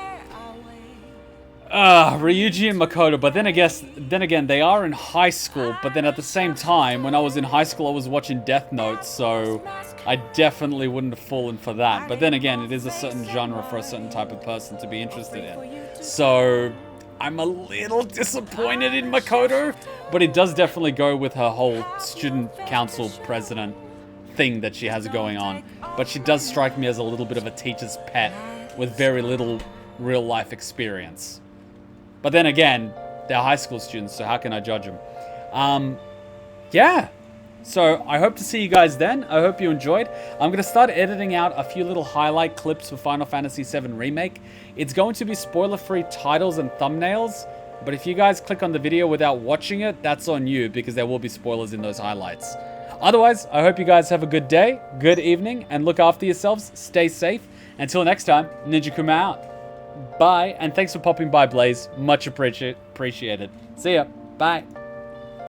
Ryuji and Makoto, but then again, they are in high school, but then at the same time, when I was in high school, I was watching Death Note, so I definitely wouldn't have fallen for that. But then again, it is a certain genre for a certain type of person to be interested in. So, I'm a little disappointed in Makoto, but it does definitely go with her whole student council president thing that she has going on. But she does strike me as a little bit of a teacher's pet with very little real life experience. But then again, they're high school students, so how can I judge them? Yeah. So I hope to see you guys then. I hope you enjoyed. I'm going to start editing out a few little highlight clips for Final Fantasy VII Remake. It's going to be spoiler-free titles and thumbnails, but if you guys click on the video without watching it, that's on you, because there will be spoilers in those highlights. Otherwise, I hope you guys have a good day, good evening, and look after yourselves. Stay safe. Until next time, Ninja Kuma out. Bye, and thanks for popping by, Blaze. Much appreciated. See ya. Bye.